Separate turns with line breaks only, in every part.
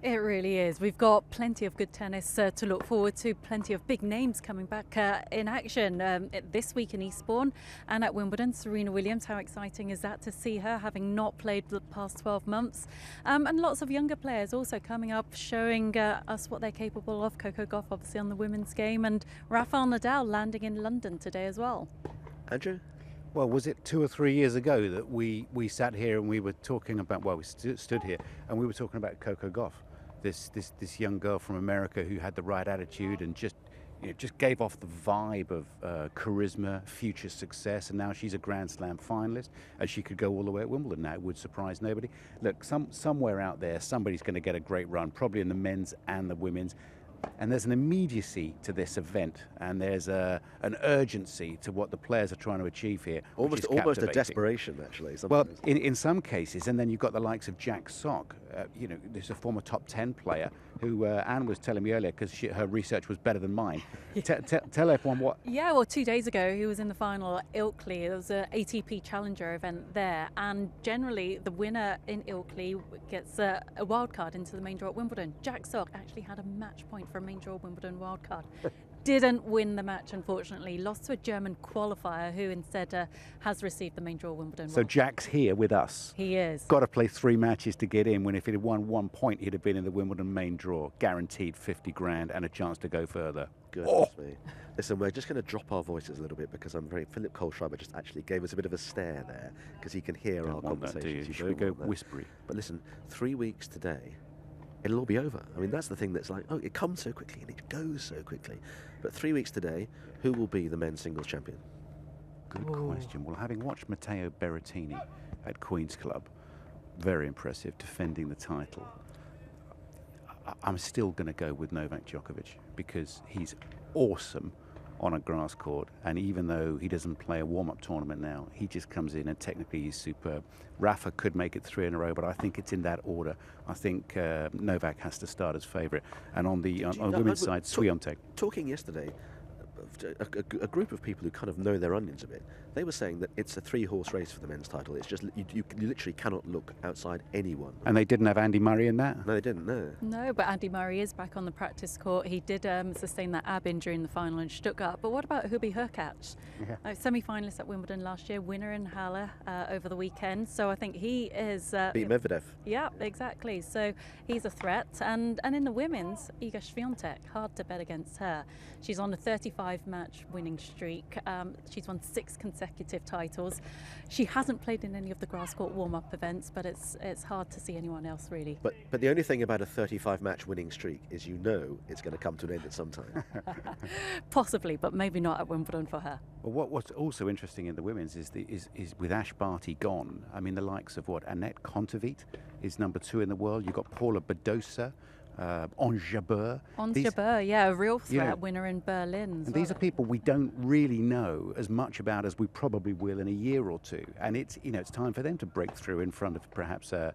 It really is. We've got plenty of good tennis to look forward to, plenty of big names coming back in action this week in Eastbourne and at Wimbledon. Serena Williams, how exciting is that to see her, having not played the past 12 months? And lots of younger players also coming up, showing us what they're capable of. Coco Gauff, obviously, on the women's game, and Rafael Nadal landing in London today as well.
Andrew?
Well, was it 2 or 3 years ago that we sat here and we were talking about, well, we stood here and we were talking about Coco Gauff, this young girl from America who had the right attitude and just gave off the vibe of charisma, future success, and now she's a Grand Slam finalist, and she could go all the way at Wimbledon now. It would surprise nobody. Look, somewhere out there, somebody's going to get a great run, probably in the men's and the women's. And there's an immediacy to this event, and there's an urgency to what the players are trying to achieve here.
Almost a desperation, actually.
Well, in some cases, and then you've got the likes of Jack Sock. There's a former top 10 player who Anne was telling me earlier, because her research was better than mine. Tell everyone what.
Yeah, well, 2 days ago he was in the final at Ilkel. There was an ATP Challenger event there, and generally the winner in Ilkel gets a wild card into the main draw at Wimbledon. Jack Sock actually had a match point for a main draw Wimbledon wildcard. Didn't win the match, unfortunately. Lost to a German qualifier who instead has received the main draw Wimbledon.
So Jack's here with us.
He is.
Got to play 3 matches to get in, when if he'd have won 1 point, he'd have been in the Wimbledon main draw. Guaranteed 50 grand and a chance to go further.
Goodness me. Listen, we're just going to drop our voices a little bit because Philip Kohlschreiber just actually gave us a bit of a stare there because he can hear our conversations.
Should we go whispery?
But listen, 3 weeks today, it'll all be over. I mean, that's the thing that's like, oh, it comes so quickly and it goes so quickly. But 3 weeks today, who will be the men's singles champion?
Good question. Well, having watched Matteo Berrettini at Queen's Club, very impressive, defending the title, I'm still going to go with Novak Djokovic because he's awesome on a grass court, and even though he doesn't play a warm-up tournament now, he just comes in and technically he's superb. Rafa could make it 3 in a row, but I think it's in that order. I think Novak has to start as favourite, and on the women's side, Swiatek.
Talking yesterday, a group of people who kind of know their onions a bit, they were saying that it's a 3-horse race for the men's title. It's just you literally cannot look outside anyone.
And they didn't have Andy Murray in that?
No, they didn't, no.
No, but Andy Murray is back on the practice court. He did sustain that ab injury in the final in Stuttgart. But what about Hubie Hurkacz? Yeah. Semi-finalist at Wimbledon last year, winner in Halle over the weekend. So I think he is...
beat Medvedev.
Yeah, exactly. So he's a threat. And in the women's, Iga Swiatek, hard to bet against her. She's on a 35-match winning streak. She's won 6 consecutive titles. She hasn't played in any of the grass court warm-up events, but it's hard to see anyone else really.
But the only thing about a 35-match winning streak is it's going to come to an end at some time.
Possibly, but maybe not at Wimbledon for her.
Well, what's also interesting in the women's is with Ash Barty gone. I mean, the likes of Annette Kontaveit is number 2 in the world. You've got Paula Badosa, Ons Jabeur.
Yeah, a real threat winner in Berlin.
And these are people we don't really know as much about as we probably will in a year or two. And it's time for them to break through in front of perhaps a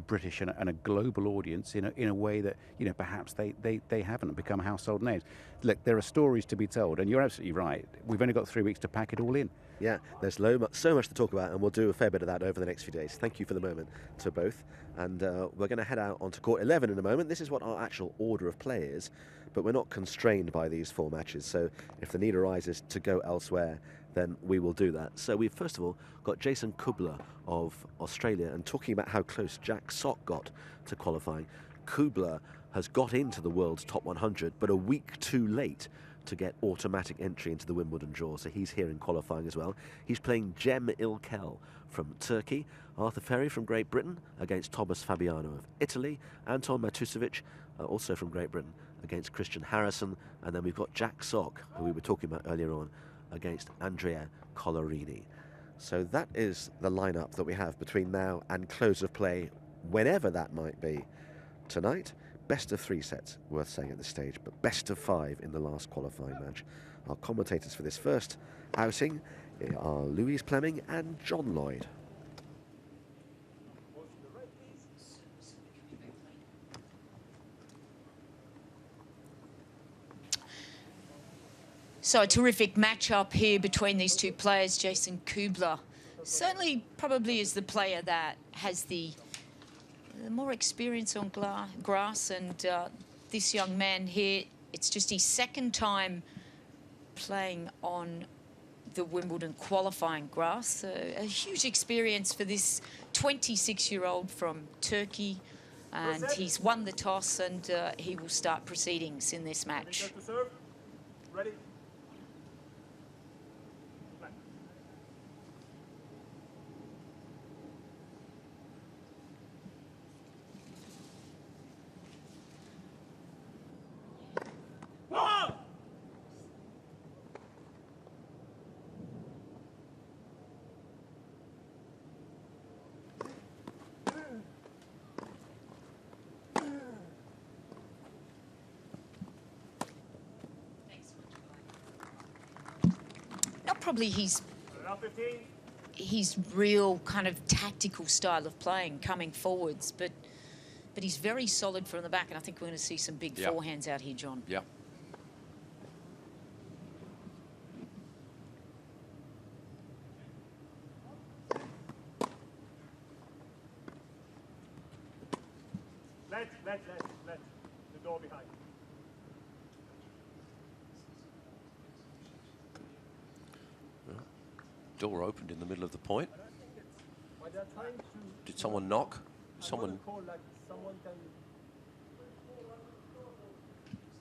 British and a global audience in a way that perhaps they haven't become household names. Look, there are stories to be told, and you're absolutely right. We've only got 3 weeks to pack it all in.
Yeah, there's so much to talk about, and we'll do a fair bit of that over the next few days. Thank you for the moment to both. And we're going to head out onto court 11 in a moment. This is what our actual order of play is, but we're not constrained by these 4 matches. So if the need arises to go elsewhere, then we will do that. So we've first of all got Jason Kubler of Australia, and talking about how close Jack Sock got to qualifying. Kubler has got into the world's top 100, but a week too late to get automatic entry into the Wimbledon draw, so he's here in qualifying as well. He's playing Cem Ilkel from Turkey, Arthur Fery from Great Britain against Thomas Fabbiano of Italy, Anton Matusevich, also from Great Britain, against Christian Harrison, and then we've got Jack Sock, who we were talking about earlier on, against Andrea Collarini. So that is the lineup that we have between now and close of play, whenever that might be. Tonight, best of 3 sets, worth saying at this stage, but best of 5 in the last qualifying match. Our commentators for this first outing are Louise Plemming and John Lloyd.
So a terrific match-up here between these 2 players. Jason Kubler certainly probably is the player that has the more experience on grass, and this young man here, it's just his second time playing on the Wimbledon qualifying grass. So a huge experience for this 26-year-old from Turkey, and he's won the toss, and he will start proceedings in this match.
Ready?
Probably his real kind of tactical style of playing coming forwards, but he's very solid from the back, and I think we're going to see some big forehands out here, John.
Yeah.
Let the door behind.
Door opened in the middle of the point. Did someone knock? Someone.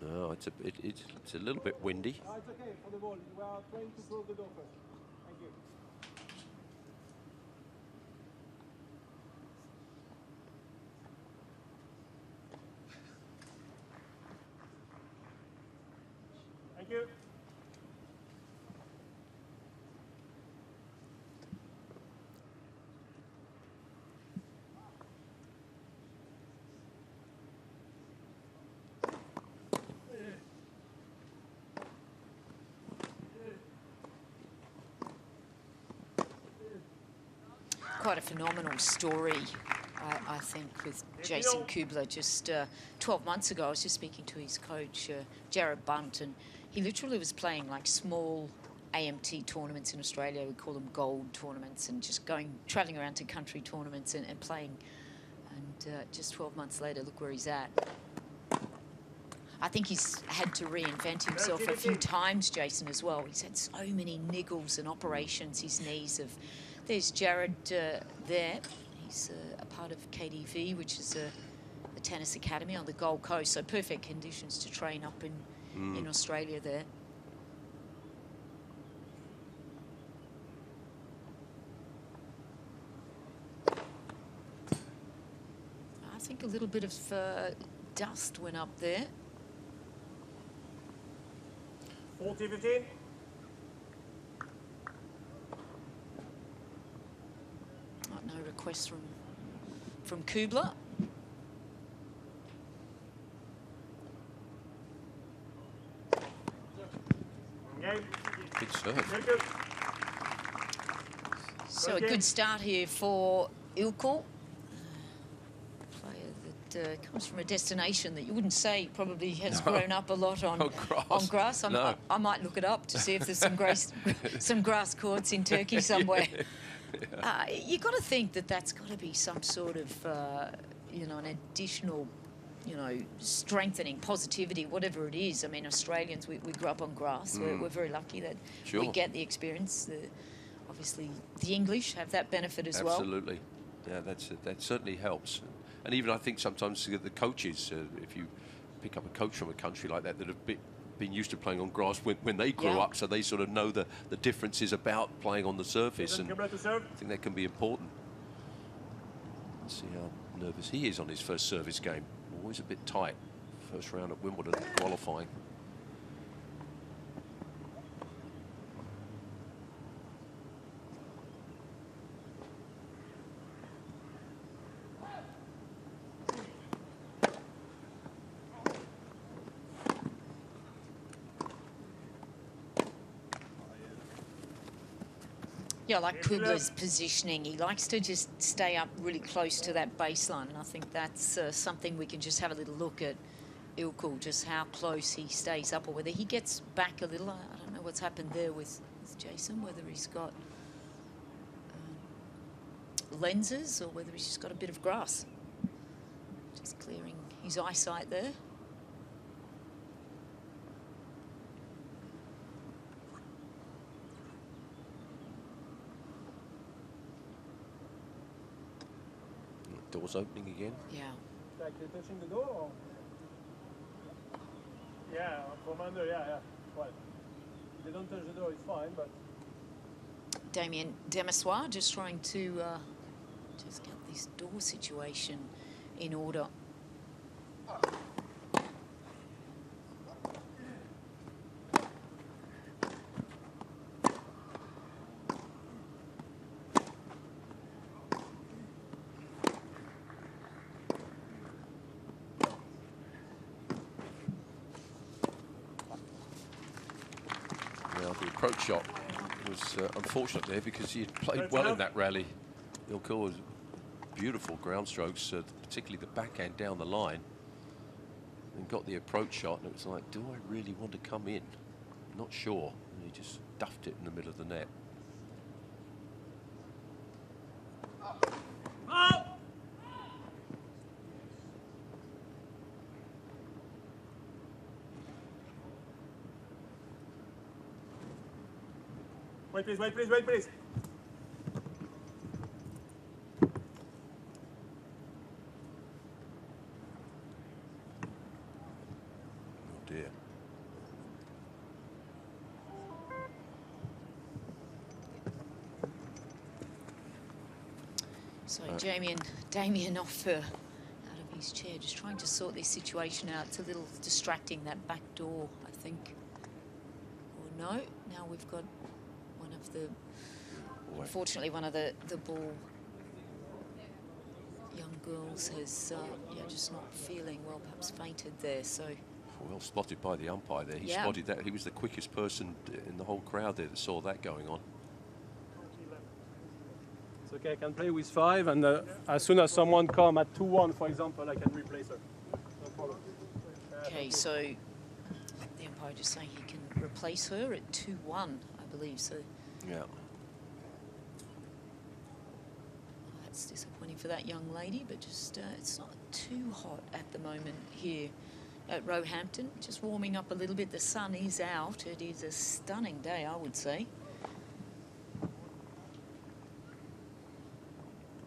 No, it's a little bit windy.
It's okay for the ball. We are trying to close the door first. Thank you. Thank you.
Quite a phenomenal story, I think, with Jason Kubler. Just 12 months ago, I was just speaking to his coach, Jared Bunt, and he literally was playing like small AMT tournaments in Australia. We call them gold tournaments, and just traveling around to country tournaments and playing. And just 12 months later, look where he's at. I think he's had to reinvent himself a few times, Jason, as well. He's had so many niggles and operations. His knees have... There's Jared there. He's a part of KDV, which is a tennis academy on the Gold Coast. So perfect conditions to train up in Australia there. I think a little bit of dust went up there.
40-15.
No request from Kubler.
Good serve.
So a good start here for Ilkel. Player that comes from a destination that you wouldn't say probably has grown up a lot on grass. I might look it up to see if there's some grass courts in Turkey somewhere. You've got to think that that's got to be some sort of, an additional, strengthening, positivity, whatever it is. I mean, Australians, we grew up on grass. We're very lucky that we get the experience. Obviously, the English have that benefit as well.
Absolutely. Yeah, that certainly helps. And even I think sometimes the coaches, if you pick up a coach from a country like that have been used to playing on grass when they grew up, so they sort of know the differences about playing on the surface, and I think that can be important. Let's see how nervous he is on his first service game. Always a bit tight. First round at Wimbledon qualifying.
Yeah, like Kubler's positioning, he likes to just stay up really close to that baseline, and I think that's something we can just have a little look at Ilkel, just how close he stays up, or whether he gets back a little. I don't know what's happened there with Jason, whether he's got lenses or whether he's just got a bit of grass. He's clearing his eyesight there.
Doors opening again.
Yeah.
Like you're touching the door? Or? Yeah, from under, yeah. Well, if they don't touch the door, it's fine, but...
Damien Demissoir just trying to just get this door situation in order.
Well, the approach shot was unfortunate there because he had played well in that rally. Ilkel was beautiful ground strokes, particularly the backhand down the line, and got the approach shot, and it was like, do I really want to come in? Not sure. And he just duffed it in the middle of the net.
Wait, please, wait, please, wait, please.
Oh dear.
So Damien off out of his chair, just trying to sort this situation out. It's a little distracting, that back door, I think. Or no, now we've got one of the, unfortunately, one of the ball young girls has just not feeling well, perhaps fainted there. So
Well spotted by the umpire there. He spotted that. He was the quickest person in the whole crowd there that saw that going on.
It's okay, I can play with 5, and as soon as someone come at 2-1, for example, I can replace her. No problem.
okay, so the umpire just saying he can replace her at 2-1, I believe. So
Yeah.
that's disappointing for that young lady, but just it's not too hot at the moment here at Roehampton. Just warming up a little bit. The sun is out. It is a stunning day, I would say.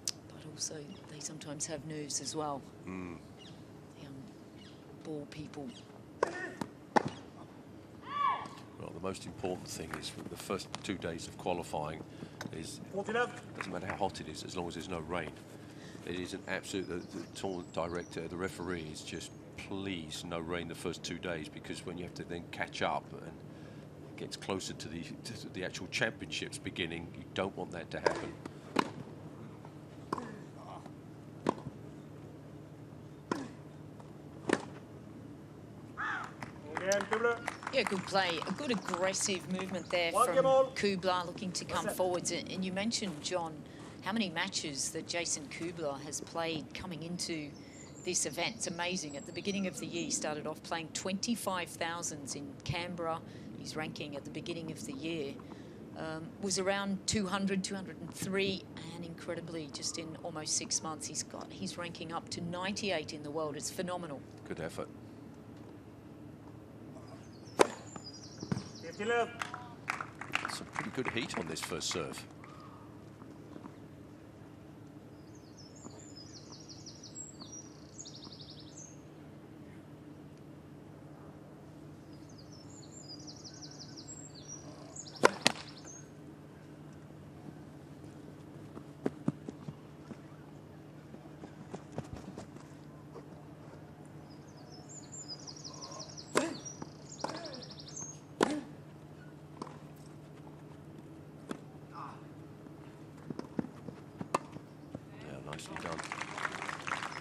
But also, they sometimes have nerves as well.
Mm.
Young ball people.
Well, the most important thing is the first 2 days of qualifying is, doesn't matter how hot it is, as long as there's no rain. It is an absolute, the tournament director, the referee is just, please, no rain the first 2 days, because when you have to then catch up and it gets closer to the actual championships beginning, you don't want that to happen.
Again, Kubler.
Yeah, good play. A good aggressive movement there
One
from
game on.
Kubler, looking to come forwards. And you mentioned, John, how many matches that Jason Kubler has played coming into this event. It's amazing. At the beginning of the year, he started off playing 25,000s in Canberra. His ranking at the beginning of the year was around 200, 203, and incredibly, just in almost 6 months, he's ranking up to 98 in the world. It's phenomenal.
Good effort. Some pretty good heat on this first serve.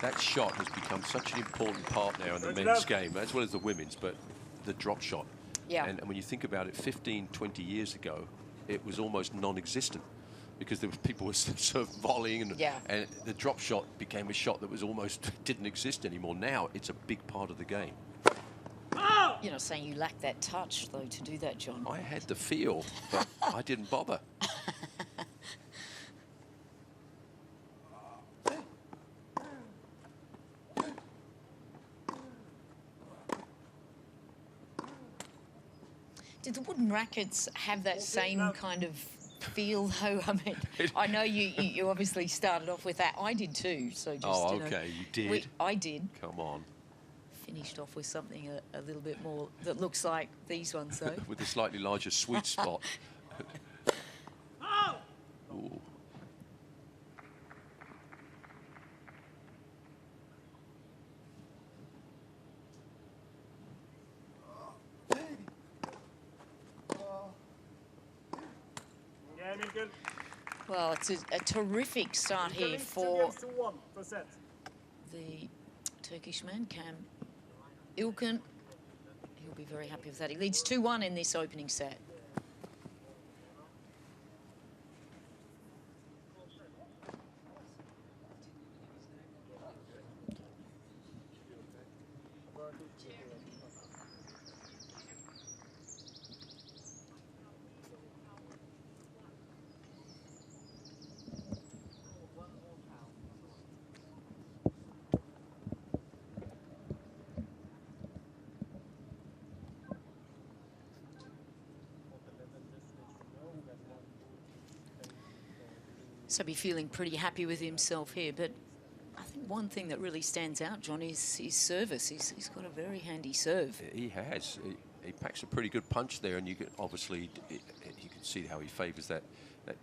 That shot has become such an important part now in the men's game, as well as the women's, but the drop shot.
Yeah.
And when you think about it, 15, 20 years ago, it was almost non-existent because there was people were sort of volleying, and the drop shot became a shot that was almost didn't exist anymore. Now it's a big part of the game.
You're not saying you lack that touch, though, to do that, John.
I had the feel, but I didn't bother.
Did the wooden rackets have that same kind of feel, though? I mean, I know you obviously started off with that. I did too. So just,
oh, okay, you did.
I did.
Come on.
Finished off with something a little bit more that looks like these ones, though.
With a slightly larger sweet spot. Ooh.
Well, it's a terrific start here for the Turkish man, Cam Ilkel. He'll be very happy with that. He leads 2-1 in this opening set. So be feeling pretty happy with himself here. But I think one thing that really stands out, John, is his service. He's got a very handy serve.
He has. He packs a pretty good punch there, and you can obviously you can see how he favours that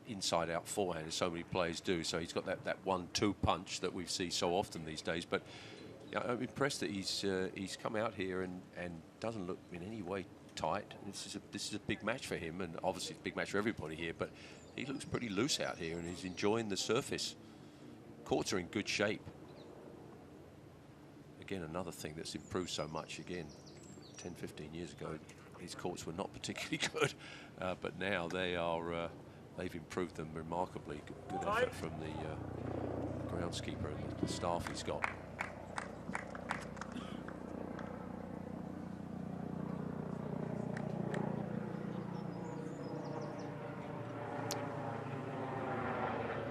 inside-out forehand, as so many players do. So he's got that 1-2 punch that we see so often these days. But you know, I'm impressed that he's come out here and doesn't look in any way tight. This is a big match for him, and obviously it's a big match for everybody here. But he looks pretty loose out here, and he's enjoying the surface. Courts are in good shape. Again, another thing that's improved so much. Again, 10, 15 years ago, these courts were not particularly good, but now they are. They've improved them remarkably. Good effort from the groundskeeper and the staff he's got.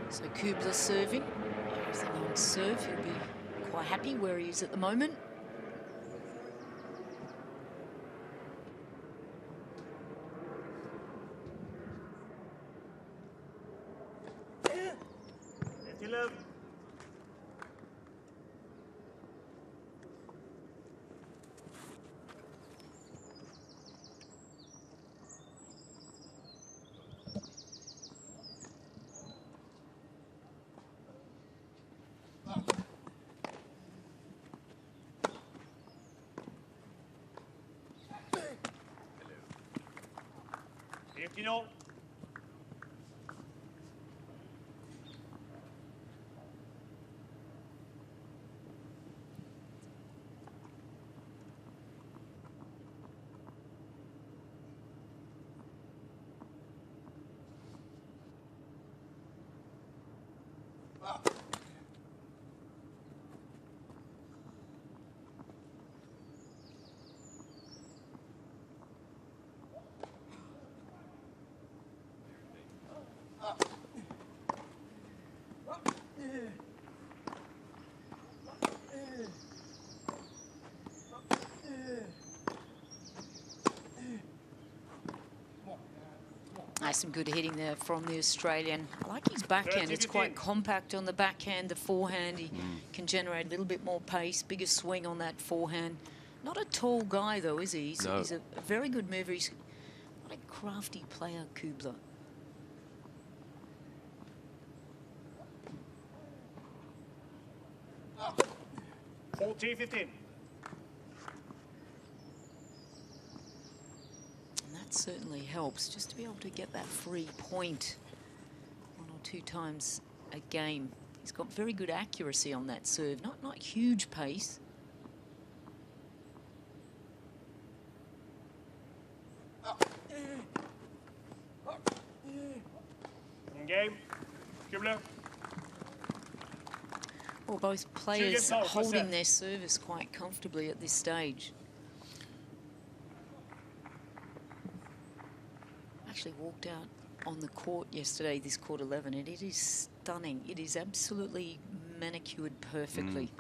So Kubler serving. Everything on serve. He'll be quite happy where he is at the moment. Nice and good hitting there from the Australian. I like his backhand. It's quite compact on the backhand. The forehand, he can generate a little bit more pace, bigger swing on that forehand. Not a tall guy, though, is he? He's a very good mover. He's not a crafty player, Kubler.
$14-15.
Certainly helps just to be able to get that free point 1 or 2 times a game. He's got very good accuracy on that serve, not huge pace.
In game, Kubler.
Well, both players holding their service quite comfortably at this stage. Actually walked out on the court yesterday, this court 11, and it is stunning. It is absolutely manicured perfectly.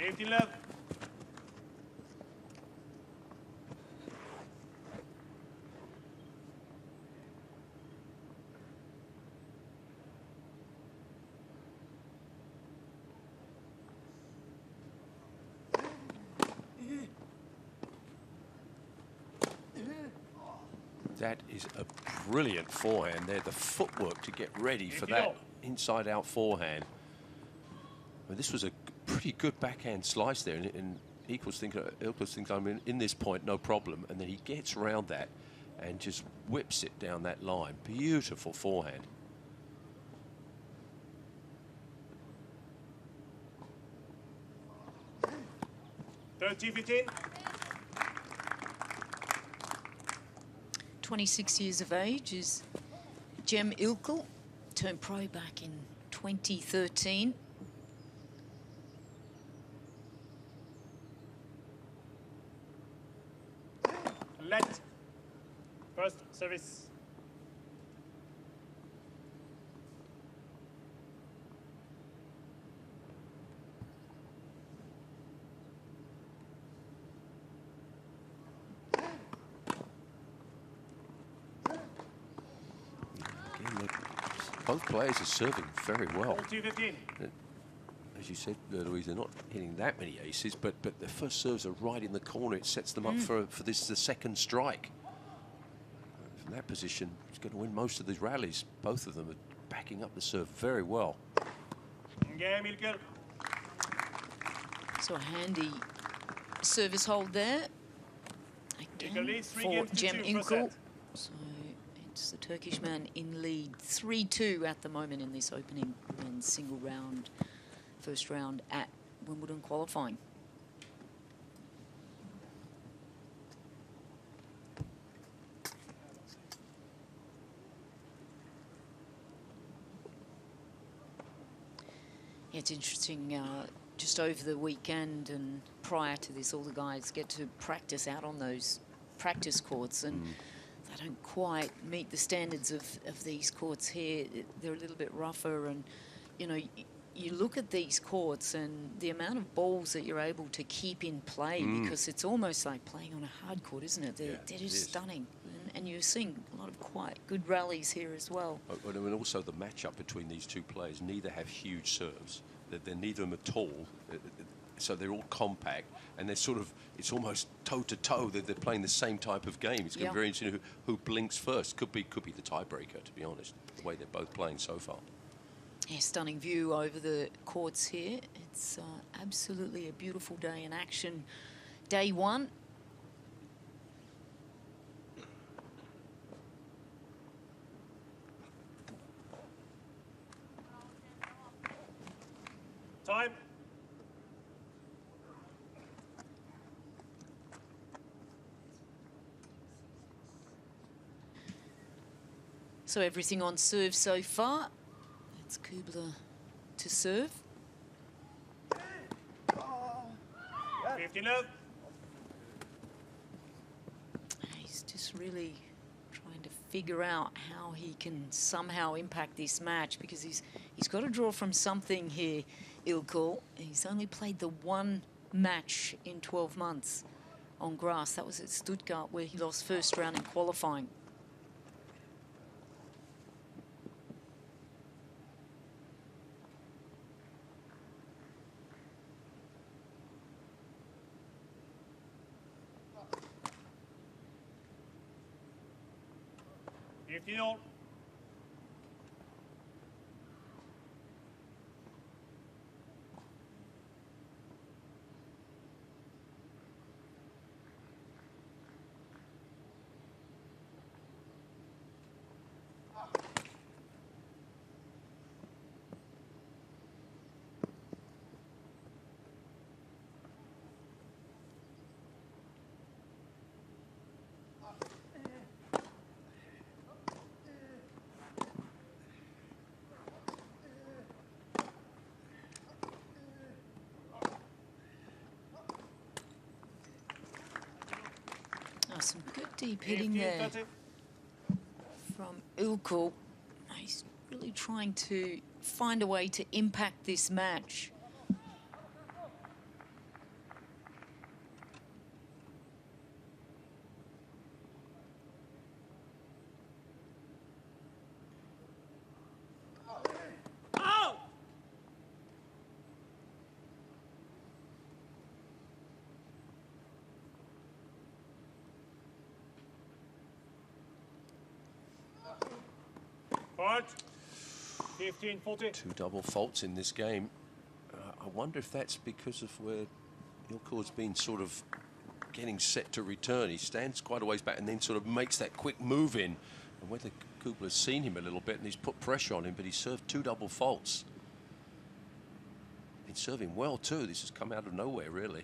15 love.
That is a brilliant forehand there. The footwork to get ready for that inside-out forehand. I mean, this was a pretty good backhand slice there, and Ilkel's thinking, I'm in this point, no problem. And then he gets around that and just whips it down that line. Beautiful forehand.
Thirty, 15.
26 years of age is Jem Ilkel, turned pro back in 2013.
Let. First service.
Both players are serving very well.
15.
As you said, Louise, they're not hitting that many aces, but the first serves are right in the corner. It sets them up for the second strike. From that position, he's going to win most of these rallies. Both of them are backing up the serve very well.
Game, Ilkel.
So a handy service hold there. Again for Jem Ilkel. So it's the Turkish man in lead, 3-2 at the moment in this opening men's single round, first round at Wimbledon Qualifying. Yeah, it's interesting, just over the weekend and prior to this, all the guys get to practice out on those practice courts, and they don't quite meet the standards of these courts here. They're a little bit rougher, and you know, you look at these courts and the amount of balls that you're able to keep in play, because it's almost like playing on a hard court, isn't it? They're just stunning, and you're seeing a lot of quite good rallies here as well.
And also the matchup between these two players, neither have huge serves. They're neither of them at all. So they're all compact, and they're sort of, it's almost toe-to-toe. They're playing the same type of game. It's going to be very interesting who blinks first. Could be the tiebreaker, to be honest, the way they're both playing so far.
Yeah, stunning view over the courts here. It's absolutely a beautiful day in action. Day one.
Time.
So everything on serve so far. It's Kubler to serve.
15 love.
He's just really trying to figure out how he can somehow impact this match, because he's got to draw from something here, Ilkel. He's only played the one match in 12 months on grass. That was at Stuttgart, where he lost first round in qualifying. Some good deep hitting there from Ilkel. He's really trying to find a way to impact this match.
Court. 15-40.
2 double faults in this game. I wonder if that's because of where Ilkel's been sort of getting set to return. He stands quite a ways back and then sort of makes that quick move in. And whether Kubler's seen him a little bit and he's put pressure on him, but he's served 2 double faults. Been serving well too. This has come out of nowhere, really.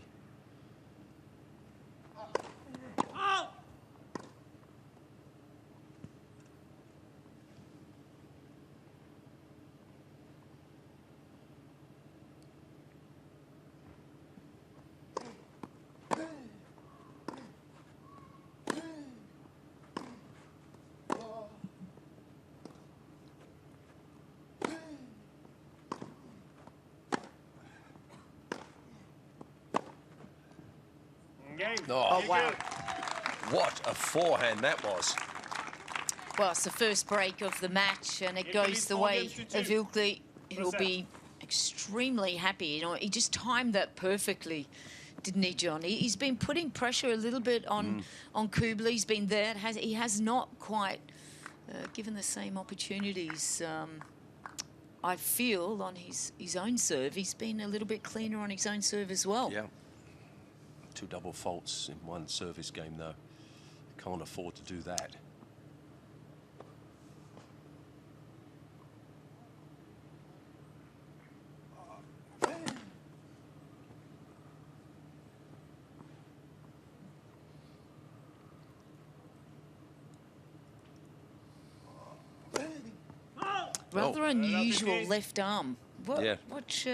Oh, wow.
What a forehand that was.
Well, it's the first break of the match, and it goes the way of Ilkel. He'll be extremely happy. You know, he just timed that perfectly, didn't he, John? He's been putting pressure a little bit on Kubler. He's been there. He has not quite given the same opportunities. I feel on his own serve, he's been a little bit cleaner on his own serve as well.
Yeah. 2 double faults in one service game, though. Can't afford to do that.
Rather unusual left arm. Watch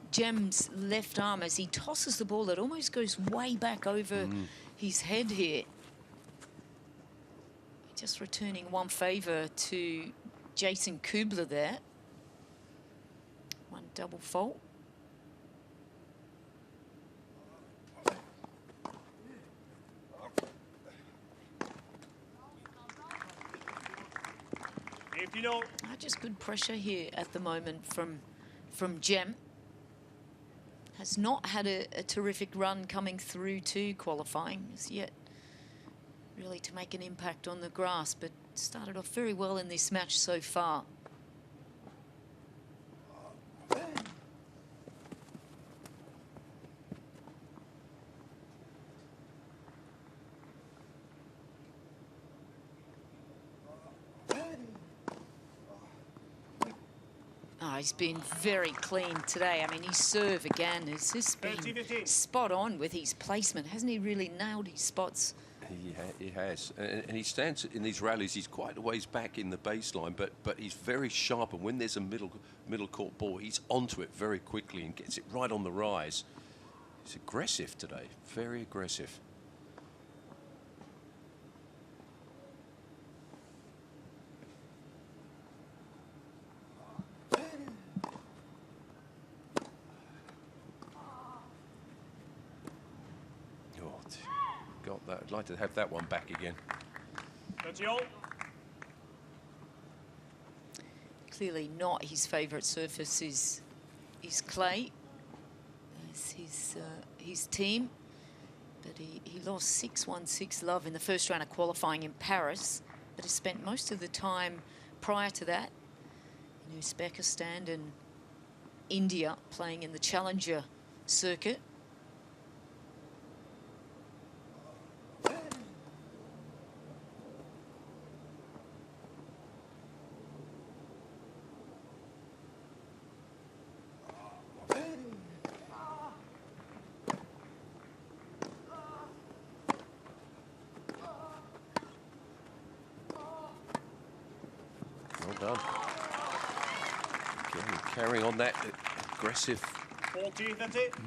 Jem's left arm as he tosses the ball. It almost goes way back over his head here. Just returning one favour to Jason Kubler there. 1 double fault. Just good pressure here at the moment from Jem. Has not had a terrific run coming through to qualifying as yet, really to make an impact on the grass, but started off very well in this match so far. He's been very clean today. I mean, his serve again has just been spot on with his placement. Hasn't he really nailed his spots?
He has. And he stands in these rallies, he's quite a ways back in the baseline, but he's very sharp. And when there's a middle court ball, he's onto it very quickly and gets it right on the rise. He's aggressive today, very aggressive. I'd like to have that one back again.
Clearly not his favourite surface is clay. As his team, but he lost 6-1, 6-love in the first round of qualifying in Paris, but has spent most of the time prior to that in Uzbekistan and India playing in the Challenger circuit.
Done. Again, carrying on that aggressive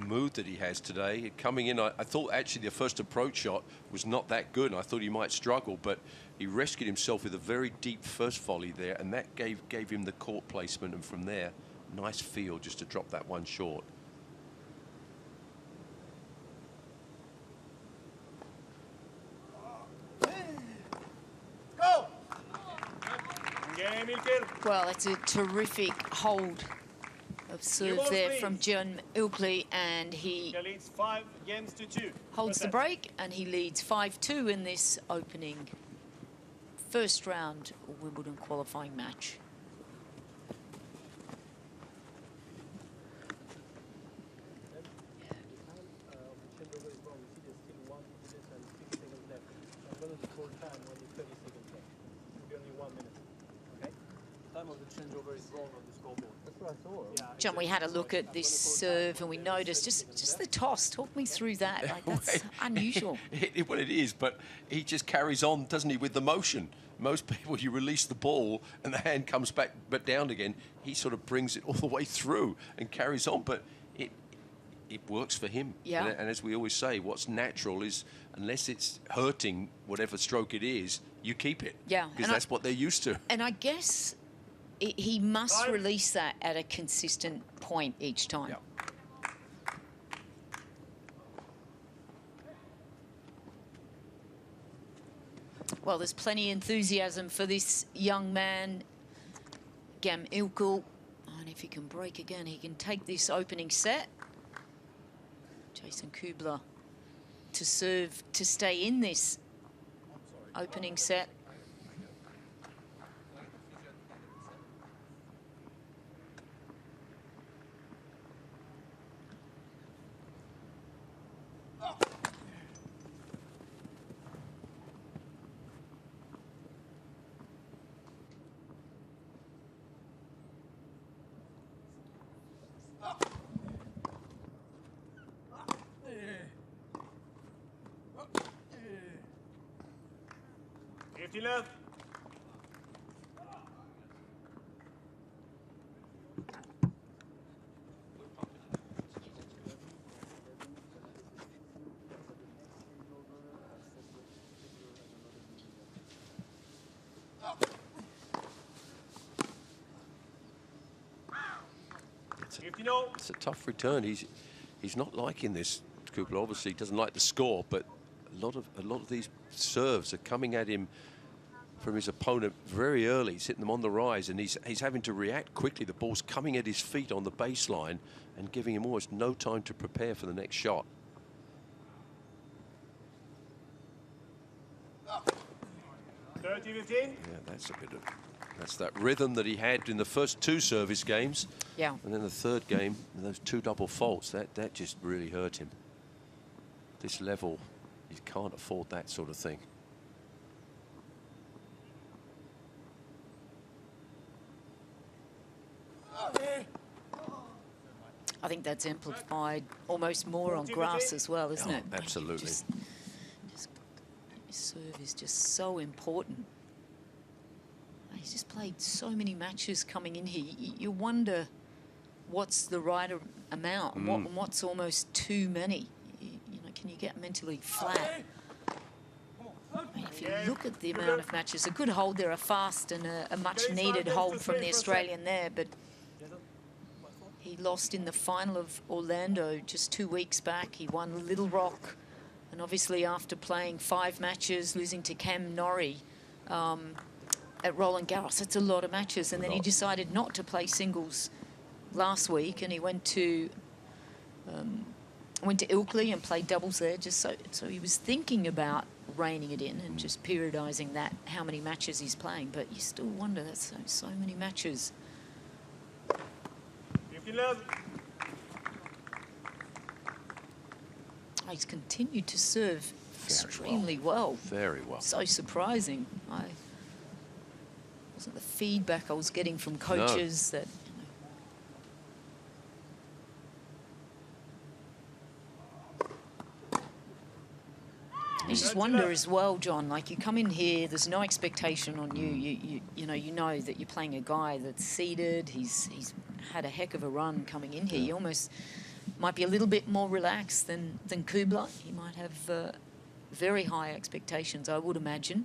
mood that he has today. Coming in, I thought actually the first approach shot was not that good. I thought he might struggle, but he rescued himself with a very deep first volley there, and that gave him the court placement, and from there, nice feel just to drop that one short.
Well, it's a terrific hold of serve there from John Ilkel, and he
leads 5 games to 2.
Holds the break, and he leads 5-2 in this opening first round Wimbledon qualifying match. John, we had a look at this serve and we noticed just the toss. Talk me through that. Like, that's unusual.
Well, it is, but he just carries on, doesn't he, with the motion. Most people, you release the ball and the hand comes back but down again. He sort of brings it all the way through and carries on, but it works for him.
Yeah.
And as we always say, what's natural is, unless it's hurting whatever stroke it is, you keep it.
Yeah.
Because that's what they're used to.
And I guess he must release that at a consistent point each time.
Yeah.
Well, there's plenty of enthusiasm for this young man, Ilkel. And if he can break again, he can take this opening set. Jason Kubler to serve to stay in this opening set.
Left.
It's a tough return. He's not liking this. Kubler obviously doesn't like the score, but a lot of these serves are coming at him from his opponent very early. He's hitting them on the rise, and he's having to react quickly. The ball's coming at his feet on the baseline and giving him almost no time to prepare for the next shot.
30-15.
Yeah, that's that rhythm that he had in the first two service games.
Yeah.
And then the third game, those two double faults, that just really hurt him. This level, you can't afford that sort of thing.
I think that's amplified almost more on grass as well, isn't it?
Absolutely.
His serve is just so important. He's just played so many matches coming in here. You wonder what's the right amount and what's almost too many. You know, can you get mentally flat? I mean, if you look at the amount of matches, a good hold there, a fast and a much needed hold from the Australian there, but he lost in the final of Orlando just 2 weeks back. He won Little Rock, and obviously after playing 5 matches, losing to Cam Norrie at Roland Garros, that's a lot of matches. And then he decided not to play singles last week, and he went to Ilkel and played doubles there. Just so he was thinking about reining it in and just periodizing that, how many matches he's playing. But you still wonder, that's so many matches. He's continued to serve extremely well.
Very well.
So surprising. Wasn't the feedback I was getting from coaches that. You just wonder as well, John, like you come in here, there's no expectation on you. You know that you're playing a guy that's seeded. He's had a heck of a run coming in here. You almost might be a little bit more relaxed than Kubler. He might have very high expectations, I would imagine.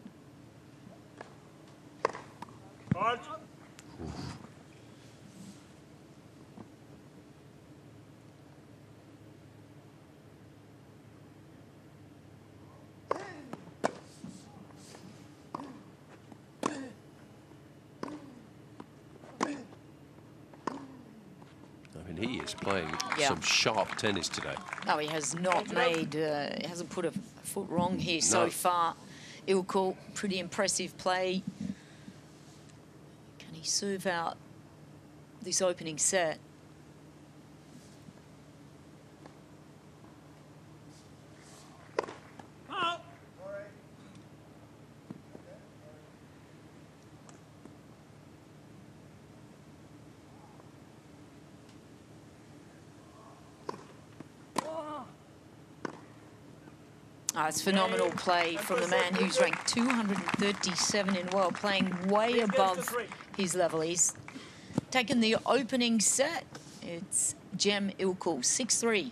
He is playing some sharp tennis today.
No, he has not made, he hasn't put a foot wrong here so far. Ilkel, pretty impressive play. Can he serve out this opening set? It's phenomenal play from the man who's ranked 237 in the world, playing way above his level. He's taken the opening set. It's Cem Ilkel, 6-3.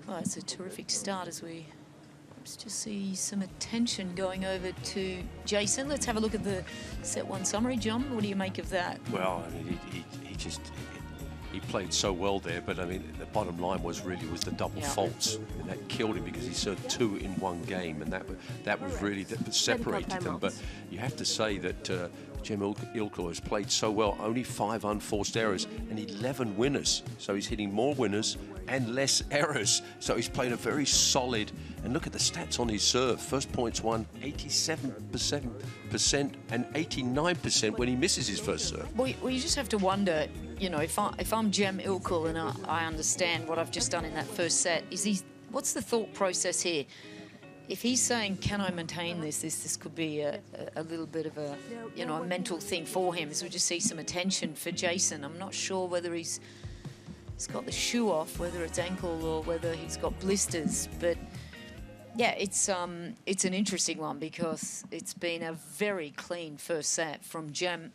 Well, it's a terrific start as we just see some attention going over to Jason. Let's have a look at the set one summary. John, what do you make of that?
Well, I mean, he played so well there, but I mean, the bottom line was the double faults, and that killed him because he served 2 in one game, and that was really that separated them. But you have to say that Cem Ilkel has played so well, only 5 unforced errors and 11 winners. So he's hitting more winners and less errors. So he's played a very solid. And look at the stats on his serve. First points won 87% and 89% when he misses his first serve.
Well, you just have to wonder, you know, if I'm Cem Ilkel and I understand what I've just done in that first set, what's the thought process here? If he's saying, can I maintain this? This could be a little bit of a mental thing for him, as we just see some attention for Jason. I'm not sure whether he's got the shoe off, whether it's ankle or whether he's got blisters. But yeah, it's an interesting one because it's been a very clean first set from Cem.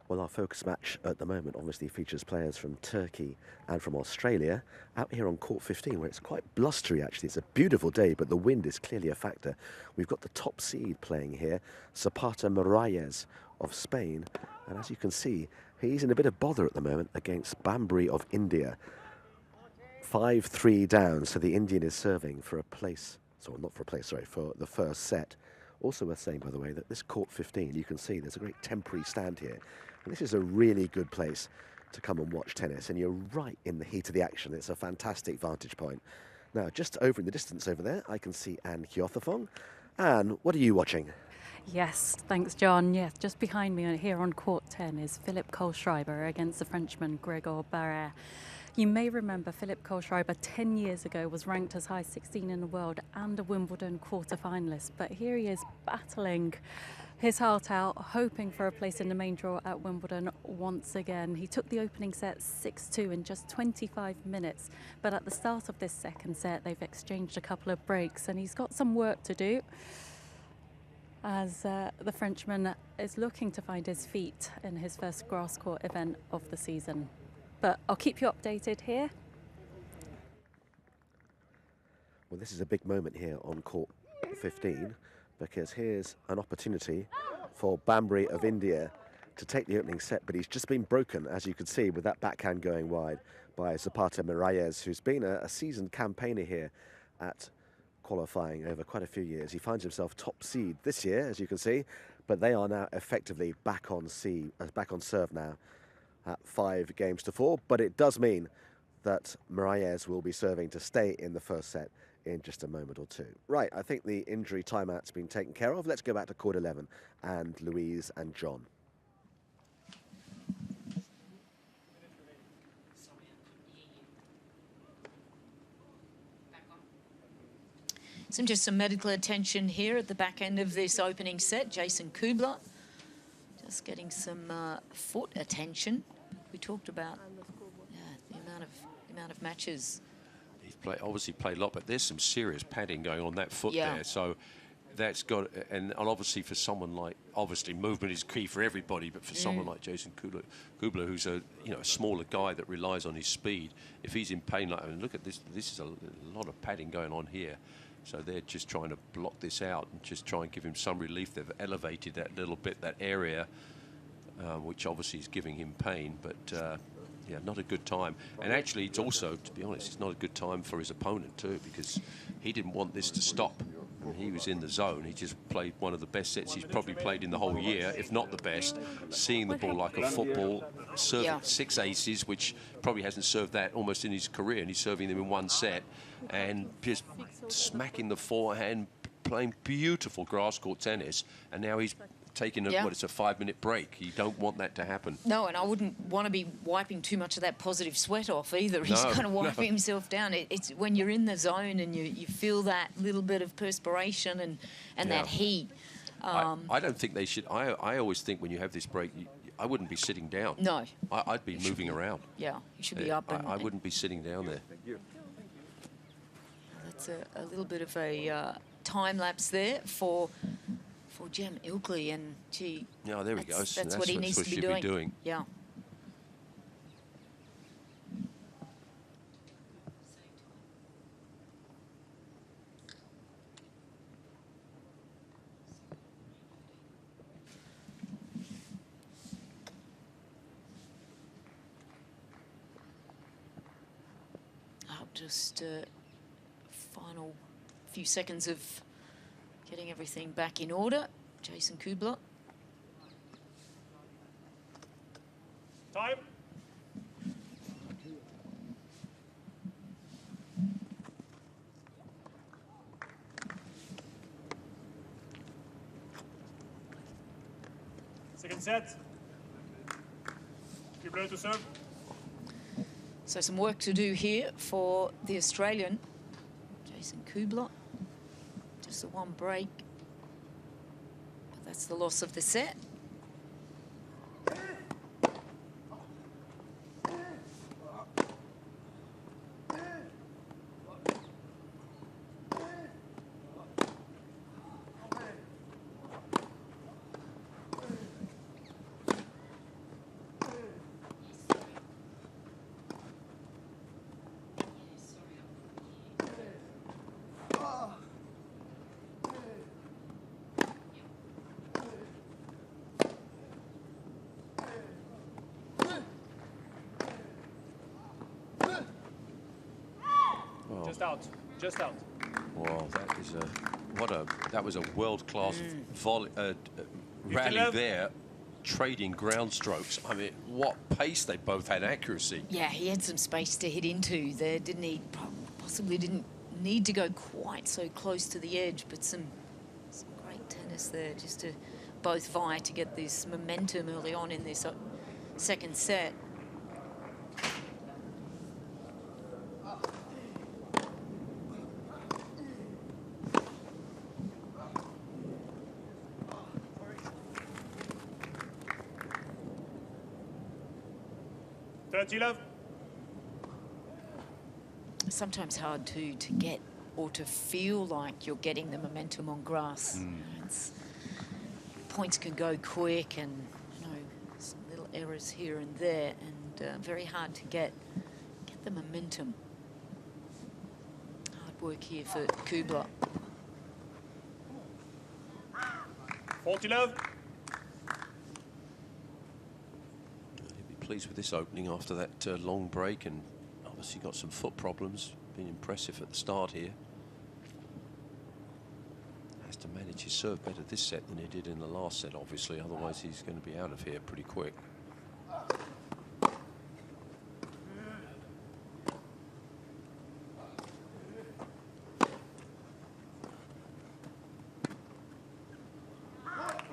Well, our focus match at the moment obviously features players from Turkey and from Australia out here on court 15, where it's quite blustery actually. It's a beautiful day, but the wind is clearly a factor. We've got the top seed playing here, Zapata Miralles of Spain, and as you can see, he's in a bit of bother at the moment against Bambry of India. 5-3 down, so the Indian is serving for a place, sorry, not for a place, sorry, for the first set. Also worth saying, by the way, that this court 15, you can see there's a great temporary stand here. And this is a really good place to come and watch tennis, and you're right in the heat of the action. It's a fantastic vantage point. Now, just over in the distance over there, I can see Anne Kyothafong. Anne, what are you watching?
Yes, thanks, John. Yes, just behind me here on court 10 is Philippe Kohlschreiber against the Frenchman Gregor Barrère. You may remember Philippe Kohlschreiber 10 years ago was ranked as high as 16 in the world and a Wimbledon quarter-finalist. But here he is battling his heart out, hoping for a place in the main draw at Wimbledon once again. He took the opening set 6-2 in just 25 minutes. But at the start of this second set, they've exchanged a couple of breaks and he's got some work to do, as the Frenchman is looking to find his feet in his first grass court event of the season. But I'll keep you updated here.
Well, this is a big moment here on court 15, because here's an opportunity for Bambry of India to take the opening set, but he's just been broken, as you can see, with that backhand going wide by Zapata Miralles, who's been a seasoned campaigner here at qualifying over quite a few years. He finds himself top seed this year, as you can see, but they are now effectively back on serve now at 5-4. But it does mean that Miralles will be serving to stay in the first set in just a moment or two. Right, I think the injury timeout's been taken care of. Let's go back to court 11 and Louise and John.
Just some medical attention here at the back end of this opening set. Jason Kubler just getting some foot attention. We talked about the amount of matches.
He's obviously played a lot, but there's some serious padding going on that foot there. So that's got, and obviously for someone like, obviously movement is key for everybody, but for someone like Jason Kubler, who's a smaller guy that relies on his speed, if he's in pain like, I mean, look at this. This is a lot of padding going on here. So they're just trying to block this out and just try and give him some relief. They've elevated that little bit, that area, which obviously is giving him pain, but yeah, not a good time. And actually, it's also, to be honest, it's not a good time for his opponent too, because he didn't want this to stop. He was in the zone. He just played one of the best sets he's probably played in the whole year, if not the best. Seeing the ball like a football, serving 6 aces, which probably hasn't served that almost in his career, and he's serving them in one set, and just smacking the forehand, playing beautiful grass court tennis, and now he's taking a,
Yeah.
what, it's a 5-minute break. You don't want that to happen.
No, and I wouldn't want to be wiping too much of that positive sweat off either. He's
No,
kind of wiping
no.
himself down. It's when you're in the zone and you feel that little bit of perspiration and
Yeah.
that heat.
I don't think they should. I always think when you have this break, I wouldn't be sitting down.
No.
I'd be moving around.
Yeah, you should be up.
I wouldn't be sitting down there.
That's a little bit of a time lapse there for Jem Ilkel, and gee,
Yeah, there he goes.
That's what he needs to be doing. Yeah. Just final few seconds of getting everything back in order. Jason Kubler.
Time. Second set. Kubler to serve.
So some work to do here for the Australian, Jason Kubler. Just the one break. But that's the loss of the set.
Just out. Just out.
Well, that was a world-class rally
love.
there, trading ground strokes. I mean, what pace they both had, accuracy.
Yeah, he had some space to hit into there, didn't he? Possibly didn't need to go quite so close to the edge, but some great tennis there, just to both vie to get this momentum early on in this second set.
Love.
Sometimes hard to get or to feel like you're getting the momentum on grass. Points can go quick, and some little errors here and there, and very hard to get the momentum. Hard work here for Kubler.
40 love.
Pleased with this opening after that long break, and obviously got some foot problems. Been impressive at the start here. Has to manage his serve better this set than he did in the last set, obviously, otherwise he's going to be out of here pretty quick.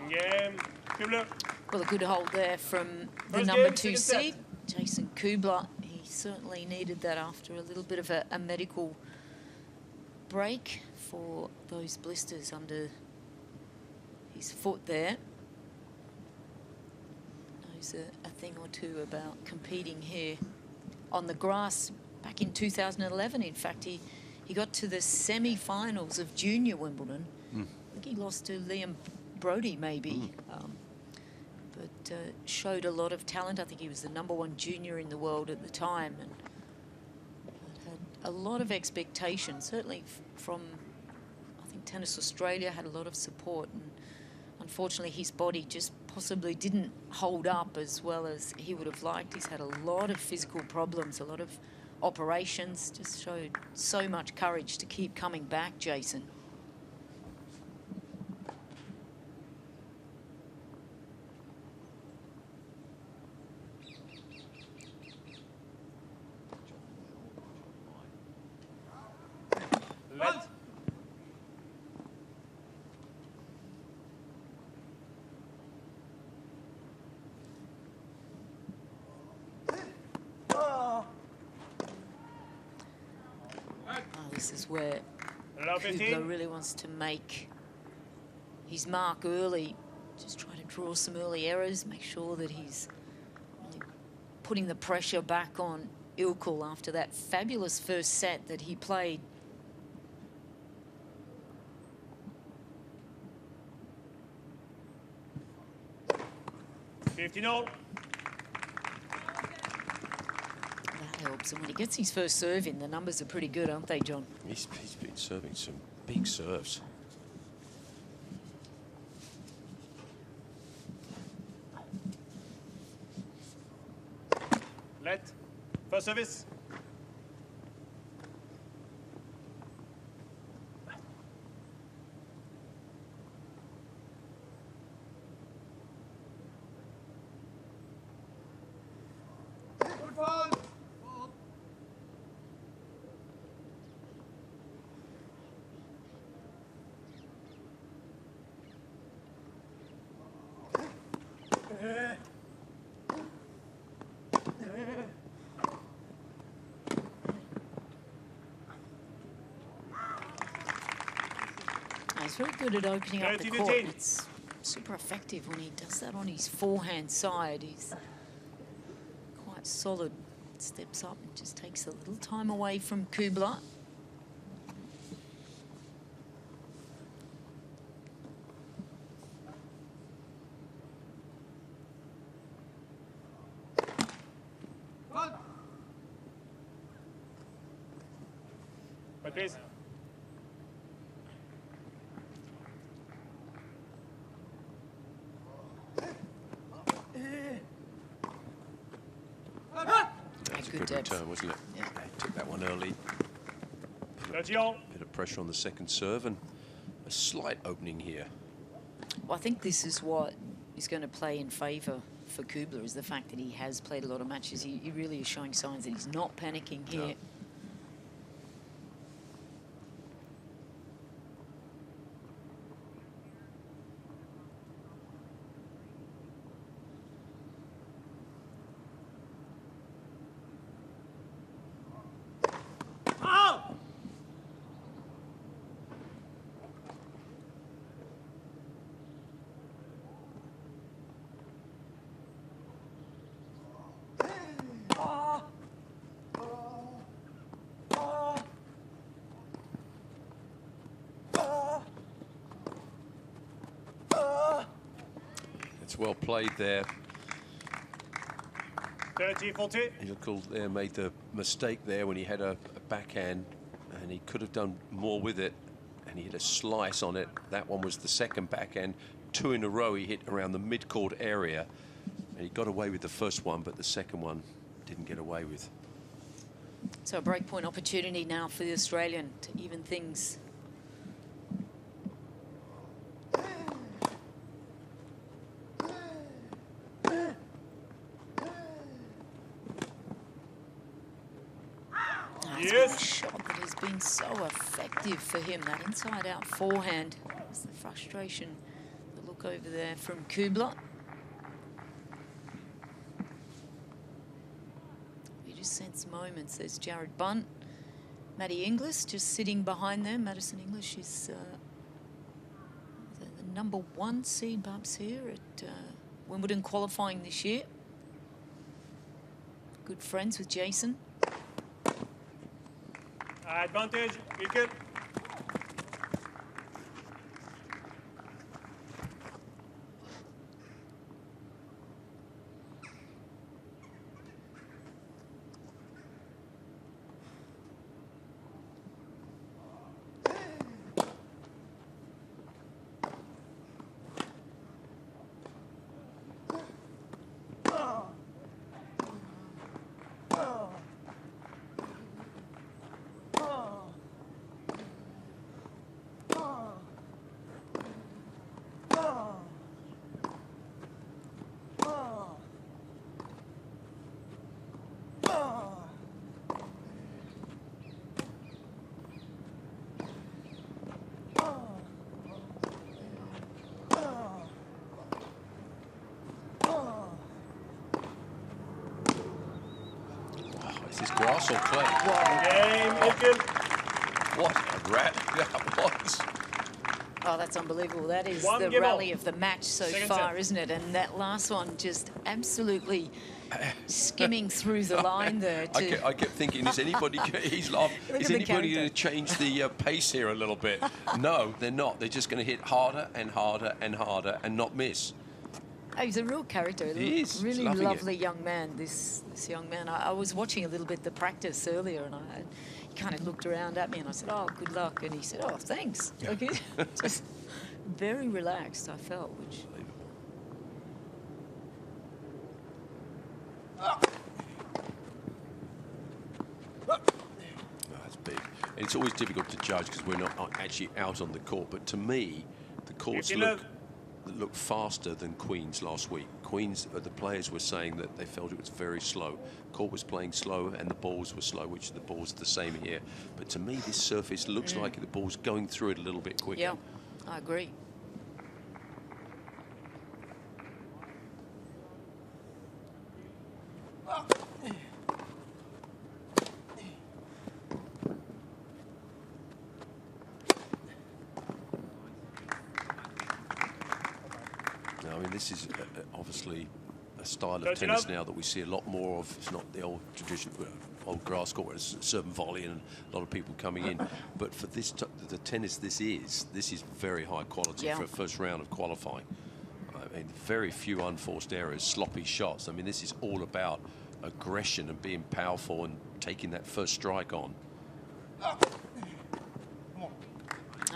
Game. Kubler.
Well, a good hold there from the
First
number
game,
2
second
seed, Jason Kubler. He certainly needed that after a little bit of a medical break for those blisters under his foot there. Knows a thing or two about competing here on the grass. Back in 2011, in fact, he got to the semi-finals of junior Wimbledon. I think he lost to Liam Brody, maybe. But showed a lot of talent. I think he was the #1 junior in the world at the time, and had a lot of expectation, certainly from, I think, Tennis Australia had a lot of support, and unfortunately his body just possibly didn't hold up as well as he would have liked. He's had a lot of physical problems, a lot of operations, just showed so much courage to keep coming back, Jason. this is where
Allow
Kubler
15.
really wants to make his mark early. Just try to draw some early errors, make sure that he's really putting the pressure back on Ilkel after that fabulous first set that he played.
$15.
That helps. And when he gets his first serve in, the numbers are pretty good, aren't they, John?
He's been serving some big serves.
Let. First service.
He's very good at opening up the
13.
court. It's super effective when he does that on his forehand side. He's quite solid. Steps up and just takes a little time away from Kubler.
But please.
That's a
Good
good
depth.
return, wasn't it?
Yeah.
Took that one early.
30.
Bit of pressure on the second serve and a slight opening here.
Well, I think this is what is going to play in favour for Kubler, is the fact that he has played a lot of matches. He really is showing signs that he's not panicking here.
No. It's well played there.
30, 40.
Ilkel there made the mistake there when he had a backhand, and he could have done more with it, and he hit a slice on it. That one was the second backhand. 2 in a row he hit around the mid-court area, and he got away with the first one, but the second one didn't get away with.
So a breakpoint opportunity now for the Australian to even things. It's been a shot that has been so effective for him, that inside-out forehand. There's the frustration, the look over there from Kubler. You just sense moments. There's Jared Bunt, Matty Inglis just sitting behind them. Madison English is the #1 seed, perhaps, here at Wimbledon Qualifying this year. Good friends with Jason.
Advantage. Ilkel.
Is this grass or clay?
Game, Ilkel.
What a rally that was.
Oh, that's unbelievable. That is
One
the
game
rally
on.
of the match so
Second
far,
set.
isn't it? And that last one just absolutely skimming through the line there.
I kept thinking, is anybody? He's laughing.
Look
Is
at the
anybody going to
character.
change the pace here a little bit? No, they're not. They're just going to hit harder and harder and harder and not miss.
Oh, he's a real character.
He is. He's
Really
loving it.
lovely young man, this young man. I was watching a little bit the practice earlier, and he kind of looked around at me, and I said, "Oh, good luck." And he said, "Oh, thanks." Okay, just very relaxed, I felt, which.
That's big. And it's always difficult to judge because we're not actually out on the court. But to me, the courts look faster than Queen's last week. Queen's, the players were saying that they felt it was very slow. Court was playing slow and the balls were slow, which the balls are the same here. But to me, this surface looks like the ball's going through it a little bit quicker.
Yeah, I agree.
I mean, this is obviously a style of tennis now that we see a lot more of. It's not the old tradition, old grass court where it's a certain volley and a lot of people coming in. But for this, the tennis this is very high quality for a first round of qualifying. I mean, very few unforced errors, sloppy shots. I mean, this is all about aggression and being powerful and taking that first strike on.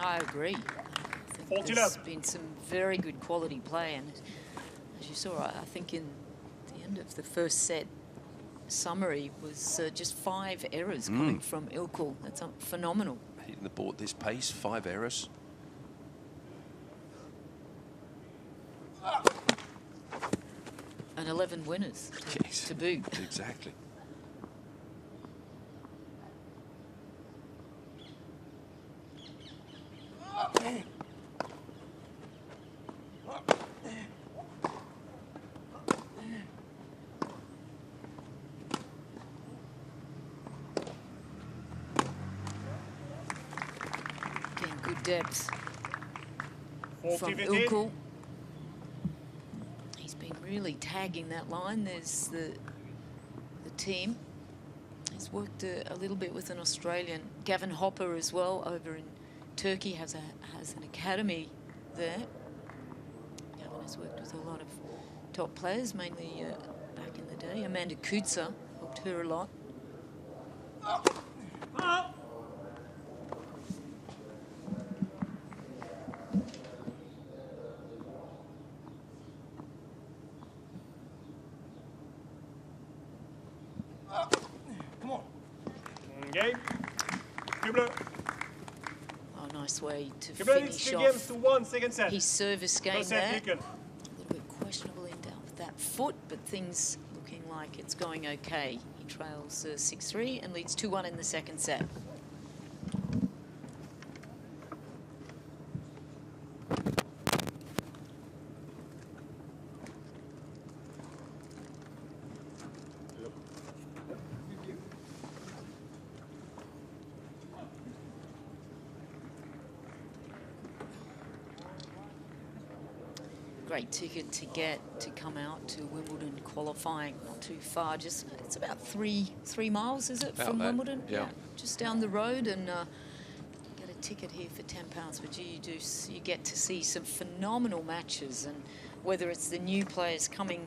I agree. There's been some very good quality play, and as you saw, I think in the end of the first set summary was just 5 errors coming from Ilkel. That's phenomenal.
Hitting the ball at this pace, 5 errors.
And 11 winners to boot.
Exactly.
Getting good depth from
40-50.
Ilkel. He's been really tagging that line. There's the team. He's worked a little bit with an Australian, Gavin Hopper, as well, over in Turkey. Has an academy there. Gavin has worked with a lot of top players, mainly back in the day. Amanda Kutzer helped her a lot.
Game. Kubler.
Oh, nice way to
Kubler leads
finish
2
off
games to 1, second set.
his service game
First
there.
set, Ilkel.
A little bit questionable in down with that foot, but things looking like it's going okay. He trails 6-3 and leads 2-1 in the second set. Great ticket to get to come out to Wimbledon qualifying. Not too far, just it's about three miles, is it,
About
from
that,
Wimbledon?
yeah.
Just down the road, and get a ticket here for £10. But you get to see some phenomenal matches, and whether it's the new players coming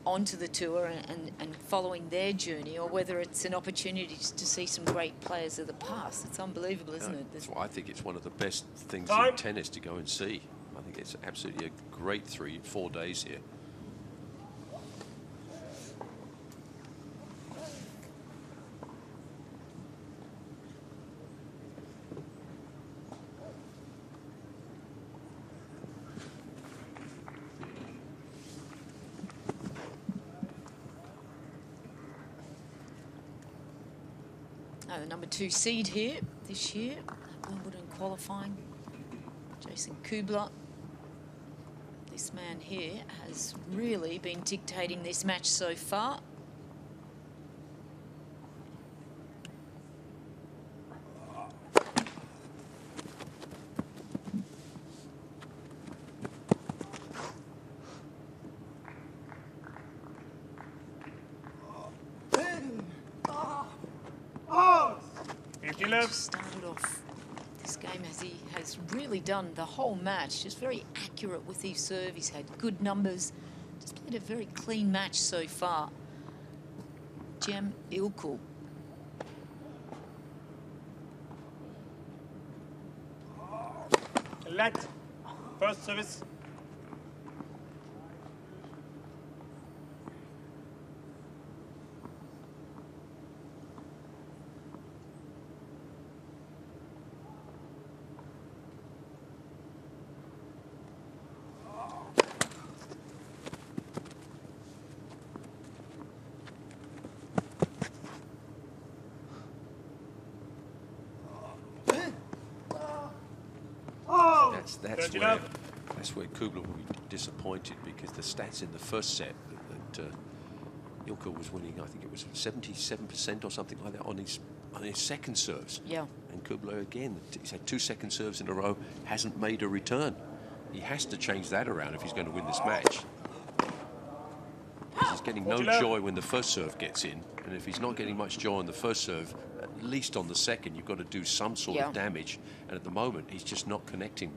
onto the tour and following their journey, or whether it's an opportunity to see some great players of the past. It's unbelievable, isn't it?
That's why I think it's one of the best things
Time.
in tennis to go and see. I think it's absolutely a great 3-4 days here.
The number 2 seed here this year at Wimbledon qualifying, Jason Kubler. This man here has really been dictating this match so far. just started off this game as he has really done the whole match. Just very accurate with his serve. He's had good numbers. Just played a very clean match so far. Ilkel.
Let. First service.
That's where Kubler will be disappointed, because the stats in the first set that Ilkel was winning, I think it was 77% or something like that on his second serves.
Yeah.
And Kubler again, he's had 2 second serves in a row, hasn't made a return. He has to change that around if he's going to win this match. He's getting no joy when the first serve gets in, and if he's not getting much joy on the first serve, at least on the second, you've got to do some sort of damage. And at the moment, he's just not connecting.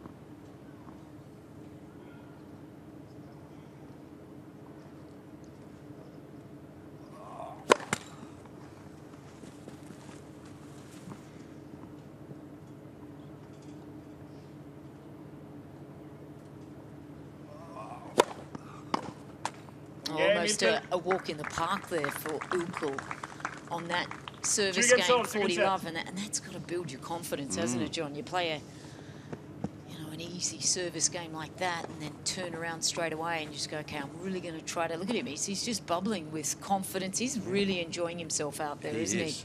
Almost a walk in the park there for Ilkel on that service game, 40 love, and that's got to build your confidence, hasn't it, John? You play an easy service game like that, and then turn around straight away and just go, okay, I'm really going to try to look at him. He's just bubbling with confidence. He's really enjoying himself out there, isn't he?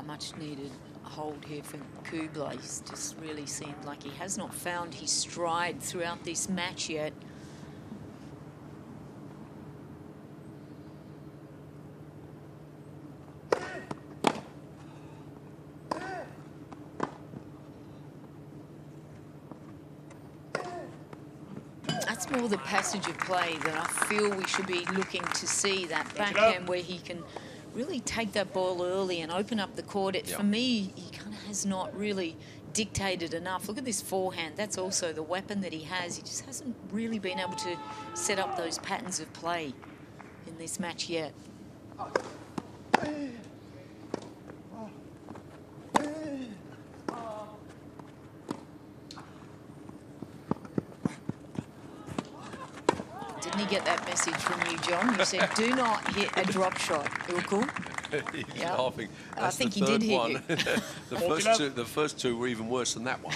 Much needed hold here from Kubler. He's just really seemed like he has not found his stride throughout this match yet. That's more the passage of play that I feel we should be looking to see, that backhand where he can really take that ball early and open up the court. For me, he kind of has not really dictated enough. Look at this forehand. That's also the weapon that he has. He just hasn't really been able to set up those patterns of play in this match yet. Didn't he get that message from you, John? You said, do not hit a drop shot. Ilkel?
He's laughing.
I think he did hit you.
The first two were even worse than that one.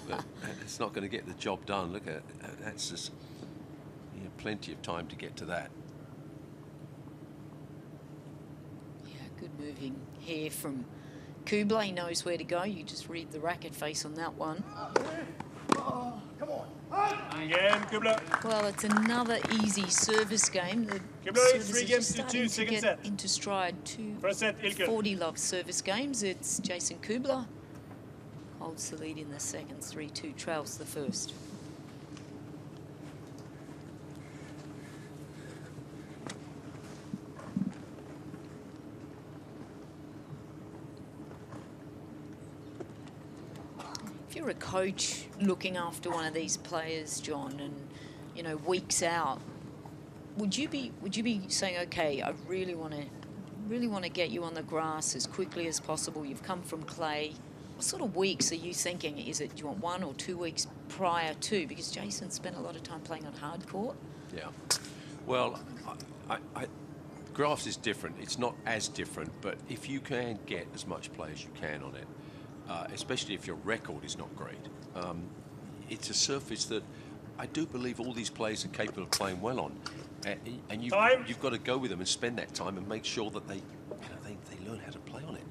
But it's not going to get the job done. Look at it. That's just plenty of time to get to that.
Yeah, good moving here from Kubler. He knows where to go. You just read the racket face on that one.
Come on. Again, Kubler.
Well, it's another easy service game. The
Kubler, 3 games to 2, second set.
Into stride. 2
First set, Ilkel.
40 love service games. It's Jason Kubler. Holds the lead in the second, 3-2, trails the first. If you're a coach looking after one of these players, John, and weeks out, would you be saying, okay, I really want to get you on the grass as quickly as possible? You've come from clay. What sort of weeks are you thinking? Do you want 1 or 2 weeks prior to? Because Jason spent a lot of time playing on hard court.
Yeah. Well, grass is different. It's not as different, but if you can get as much play as you can on it, especially if your record is not great, it's a surface that I do believe all these players are capable of playing well on, and you've got to go with them and spend that time and make sure that they learn how to play on it.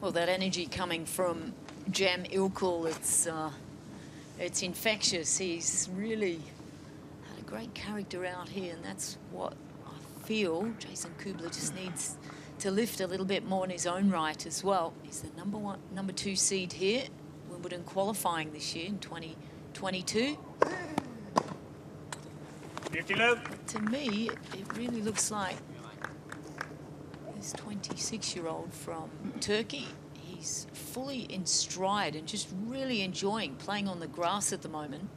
Well, that energy coming from Jem Ilkel, it's infectious. He's really had a great character out here, and that's what I feel Jason Kubler just needs to lift a little bit more in his own right as well. He's the number 2 seed here, Wimbledon qualifying this year in 2022.
50 love.
To me, it really looks like this 26-year-old from Turkey. He's fully in stride and just really enjoying playing on the grass at the moment.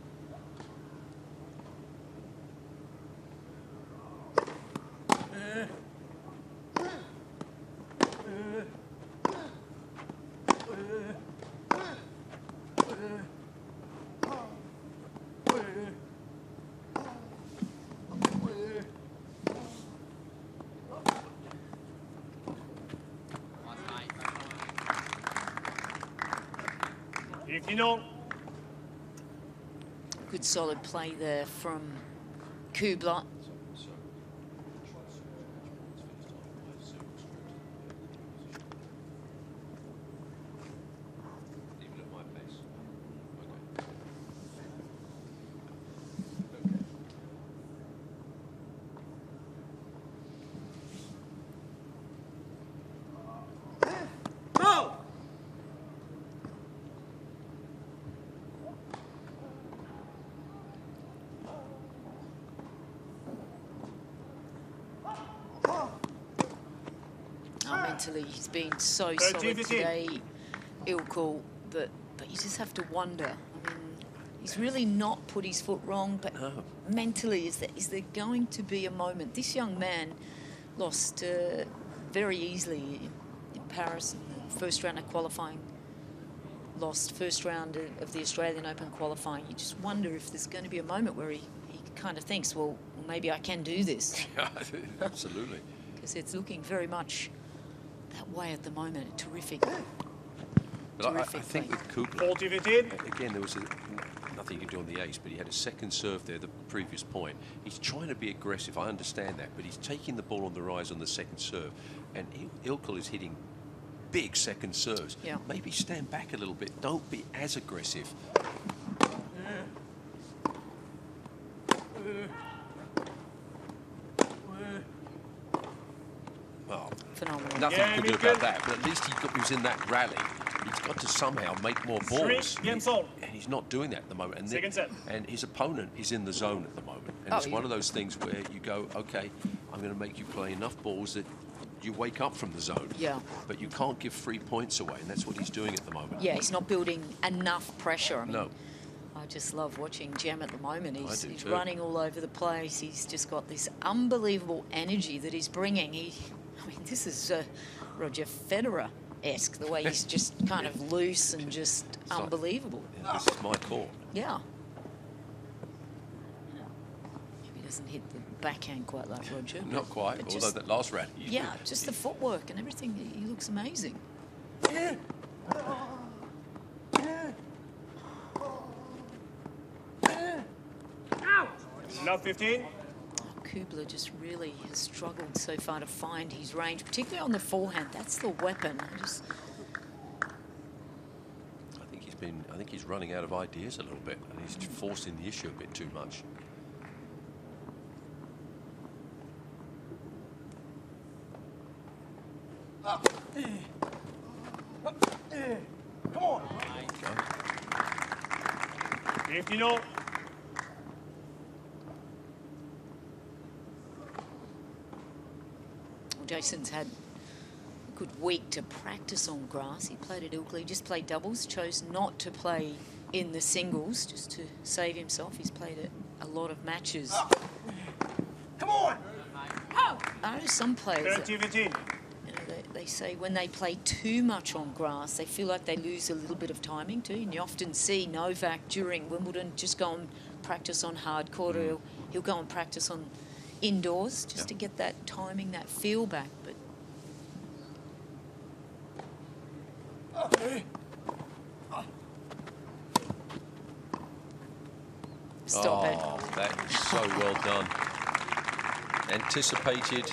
Good solid play there from Kubler. Mentally, he's been so solid today, Ilkel, but you just have to wonder. I mean, he's really not put his foot wrong, but mentally, is there going to be a moment? This young man lost very easily in Paris in the first round of qualifying, lost first round of the Australian Open qualifying. You just wonder if there's going to be a moment where he kind of thinks, well, maybe I can do this.
Yeah, absolutely.
Because it's looking very much that way at the moment. Terrific.
But I think with Kubler, again, there was nothing you can do on the ace, but he had a second serve there the previous point. He's trying to be aggressive, I understand that, but he's taking the ball on the rise on the second serve. And Ilkel is hitting big second serves.
Yeah.
Maybe stand back a little bit. Don't be as aggressive. Well,
phenomenal.
Nothing you can do about that, but at least he was in that rally. He's got to somehow make more balls. And he's not doing that at the moment. And his opponent is in the zone at the moment. And it's one of those things where you go, okay, I'm going to make you play enough balls that you wake up from the zone.
Yeah.
But you can't give 3 points away, and that's what he's doing at the moment.
Yeah, he's not building enough pressure. I mean,
no.
I just love watching Jem at the moment. He's
too.
running all over the place. He's just got this unbelievable energy that he's bringing. I mean, this is Roger Federer-esque, the way he's just kind of loose and just unbelievable.
Yeah, this is my court.
Yeah. He doesn't hit the backhand quite like Roger.
Not quite, although that last rally.
Yeah, just the footwork and everything. He looks amazing.
Love 15.
Kubler just really has struggled so far to find his range, particularly on the forehand. That's the weapon.
I think he's running out of ideas a little bit, and he's forcing the issue a bit too much.
Come on. 15-0.
Jason's had a good week to practice on grass. He played at Ilkel. He just played doubles, chose not to play in the singles just to save himself. He's played a lot of matches.
Come on.
I know some players,
13-15.
they say when they play too much on grass, they feel like they lose a little bit of timing too. And you often see Novak during Wimbledon just go and practice on hard court, or he'll go and practice on indoors just to get that timing, that feel back. But stop it.
That is so well done. Anticipated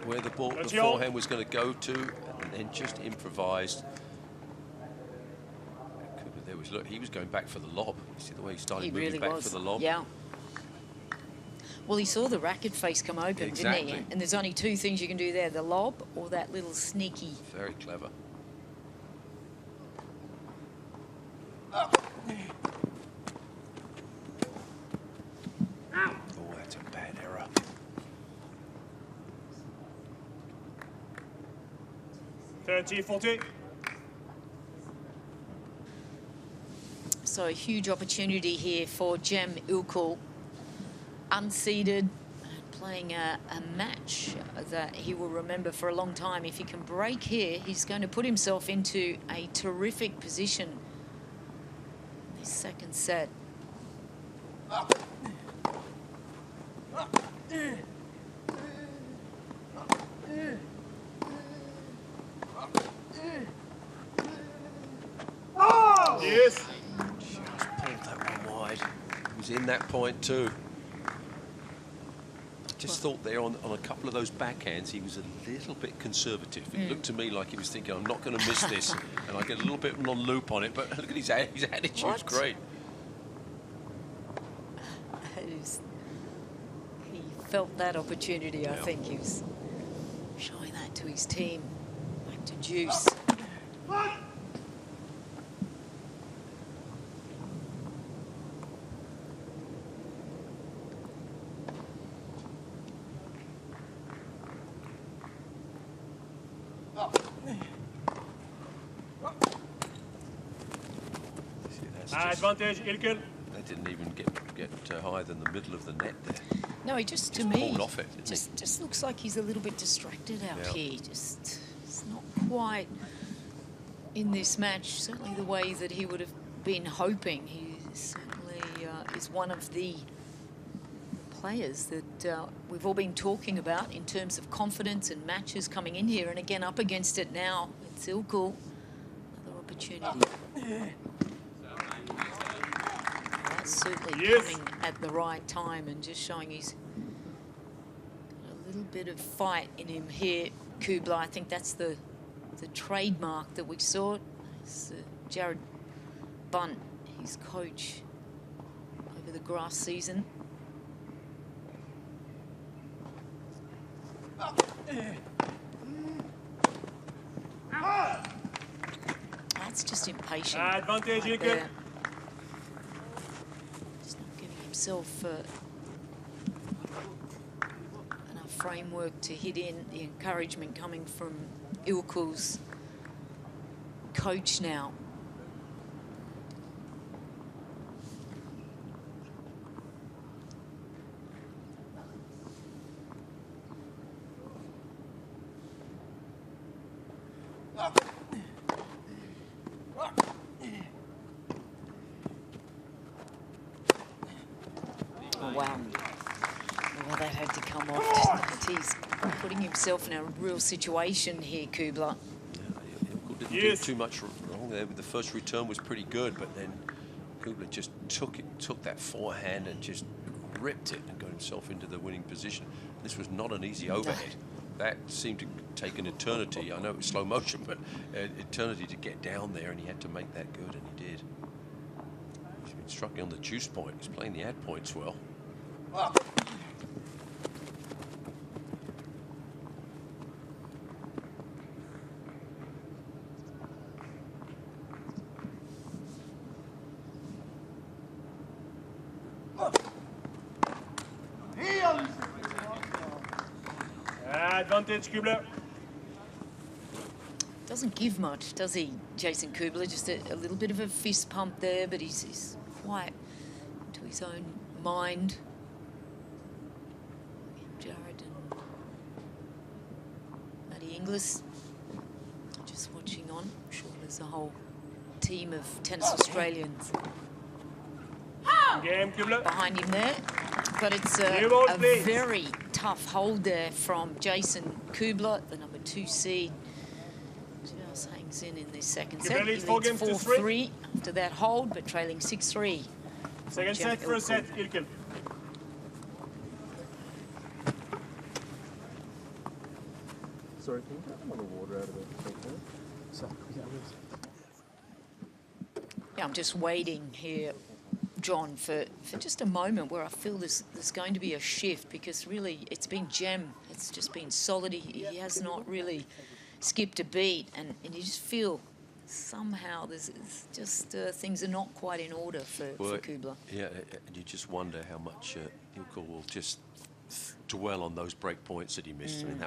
where the forehand was going to go to, and and then just improvised. There was, look, he was going back for the lob. You see the way he started moving back for the lob?
Yeah. Well, he saw the racket face come open,
Exactly.
didn't he? And there's only two things you can do there, the lob or that little sneaky.
Very clever. Oh, that's a bad error.
So a huge opportunity here for Jem Ilkel, unseeded, playing a match that he will remember for a long time. If he can break here, he's going to put himself into a terrific position in this second set.
Yes.
Just pulled that one wide. He was in that point too. Just thought there on a couple of those backhands, he was a little bit conservative. It looked to me like he was thinking, I'm not going to miss this, and I get a little bit on loop on it, but look at his attitude's great.
He felt that opportunity, I think. He was showing that to his team. Back to Juice.
Advantage, Ilkel.
They didn't even get higher than the middle of the net there.
No, he just, to
Just
me,
pulled off it, didn't he?
just looks like he's a little bit distracted out here. Just, it's not quite in this match, certainly the way that he would have been hoping. He certainly is one of the players that we've all been talking about in terms of confidence and matches coming in here. And again, up against it now, it's Ilkel. Another opportunity. That's certainly coming at the right time and just showing he's got a little bit of fight in him here, Kubler. I think that's the trademark that we saw. It's Jared Bunt, his coach over the grass season. That's just impatient.
Advantage,
right
Ilkel.
there. Just not giving himself enough framework to hit in. The encouragement coming from Ilkel's coach now. Oh, wow. Well, that had to come off. He's putting himself in a real situation here, Kubler.
Ilkel didn't do too much wrong there. The first return was pretty good, but then Kubler just took that forehand and just ripped it and got himself into the winning position. This was not an easy overhead. That seemed to take an eternity. I know it was slow motion, but eternity to get down there, and he had to make that good, and he did. He's been struggling on the juice point. He's playing the ad points well.
Advantage, Kubler.
Doesn't give much, does he, Jason Kubler? Just a little bit of a fist pump there, but he's quite into his own mind. Jared and Matty Inglis just watching on. I'm sure there's a whole team of Tennis Australians
Game, Kubler.
behind him there. But it's a very tough hold there from Jason Kubler, the number 2 seed. Just hangs in this second set. He leads 4-3 after that hold, but trailing 6-3.
Second set, first set, Ilkel.
Sorry, can you get some of the water out of the tank there? So,
Yeah, I'm just waiting here, John, for just a moment where I feel there's going to be a shift, because really it's been Jem. It's just been solid. He has not really skipped a beat, and you just feel somehow there's just things are not quite in order for Kubler.
Yeah, and you just wonder how much Ilkel will just dwell on those break points that he missed. I mean,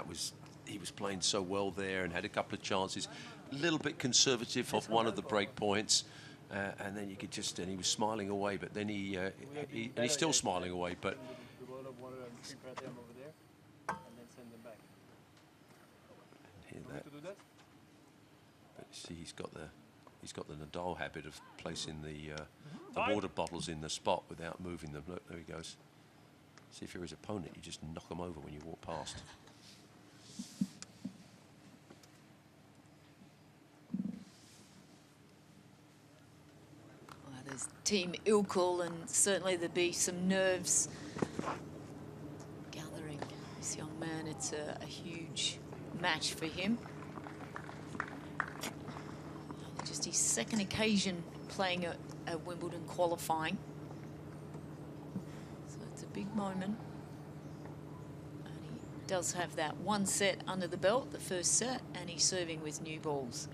he was playing so well there and had a couple of chances, a little bit conservative off one of the break points. And then you could just, and he was smiling away, but then and he's still smiling away, but. Hear that. But see, he's got the Nadal habit of placing the water bottles in the spot without moving them. Look, there he goes. See, if you're his opponent, you just knock him over when you walk past.
There's Team Ilkel, and certainly there'll be some nerves gathering. This young man, it's a huge match for him. Just his second occasion playing at Wimbledon Qualifying. So it's a big moment. And he does have that one set under the belt, the first set, and he's serving with new balls.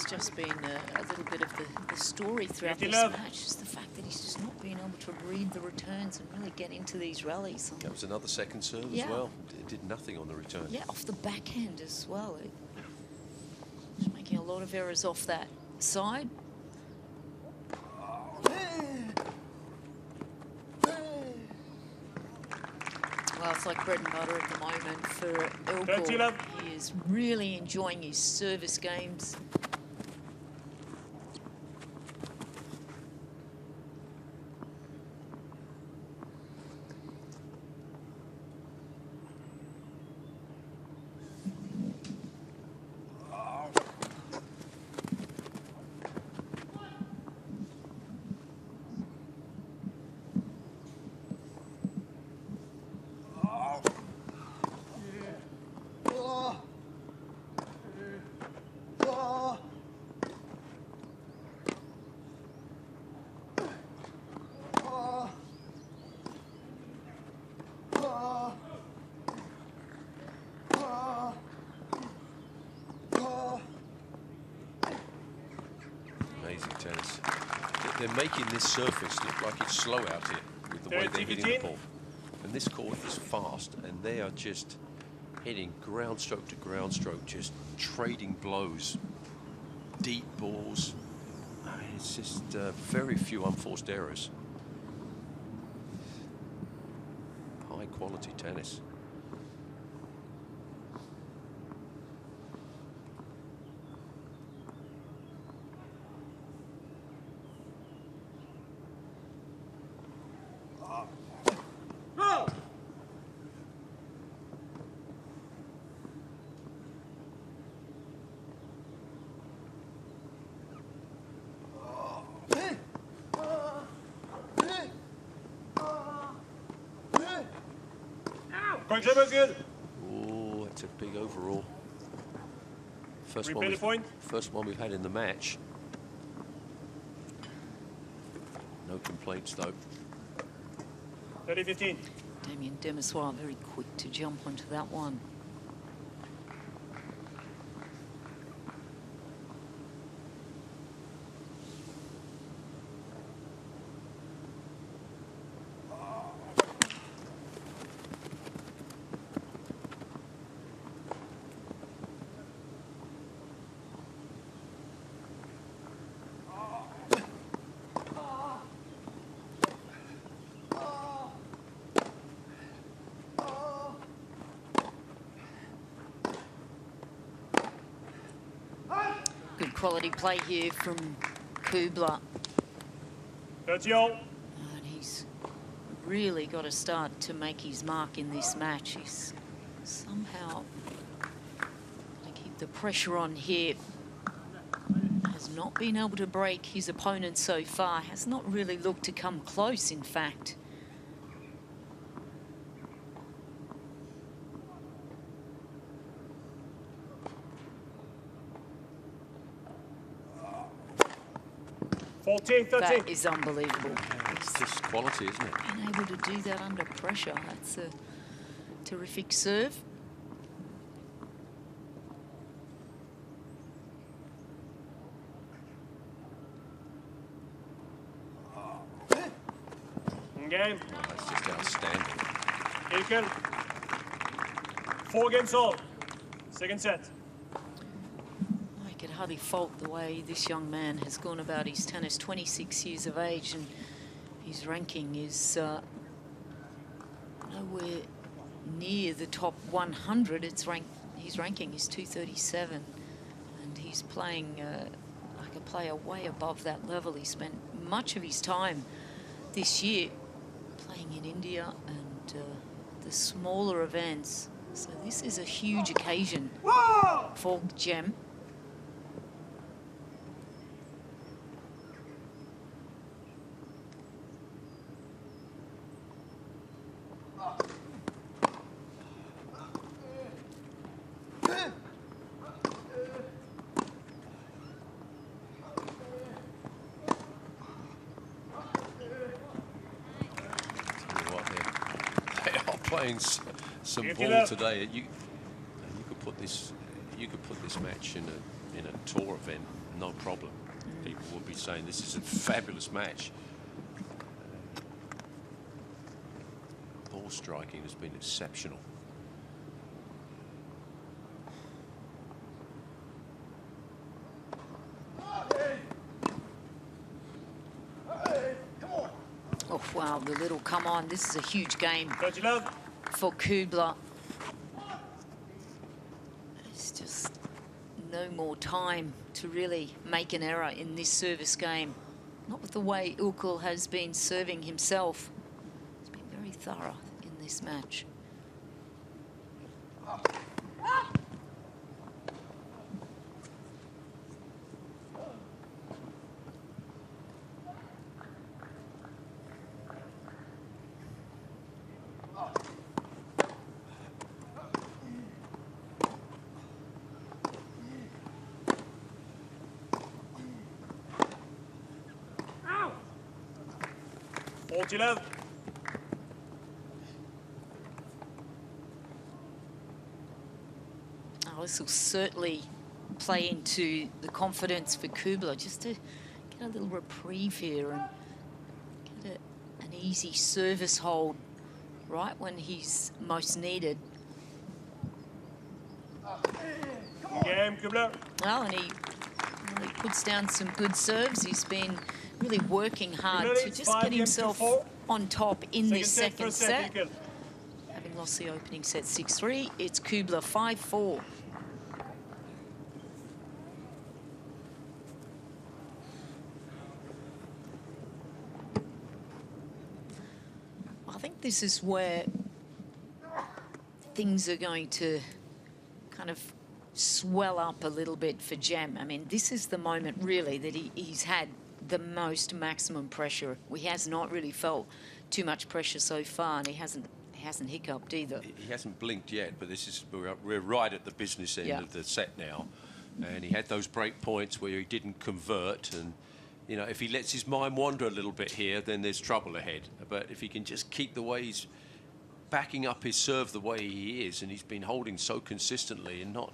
Just been a little bit of the story throughout this match, just the fact that he's just not being able to read the returns and really get into these rallies.
That was another second serve as well. It did nothing on the return.
Yeah, off the backhand as well. Just making a lot of errors off that side. Well, it's like bread and butter at the moment for Ilkel. He is really enjoying his service games.
Tennis. They're making this surface look like it's slow out here with the way they're hitting the ball. And this court is fast, and they are just hitting ground stroke to ground stroke, just trading blows, deep balls. I mean, it's just very few unforced errors. High quality tennis.
Good.
Oh, that's a big overall. First one we've had in the match. No complaints though.
30-15.
Damien Demissoire very quick to jump onto that one. Good quality play here from Kubler.
That's all.
And he's really got to start to make his mark in this match. He's somehow going to keep the pressure on here. Has not been able to break his opponent so far. Has not really looked to come close, in fact. That is unbelievable.
It's just quality, isn't it?
Being able to do that under pressure. That's a terrific serve.
Game.
Oh, that's just outstanding.
Ilkel. 4 games all. Second set.
I could hardly fault the way this young man has gone about his tennis. 26 years of age, and his ranking is nowhere near the top 100. His ranking is 237, and he's playing like a player way above that level. He spent much of his time this year playing in India and the smaller events. So this is a huge occasion for Jem.
Playing some ball today. You could put this match in a tour event, no problem. People will be saying this is a fabulous match. Ball striking has been exceptional.
Oh, wow, the little come on. This is a huge game for Kubler. There's just no more time to really make an error in this service game. Not with the way Ilkel has been serving himself. He's been very thorough in this match. Oh, this will certainly play into the confidence for Kubler, just to get a little reprieve here and get an easy service hold right when he's most needed.
Game, Kubler.
Well, and he really puts down some good serves. He's been really working hard to just get himself on top in this second set. Having lost the opening set 6-3, it's Kubler 5-4. I think this is where things are going to kind of swell up a little bit for Jem. I mean, this is the moment really that he's had the most maximum pressure. He has not really felt too much pressure so far, and he hasn't hiccuped either.
He hasn't blinked yet, but we're right at the business end of the set now, and he had those break points where he didn't convert, and you know, if he lets his mind wander a little bit here, then there's trouble ahead. But if he can just keep the way he's backing up his serve the way he is, and he's been holding so consistently, and not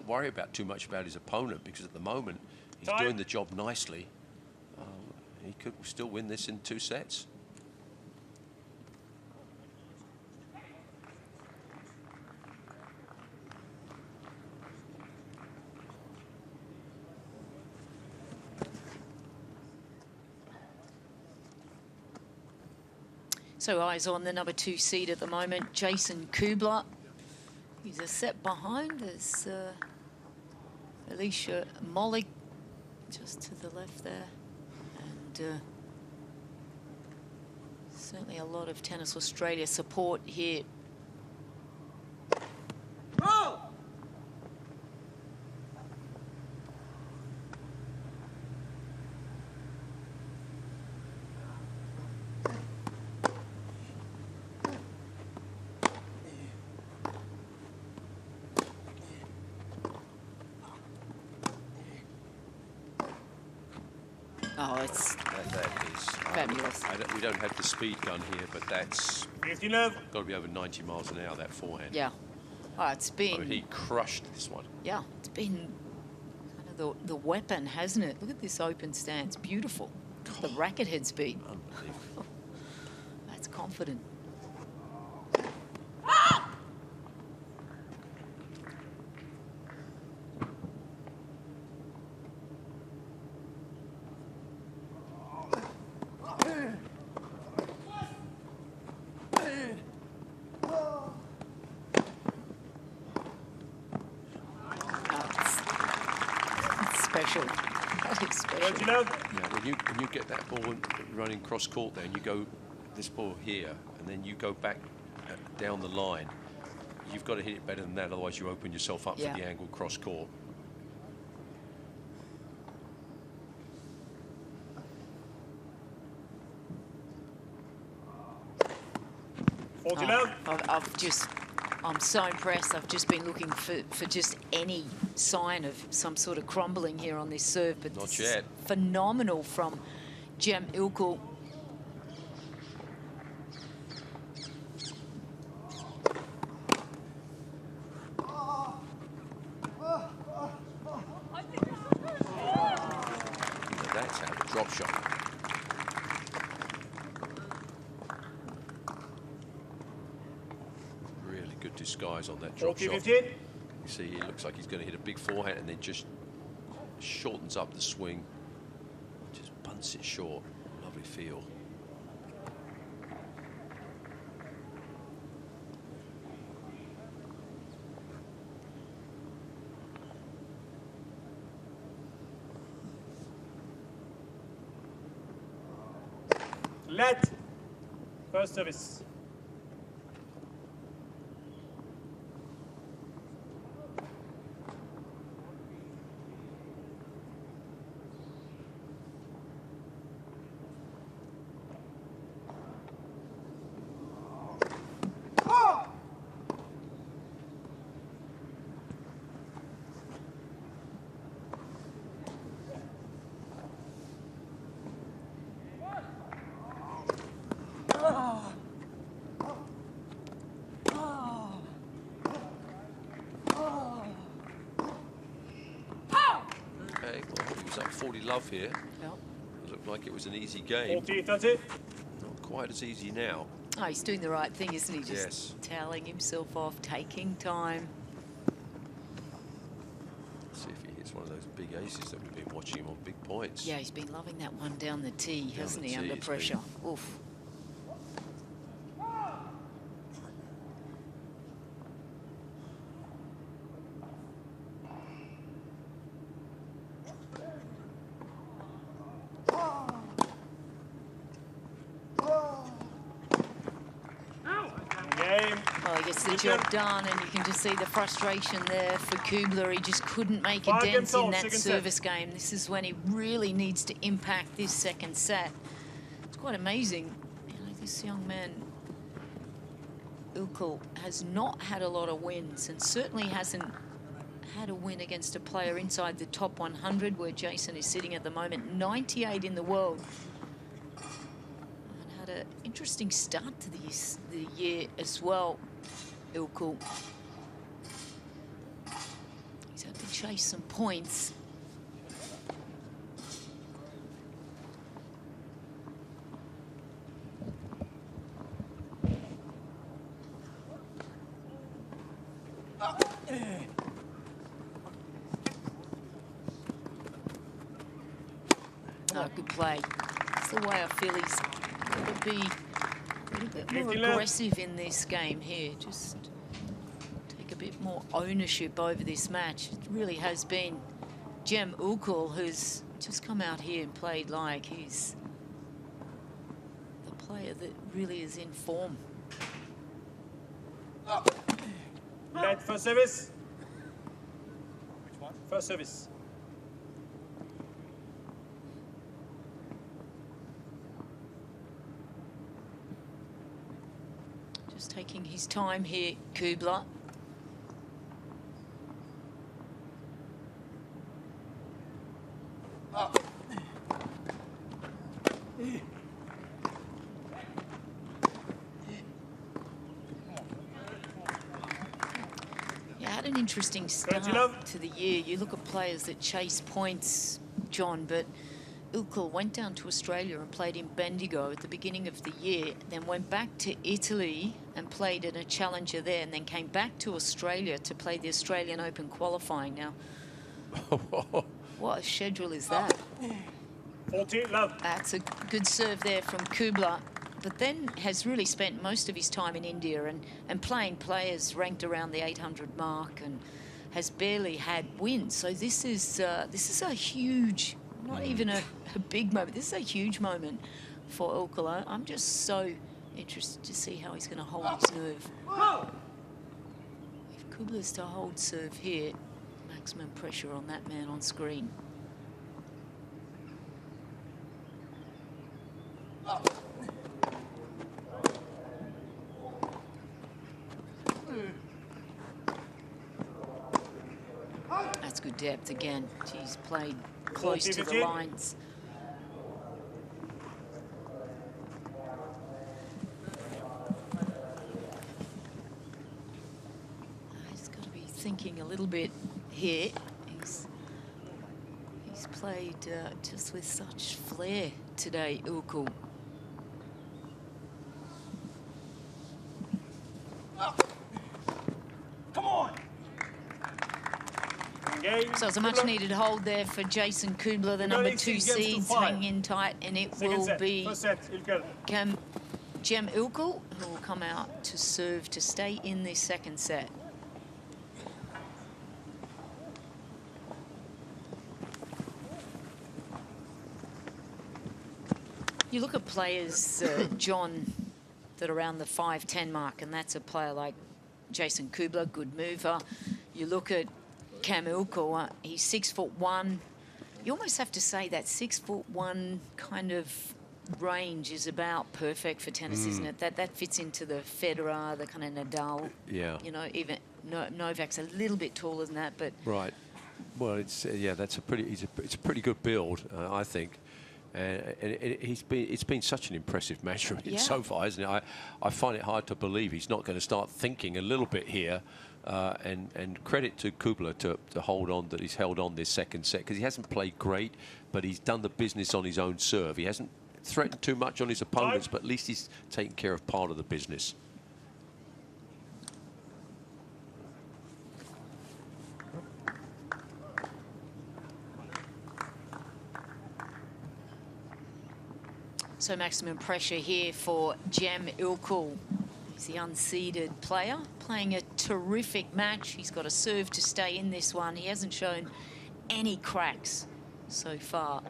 worry about too much about his opponent, because at the moment he's doing the job nicely. He could still win this in 2 sets.
So eyes on the number 2 seed at the moment, Jason Kubler. He's a set behind. There's Alicia Molik just to the left there. And Certainly a lot of Tennis Australia support here. Oh, it's
That is
fabulous.
We don't have the speed gun here, but that's
15 love.
got to be over 90 miles an hour, that forehand.
Yeah. Oh, it's been...
I mean, he crushed this one.
Yeah, it's been kind of the weapon, hasn't it? Look at this open stance. Beautiful. The racket head speed.
Unbelievable.
That's confident. Special. That is special.
20 love.
Yeah, when you get that ball running cross court there, and you go this ball here, and then you go back down the line, you've got to hit it better than that, otherwise you open yourself up
Yeah.
for the angle cross court.
I'm so impressed. I've just been looking for just any sign of some sort of crumbling here on this serve, but
Not
this
yet.
is phenomenal from Jem Ilkel.
That's how the drop shot. Really good disguise on that drop
40,
shot.
15.
You see, he looks like he's going to hit a big forehand and then just shortens up the swing. Just bunts it short. Lovely feel.
Let. First service.
Okay, well, he was up 40 love here.
Yep.
It looked like it was an easy game.
40, 30.
Not quite as easy now.
Oh, he's doing the right thing, isn't he? Just
Yes.
toweling himself off, taking time.
Let's see if he hits one of those big aces that we've been watching him on big points.
Yeah, he's been loving that one down the tee, hasn't
the
he,
tee,
under
it's
pressure? Oof.
Game.
Well, he gets the job done, and you can just see the frustration there for Kubler. He just couldn't make a
5
dent
games
in
old,
that
second set.
service game. This is when he really needs to impact this second set. It's quite amazing. You know, this young man, Ilkel, has not had a lot of wins, and certainly hasn't had a win against a player inside the top 100, where Jason is sitting at the moment, 98 in the world. And had an interesting start to the year as well, Ilkel. He's had to chase some points. Oh, good play. That's the way I feel he's got to be a little bit more
50 left.
aggressive in this game here. Just take a bit more ownership over this match. It really has been Jem Ilkel who's just come out here and played like he's the player that really is in form.
Let first service. Which one? First service.
Just taking his time here, Kubler. Had an interesting start to the year. You look at players that chase points, John, but Ilkel went down to Australia and played in Bendigo at the beginning of the year, then went back to Italy and played in a challenger there, and then came back to Australia to play the Australian Open qualifying. Now, what a schedule is that?
14 love.
That's a good serve there from Kubler, but then has really spent most of his time in India and playing players ranked around the 800 mark, and has barely had wins. So this is a huge, not even a big moment, this is a huge moment for Ilkel. I'm just so interested to see how he's going to hold his nerve. If Kubler's to hold serve here, maximum pressure on that man on screen. That's good depth again. He's played close to the lines. He's got to be thinking a little bit here. He's played just with such flair today, Ilkel. So it's a much-needed hold there for Jason Kubler, the number 2 seeds, hanging in tight, and it will be Jem Ilkel who will come out to serve to stay in this second set. You look at players, John, that are around the 5'10" mark, and that's a player like Jason Kubler, good mover. You look at Ilkel, he's 6'1". You almost have to say that 6'1" kind of range is about perfect for tennis, isn't it? That fits into the Federer, the kind of Nadal.
Yeah.
You know, even Novak's a little bit taller than that, but
right. Well, it's yeah, it's a pretty good build, I think. And it's been such an impressive match from him so far, isn't it? I find it hard to believe he's not going to start thinking a little bit here. And credit to Kubler to hold on, that he's held on this second set, because he hasn't played great, but he's done the business on his own serve. He hasn't threatened too much on his opponents, but at least he's taken care of part of the business.
So maximum pressure here for Jem Ilkel. He's the unseeded player, playing a terrific match. He's got a serve to stay in this one. He hasn't shown any cracks so far.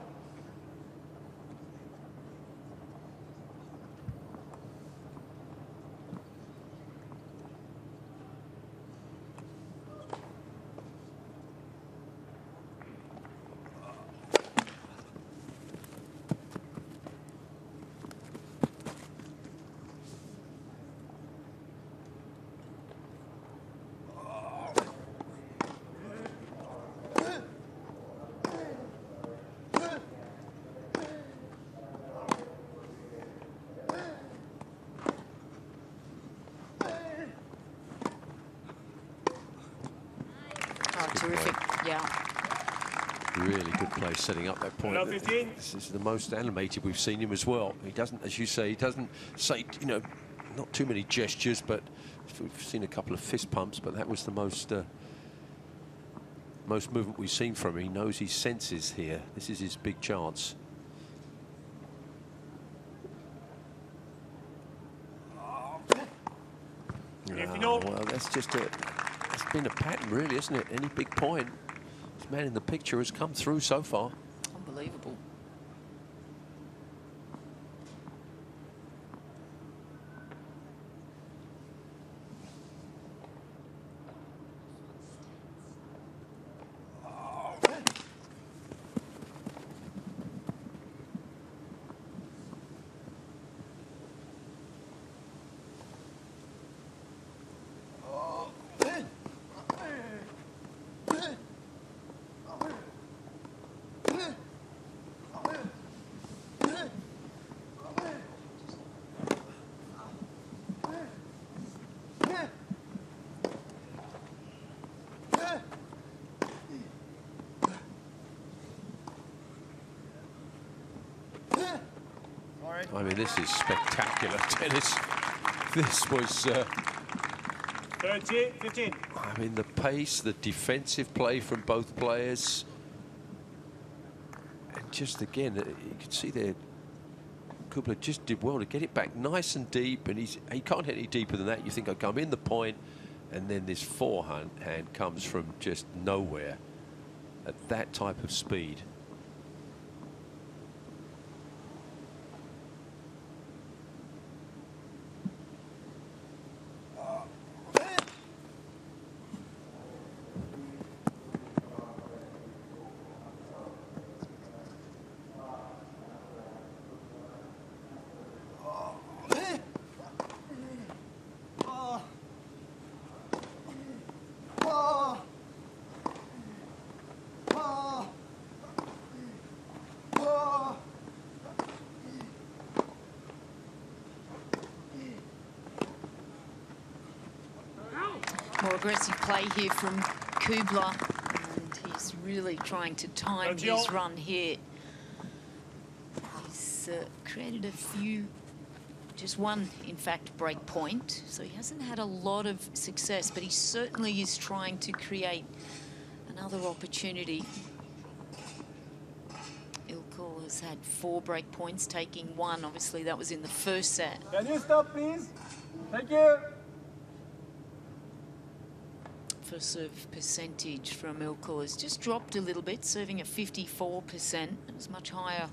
Terrific, yeah.
Really good play setting up that point. This is the most animated we've seen him as well. He doesn't, as you say, he doesn't say, you know, not too many gestures, but we've seen a couple of fist pumps, but that was the most movement we've seen from him. He knows his senses here. This is his big chance. Oh, well, that's just a... It's been a pattern, really, isn't it? Any big point, this man in the picture has come through so far.
Unbelievable.
I mean, this is spectacular tennis. This was...
30-15.
I mean, the pace, the defensive play from both players. And just again, you can see there, Kubler just did well to get it back nice and deep. And he can't hit any deeper than that. You think, okay, I'm in the point. And then this forehand comes from just nowhere at that type of speed.
More aggressive play here from Kubler, and he's really trying to time his run here. He's created a few, just one, in fact, break point, so he hasn't had a lot of success, but he certainly is trying to create another opportunity. Ilkel has had 4 break points, taking 1. Obviously, that was in the first set.
Can you stop, please? Thank you.
First serve percentage from Ilkel has just dropped a little bit, serving at 54%. It was much higher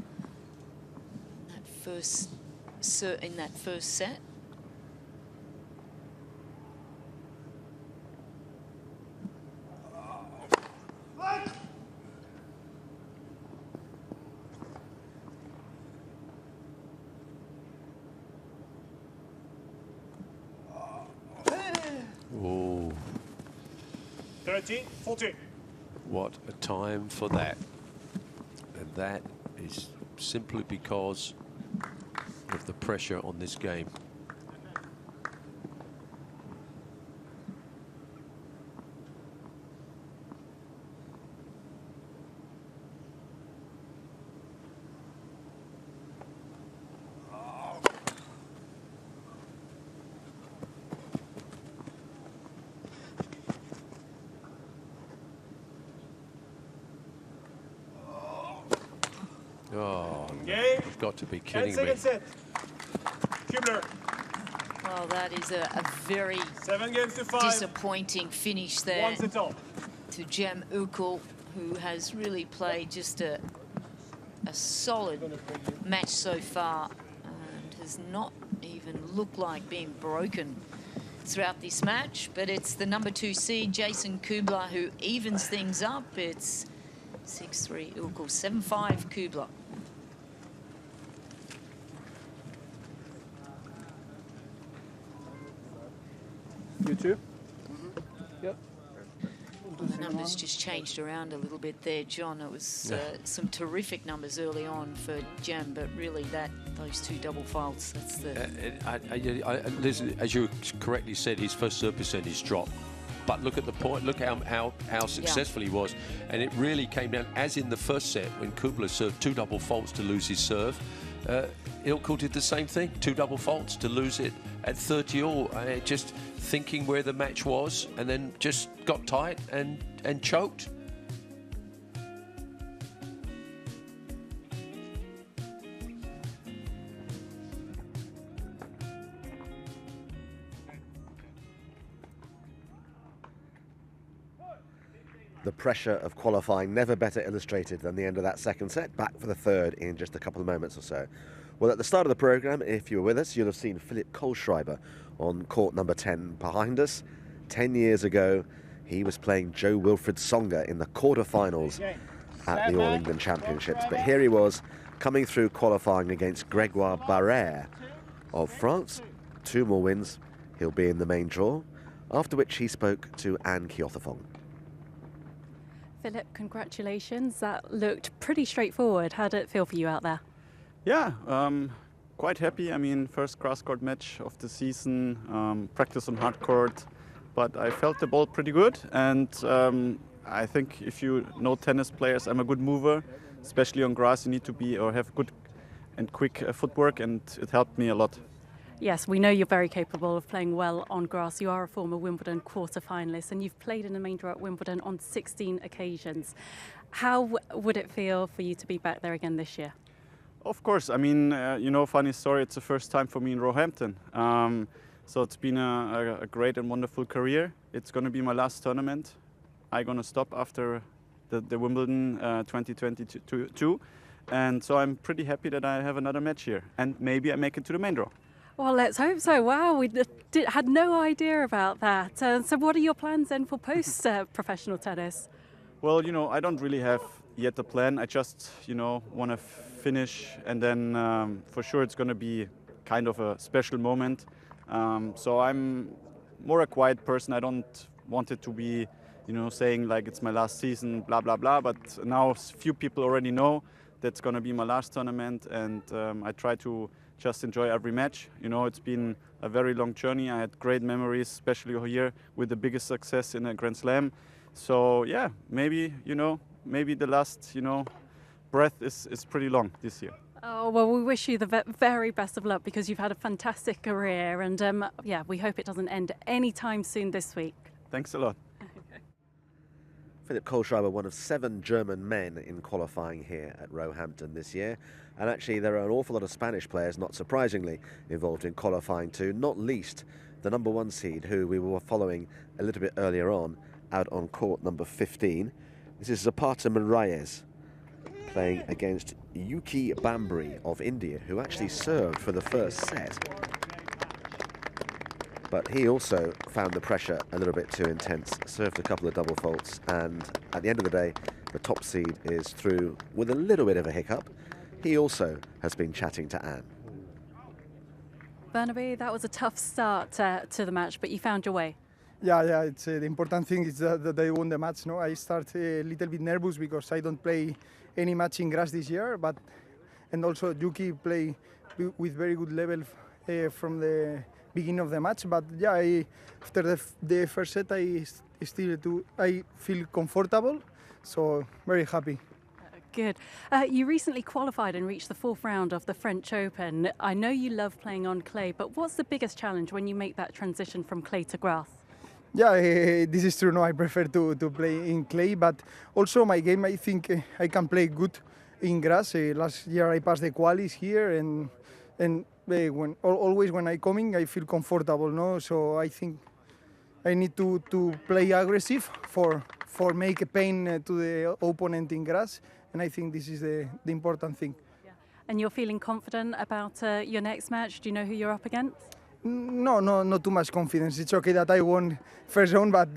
in that first set.
Oh.
30-40.
What a time for that. And that is simply because of the pressure on this game. Oh, no, you've got to be kidding me.
10 second set. Kubler.
Well, that is a very
7 games to 5.
disappointing finish there
1 set all.
to Jem Ilkel, who has really played just a solid match so far and has not even looked like being broken throughout this match. But it's the number 2 seed, Jason Kubler, who evens things up. It's 6-3 Ilkel, 7-5 Kubler.
You too? Yep.
Well, the numbers just changed around a little bit there, John. It was some terrific numbers early on for Jem, but really those 2 double faults, that's the...
Listen, as you correctly said, his first serve percentage dropped. But look at the point, look how successful he was. And it really came down, as in the first set, when Kubler served 2 double faults to lose his serve. Ilkel did the same thing, 2 double faults to lose it at 30-all. Just thinking where the match was, and then just got tight and choked.
The pressure of qualifying never better illustrated than the end of that second set, back for the third in just a couple of moments or so. Well, at the start of the programme, if you were with us, you'll have seen Philip Kohlschreiber on court number 10 behind us. 10 years ago, he was playing Joe Wilfried Tsonga in the quarter-finals at the All England Championships. But here he was, coming through qualifying against Grégoire Barrère of France. 2 more wins, he'll be in the main draw, after which he spoke to Anne Kyothafong.
Philip, congratulations. That looked pretty straightforward. How did it feel for you out there?
Yeah, quite happy. I mean, first grass-court match of the season, practice on hard court, but I felt the ball pretty good. And I think if you know tennis players, I'm a good mover, especially on grass. You need to be or have good and quick footwork, and it helped me a lot.
Yes, we know you're very capable of playing well on grass. You are a former Wimbledon quarter-finalist and you've played in the main draw at Wimbledon on 16 occasions. How would it feel for you to be back there again this year?
Of course, I mean, funny story, it's the first time for me in Roehampton. So it's been a great and wonderful career. It's going to be my last tournament. I'm going to stop after the Wimbledon 2022. And so I'm pretty happy that I have another match here. And maybe I make it to the main draw.
Well, let's hope so. Wow, we had no idea about that. So what are your plans then for post-professional tennis?
Well, I don't really have yet a plan. I just, want to finish, and then for sure it's going to be kind of a special moment. So I'm more a quiet person. I don't want it to be, saying like it's my last season, blah, blah, blah. But now few people already know that's going to be my last tournament, and I try to just enjoy every match. It's been a very long journey. I had great memories, especially here with the biggest success in a Grand Slam. So yeah, maybe the last, breath is pretty long this year.
Oh, well, we wish you the very best of luck because you've had a fantastic career, and we hope it doesn't end anytime soon this week.
Thanks a lot.
Philipp Kohlschreiber, one of 7 German men in qualifying here at Roehampton this year. And actually there are an awful lot of Spanish players, not surprisingly, involved in qualifying too, not least the number 1 seed who we were following a little bit earlier on, out on court number 15. This is Zapata Miralles playing against Yuki Bambri of India, who actually served for the first set. But he also found the pressure a little bit too intense, served a couple of double faults, and at the end of the day, the top seed is through with a little bit of a hiccup. He also has been chatting to Anne.
Barnaby, that was a tough start to the match, but you found your way.
Yeah. It's the important thing is that I won the match. No, I start a little bit nervous because I don't play any match in grass this year, and also Yuki play with very good level from the beginning of the match. But yeah, after the first set, I feel comfortable, so very happy.
Good. You recently qualified and reached the 4th round of the French Open. I know you love playing on clay, but what's the biggest challenge when you make that transition from clay to grass?
Yeah, this is true. No, I prefer to play in clay, but also my game, I think I can play good in grass. Last year I passed the qualis here, and always when I come in, I feel comfortable. No, so I think I need to play aggressive for make a pain to the opponent in grass, and I think this is the important thing.
Yeah. And you're feeling confident about your next match? Do you know who you're up against?
No, not too much confidence. It's okay that I won first round, but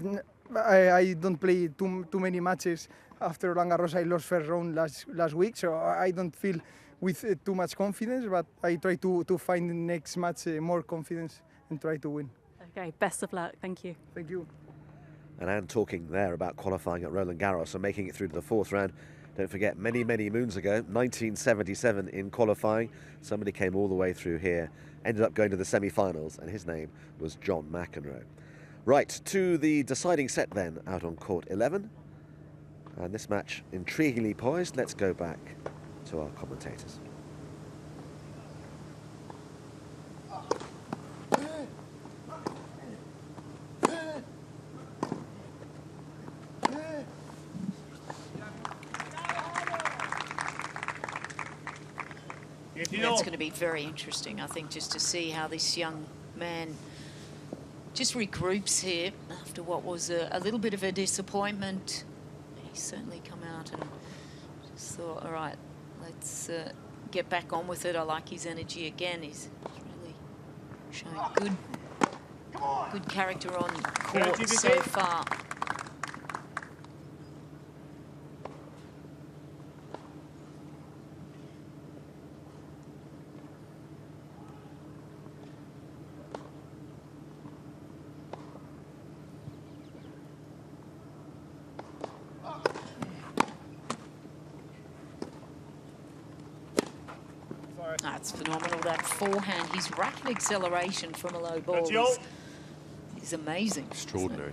I don't play too many matches. After Roland Garros, I lost first round last week, so I don't feel with too much confidence, but I try to find the next match more confidence and try to win.
Okay, best of luck. Thank you.
Thank you.
And Anne talking there about qualifying at Roland Garros and making it through to the 4th round. Don't forget, many moons ago, 1977 in qualifying, somebody came all the way through here, ended up going to the semi-finals, and his name was John McEnroe. Right, to the deciding set then, out on court 11. And this match intriguingly poised. Let's go back to our commentators.
That's going to be very interesting, I think, just to see how this young man just regroups here after what was a little bit of a disappointment. He's certainly come out and just thought, all right, let's get back on with it. I like his energy again. He's really showing good character on court so far. That's phenomenal, that forehand. His racket acceleration from a low ball is amazing.
Extraordinary.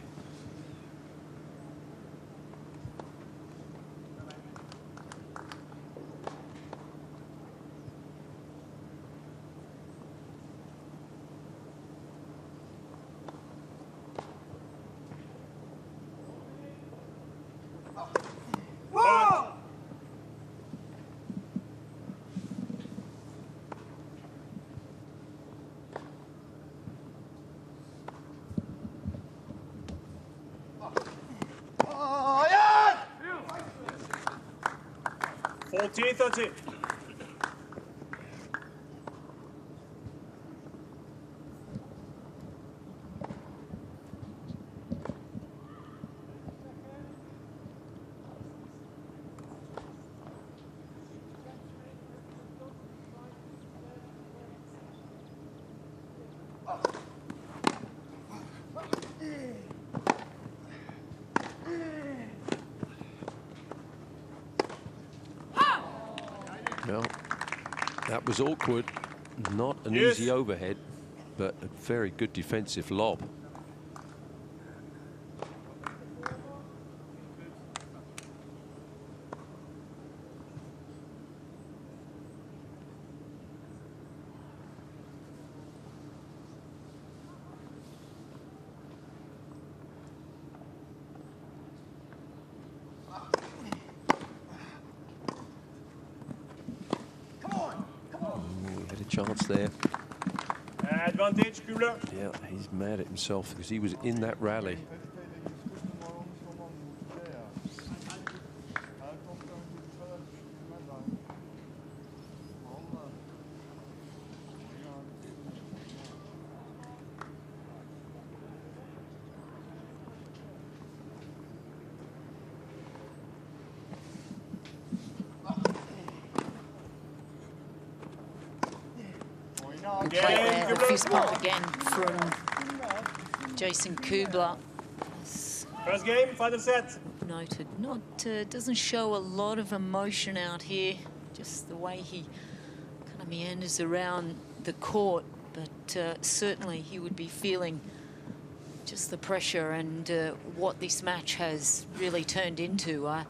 40-30.
Well, that was awkward. Not an easy overhead, but a very good defensive lob. Chance there.
Advantage, Kubler.
Yeah, he's mad at himself because he was in that rally.
Good play there, the fist bump again from Jason Kubler.
First game, final set.
Noted, doesn't show a lot of emotion out here, just the way he kind of meanders around the court, but certainly he would be feeling just the pressure and what this match has really turned into. I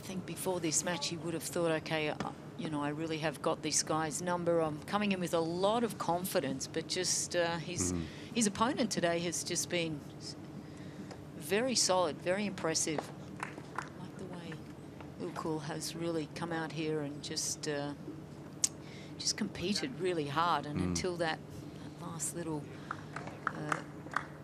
think before this match he would have thought, okay, you know, I really have got this guy's number. I'm coming in with a lot of confidence, but just his opponent today has just been very solid, very impressive. I like the way Ilkel has really come out here and just competed really hard. And until that last little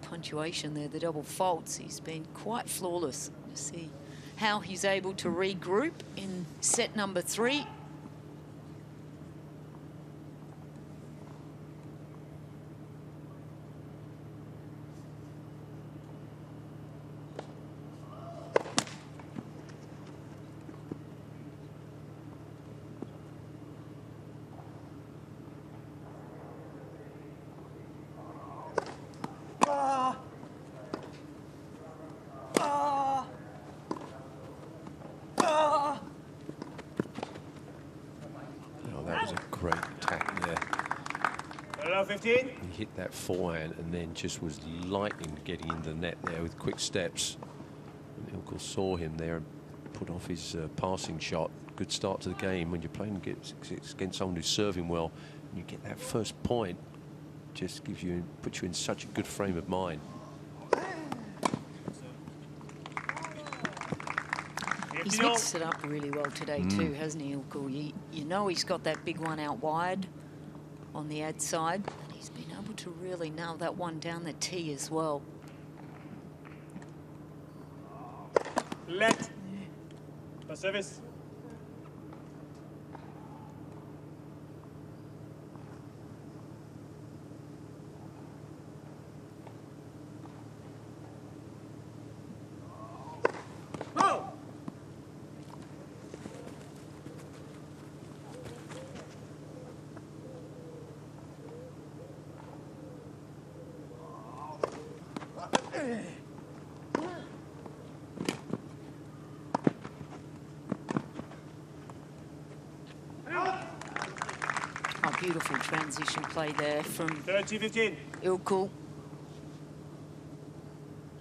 punctuation there, the double faults, he's been quite flawless. To see how he's able to regroup in set number 3.
Great attack there.
15.
He hit that forehand and then just was lightning getting in the net there with quick steps. And Ilkel saw him there and put off his passing shot. Good start to the game when you're playing against someone who's serving well. And you get that first point, just puts you in such a good frame of mind.
He's mixed it up really well today too, hasn't he, Ilkel? You know he's got that big one out wide on the ad side, and he's been able to really nail that one down the tee as well.
Let. Service.
Beautiful transition play there from
30-15.
Ilkel.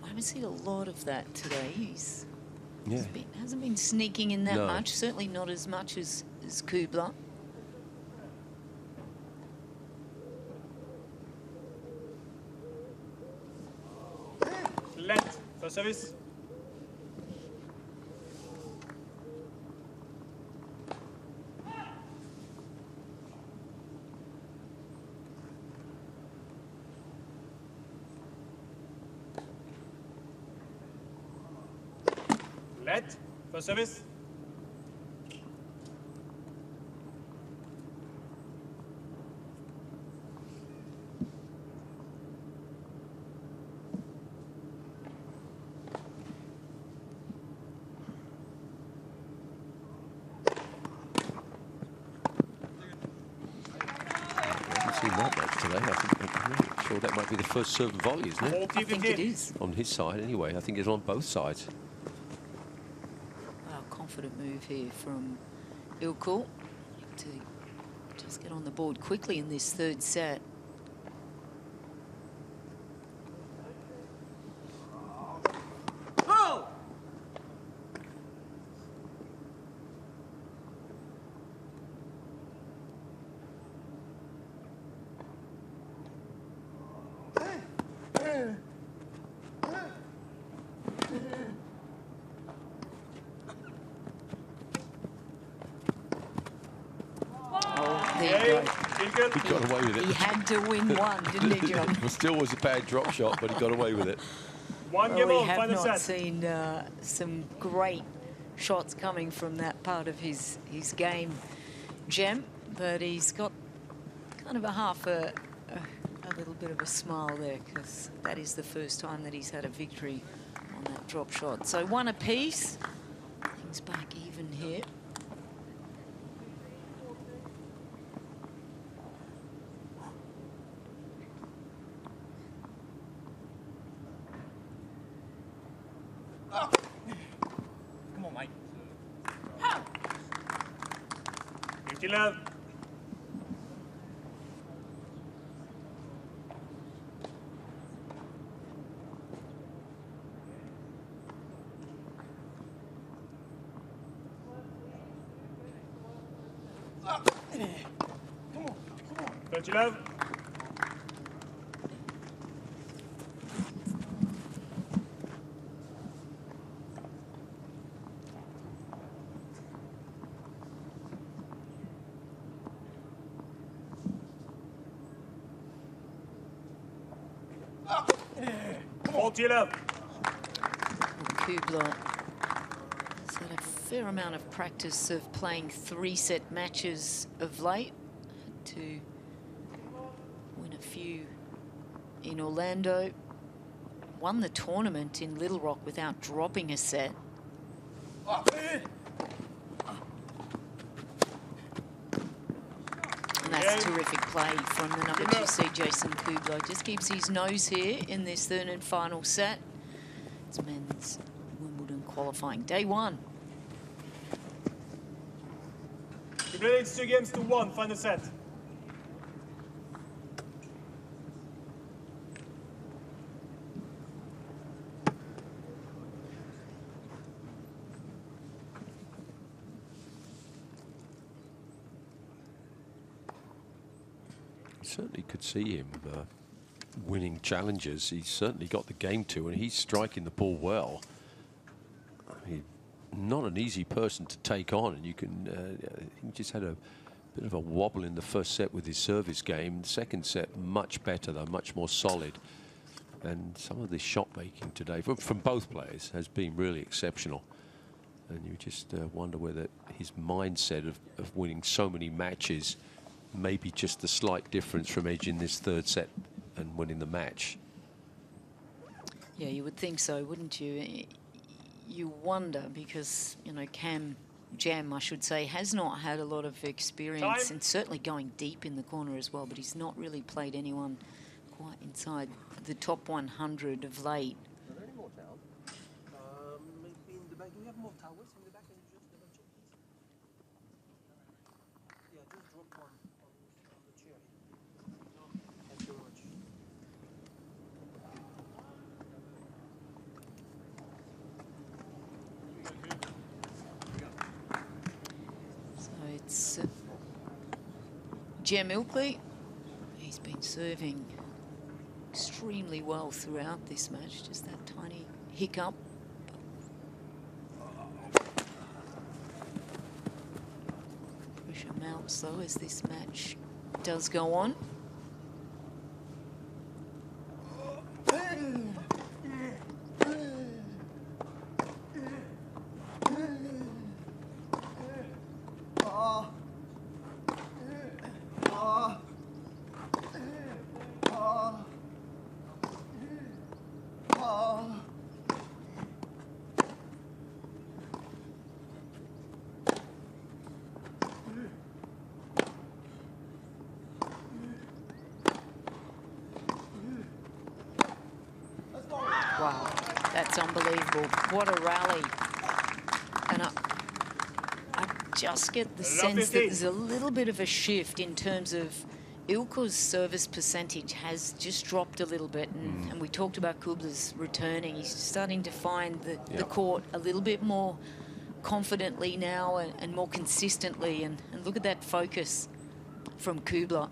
I haven't seen a lot of that today. Hasn't been sneaking in that much, certainly not as much as Kubler.
Let. For service. Let. For service.
seen that match today. I'm not sure that might be the first serve and volley, isn't it?
I think it is.
On his side, anyway. I think it's on both sides.
Wow, confident move here from Ilkel to just get on the board quickly in this third set. There you go.
He got away with it.
He had to win one, didn't he, John?
It still was a bad drop shot, but he got away with it.
One game
We
on,
have
final
not
set.
seen some great shots coming from that part of his game, Jem, but he's got kind of a little bit of a smile there, because that is the first time that he's had a victory on that drop shot. So one apiece. Things back even here.
Come on, mate. 50 love. Come on. 30 love.
Kubler has had a fair amount of practice of playing three-set matches of late. Had to win a few in Orlando. Won the tournament in Little Rock without dropping a set. And that's terrific play from the number 2 seed, Jason Kubler. Just keeps his nose here in this third and final set. It's men's Wimbledon qualifying, day 1.
It's 2 games to 1, final set.
Certainly could see him winning challenges. He's certainly got the game to, and he's striking the ball well. I mean, not an easy person to take on, and you can. He just had a bit of a wobble in the first set with his service game. The second set much better though, much more solid. And some of the shot making today from both players has been really exceptional. And you just wonder whether his mindset of winning so many matches. Maybe just a slight difference from edging this third set and winning the match.
Yeah, you would think so, wouldn't you? You wonder because, you know, Jam, I should say, has not had a lot of experience and certainly going deep in the corner as well, but he's not really played anyone quite inside the top 100 of late.
Are there any more towels? Maybe in the back. Do we have more towels in the back? Can you just double check, please? Yeah, just drop one on the chair. Thank you very much.
So it's Jem Ilkel. He's been serving extremely well throughout this match. Just that tiny hiccup. Pressure mounts though as this match does go on. That's unbelievable. What a rally. And I just get the sense that there's a little bit of a shift in terms of Ilkel's service percentage has just dropped a little bit. And we talked about Kubler's returning. He's starting to find the court a little bit more confidently now and more consistently. And look at that focus from Kubler.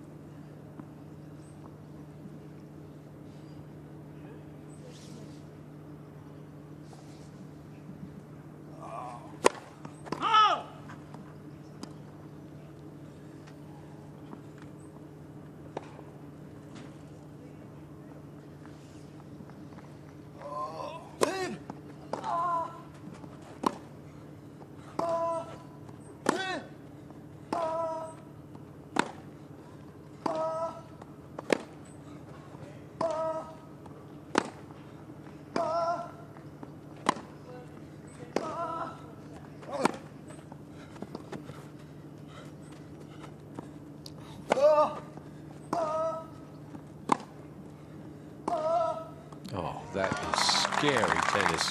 Oh, that is scary tennis.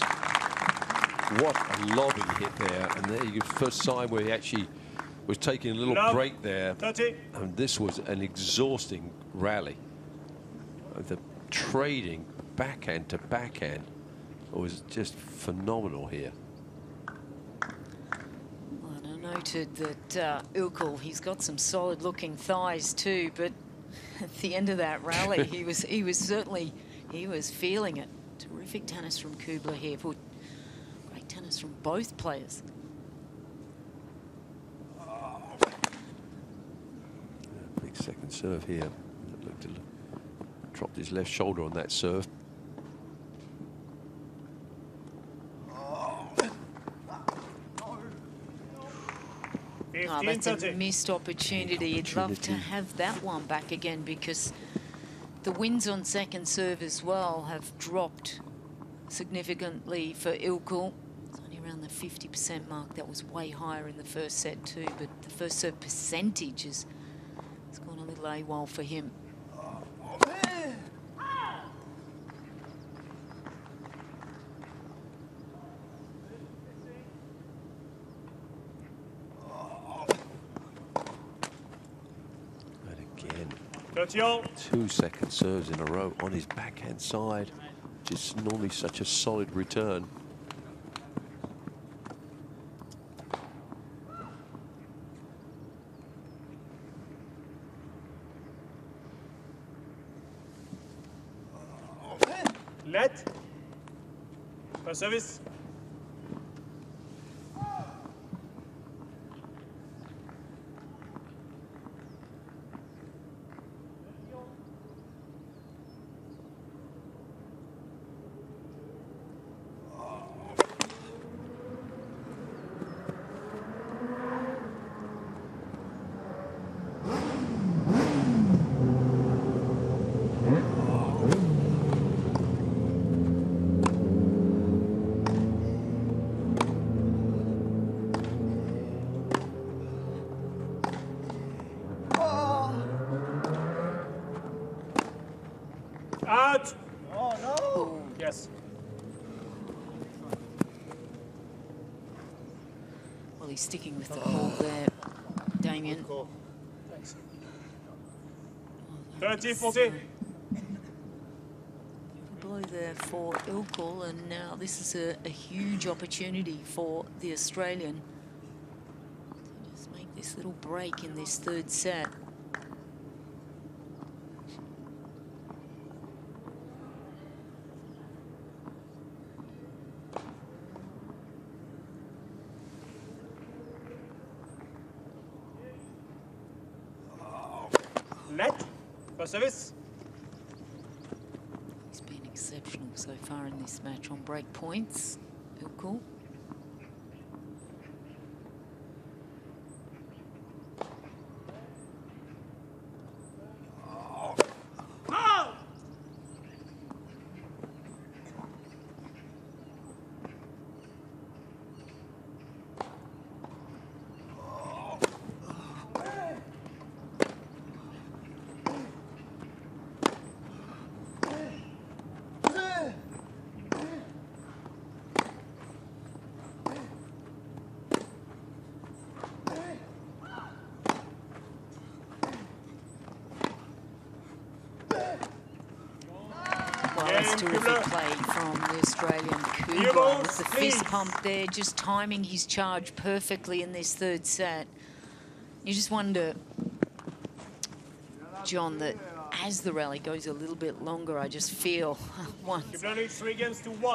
What a lobbing hit there. And there you get first sign where he actually was taking a little break there.
30.
And this was an exhausting rally. The trading backhand to backhand was just phenomenal here.
Well, and I noted that Ilkel, he's got some solid looking thighs too, but at the end of that rally, he was certainly, he was feeling it. Terrific tennis from Kubler here. Great tennis from both players.
Big second serve here. Looked to dropped his left shoulder on that serve.
Oh, that's a missed opportunity. You'd love to have that one back again, because the wins on second serve as well have dropped significantly for Ilkel. It's only around the 50% mark. That was way higher in the first set too, but the first serve percentage has gone a little AWOL for him.
Two second serves in a row on his backhand side. Just normally such a solid return.
Let. First service. Out. Oh no. Yes.
Well, he's sticking with the call there, Damien.
Thanks. 30, 40.
Blow there for Ilkel, and now this is a huge opportunity for the Australian to just make this little break in this third set.
Let. First service.
He's been exceptional so far in this match on break points, Ilkel. terrific play from the Australian Kubler with the fist pump there, just timing his charge perfectly in this third set. You just wonder, John, that as the rally goes a little bit longer, I just feel once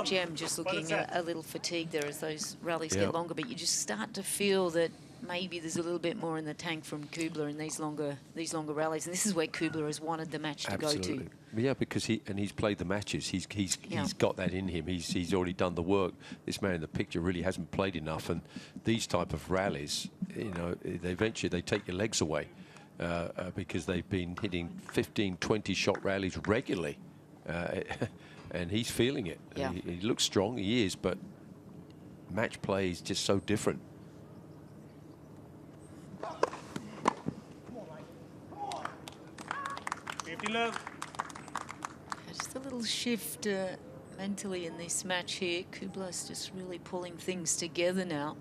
Jem just looking a little fatigued there as those rallies get longer, but you just start to feel that maybe there's a little bit more in the tank from Kubler in these longer rallies, and this is where Kubler has wanted the match to go to.
Yeah, because he's played the matches. He's got that in him. He's already done the work. This man in the picture really hasn't played enough, and these type of rallies, you know, eventually they take your legs away because they've been hitting 15, 20 shot rallies regularly, and he's feeling it.
Yeah.
He looks strong. He is, but match play is just so different.
Just a little shift mentally in this match here. Kubler's just really pulling things together now.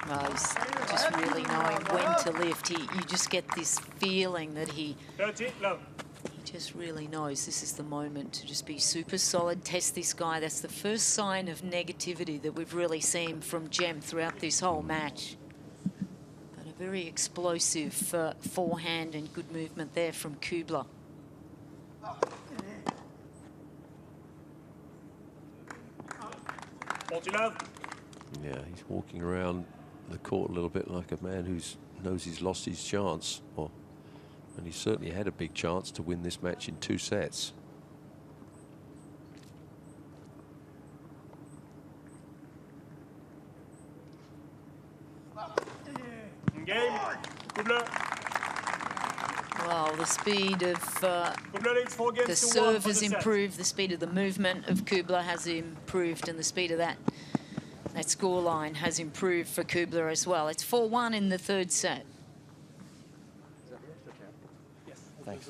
Well, he's just really knowing when to lift. You just get this feeling that he just really knows this is the moment to just be super solid, test this guy. That's the first sign of negativity that we've really seen from Jem throughout this whole match. But a very explosive forehand and good movement there from Kubler.
Yeah, he's walking around the court a little bit like a man who knows he's lost his chance, and he certainly had a big chance to win this match in 2 sets.
Game. Kubler.
Well, the speed of the serve has improved, the speed of the movement of Kubler has improved, and the speed of that scoreline has improved for Kubler as well. It's 4-1 in the third set.
Thanks.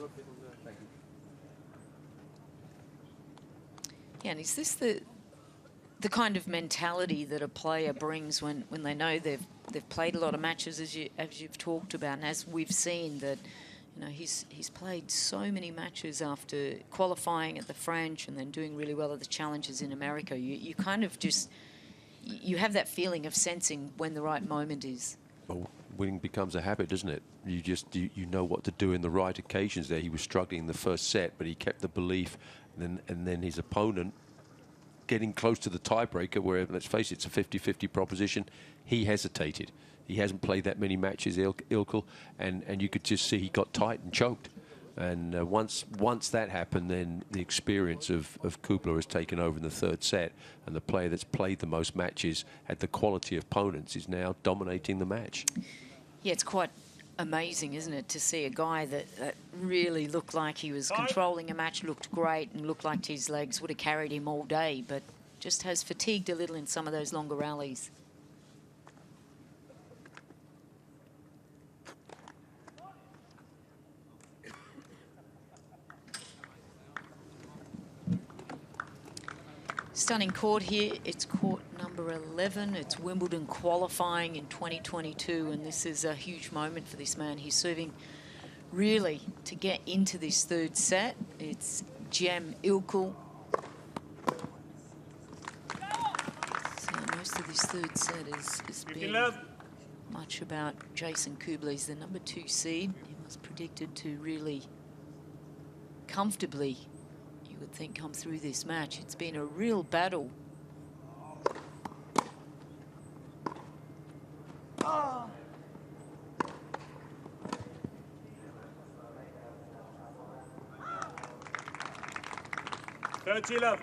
Yeah, and is this the kind of mentality that a player brings when they know they've played a lot of matches, as you've talked about, and as we've seen that, you know, he's played so many matches after qualifying at the French and then doing really well at the challenges in America. You kind of just, you have that feeling of sensing when the right moment is.
Well, winning becomes a habit, doesn't it? You know what to do in the right occasions there. He was struggling in the first set, but he kept the belief, and then his opponent getting close to the tiebreaker, where, let's face it, it's a 50-50 proposition, he hesitated. He hasn't played that many matches, Ilkel, and you could just see he got tight and choked. And once that happened, then the experience of Kubler has taken over in the third set, and the player that's played the most matches, had the quality of opponents, is now dominating the match.
Yeah, it's quite amazing, isn't it, to see a guy that really looked like he was controlling a match, looked great, and looked like his legs would have carried him all day, but just has fatigued a little in some of those longer rallies. Stunning court here. It's court number 11. It's Wimbledon Qualifying in 2022, and this is a huge moment for this man. He's serving really to get into this third set. It's Jem Ilkel. So most of this third set has been much about Jason Kubler. He's the number 2 seed. He was predicted to really comfortably, you would think, come through this match. It's been a real battle.
Oh. 30 love.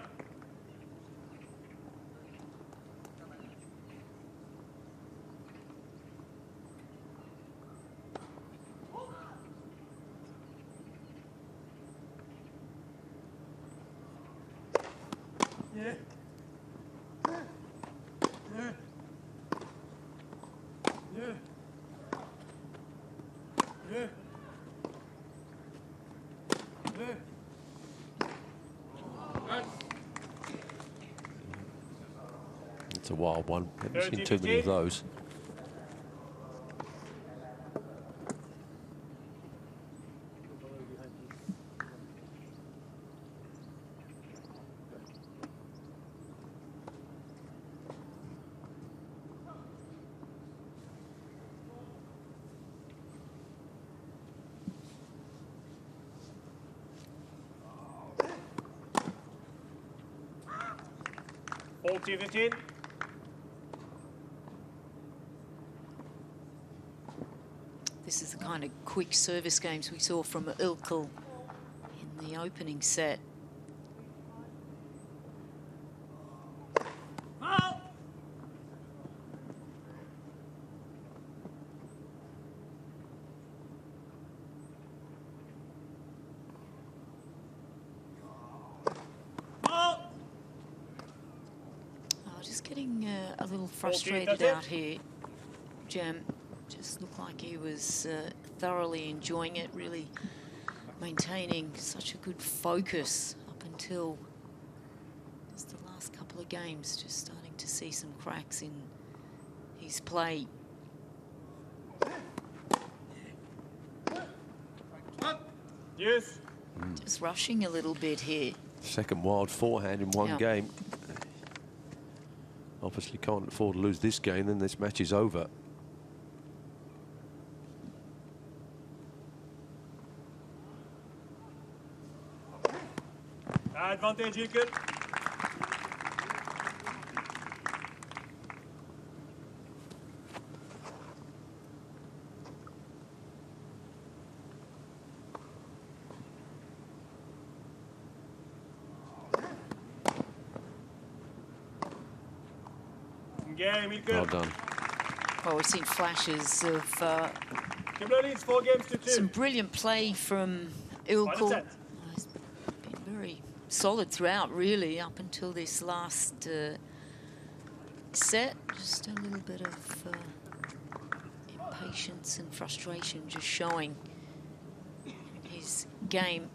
Yeah.
It's a wild one. Haven't seen too many of those.
This is the kind of quick service games we saw from Ilkel in the opening set. Just getting a little frustrated out here, Jam. Just looked like he was thoroughly enjoying it, really maintaining such a good focus up until just the last couple of games, just starting to see some cracks in his play.
Yes.
Just rushing a little bit here.
Second wild forehand in one game. Obviously can't afford to lose this game, then this match is over.
Advantage, Ilkel. Game, Ilkel.
Well done.
Well, we've seen flashes of
Kubler leads 4 games to 2.
some brilliant play from Ilkel. He's been very solid throughout, really, up until this last set. Just a little bit of impatience and frustration just showing in his game.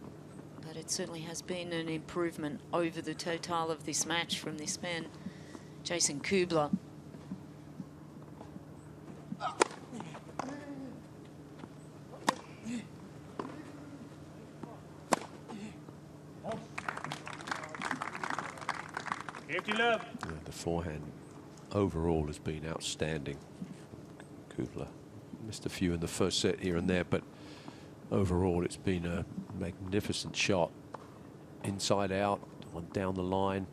But it certainly has been an improvement over the total of this match from this man, Jason Kubler.
Yeah, the forehand overall has been outstanding. Kubler missed a few in the first set here and there, but overall it's been a magnificent shot. Inside out, one down the line.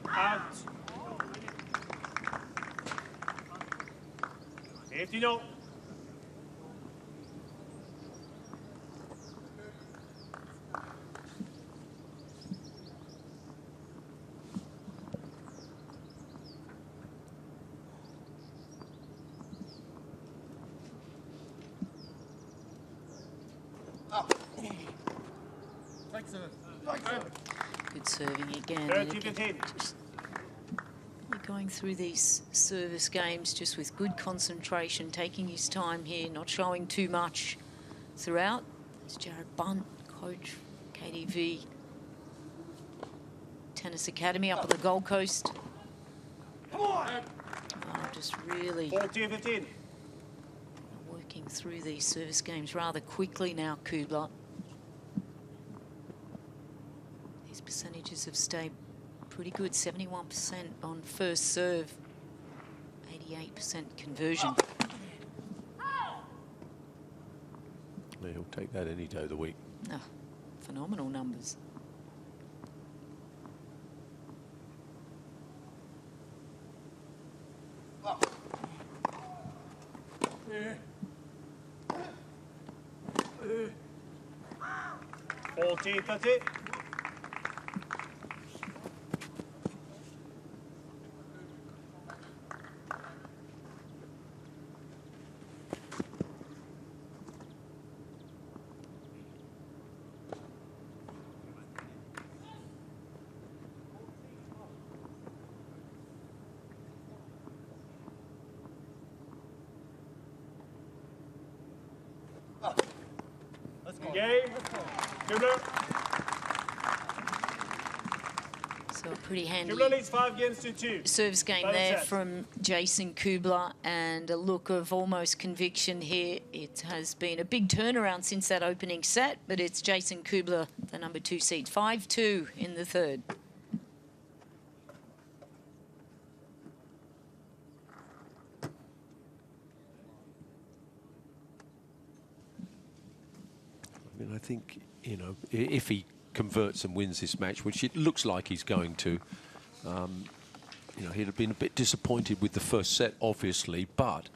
Out. 15-0.
Good serving again. And again, just going through these service games just with good concentration, taking his time here, not showing too much throughout. There's Jared Bunt, coach, KDV Tennis Academy up on the Gold Coast. Oh, just really working through these service games rather quickly now, Kubler. His percentages have stayed pretty good, 71% on first serve, 88% conversion.
He'll take that any day of the week.
Oh, phenomenal numbers.
Kubler.
So a pretty handy
Kubler leads 5 games to 2.
service game
Final
there
set.
from Jason Kubler, and a look of almost conviction here. It has been a big turnaround since that opening set, but it's Jason Kubler, the number 2 seed. 5-2 in the third.
I mean, I think, you know, if he converts and wins this match, which it looks like he's going to, you know, he'd have been a bit disappointed with the first set, obviously, but,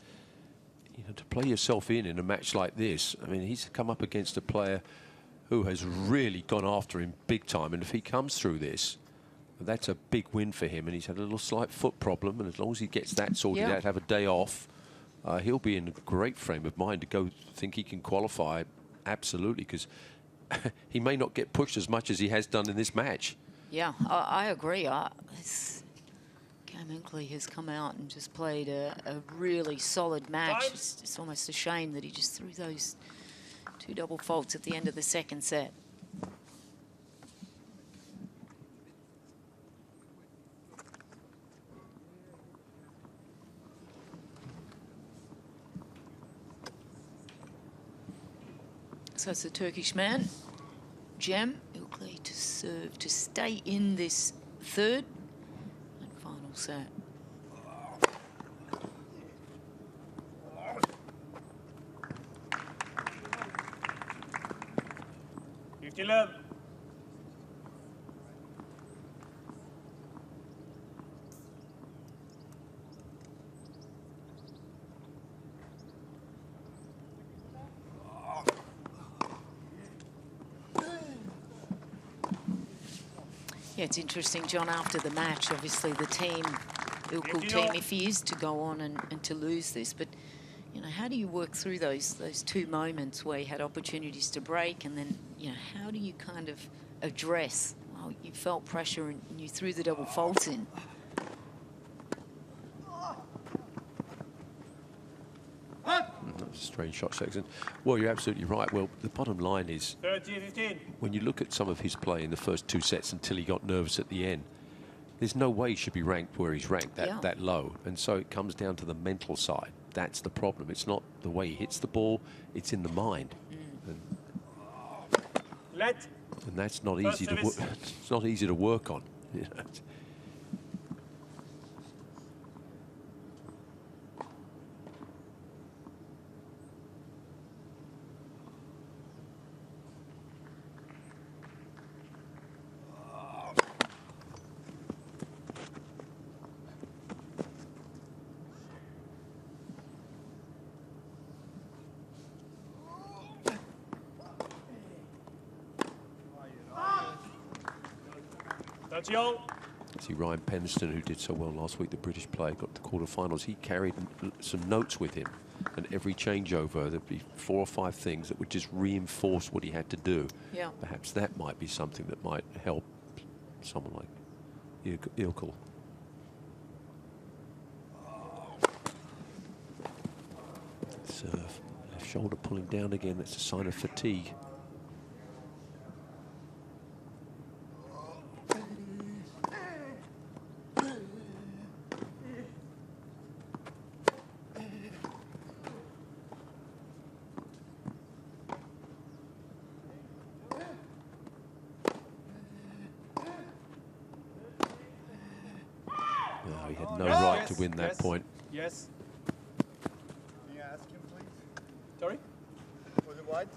you know, to play yourself in a match like this, I mean, he's come up against a player who has really gone after him big time, and if he comes through this, that's a big win for him, and he's had a little slight foot problem, and as long as he gets that sorted out, have a day off, he'll be in a great frame of mind to go think he can qualify. Absolutely, because he may not get pushed as much as he has done in this match.
Yeah, I agree. Cam Ilkel has come out and just played a really solid match. It's almost a shame that he just threw those 2 double faults at the end of the second set. So it's the Turkish man, Cem Ilkel, to serve to stay in this third and final set.
Love.
Yeah, it's interesting, John, after the match, obviously the team, Ilkel team, if he is to go on and to lose this, but, you know, how do you work through those 2 moments where you had opportunities to break, and then, you know, how do you kind of address, well, you felt pressure and you threw the double faults in?
Strange shot selection. Well, you're absolutely right. Well, the bottom line is,
30-15.
when you look at some of his play in the first 2 sets until he got nervous at the end, there's no way he should be ranked where he's ranked, that low. And so it comes down to the mental side. That's the problem. It's not the way he hits the ball, it's in the mind. And that's not easy to work. It's not easy to work on. You know? See, Ryan Penston, who did so well last week, the British player, got to the quarterfinals. He carried some notes with him, and every changeover there'd be 4 or 5 things that would just reinforce what he had to do.
Yeah.
Perhaps that might be something that might help someone like Ilkel. Serve, left shoulder pulling down again. That's a sign of fatigue. He had no right to win that point.
Yes.
Can you ask him, please?
Sorry?
Was it wide?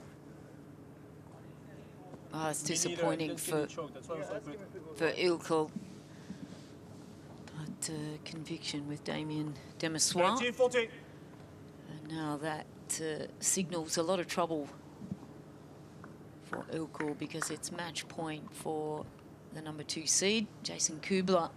Oh, it's disappointing for
for
Ilkel. But conviction with Damien Demassoir.
30-40.
And now that signals a lot of trouble for Ilkel, because it's match point for the number 2 seed, Jason Kubler.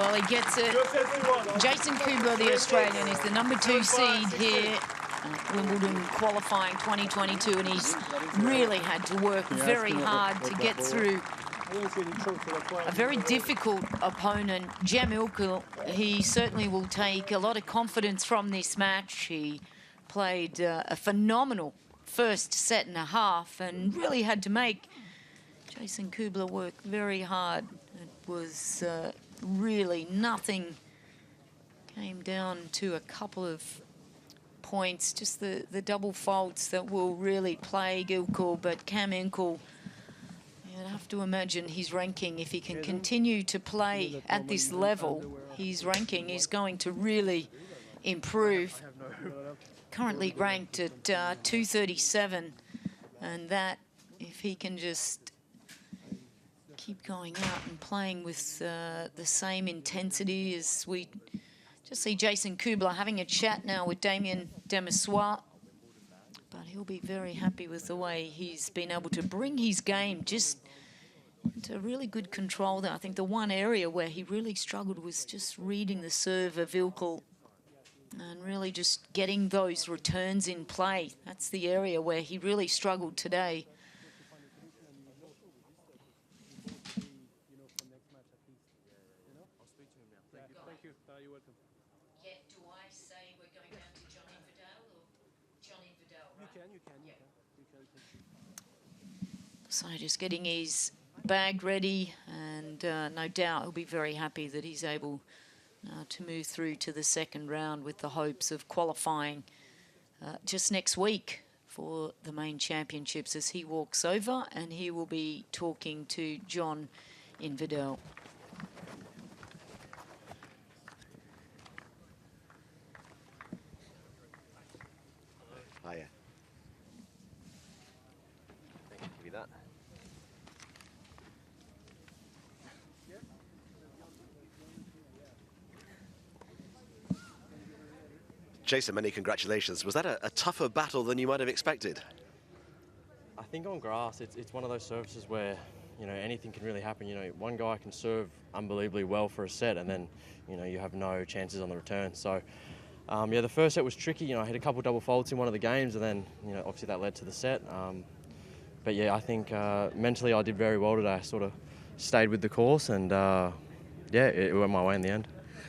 Well, he gets it. Jason Kubler, the Australian, is the number 2 seed here at Wimbledon Qualifying 2022, and he's really had to work very hard to get through a very difficult opponent. Ilkel, he certainly will take a lot of confidence from this match. He played a phenomenal first set and a half and really had to make Jason Kubler work very hard. It was really nothing. Came down to a couple of points, just the double faults that will really plague Ilkel, but Ilkel, you'd have to imagine his ranking, if he can continue to play at this level, his ranking is going to really improve. Currently ranked at 237, and that, if he can just keep going out and playing with the same intensity as we just see Jason Kubler having a chat now with Damien Demissoire. But he'll be very happy with the way he's been able to bring his game just into really good control there. I think the one area where he really struggled was just reading the serve of Ilkel and really just getting those returns in play. That's the area where he really struggled today.
Thank you. You're welcome.
Yeah, do I say we're going down to John Infidel or John Infidel? Right?
You can.
So just getting his bag ready, and no doubt he'll be very happy that he's able to move through to the second round with the hopes of qualifying just next week for the main championships, as he walks over and he will be talking to John Infidel.
Hiya. Give you that. Jason, many congratulations. Was that a tougher battle than you might have expected?
I think on grass, it's one of those surfaces where, you know, anything can really happen. You know, one guy can serve unbelievably well for a set, and then, you know, you have no chances on the return. So, yeah, the first set was tricky. You know, I hit a couple double faults in one of the games, and then, you know, obviously that led to the set. But yeah, I think mentally I did very well today. I sort of stayed with the course, and yeah, it went my way in the end.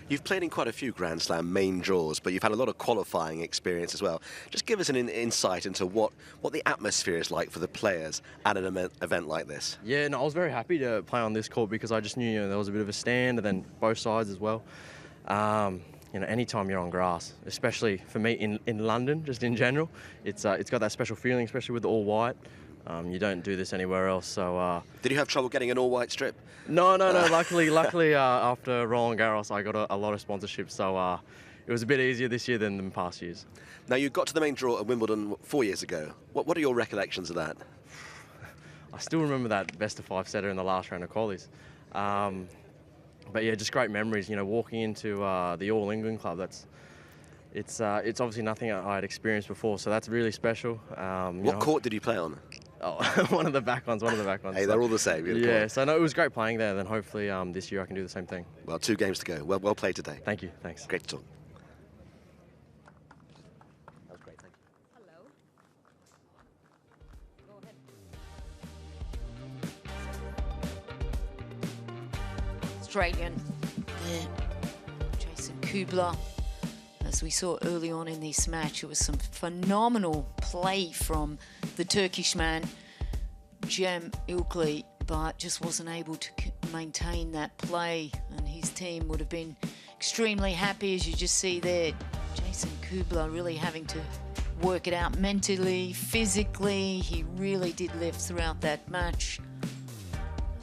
You've played in quite a few Grand Slam main draws, but you've had a lot of qualifying experience as well. Just give us an insight into what the atmosphere is like for the players at an event like this.
Yeah, no, I was very happy to play on this court because I just knew, you know, there was a bit of a stand, and then both sides as well. You know, anytime you're on grass, especially for me in London, just in general, it's got that special feeling, especially with the all white. You don't do this anywhere else, so...
Did you have trouble getting an all-white strip?
No. Luckily, after Roland Garros, I got a lot of sponsorships, so it was a bit easier this year than in past years.
Now, you got to the main draw at Wimbledon 4 years ago. What are your recollections of that?
I still remember that best-of-5 setter in the last round of qualies. But yeah, just great memories, you know, walking into the All England Club. It's obviously nothing I had experienced before, so that's really special.
What court did you play on?
Oh, one of the back ones.
Hey, they're all the same.
Yeah, so no, it was great playing there. Then hopefully this year I can do the same thing.
Well, 2 games to go. Well played today.
Thank you. Thanks.
Great to talk. That was great. Thank you.
Hello. Go ahead.
Australian there, Jason Kubler. As we saw early on in this match, it was some phenomenal play from the Turkish man, Ilkel, but just wasn't able to maintain that play, and his team would have been extremely happy, as you just see there. Jason Kubler really having to work it out mentally, physically. He really did lift throughout that match,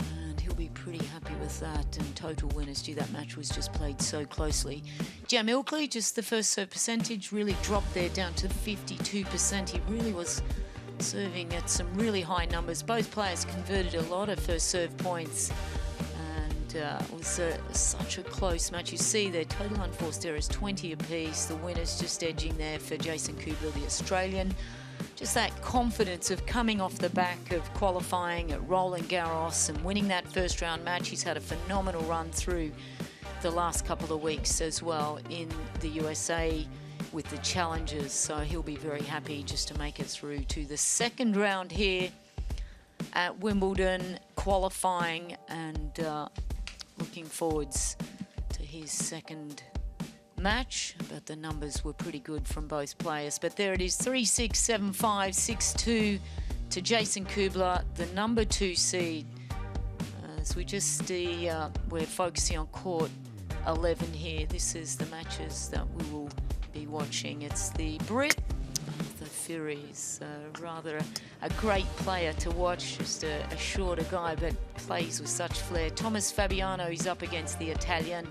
and he'll be pretty happy with that. And total winners due, that match was just played so closely. Ilkel, just the first serve percentage really dropped there down to 52%. He really was serving at some really high numbers. Both players converted a lot of first serve points, and it was such a close match. You see their total unforced errors 20 apiece. The winners just edging there for Jason Kubler, the Australian. Just that confidence of coming off the back of qualifying at Roland Garros and winning that first round match. He's had a phenomenal run through the last couple of weeks as well in the USA with the challenges, so he'll be very happy just to make it through to the second round here at Wimbledon qualifying, and looking forwards to his second match. But the numbers were pretty good from both players. But there it is, 3-6, 7-5, 6-2 to Jason Kubler, the number 2 seed. As we just see, we're focusing on court 11 here. This is the matches that we will be watching. It's the Brit, the Fery's rather a great player to watch, just a shorter guy, but plays with such flair. Thomas Fabbiano is up against the Italian,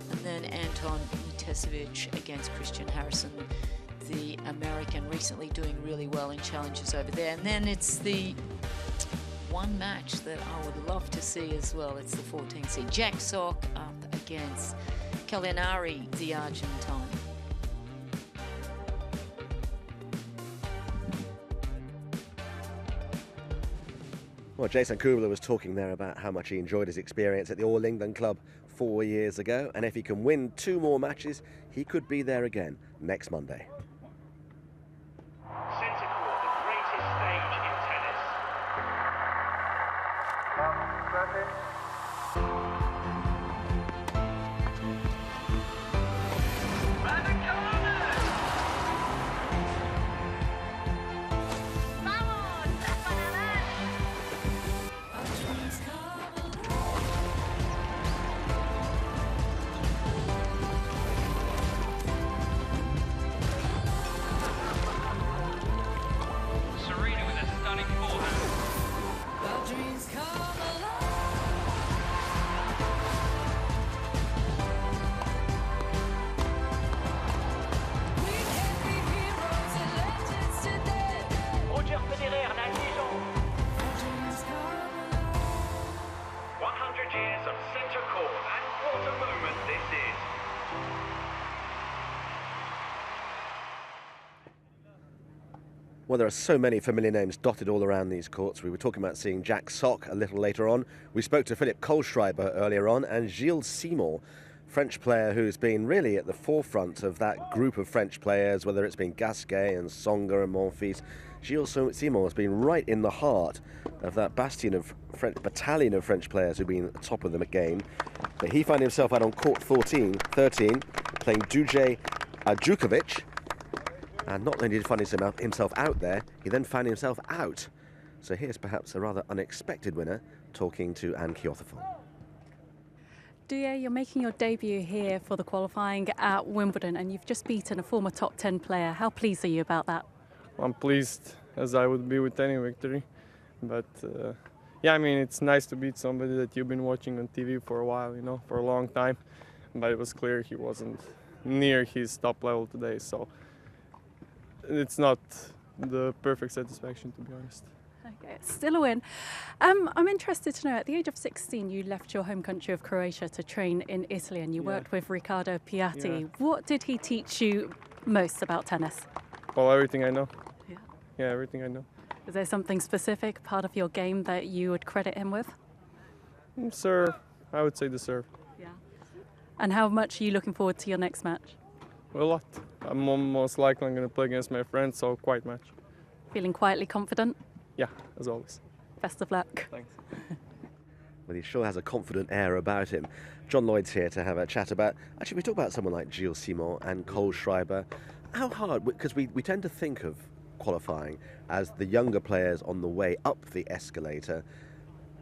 and then Anton Matusevich against Christian Harrison, the American, recently doing really well in challenges over there. And then it's the one match that I would love to see as well. It's the 14th seed, Jack Sock up against Collarini, the Argentine.
Well, Jason Kubler was talking there about how much he enjoyed his experience at the All England Club 4 years ago, and if he can win 2 more matches, he could be there again next Monday.
Centre court, the greatest stage in tennis.
Well, there are so many familiar names dotted all around these courts. We were talking about seeing Jack Sock a little later on. We spoke to Philippe Kohlschreiber earlier on, and Gilles Simon, French player who's been really at the forefront of that group of French players, whether it's been Gasquet and Tsonga and Monfils. Gilles Simon has been right in the heart of that battalion of French players who've been at the top of the game. But he found himself out on court 13, playing Duje Djukovic. And not only did he find himself out there, he then found himself out. So here's perhaps a rather unexpected winner talking to Anne Kyothafon.
Duje, you're making your debut here for the qualifying at Wimbledon, and you've just beaten a former top 10 player. How pleased are you about that?
I'm pleased, as I would be with any victory. But yeah, I mean, it's nice to beat somebody that you've been watching on TV for a while, you know, for a long time. But it was clear he wasn't near his top level today, so it's not the perfect satisfaction, to be honest.
Okay, still a win. I'm interested to know, at the age of 16, you left your home country of Croatia to train in Italy, and you worked with Riccardo Piatti. What did he teach you most about tennis?
Well, everything I know. Yeah, everything I know.
Is there something specific, part of your game, that you would credit him with?
Serve. I would say the serve.
Yeah. And how much are you looking forward to your next match?
A lot. I'm most likely going to play against my friends, so quite much.
Feeling quietly confident?
Yeah, as always.
Best of luck.
Thanks.
Well, he sure has a confident air about him. John Lloyd's here to have a chat about... Actually, we talk about someone like Gilles Simon and Kohlschreiber. How hard... Because we tend to think of qualifying as the younger players on the way up the escalator,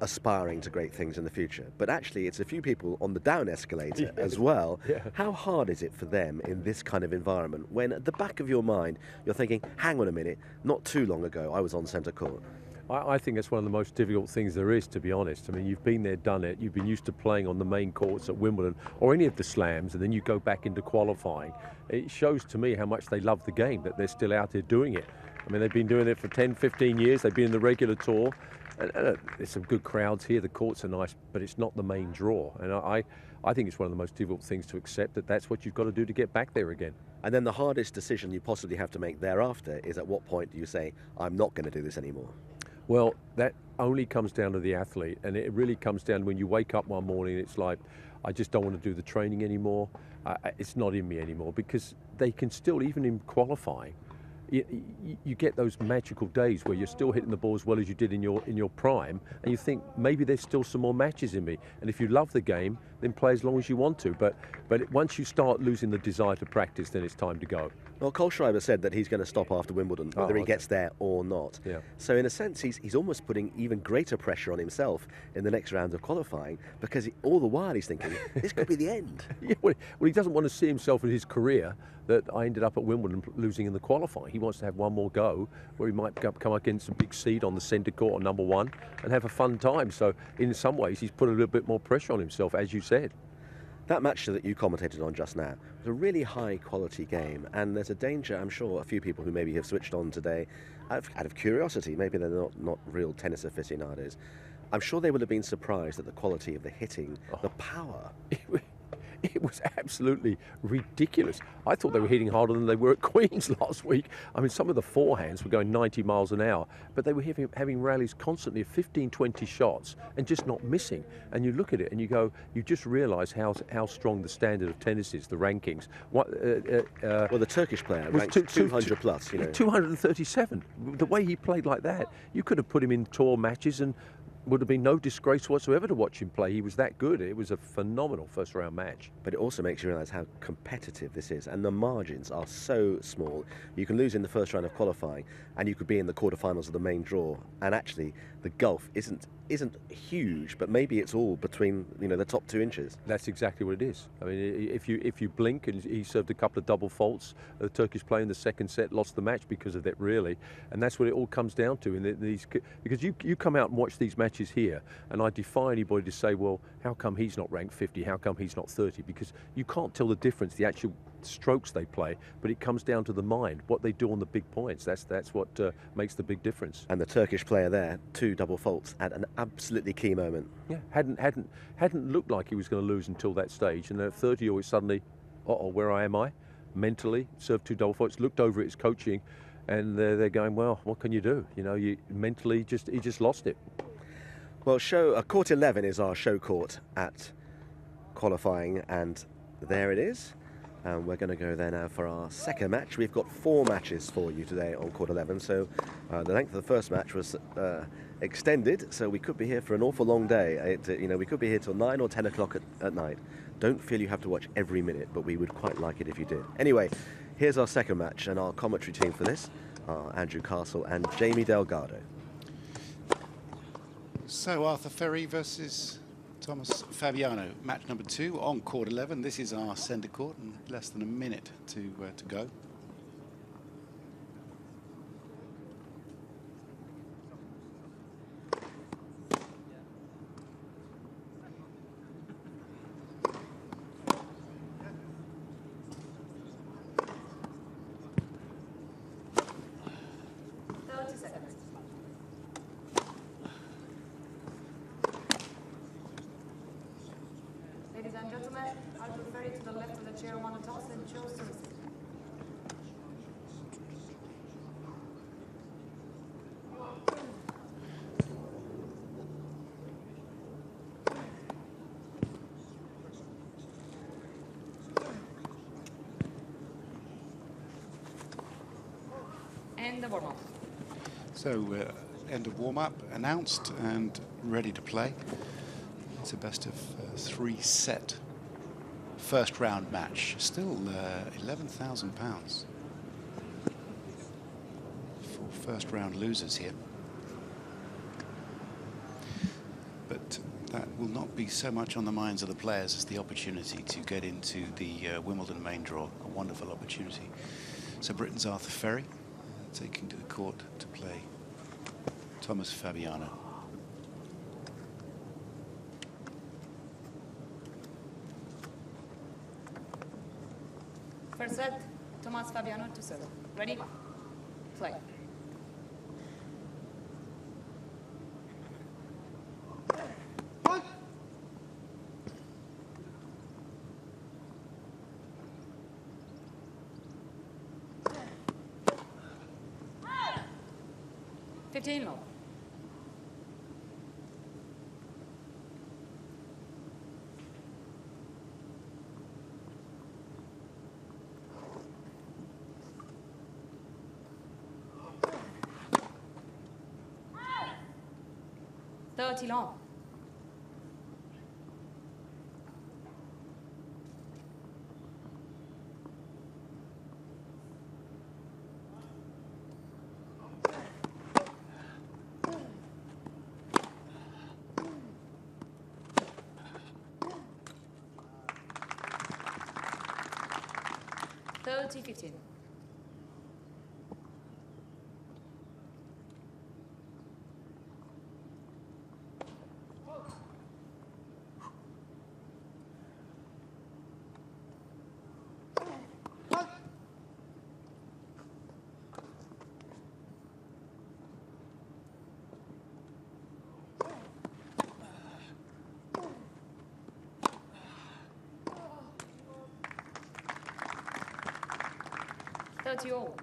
aspiring to great things in the future. But actually, it's a few people on the down escalator as well. Yeah. How hard is it for them in this kind of environment when at the back of your mind you're thinking, hang on a minute, not too long ago I was on centre court?
I think it's one of the most difficult things there is, to be honest. I mean, you've been there, done it. You've been used to playing on the main courts at Wimbledon or any of the slams, and then you go back into qualifying. It shows to me how much they love the game, that they're still out there doing it. I mean, they've been doing it for 10, 15 years. They've been in the regular tour. And there's some good crowds here. The courts are nice, but it's not the main draw. And I think it's one of the most difficult things to accept, that that's what you've got to do to get back there again.
And then the hardest decision you possibly have to make thereafter is, at what point do you say, I'm not going to do this anymore?
Well, that only comes down to the athlete, and it really comes down when you wake up one morning, it's like, I just don't want to do the training anymore. It's not in me anymore, because they can still, even in qualifying, you get those magical days where you're still hitting the ball as well as you did in your prime, and you think maybe there's still some more matches in me. And if you love the game, then play as long as you want to. But once you start losing the desire to practice, then it's time to go.
Well, Kohlschreiber said that he's going to stop after Wimbledon, whether he gets there or not.
Yeah.
So in a sense, he's almost putting even greater pressure on himself in the next round of qualifying, because all the while he's thinking, this could be the end.
Yeah, well, he doesn't want to see himself in his career that I ended up at Wimbledon losing in the qualifying. He wants to have one more go where he might come against a big seed on the centre court or number one and have a fun time. So in some ways, he's put a little bit more pressure on himself, as you said.
That match that you commentated on just now was a really high-quality game, and there's a danger, I'm sure, a few people who maybe have switched on today out of curiosity, maybe they're not real tennis aficionados, I'm sure they would have been surprised at the quality of the hitting, the power.
It was absolutely ridiculous. I thought they were hitting harder than they were at Queen's last week. I mean, some of the forehands were going 90 miles an hour, but they were having rallies constantly of 15, 20 shots and just not missing. And you look at it and you go, you just realise how strong the standard of tennis is, the rankings.
Well, the Turkish player ranked 200 plus.
237. The way he played like that, you could have put him in tour matches and would have been no disgrace whatsoever to watch him play. He was that good. It was a phenomenal first round match.
But it also makes you realise how competitive this is, and the margins are so small. You can lose in the first round of qualifying and you could be in the quarterfinals of the main draw, and actually the gulf isn't huge, but maybe it's all between the top 2 inches.
That's exactly what it is. I mean, if you blink, and he served a couple of double faults, the Turkish player in the second set lost the match because of that, really. And that's what it all comes down to in these, because you come out and watch these matches here, and I defy anybody to say, well, how come he's not ranked 50? How come he's not 30? Because you can't tell the difference, the actual strokes they play, but it comes down to the mind, what they do on the big points. That's what makes the big difference.
And the Turkish player there, 2 double faults at an absolutely key moment.
Yeah, hadn't looked like he was going to lose until that stage, and then at 30 always suddenly, where am I? Mentally served 2 double faults, looked over at his coaching, and they're going, well, what can you do? You mentally he just lost it.
Well, court 11 is our show court at qualifying, and there it is. And we're going to go there now for our second match. We've got 4 matches for you today on court 11. So the length of the first match was extended, so we could be here for an awful long day. We could be here till 9 or 10 o'clock at night. Don't feel you have to watch every minute, but we would quite like it if you did. Anyway, here's our second match, and our commentary team for this are Andrew Castle and Jamie Delgado.
So Arthur Fery versus Thomas Fabbiano, match number 2 on court 11. This is our centre court, and less than a minute to go.
Ladies and gentlemen, I'll refer you to the left of the chair on the toss and chose to receive. And the warm-up.
So, end of warm-up announced and ready to play. It's a best of 3 set first round match. Still £11,000 for first round losers here. But that will not be so much on the minds of the players as the opportunity to get into the Wimbledon main draw. A wonderful opportunity. So Britain's Arthur Fery taking to the court to play Thomas Fabbiano.
First set, Thomas Fabbiano to serve. Ready? Play. $15 low. 30 long. $30-15. $30-all.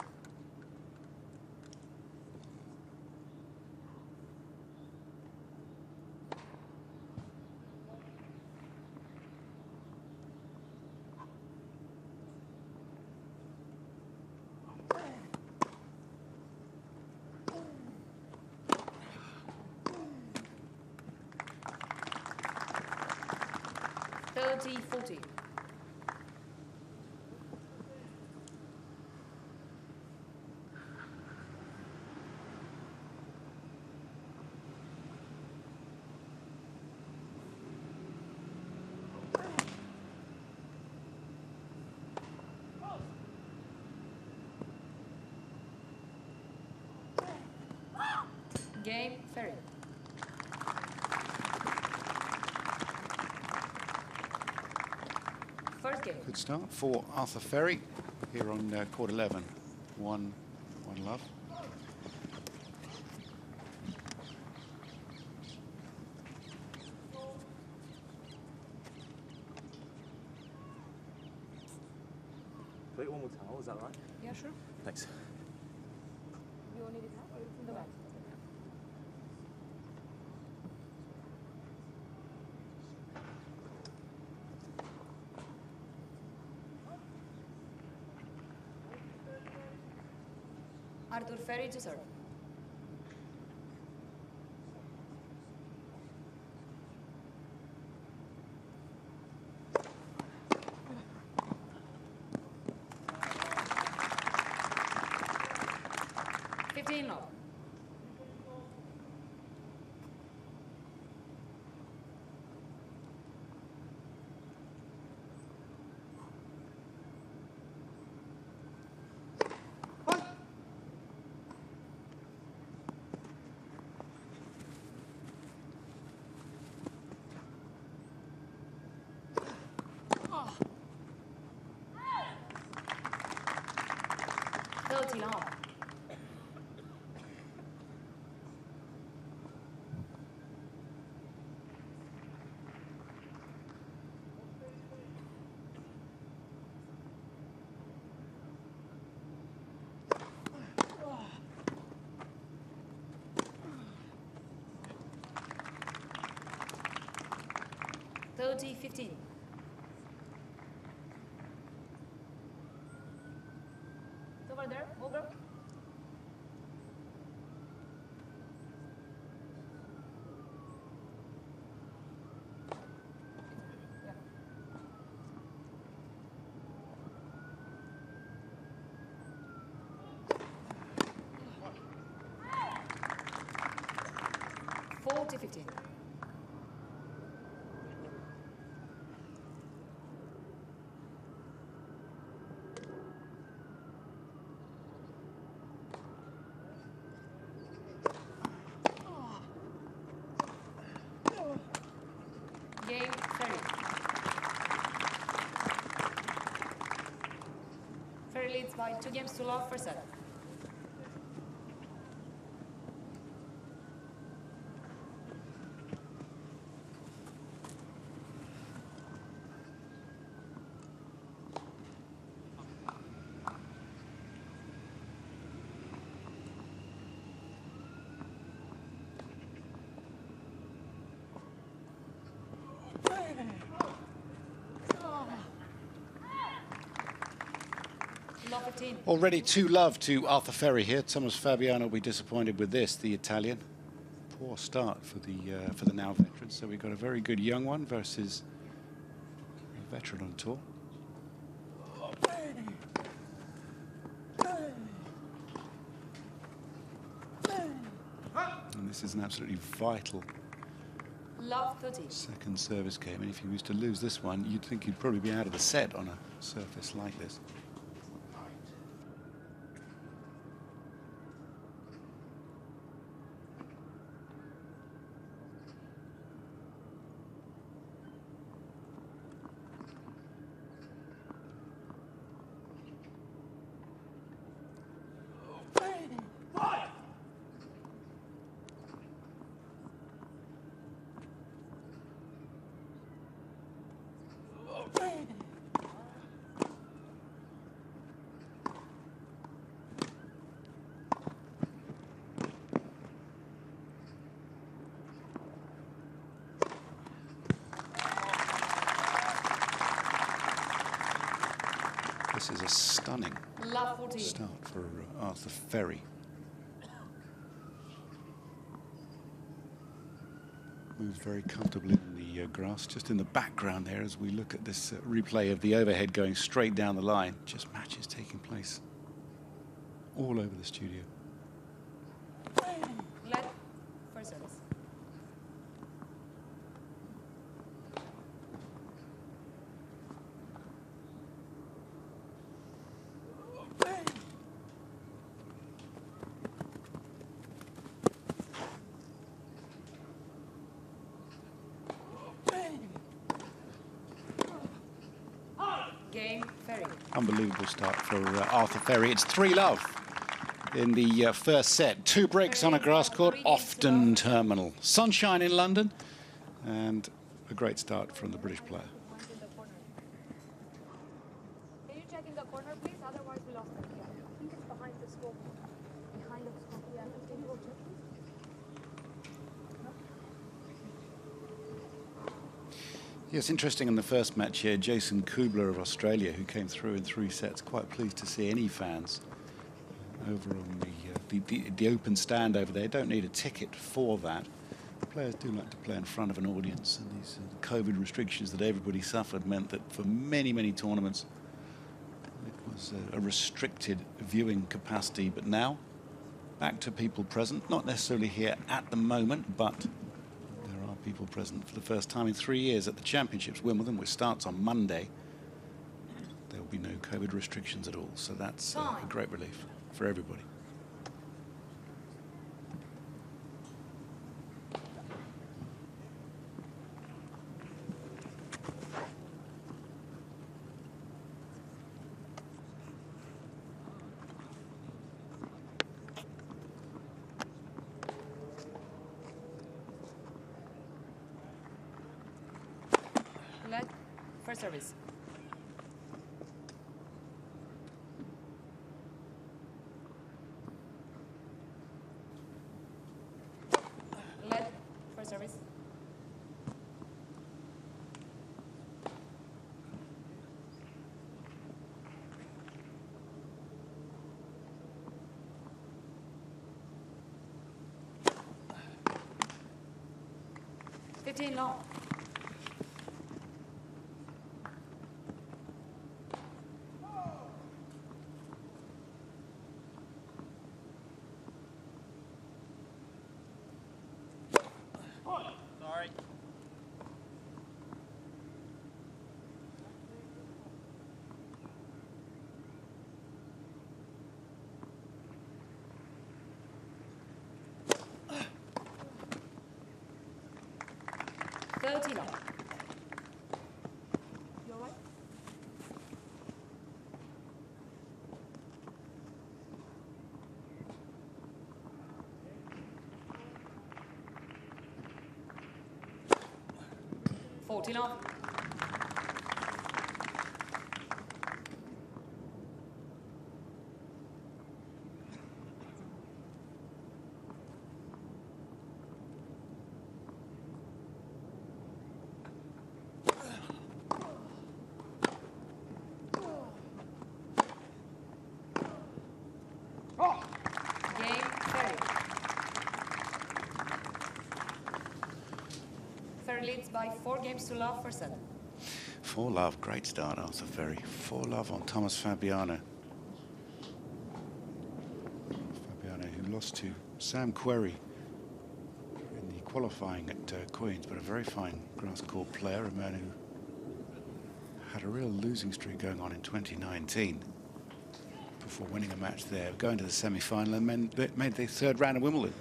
$30-40. Game, Fery. First game.
Good start for Arthur Fery here on court 11. 1-1 love.
Wait, one more towel, is that right?
Yeah, sure.
Thanks.
You want it now or from the back? Arthur Fery to serve. $15-all. $30-all. $30-15. Over there, over. Yeah. 40-15. Game, Fery. Fery leads by 2-love for set.
Already 2-love to Arthur Fery here. Thomas Fabbiano will be disappointed with this, the Italian. Poor start for the now veterans. So we've got a very good young one versus a veteran on tour. And this is an absolutely vital second service game. And if he was to lose this one, you'd think he'd probably be out of the set on a surface like this. This is a stunning start for Arthur Fery. Moves very comfortably in the grass, just in the background there as we look at this replay of the overhead going straight down the line. Just matches taking place all over the studio.
First service.
Unbelievable start for Arthur Fery. It's 3-love in the first set. 2 breaks on a grass court, often terminal. Sunshine in London, and a great start from the British player.
Can you check in the corner, please? Otherwise, we lost it. I think it's behind the scope. Behind the scope. Yeah. Can you go check, please?
Yes, interesting in the first match here, Jason Kubler of Australia, who came through in 3 sets. Quite pleased to see any fans over on the open stand over there. Don't need a ticket for that. Players do like to play in front of an audience, and these COVID restrictions that everybody suffered meant that for many, many tournaments it was a restricted viewing capacity. But now, back to people present, not necessarily here at the moment, but people present for the first time in 3 years at the Championships, Wimbledon, which starts on Monday. There will be no COVID restrictions at all, so that's a great relief for everybody.
First service. Let first service. Long.
Sorry.
Long. You all right? Long.
Fery leads by 4 games to love for set.
4-love, great start, Arthur Fery. 4-love on Thomas Fabbiano. Fabbiano, who lost to Sam Querrey in the qualifying at Queen's, but a very fine grass court player, a man who had a real losing streak going on in 2019 before winning a match there, going to the semi-final and made the third round of Wimbledon.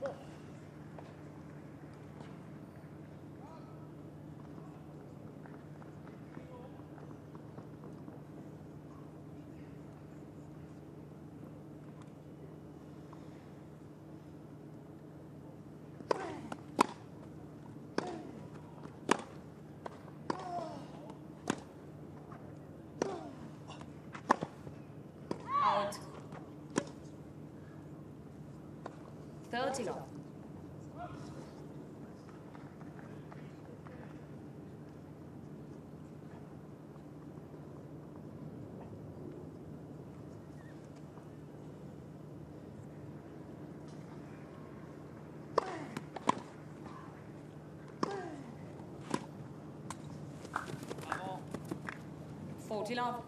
Love. Out. 30 love. Love.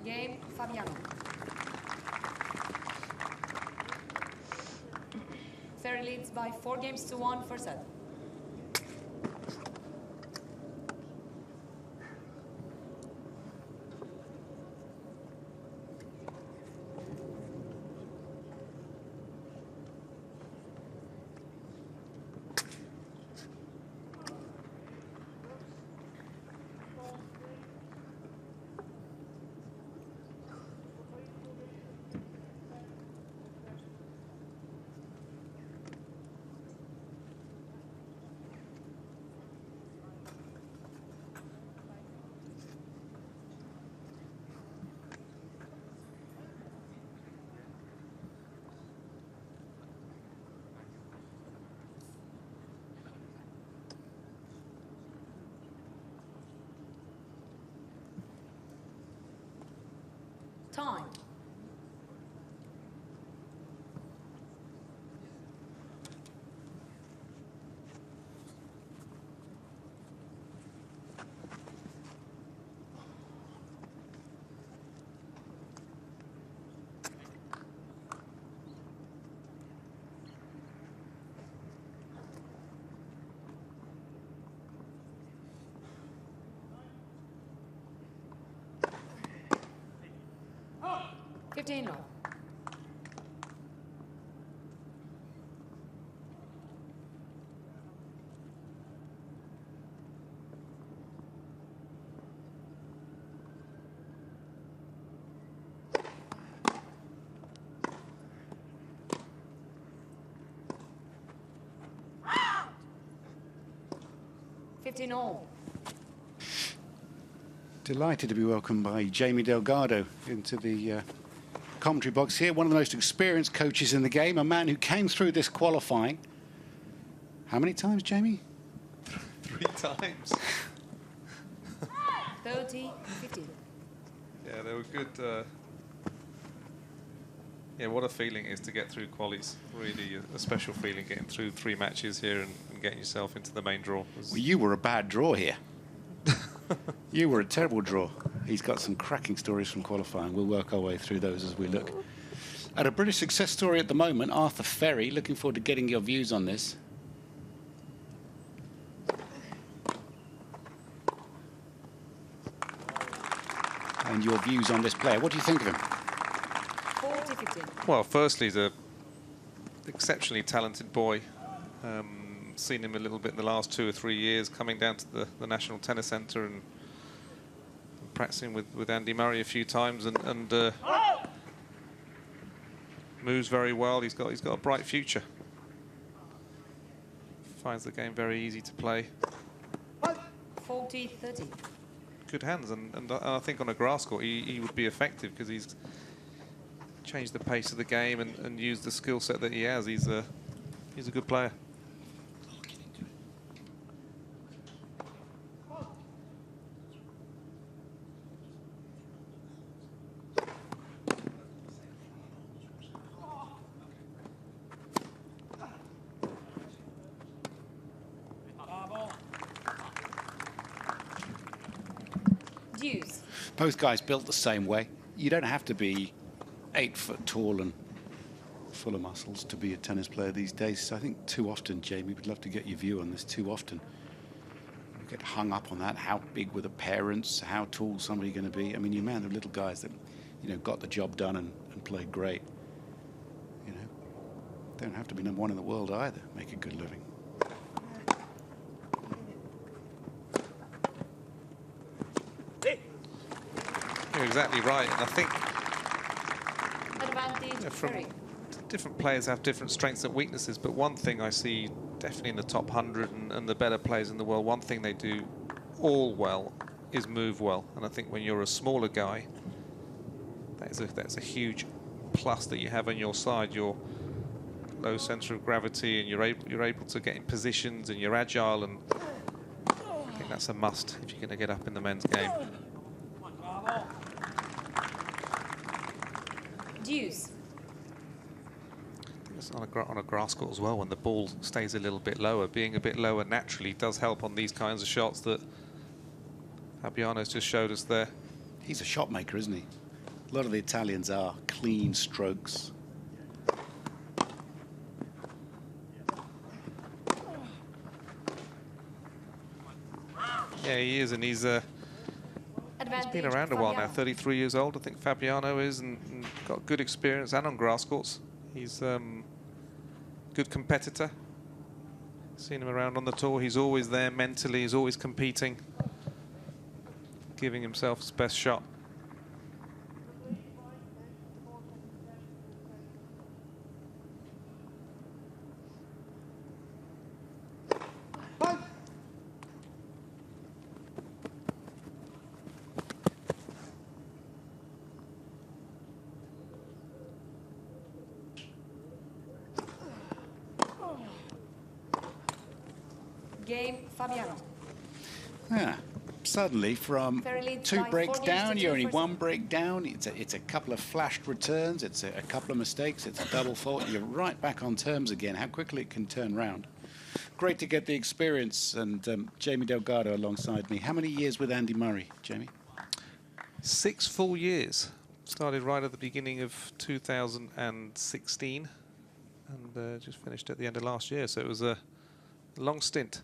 Game, Fabbiano. Fery leads by 4 games to 1 for set. Time. Fabbiano. All.
Delighted to be welcomed by Jamie Delgado into the commentary box here. One of the most experienced coaches in the game, a man who came through this qualifying. How many times, Jamie?
3 times.
30, 50.
Yeah, they were good. Yeah, what a feeling it is to get through qualies. Really a special feeling getting through 3 matches here and getting yourself into the main draw.
Well, you were a bad draw here. You were a terrible draw. He's got some cracking stories from qualifying. We'll work our way through those as we look at a British success story at the moment. Arthur Fery, looking forward to getting your views on this. And your views on this player. What do you think of him?
40-50.
Well, firstly, he's an exceptionally talented boy. Seen him a little bit in the last 2 or 3 years, coming down to the National Tennis Centre and practicing with Andy Murray a few times, and moves very well. He's got a bright future. finds the game very easy to play.
40-30.
Good hands, and I think on a grass court he would be effective because he's changed the pace of the game and used the skill set that he has. He's a good player.
Deuce.
Both guys built the same way. You don't have to be 8 foot tall and full of muscles to be a tennis player these days. So I think too often, Jamie, we'd love to get your view on this. Too often we get hung up on that. How big were the parents? How tall somebody going to be? I mean, you man, the little guys that, you know, got the job done and played great. You know, don't have to be number 1 in the world either. Make a good living.
You're exactly right, and I think
Advantage.
from
Fery.
different players have different strengths and weaknesses, but one thing I see definitely in the top 100 and the better players in the world, one thing they do all well is move well. And I think when you're a smaller guy, that's a huge plus that you have on your side. Your low center of gravity, and you're able to get in positions, and you're agile, and I think that's a must if you're going to get up in the men's game.
Deuce.
It's on a grass court as well, when the ball stays a little bit lower. Being a bit lower naturally does help on these kinds of shots that Fabbiano's just showed us there.
He's a shot maker, isn't he? A lot of the Italians are clean strokes.
Yeah, he is, and he's been around a while now, 33 years old, I think Fabbiano is, and got good experience and on grass courts. He's good competitor. Seen him around on the tour. He's always there mentally. He's always competing, giving himself his best shot.
Game, Fabbiano.
Yeah. Suddenly, from
Fery leads
2
by
breaks
4 games
down,
to
you're
2
only
for
1 break down. It's a couple of flashed returns. It's a couple of mistakes. It's a double fault. You're right back on terms again. How quickly it can turn round. Great to get the experience. And Jamie Delgado alongside me. How many years with Andy Murray, Jamie?
6 full years. Started right at the beginning of 2016 and just finished at the end of last year. So it was a long stint.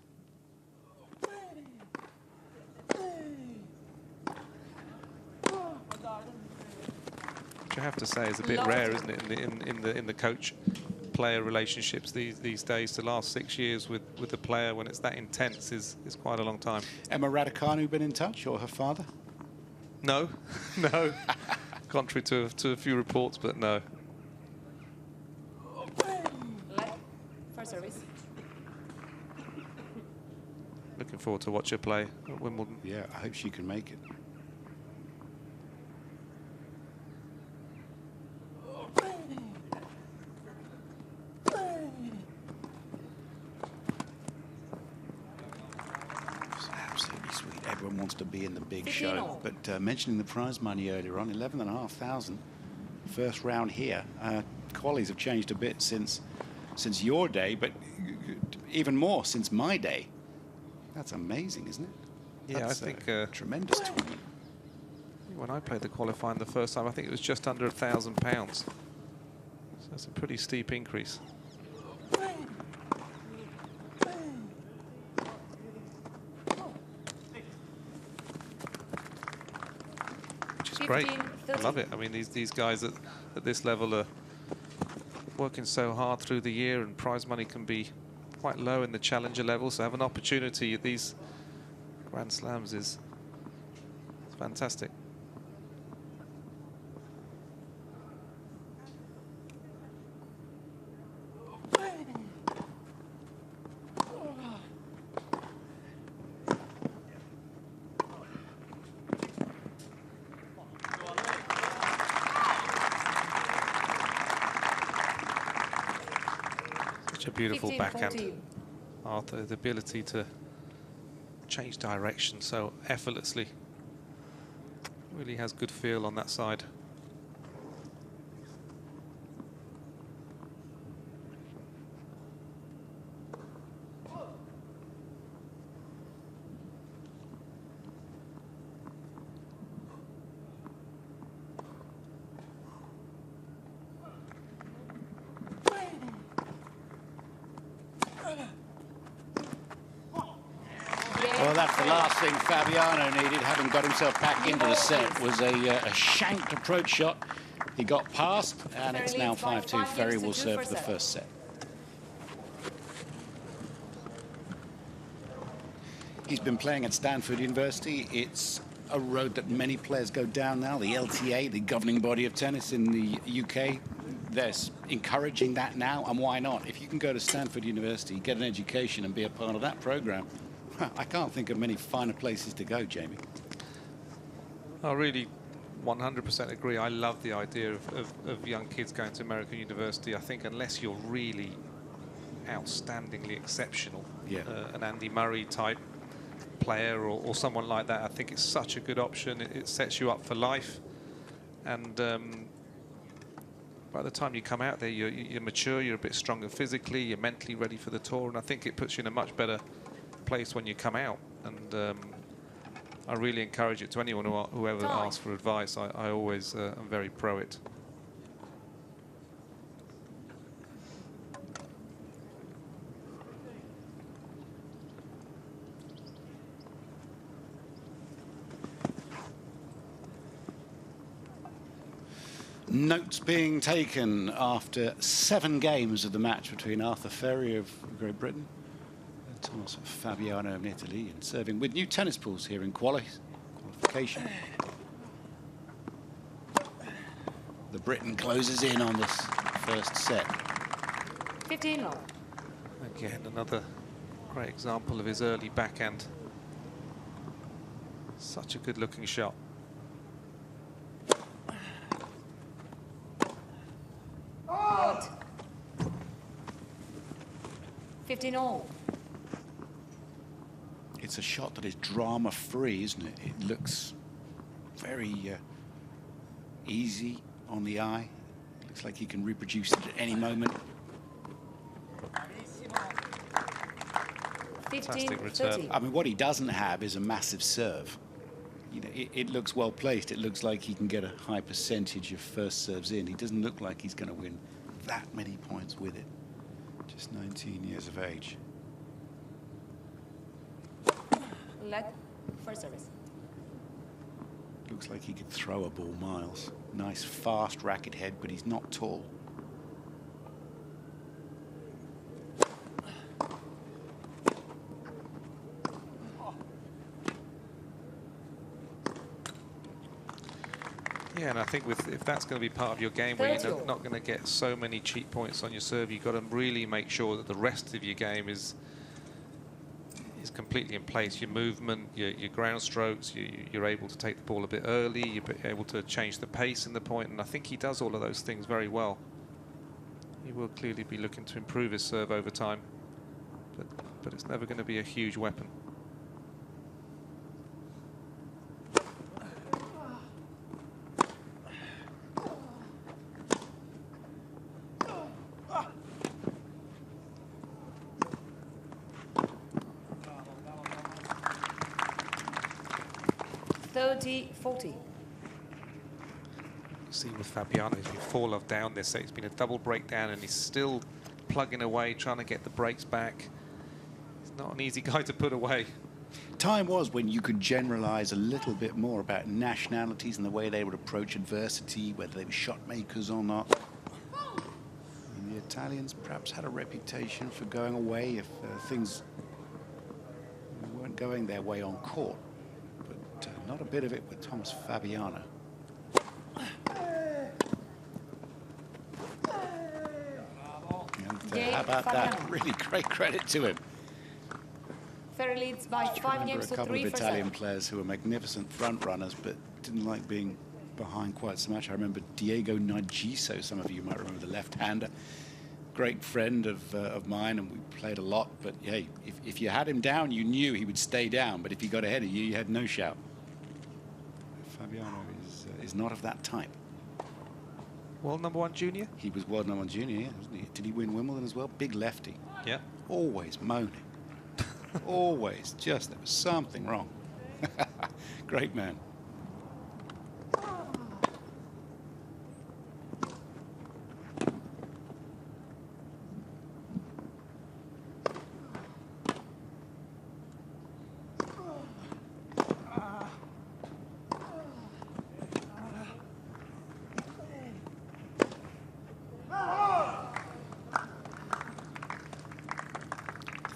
Which I have to say is a bit rare, isn't it, in the coach-player relationships these days. To last 6 years with the player when it's that intense is quite a long time.
Emma Raducanu been in touch, or her father?
No, no. Contrary to a few reports, but no.
First service.
Looking forward to watch her play at Wimbledon.
Yeah, I hope she can make it. Absolutely sweet. Everyone wants to be in the big show. But mentioning the prize money earlier on, 11,500 first round here. Qualies have changed a bit since your day, but even more since my day. That's amazing, isn't it?
Yeah,
That's
I think
a tremendous tournament.
When I played the qualifying the first time, I think it was just under £1,000. So that's a pretty steep increase. Which is great. I love it. I mean, these guys at this level are working so hard through the year, and prize money can be quite low in the challenger level, so have an opportunity at these Grand Slams is fantastic. Such a beautiful
15,
backhand,
14.
Arthur. The ability to change direction so effortlessly. Really has good feel on that side.
Well, that's the last thing Fabbiano needed, having got himself back into the set, was a shanked approach shot. He got past, and it's now 5-2. Fery will serve for the first set. He's been playing at Stanford University. It's a road that many players go down now. The LTA, the governing body of tennis in the UK, they're encouraging that now, and why not? If you can go to Stanford University, get an education and be a part of that program, I can't think of many finer places to go, Jamie.
I really 100% agree. I love the idea of young kids going to American university. I think unless you're really outstandingly exceptional, an Andy Murray type player or someone like that, I think it's such a good option. It sets you up for life. And by the time you come out there, you're mature, you're a bit stronger physically, you're mentally ready for the tour. And I think it puts you in a much better place when you come out, and I really encourage it to anyone whoever asks for advice. I always am very pro it.
Notes being taken after 7 games of the match between Arthur Fery of Great Britain and Thomas Fabbiano of Italy, and serving with new tennis balls here in qualification. The Briton closes in on this first set.
15 all.
Again, another great example of his early backhand. Such a good looking shot.
Out. 15 all.
It's a shot that is drama-free, isn't it? It looks very easy on the eye. It looks like he can reproduce it at any moment.
15, 30.
I mean, what he doesn't have is a massive serve. You know, it looks well placed. It looks like he can get a high percentage of first serves in. He doesn't look like he's going to win that many points with it. Just 19 years of age.
Let first service.
Looks like he could throw a ball miles. Nice, fast racket head, but he's not tall.
Yeah, and I think if that's going to be part of your game where you're not going to get so many cheap points on your serve, you've got to really make sure that the rest of your game is completely in place. Your movement, your ground strokes, you're able to take the ball a bit early, you're able to change the pace in the point, and I think he does all of those things very well. He will clearly be looking to improve his serve over time, but it's never going to be a huge weapon. See with Fabbiano, he's been fall off down this set. It's been a double breakdown and he's still plugging away, trying to get the breaks back. He's not an easy guy to put away.
Time was when you could generalize a little bit more about nationalities and the way they would approach adversity, whether they were shot makers or not. And the Italians perhaps had a reputation for going away if things weren't going their way on court. But not a bit of it with Thomas Fabbiano. And how about that? Really great credit to him.
Fery leads by 5 games to 3 for 7.
A couple of Italian players who were magnificent front runners, but didn't like being behind quite so much. I remember Diego Narciso, some of you might remember, the left-hander. great friend of mine, and we played a lot. But hey, if you had him down, you knew he would stay down. But if he got ahead of you, you had no shout. Fabbiano is not of that type.
World #1 junior?
He was world #1 junior, yeah, wasn't he? Did he win Wimbledon as well? Big lefty.
Yeah.
Always moaning. Always. Just there was something wrong. Great man.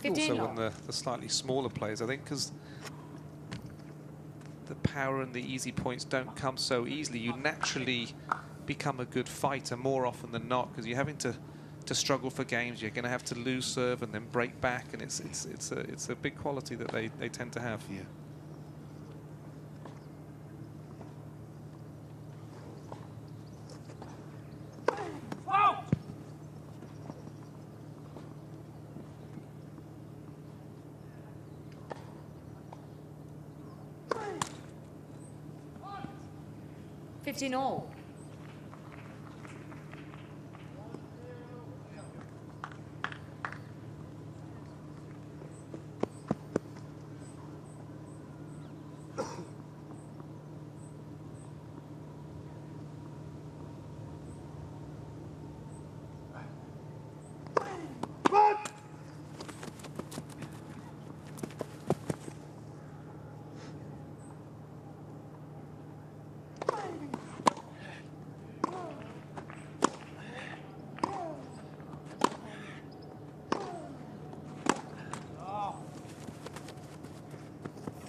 Also on the slightly smaller players, I think, because the power and the easy points don't come so easily. You naturally become a good fighter more often than not, because you're having to struggle for games. You're going to have to lose serve and then break back, and it's a big quality that they tend to have.
Yeah.
all.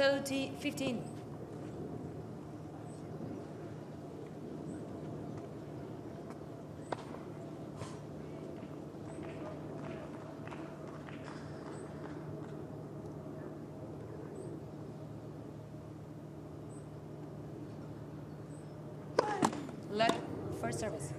$30-15. Let first service.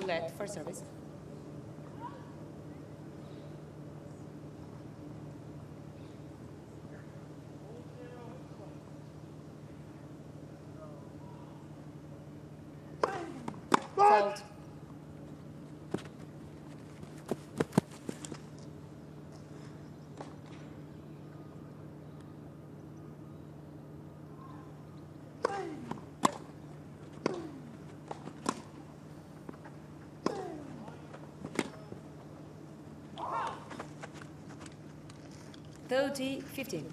Let first service. Fault. $30-15.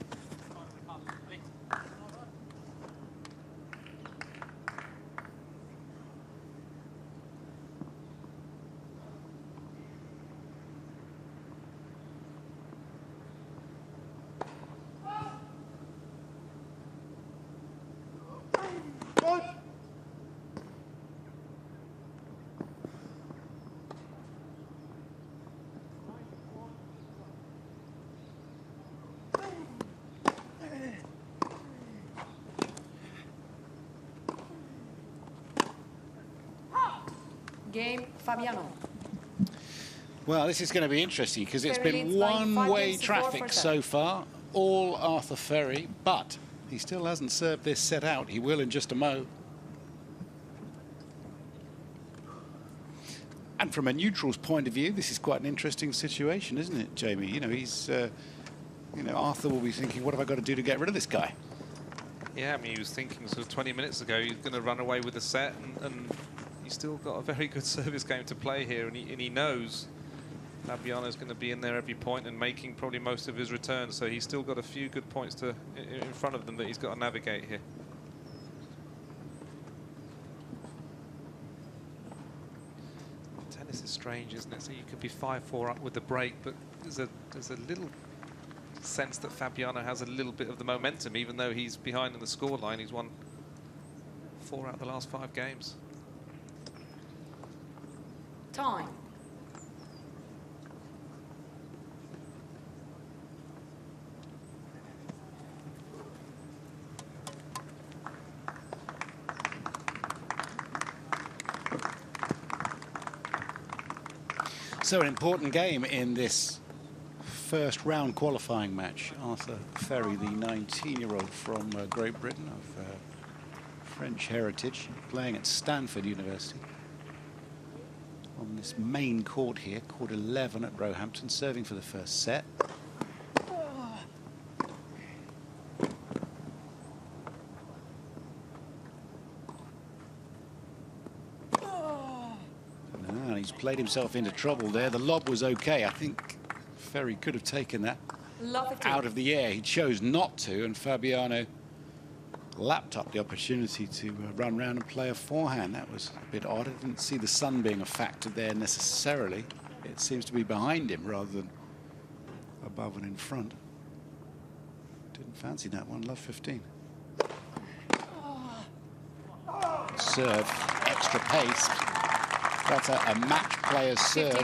Game, Fabbiano.
Well, this is going to be interesting because it's
Fery
been
leads by 5
one-way
games to 4
traffic
for
so far, all Arthur Fery, but he still hasn't served this set out. He will in just a mo. And from a neutral's point of view, this is quite an interesting situation, isn't it, Jamie? You know, he's, Arthur will be thinking, what have I got to do to get rid of this guy?
Yeah, I mean, he was thinking sort of 20 minutes ago he's going to run away with the set, and he's still got a very good service game to play here, and he knows Fabbiano's going to be in there every point and making probably most of his returns, so he's still got a few good points in front of them that he's got to navigate here. Tennis is strange, isn't it? So you could be 5-4 up with the break, but there's a little sense that Fabbiano has a little bit of the momentum, even though he's behind in the scoreline. He's won 4 out of the last 5 games.
Time.
So an important game in this first round qualifying match. Arthur Fery, the 19-year-old from Great Britain of French heritage, playing at Stanford University. On this main court here, court 11 at Roehampton, serving for the first set. And he's played himself into trouble there. The lob was okay. I think Fery could have taken that out of the air. He chose not to, and Fabbiano lapped up the opportunity to run round and play a forehand. That was a bit odd. I didn't see the sun being a factor there necessarily. It seems to be behind him rather than above and in front. Didn't fancy that one. Love 15. Serve, extra pace. That's a match player's serve.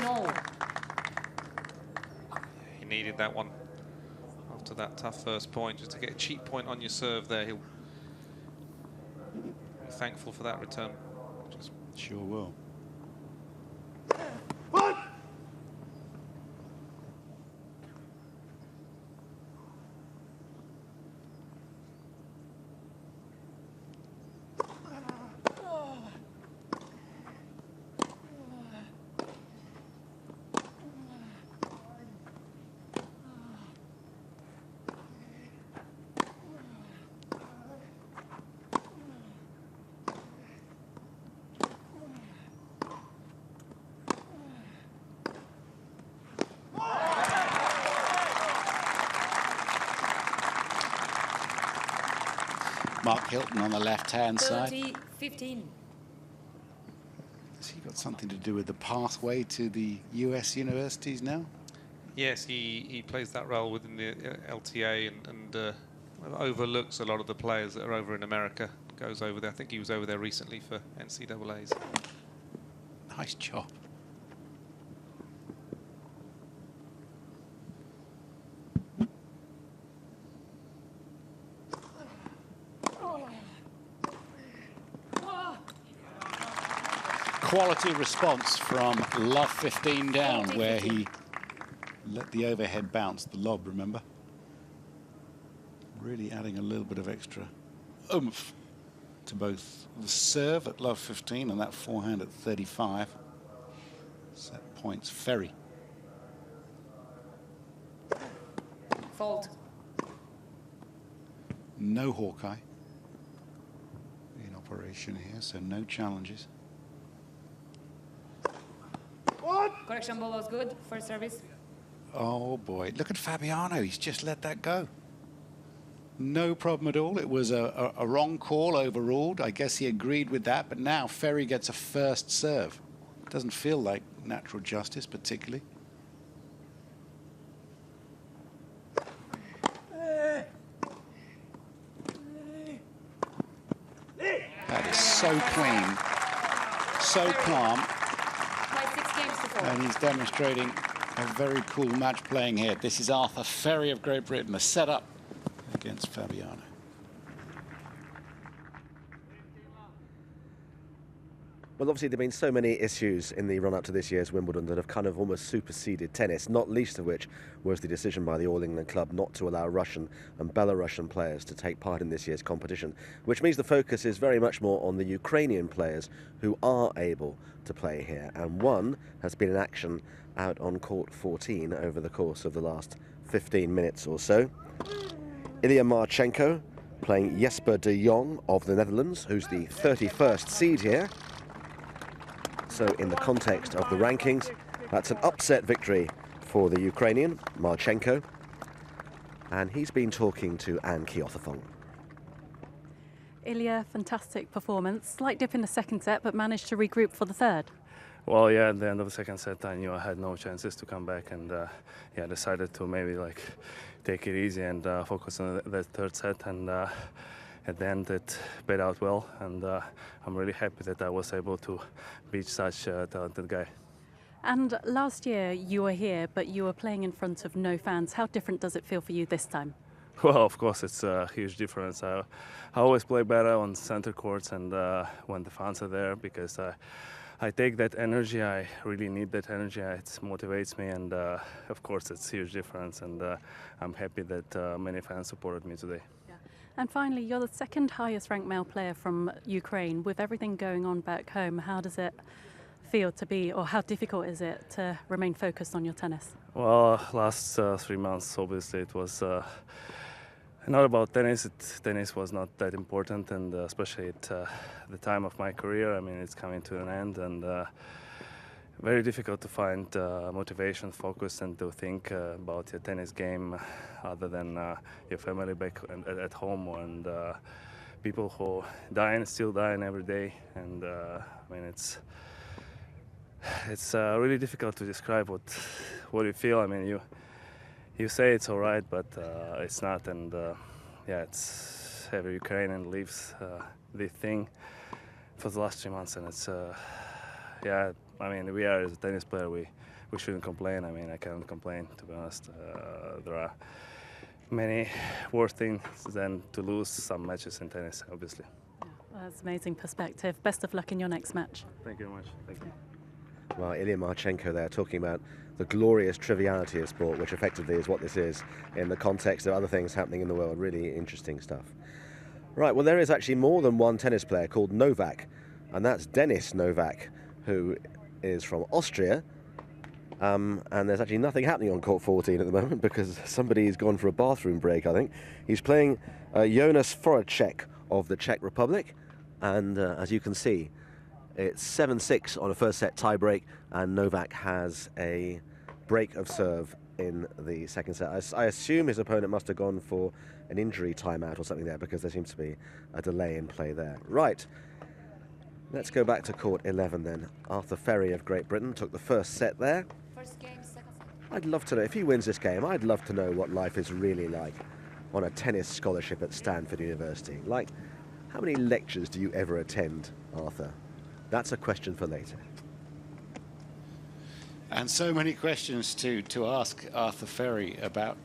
He needed that one after that tough first point, just to get a cheap point on your serve there. He'll be thankful for that return.
Sure will. Mark Hilton on the left-hand side.
30-15.
Has he got something to do with the pathway to the US universities now?
Yes, he plays that role within the LTA and overlooks a lot of the players that are over in America. Goes over there. I think he was over there recently for NCAAs.
Nice job. Quality response from Love 15 down, where he let the overhead bounce, the lob, remember? Really adding a little bit of extra oomph to both the serve at Love 15 and that forehand at 35. Set points, Fery.
Fault.
No Hawkeye in operation here, so no challenges.
Correction ball was good. First service.
Oh boy, look at Fabbiano. He's just let that go. No problem at all. It was a wrong call, overruled. I guess he agreed with that, but now Fery gets a first serve. Doesn't feel like natural justice particularly. That is so clean, so calm. And he's demonstrating a very cool match playing here. This is Arthur Fery of Great Britain, a setup against Fabbiano.
Well, obviously, there have been so many issues in the run-up to this year's Wimbledon that have kind of almost superseded tennis, not least of which was the decision by the All England Club not to allow Russian and Belarusian players to take part in this year's competition, which means the focus is very much more on the Ukrainian players who are able to play here. And one has been in action out on court 14 over the course of the last 15 minutes or so. Ilya Marchenko playing Jesper de Jong of the Netherlands, who's the 31st seed here. So in the context of the rankings, that's an upset victory for the Ukrainian, Marchenko. And he's been talking to Anne Keothafong.
Ilya, fantastic performance. Slight dip in the second set, but managed to regroup for the third.
Well, yeah, at the end of the second set, I knew I had no chances to come back, and yeah, decided to maybe like take it easy and focus on the third set. And at the end, it played out well, and I'm really happy that I was able to beat such a talented guy.
And last year you were here, but you were playing in front of no fans. How different does it feel for you this time?
Well, of course, it's a huge difference. I always play better on center courts and when the fans are there, because I take that energy. I really need that energy. It motivates me, and of course, it's a huge difference. And I'm happy that many fans supported me today.
And finally, you're the second highest ranked male player from Ukraine. With everything going on back home, how does it feel to be, or how difficult is it to remain focused on your tennis?
Well, last 3 months, obviously, it was not about tennis. Tennis was not that important, and especially at the time of my career. I mean, it's coming to an end, and very difficult to find motivation, focus, and to think about your tennis game other than your family back at home, and people who still dying every day. And I mean, it's really difficult to describe what you feel. I mean, you say it's all right, but it's not. And yeah, it's every Ukrainian lives this thing for the last 3 months, and it's yeah. I mean, we are as a tennis player. We shouldn't complain. I mean, I can't complain, to be honest. There are many worse things than to lose some matches in tennis, obviously.
Yeah, that's amazing perspective. Best of luck in your next match.
Thank you very much. Thank you.
Well, Ilya Marchenko there talking about the glorious triviality of sport, which effectively is what this is in the context of other things happening in the world. Really interesting stuff. Right, well, there is actually more than one tennis player called Novak, and that's Denis Novak, who is from Austria. And there's actually nothing happening on court 14 at the moment because somebody's gone for a bathroom break, I think. He's playing Jonas Foracek of the Czech Republic, and as you can see, it's 7-6 on a first set tie break, and Novak has a break of serve in the second set. I assume his opponent must have gone for an injury timeout or something there, because there seems to be a delay in play there. Right, let's go back to court 11 then. Arthur Fery of Great Britain took the first set there.
First game, second set.
I'd love to know, if he wins this game, I'd love to know what life is really like on a tennis scholarship at Stanford University. Like, how many lectures do you ever attend, Arthur? That's a question for later.
And so many questions to ask Arthur Fery about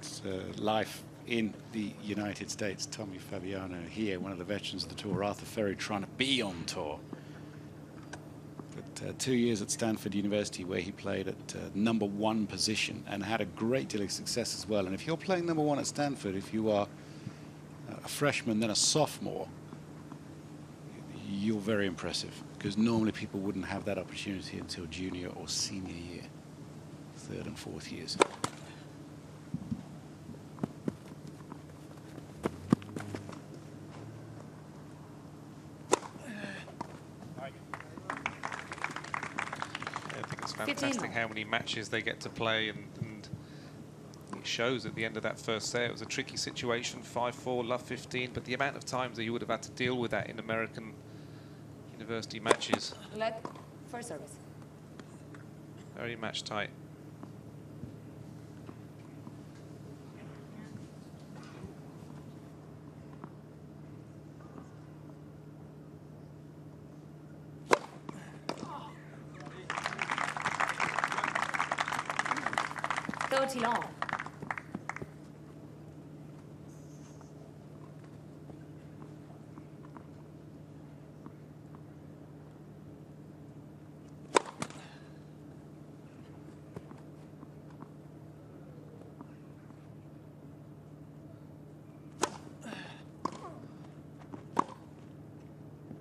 life in the United States. Tommy Fabbiano here, one of the veterans of the tour. Arthur Fery trying to be on tour. But 2 years at Stanford University, where he played at #1 position and had a great deal of success as well. And if you're playing #1 at Stanford, if you are a freshman, then a sophomore, you're very impressive, because normally people wouldn't have that opportunity until junior or senior year, 3rd and 4th years.
I think it's fantastic how many matches they get to play, and it shows at the end of that first set. It was a tricky situation, 5-4, love 15, but the amount of times that you would have had to deal with that in American university matches.
Let first service.
Very match tight.
Long.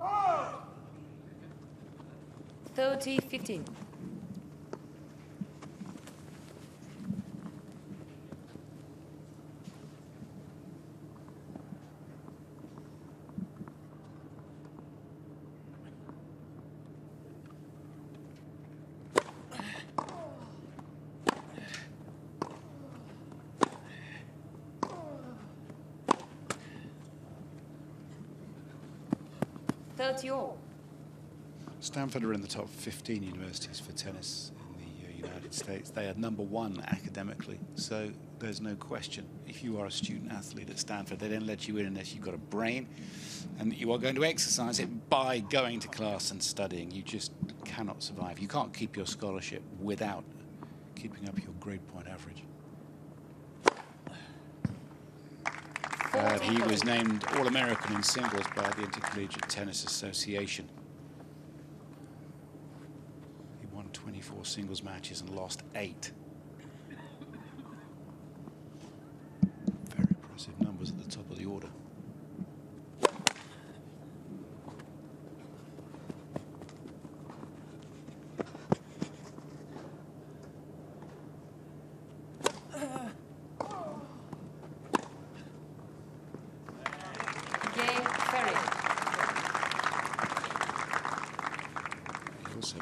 Oh! 30-15.
Stanford are in the top 15 universities for tennis in the United States. They are #1 academically, so there's no question. If you are a student athlete at Stanford, they don't let you in unless you've got a brain and that you are going to exercise it by going to class and studying. You just cannot survive. You can't keep your scholarship without keeping up your grade point average. He was named All-American in singles by the Intercollegiate Tennis Association. or singles matches and lost 8. Very impressive numbers at the top of the order.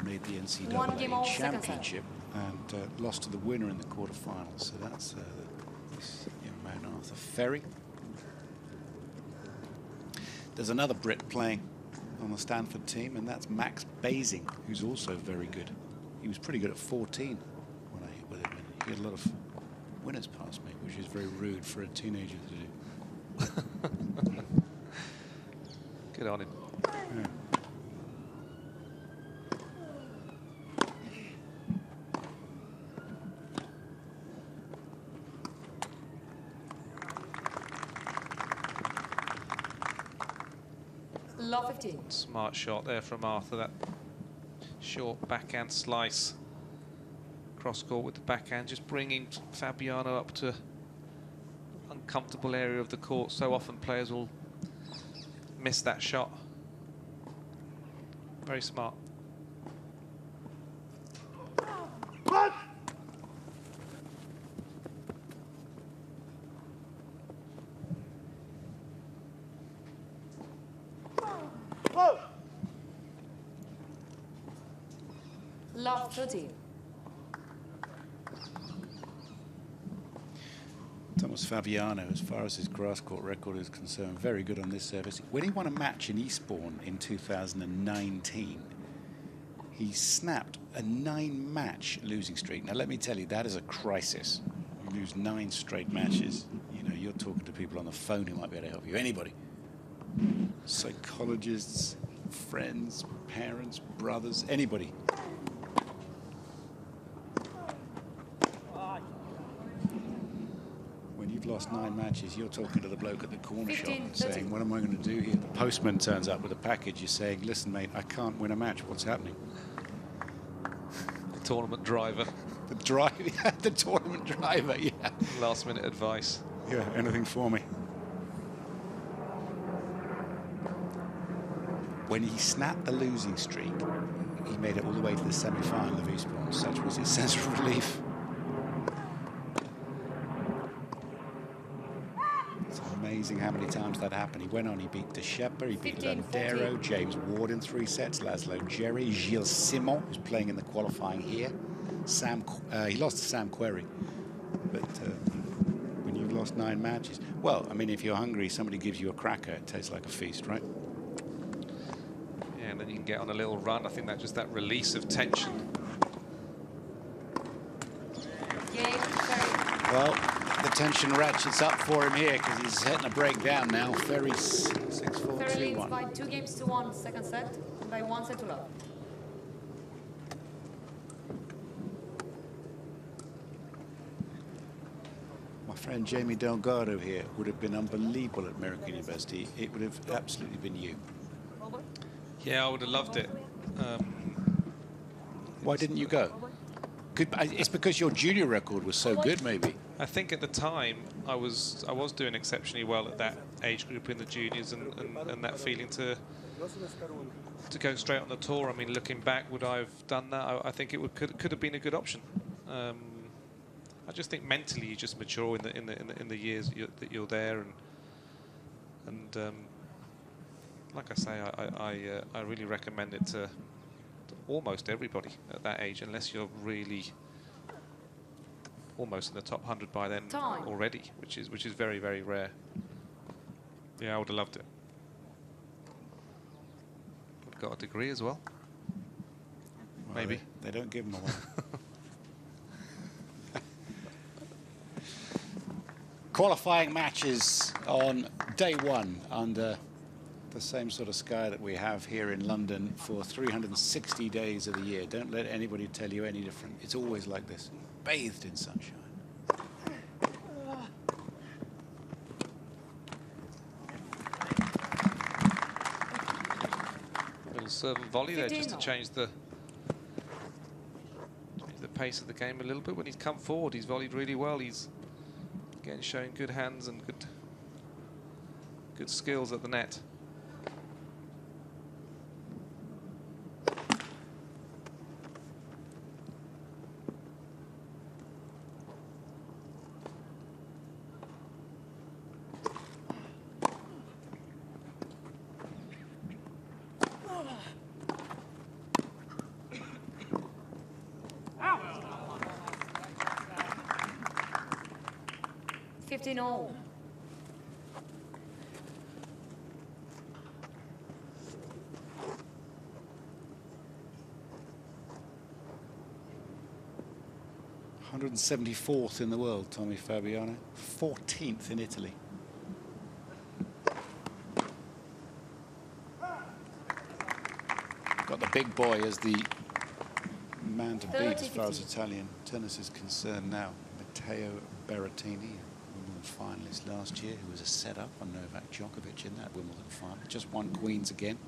Made the NCAA championship and lost to the winner in the quarterfinals. So that's this young man, Arthur Fery. There's another Brit playing on the Stanford team, and that's Max Basing, who's also very good. He was pretty good at 14 when I hit with him. And he had a lot of winners past me, which is very rude for a teenager to do.
Good on him.
Yeah.
Law 15.
Smart shot there from Arthur, that short backhand slice. Cross court with the backhand, just bringing Fabbiano up to uncomfortable area of the court. So often players will miss that shot. Very smart.
Love 13.
Thomas Fabbiano, as far as his grass court record is concerned, very good on this service. When he won a match in Eastbourne in 2019, he snapped a 9-match losing streak. Now, let me tell you, that is a crisis. You lose 9 straight matches. You know, you're talking to people on the phone who might be able to help you. Anybody. Psychologists, friends, parents, brothers, anybody. Lost 9 matches, you're talking to the bloke at the corner shop and saying, what am I going to do here? The postman turns up with a package. You're saying, listen, mate, I can't win a match. What's happening?
The tournament driver.
The driver, the tournament driver, yeah.
Last minute advice.
Yeah, anything for me. When he snapped the losing streak, he made it all the way to the semi-final of Eastbourne. Such was his sense of relief. Amazing how many times that happened. He went on, he beat De Shepper, he beat Landero, James Ward in 3 sets, Laszlo Jerry, Gilles Simon, who's playing in the qualifying here. He lost to Sam Querrey. But when you've lost 9 matches, well, I mean, if you're hungry, somebody gives you a cracker, it tastes like a feast, right?
Yeah, and then you can get on a little run. I think that just that release of tension.
Well, the tension ratchets up for him here because he's hitting a breakdown now. Fery's 6-4,
Fery leads
2-1.
by 2 games to 1 second set, and by 1 set to love.
My friend Jamie Delgado here would have been unbelievable at American University. It would have absolutely been you.
Yeah, I would have loved it.
Why didn't you go? It's because your junior record was so good, maybe.
I think at the time I was doing exceptionally well at that age group in the juniors, and that feeling to go straight on the tour. I mean, looking back, would I have done that? I think it could have been a good option. I just think mentally you just mature in the years that you're there, and like I say, I really recommend it to almost everybody at that age, unless you're really almost in the top 100 by then already, which is very, very rare. Yeah, I would have loved it. Would have got a degree as well. Maybe.
They don't give them away. Qualifying matches on day 1 under the same sort of sky that we have here in London for 360 days of the year. Don't let anybody tell you any different. It's always like this, bathed in sunshine.
Little serve and volley there just to change pace of the game a little bit. When he's come forward, he's volleyed really well. He's again showing good hands and good skills at the net.
all.
(174th in the world, Tommy Fabbiano. 14th in Italy. Got the big boy as the man to beat as far as Italian tennis is concerned now. Matteo Berrettini, Wimbledon finalist last year, who was a set-up on Novak Djokovic in that Wimbledon final. Just won Queens again.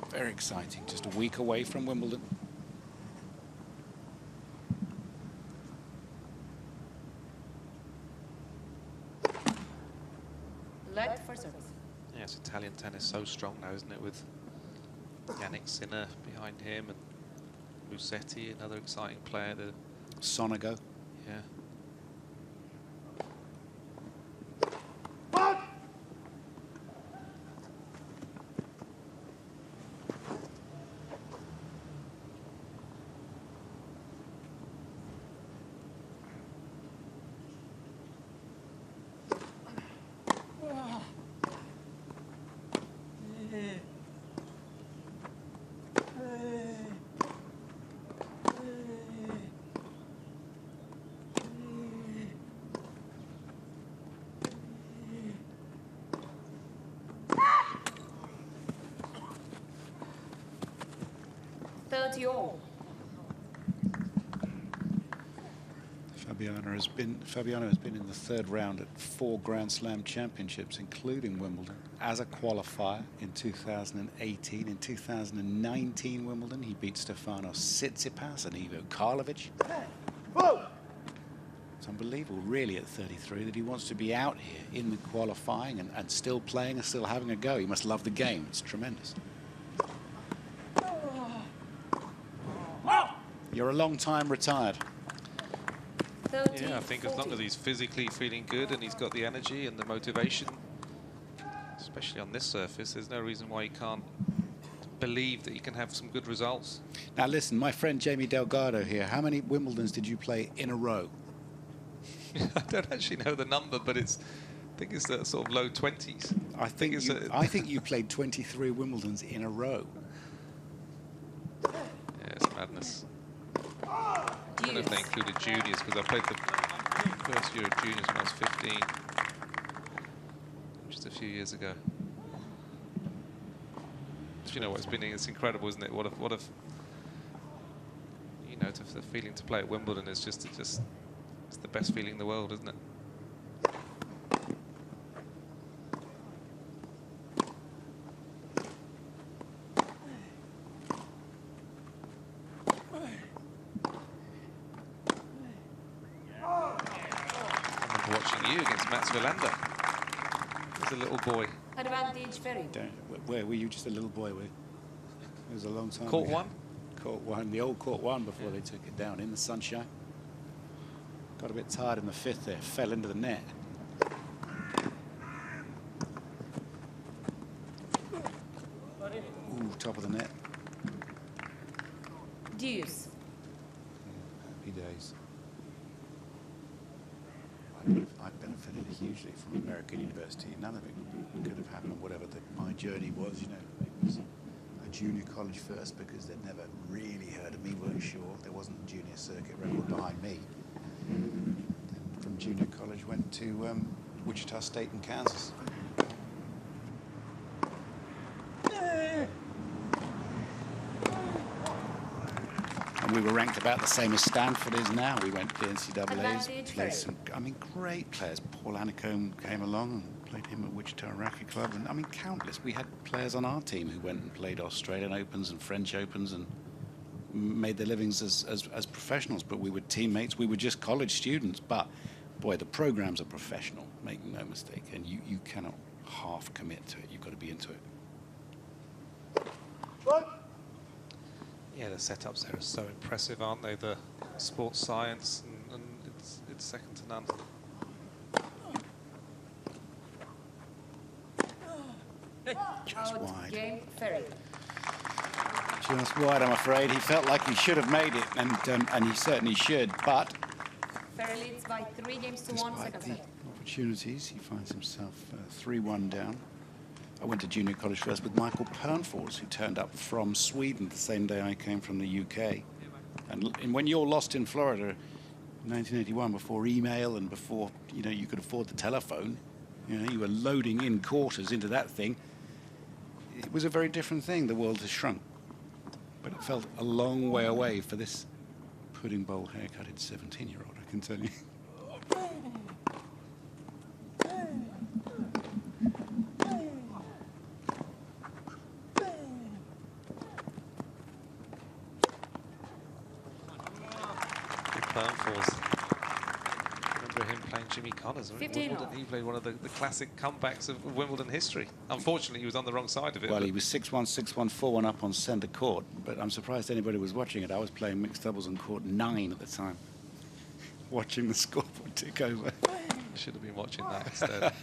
Very exciting. Just a week away from Wimbledon.
Let for service.
Yes, Italian tennis so strong now, isn't it? With Yannick Sinner behind him and Musetti, another exciting player.
Sonego.
Yeah.
Fabbiano has been in the third round at 4 Grand Slam championships, including Wimbledon, as a qualifier in 2018. In 2019 Wimbledon, he beat Stefanos Tsitsipas and Ivo Karlovic. It's unbelievable, really, at 33, that he wants to be out here in the qualifying and still playing and still having a go. He must love the game. It's tremendous. You're a long time retired.
Yeah, I think as long as he's physically feeling good and he's got the energy and the motivation, especially on this surface, there's no reason why he can't believe that he can have some good results.
Now listen, my friend Jamie Delgado here, how many Wimbledons did you play in a row?
I don't actually know the number, but I think it's the sort of low 20s.
I think you played 23 Wimbledons in a row.
Yeah, it's madness. I don't know if they included juniors, because I played the first year of juniors when I was 15, just a few years ago. Do you know what's been? It's incredible, isn't it? What if you know, the feeling to play at Wimbledon is just it's the best feeling in the world, isn't it? As a little boy.
Advantage, Fery.
Where were you just a little boy with? It was a long time
Court
ago.
one?
Court one, the old Court one before they took it down in the sunshine. Got a bit tired in the fifth there, fell into the net. Ooh, top of the net.
Deuce.
Happy days. I benefited hugely from American University. None of it could have happened, whatever my journey was, you know. It was a junior college first because they'd never really heard of me, weren't sure. There wasn't a junior circuit record behind me. Then from junior college went to Wichita State in Kansas. And we were ranked about the same as Stanford is now. We went to the NCAAs, played some, great players. Paul Anicombe came along and played him at Wichita Racquet Club. And countless. We had players on our team who went and played Australian Opens and French Opens and
made their livings as professionals, but we were teammates. We were just college students, but boy, the programs are professional, make no mistake, and you cannot half commit to it. You've got to be into it.
Yeah, the setups there are so impressive, aren't they? The sports science, and it's second to none.
Just wide.
Game, Fery.
Just wide, I'm afraid. He felt like he should have made it, and he certainly should, but
Fery leads by 3 games to 1, second set.
opportunities, he finds himself 3-1 down. I went to junior college first with Michael Pernfors, who turned up from Sweden the same day I came from the UK. And when you're lost in Florida in 1981, before email and before you could afford the telephone, you were loading in quarters into that thing. It was a very different thing. The world has shrunk. But it felt a long way away for this pudding bowl haircutted 17-year-old, I can tell you.
Remember him playing Jimmy Connors at Wimbledon? He played one of the classic comebacks of Wimbledon history. Unfortunately, he was on the wrong side of it.
Well, he was 6-1, 6-1, 4-1 up on centre court, but I'm surprised anybody was watching it. I was playing mixed doubles on court 9 at the time, watching the scoreboard tick over.
Should have been watching that instead.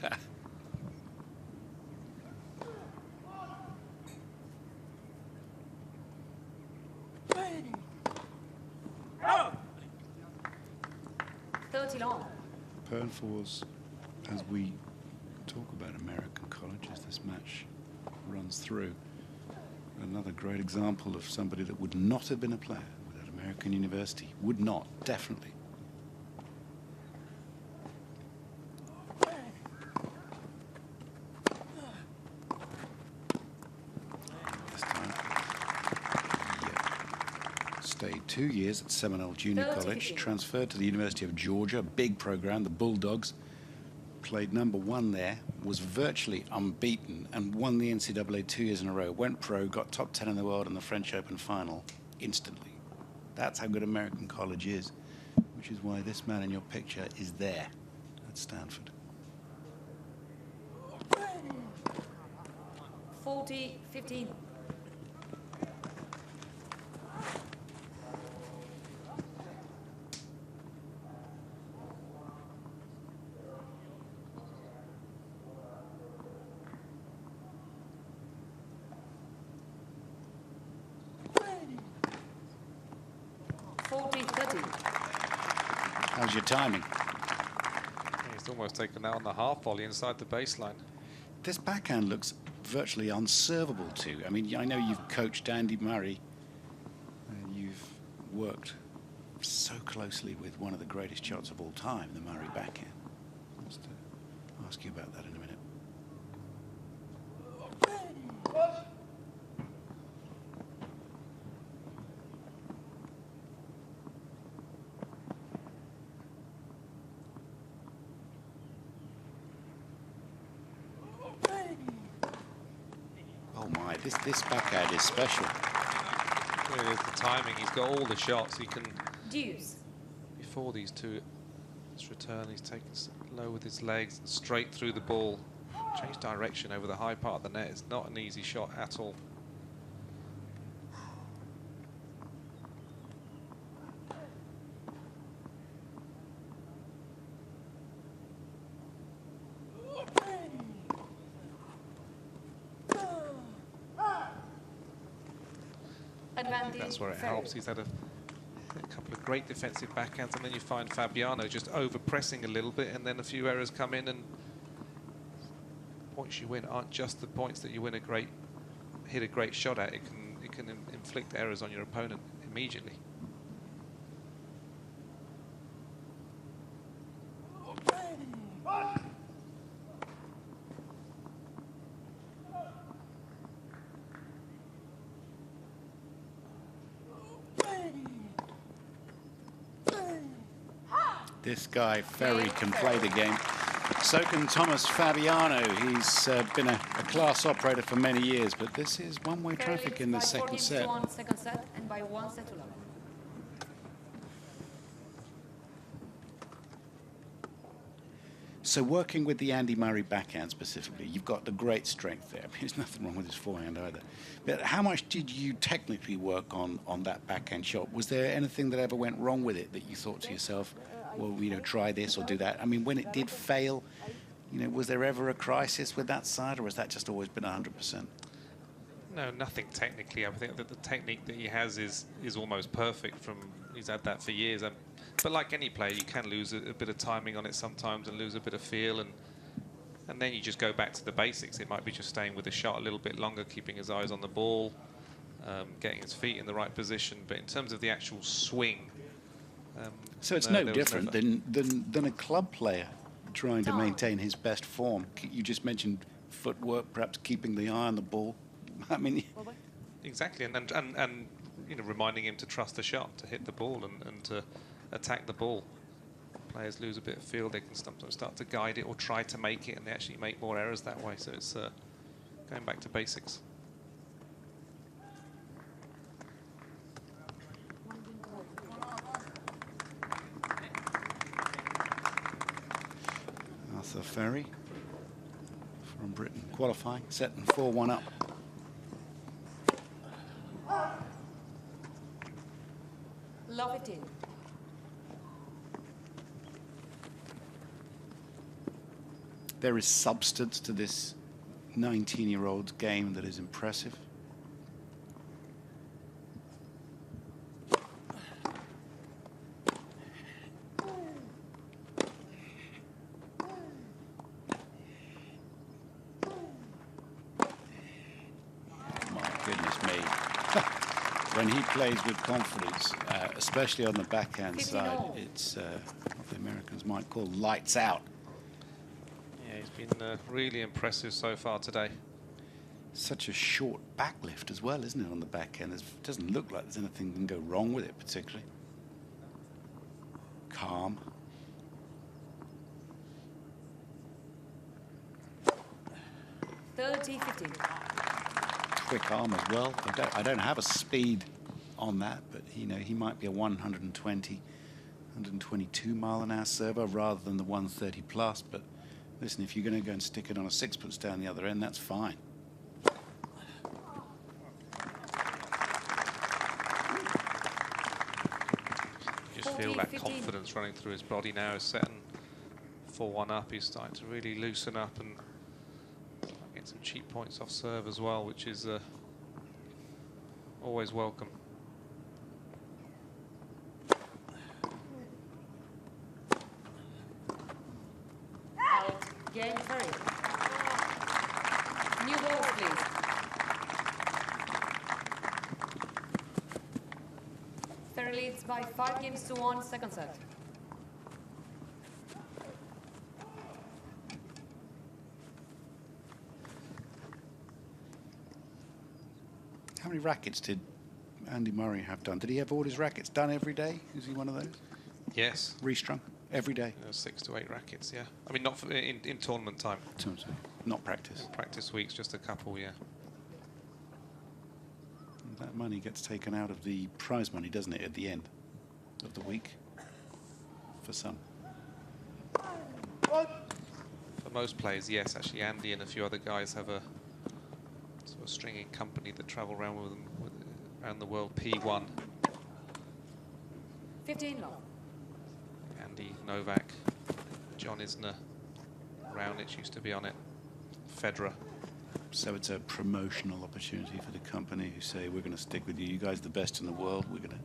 Pernfors, as we talk about American colleges, this match runs through. Another great example of somebody that would not have been a player without American university. Would not, definitely. This time, stayed 2 years at Seminole Junior College, transferred to the University of Georgia, big program, the Bulldogs. Played #1 there, was virtually unbeaten, and won the NCAA 2 years in a row. Went pro, got top 10 in the world in the French Open final instantly. That's how good American college is, which is why this man in your picture is there at Stanford.
40-15.
How's your timing?
He's almost taken that on the half volley inside the baseline.
This backhand looks virtually unservable too. I mean, I know you've coached Andy Murray. You've worked so closely with one of the greatest shots of all time, the Murray backhand. I must ask you about that in a minute. This backhand is special.
Well, it is the timing. He's got all the shots. He can.
Deuce.
Before these two, this return, he's taken low with his legs, straight through the ball. Change direction over the high part of the net. It's not an easy shot at all. That's where it helps. He's had a couple of great defensive backhands, and then you find Fabbiano just over-pressing a little bit, and then a few errors come in, and points you win aren't just the points that you win hit a great shot at. It can inflict errors on your opponent immediately.
This guy, Fery, can play the game. So can Thomas Fabbiano. He's been a class operator for many years, but this is one-way traffic in the second set.
Second set and by by 1 set to love.
So working with the Andy Murray backhand specifically, you've got the great strength there. I mean, there's nothing wrong with his forehand either. But how much did you technically work on that backhand shot? Was there anything that ever went wrong with it that you thought to yourself, well, you know, try this or do that? I mean, when it did fail, you know, was there ever a crisis with that side, or has that just always been 100%?
No, nothing technically. I think that the technique that he has is almost perfect. He's had that for years. But like any player, you can lose a bit of timing on it sometimes and lose a bit of feel, and then you just go back to the basics. It might be just staying with the shot a little bit longer, keeping his eyes on the ball, getting his feet in the right position. But in terms of the actual swing,
so it's no different than a club player trying to maintain his best form. You just mentioned footwork, perhaps keeping the eye on the ball. I mean,
exactly, and you know, reminding him to trust the shot, to hit the ball, and to attack the ball. Players lose a bit of feel; they can sometimes start to guide it or try to make it, and they actually make more errors that way. So it's going back to basics.
Fery from Britain qualifying, setting 4-1 up.
Love it in.
There is substance to this 19-year-old's game that is impressive. When he plays with confidence, especially on the backhand side, it's what the Americans might call lights out.
Yeah, he's been really impressive so far today.
Such a short backlift as well, isn't it, on the backhand? It doesn't look like there's anything that can go wrong with it particularly. Calm. Quick arm as well. I don't have a speed on that, but you know, he might be a 120, 122 mile an hour server rather than the 130 plus. But listen, if you're going to go and stick it on a 6-foot down the other end, that's fine.
You just feel that confidence running through his body now. He's setting 4-1 up. He's starting to really loosen up and get some cheap points off serve as well, which is always welcome.
Out. Game 3. New ball, please. Fery leads by 5-1, second set.
How many rackets did Andy Murray have done? Did he have all his rackets done every day? Is he one of those?
Yes.
Restrung every day?
6 to 8 rackets, yeah. I mean, not for, in tournament time.
Not practice.
In practice weeks, just a couple, yeah.
That money gets taken out of the prize money, doesn't it, at the end of the week? For some.
For most players, yes. Actually, Andy and a few other guys have a sort of stringing company that travel around with them around the world. P1.
15 long.
Andy, Novak, John Isner, Raonic used to be on it, Federer.
So it's a promotional opportunity for the company who say, we're going to stick with you. You guys are the best in the world. We're going to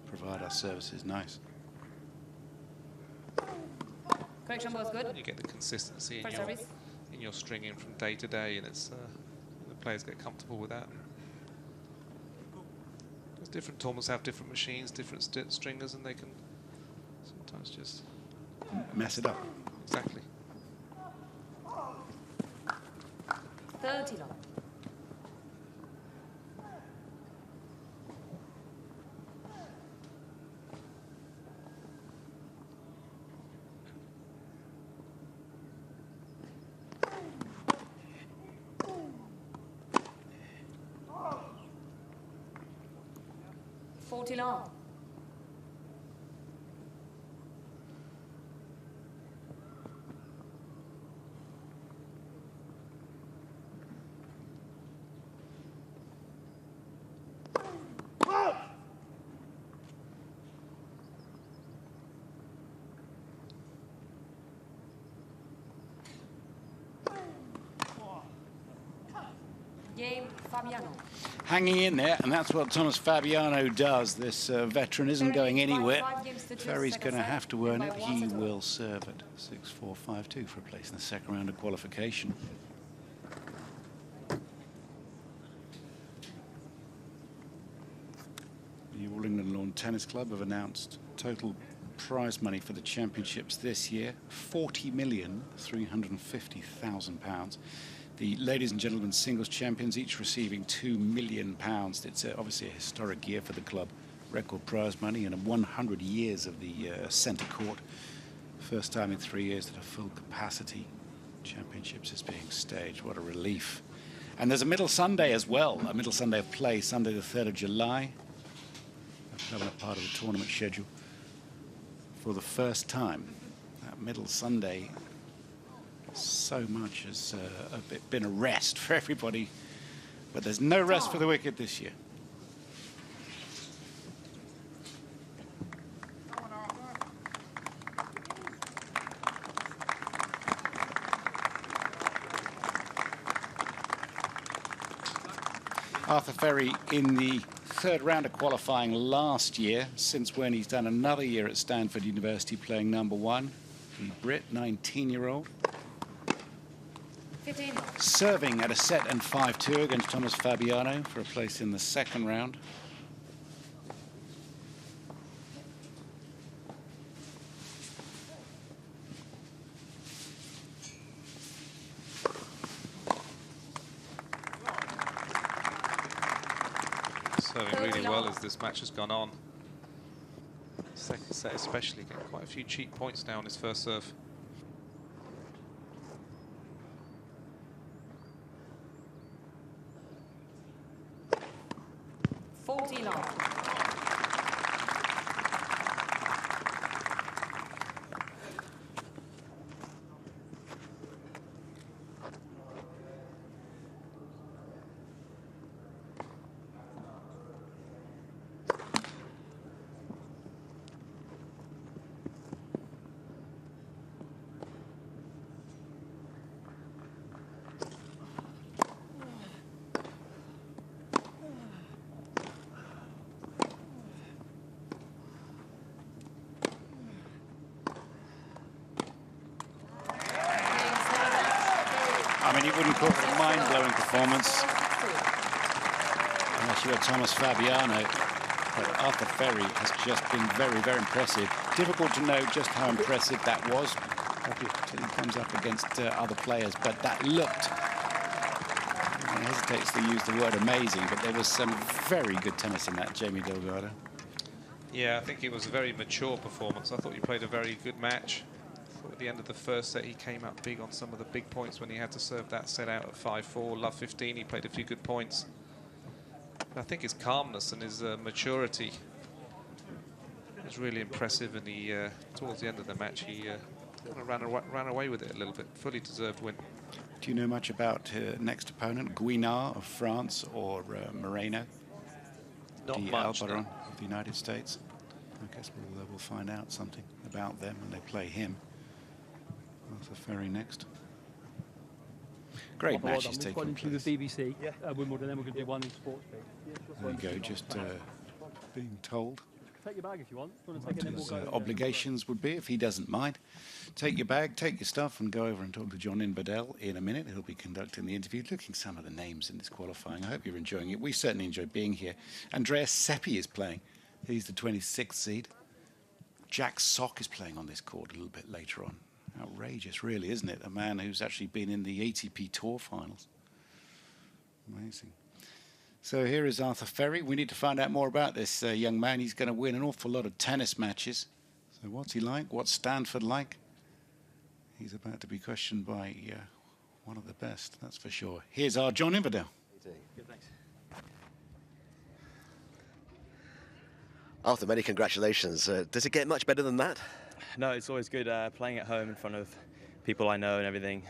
provide our services. Nice.
Correction ball is good.
You get the consistency in your stringing from day to day, and it's the players get comfortable with that. Because different tournaments have different machines, different stringers, and they can sometimes just
mess it up.
Exactly.
30 long. 40 long. Game Fabbiano.
Hanging in there, and that's what Thomas Fabbiano does. This veteran isn't going anywhere. Fery's going to have to earn it. He will serve at 6-4, 5-2 for a place in the second round of qualification. The All England Lawn Tennis Club have announced total prize money for the championships this year, £40,350,000. The ladies and gentlemen singles champions each receiving £2 million. It's obviously a historic year for the club. Record prize money and 100 years of the centre court. First time in 3 years that a full capacity championships is being staged. What a relief. And there's a middle Sunday as well, a middle Sunday of play, Sunday the 3rd of July. Another part of the tournament schedule for the first time. That middle Sunday, so much has been a rest for everybody, but there's no rest for the wicket this year. Arthur Fery in the third round of qualifying last year, since when he's done another year at Stanford University playing #1. The Brit, 19-year-old. Serving at a set and 5-2 against Thomas Fabbiano for a place in the second round.
Serving really well as this match has gone on. Second set especially, getting quite a few cheap points now on his first serve.
I mean, you wouldn't call it a mind-blowing performance unless you were Thomas Fabbiano. But Arthur Fery has just been very, very impressive. Difficult to know just how impressive that was until he comes up against other players. But that looked, he hesitates to use the word amazing, but there was some very good tennis in that, Jamie Delgado.
Yeah, I think it was a very mature performance. I thought he played a very good match. At the end of the first set, he came up big on some of the big points when he had to serve that set out at 5-4. Love 15, he played a few good points. But I think his calmness and his maturity was really impressive, and he, towards the end of the match, he kind of ran away with it a little bit. Fully deserved win.
Do you know much about next opponent, Guinard of France or Moreno?
Not much,
Albaron of the United States? I guess we'll find out something about them when they play him. Arthur Fery next. Great matches taking place.
The BBC, Wimbledon, then we're going to do one in sports.
There you go, just being told
Take your bag if you want.
what his obligations would be if he doesn't mind. Take your bag, take your stuff, and go over and talk to John Inverdell in a minute. He'll be conducting the interview, looking at some of the names in this qualifying. I hope you're enjoying it. We certainly enjoy being here. Andreas Seppi is playing. He's the 26th seed. Jack Sock is playing on this court a little bit later on. Outrageous, really, isn't it? A man who's actually been in the ATP Tour finals. Amazing. So here is Arthur Fery. We need to find out more about this young man. He's going to win an awful lot of tennis matches. So what's he like? What's Stanford like? He's about to be questioned by one of the best, that's for sure. Here's our John Inverdell.
Good, thanks.
Arthur, many congratulations. Does it get much better than that?
No, it's always good playing at home in front of people I know and everything.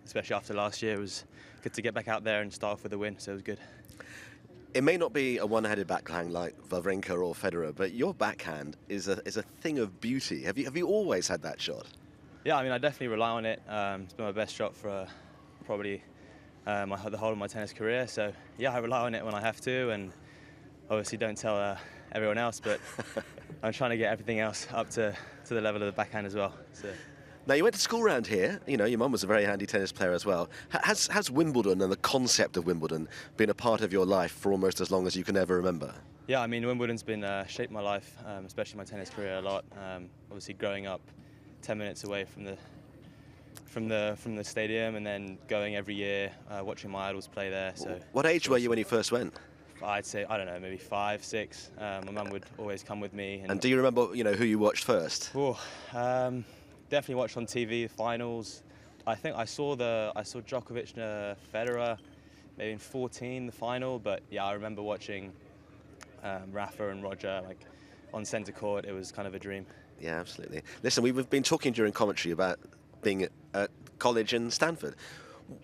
Especially after last year, it was good to get back out there and start off with a win, so it was good.
It may not be a one-handed backhand like Wawrinka or Federer, but your backhand is a thing of beauty. Have you always had that shot?
Yeah, I mean, I definitely rely on it. It's been my best shot for probably the whole of my tennis career. So yeah, I rely on it when I have to, and obviously don't tell everyone else. But I'm trying to get everything else up to the level of the backhand as well. So.
Now, you went to school around here. You know, your mum was a very handy tennis player as well. Has Wimbledon and the concept of Wimbledon been a part of your life for almost as long as you can ever remember?
Yeah, I mean, Wimbledon's been shaped my life, especially my tennis career, a lot. Obviously, growing up 10 minutes away from the stadium, and then going every year, watching my idols play there. So.
What age were you when you first went?
I'd say, I don't know, maybe 5, 6. My mum would always come with me.
And do you remember, you know, who you watched first?
Oh, definitely watched on TV the finals. I think I saw Djokovic and Federer maybe in 14, the final. But yeah, I remember watching Rafa and Roger like on centre court. It was kind of a dream.
Yeah, absolutely. Listen, we've been talking during commentary about being at college in Stanford.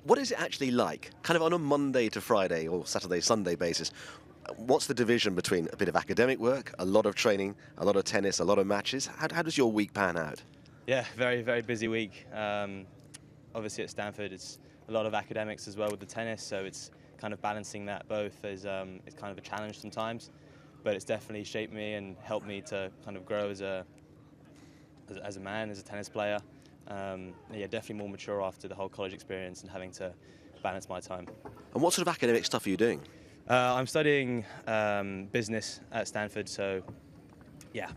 What is it actually like, kind of on a Monday to Friday or Saturday, Sunday basis? What's the division between a bit of academic work, a lot of training, a lot of tennis, a lot of matches? How does your week pan out?
Yeah, very, very busy week. Obviously at Stanford, it's a lot of academics as well with the tennis, so it's kind of balancing that both is it's kind of a challenge sometimes, but it's definitely shaped me and helped me to kind of grow as a man, as a tennis player. Yeah, definitely more mature after the whole college experience and having to balance my time.
And what sort of academic stuff are you doing?
I'm studying business at Stanford, so yeah,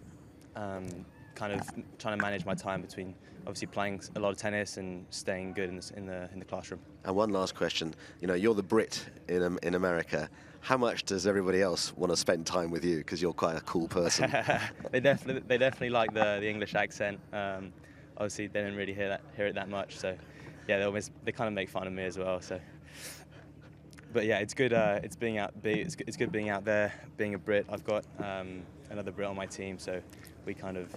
kind of trying to manage my time between obviously playing a lot of tennis and staying good in the classroom.
And one last question, you know, you're the Brit in America. How much does everybody else want to spend time with you? Because you're quite a cool person.
They definitely like the English accent. Obviously, they didn't really hear it that much. So, yeah, they kind of make fun of me as well. So, but yeah, it's good. It's good being out there, being a Brit. I've got another Brit on my team, so we kind of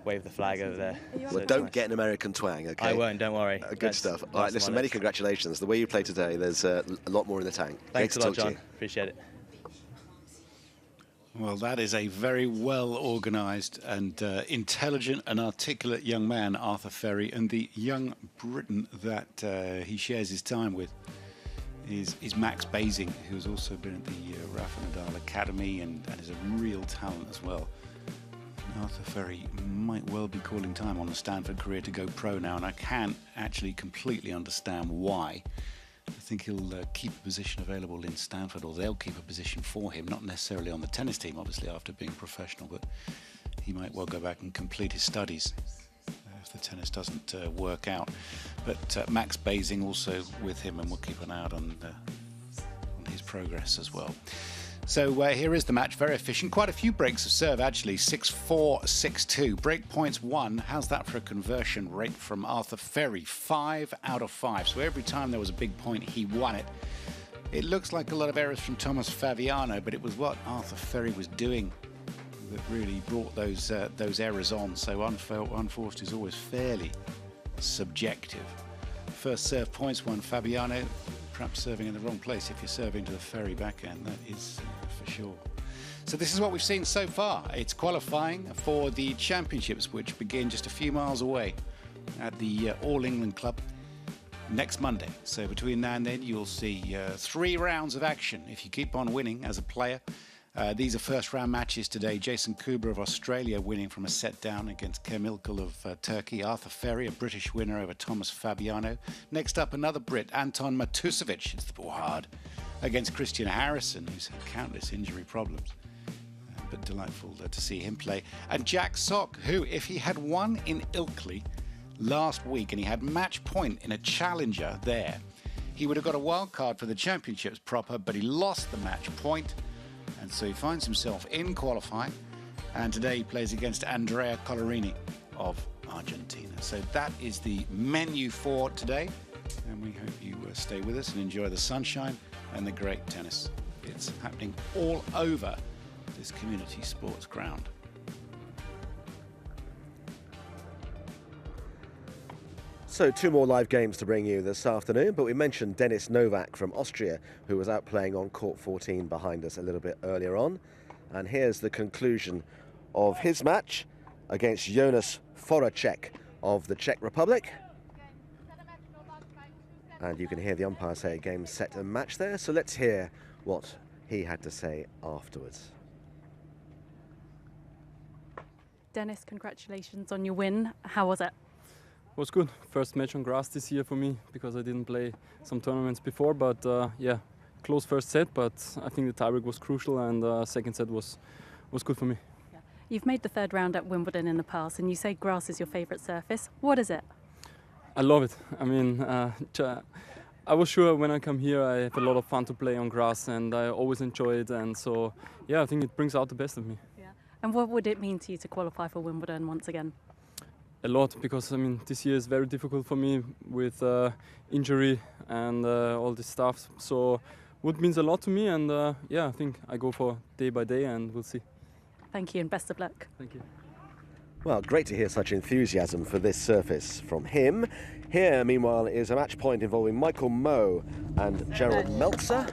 wave the flag over there.
Well,
so
don't
nice.
get an American twang, okay?
I won't, don't worry.
Good stuff. All right, listen, many congratulations. The way you played today, there's a lot more in the tank.
Thanks a lot,
John.
Appreciate it.
Well, that is a very well-organised and intelligent and articulate young man, Arthur Fery, and the young Briton that he shares his time with is Max Basing, who's also been at the Rafa Nadal Academy and is a real talent as well. Arthur Fery might well be calling time on the Stanford career to go pro now, and I can't actually completely understand why. I think he'll keep a position available in Stanford, or they'll keep a position for him, not necessarily on the tennis team, obviously, after being professional, but he might well go back and complete his studies if the tennis doesn't work out. But Max Basing also with him, and we'll keep an eye out on his progress as well. So here is the match, very efficient. Quite a few breaks of serve, actually. 6-4, 6-2. Break points 1. How's that for a conversion rate from Arthur Fery? 5 out of 5. So every time there was a big point, he won it. It looks like a lot of errors from Thomas Fabbiano, but it was what Arthur Fery was doing that really brought those errors on. So unforced is always fairly subjective. First serve points won Fabbiano. Perhaps serving in the wrong place if you're serving to the Fery backhand, that is for sure. So this is what we've seen so far. It's qualifying for the championships, which begin just a few miles away at the All England Club next Monday. So between now and then, you'll see 3 rounds of action if you keep on winning as a player. These are first round matches today. Jason Kubler of Australia winning from a set down against Ilkel of Turkey. Arthur Fery, a British winner over Thomas Fabbiano. Next up, another Brit, Anton Matusevich. It's hard against Christian Harrison, who's had countless injury problems. But delightful to see him play. And Jack Sock, who, if he had won in Ilkley last week and he had match point in a challenger there, he would have got a wild card for the championships proper, but he lost the match point. And so he finds himself in qualifying, and today he plays against Andrea Collarini of Argentina. So that is the menu for today, and we hope you stay with us and enjoy the sunshine and the great tennis. It's happening all over this community sports ground.
So 2 more live games to bring you this afternoon, but we mentioned Denis Novak from Austria, who was out playing on court 14 behind us a little bit earlier on. And here's the conclusion of his match against Jonas Foracek of the Czech Republic. And you can hear the umpire say game, set and match there. So let's hear what he had to say afterwards.
Denis, congratulations on your win. How was it?
It was good. First match on grass this year for me because I didn't play some tournaments before. But yeah, close first set, but I think the tiebreak was crucial, and second set was good for me.
Yeah. You've made the third round at Wimbledon in the past, and you say grass is your favourite surface. What is it?
I love it. I mean, I was sure when I come here I have a lot of fun to play on grass, and I always enjoy it. And so, yeah, I think it brings out the best of me.
Yeah. And what would it mean to you to qualify for Wimbledon once again?
A lot, because I mean this year is very difficult for me with injury and all this stuff. So it means a lot to me, and yeah, I think I go for day by day, and we'll see.
Thank you and best of luck.
Thank you.
Well, great to hear such enthusiasm for this surface from him. Here, meanwhile, is a match point involving Michael Moe and Gerald Meltzer.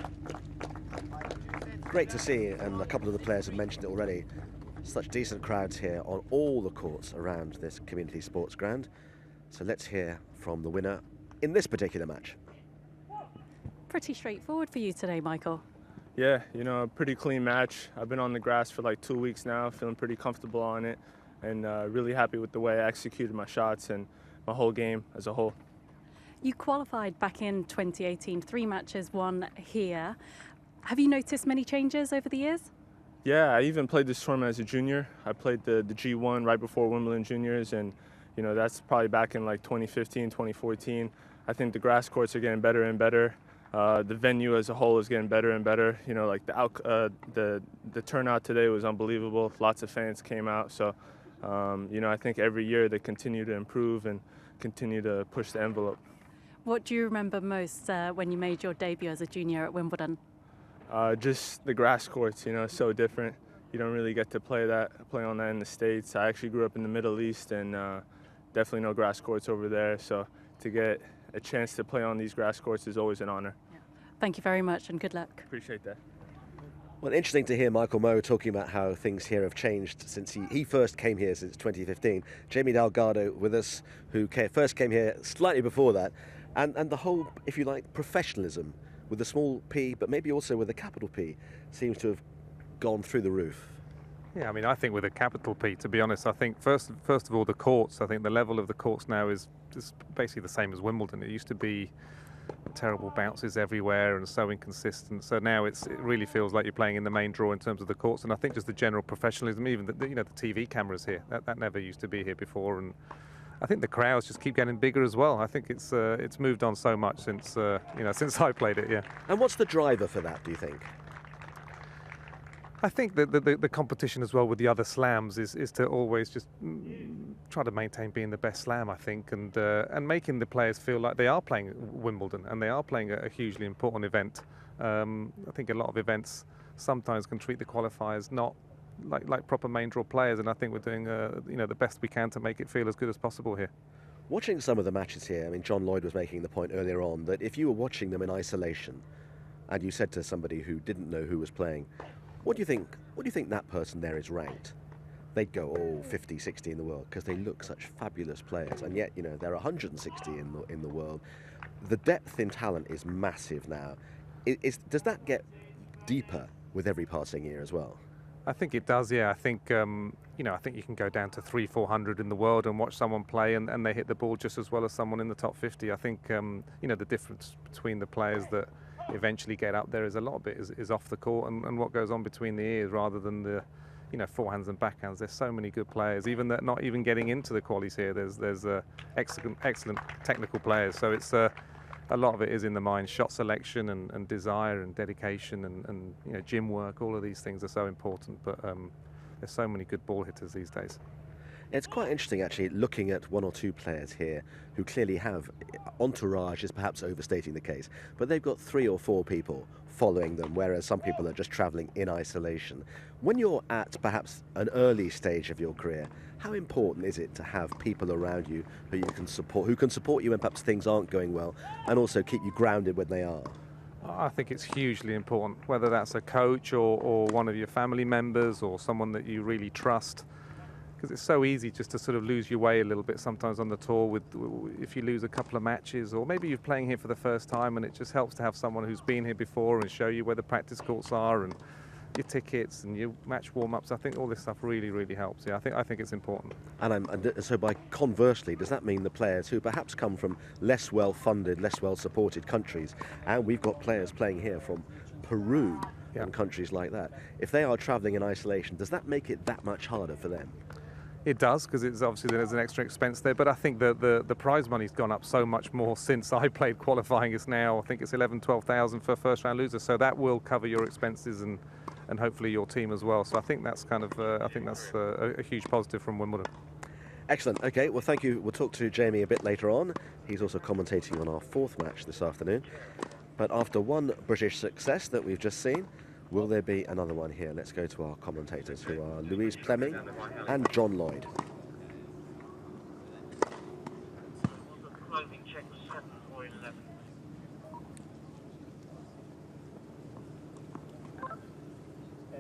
Great to see, and a couple of the players have mentioned it already, such decent crowds here on all the courts around this community sports ground. So let's hear from the winner in this particular match.
Pretty straightforward for you today, Michael.
Yeah, you know, a pretty clean match. I've been on the grass for like 2 weeks now, feeling pretty comfortable on it, and really happy with the way I executed my shots and my whole game as a whole.
You qualified back in 2018, 3 matches, 1 here. Have you noticed many changes over the years?
Yeah, I even played this tournament as a junior. I played the G1 right before Wimbledon Juniors, and you know that's probably back in like 2015, 2014. I think the grass courts are getting better and better. The venue as a whole is getting better and better. You know, like the turnout today was unbelievable. Lots of fans came out, so you know I think every year they continue to improve and continue to push the envelope.
What do you remember most when you made your debut as a junior at Wimbledon?
Just the grass courts, you know, so different. You don't really get to play on that in the States. I actually grew up in the Middle East, and definitely no grass courts over there. So to get a chance to play on these grass courts is always an honor.
Yeah. Thank you very much, and good luck.
Appreciate that.
Well, interesting to hear Michael Moe talking about how things here have changed since he first came here since 2015. Jamie Delgado with us, who first came here slightly before that, and the whole, if you like, professionalism with a small P, but maybe also with a capital P, seems to have gone through the roof.
Yeah, I mean, I think with a capital P, to be honest, I think first of all the courts. I think the level of the courts now is basically the same as Wimbledon. It used to be terrible bounces everywhere and so inconsistent. So now it really feels like you're playing in the main draw in terms of the courts, and I think just the general professionalism, even the TV cameras here, that never used to be here before, and I think the crowds just keep getting bigger as well. I think it's moved on so much since since I played it. Yeah.
And what's the driver for that, do you think?
I think that the competition as well with the other slams is to always just try to maintain being the best slam, I think, and making the players feel like they are playing Wimbledon and they are playing a hugely important event. I think a lot of events sometimes can treat the qualifiers not like proper main draw players, and I think we're doing the best we can to make it feel as good as possible here.
Watching some of the matches here, I mean, John Lloyd was making the point earlier on that if you were watching them in isolation and you said to somebody who didn't know who was playing, what do you think that person there is ranked? They'd go, 50, 60 in the world, because they look such fabulous players, and yet, there are 160 in the world. The depth in talent is massive now. Does that get deeper with every passing year as well?
I think it does, yeah. I think I think you can go down to 300-400 in the world and watch someone play, and they hit the ball just as well as someone in the top 50. I think the difference between the players that eventually get up there is a lot of it is off the court and what goes on between the ears rather than the forehands and backhands. There's so many good players, even that not even getting into the qualies here. There's excellent technical players. So it's a lot of it is in the mind. Shot selection and desire and dedication and gym work. All of these things are so important. But there's so many good ball hitters these days.
It's quite interesting, actually, looking at one or two players here who clearly have entourage is perhaps overstating the case, but they've got 3 or 4 people following them, whereas some people are just travelling in isolation. When you're at perhaps an early stage of your career, how important is it to have people around you who can support you when perhaps things aren't going well, and also keep you grounded when they are?
I think it's hugely important, whether that's a coach or one of your family members or someone that you really trust. Because it's so easy just to sort of lose your way a little bit sometimes on the tour if you lose a couple of matches, or maybe you're playing here for the first time, and it just helps to have someone who's been here before and show you where the practice courts are and your tickets and your match warm-ups. I think all this stuff really, really helps. Yeah, I think it's important.
And so by conversely, does that mean the players who perhaps come from less well-funded, less well-supported countries, and we've got players playing here from Peru and countries like that, if they are travelling in isolation, does that make it that much harder for them?
It does, because it's obviously there's an extra expense there, but I think the prize money's gone up so much more since I played qualifying. It's now, I think it's 11,000-12,000 for first round losers, so that will cover your expenses and hopefully your team as well. So I think that's kind of a huge positive from Wimbledon.
Excellent. Okay, well, thank you. We'll talk to Jamie a bit later on. He's also commentating on our 4th match this afternoon. But after one British success that we've just seen, will there be another one here? Let's go to our commentators, who are Louise Plemming and John Lloyd.
Closing check 7 for 11.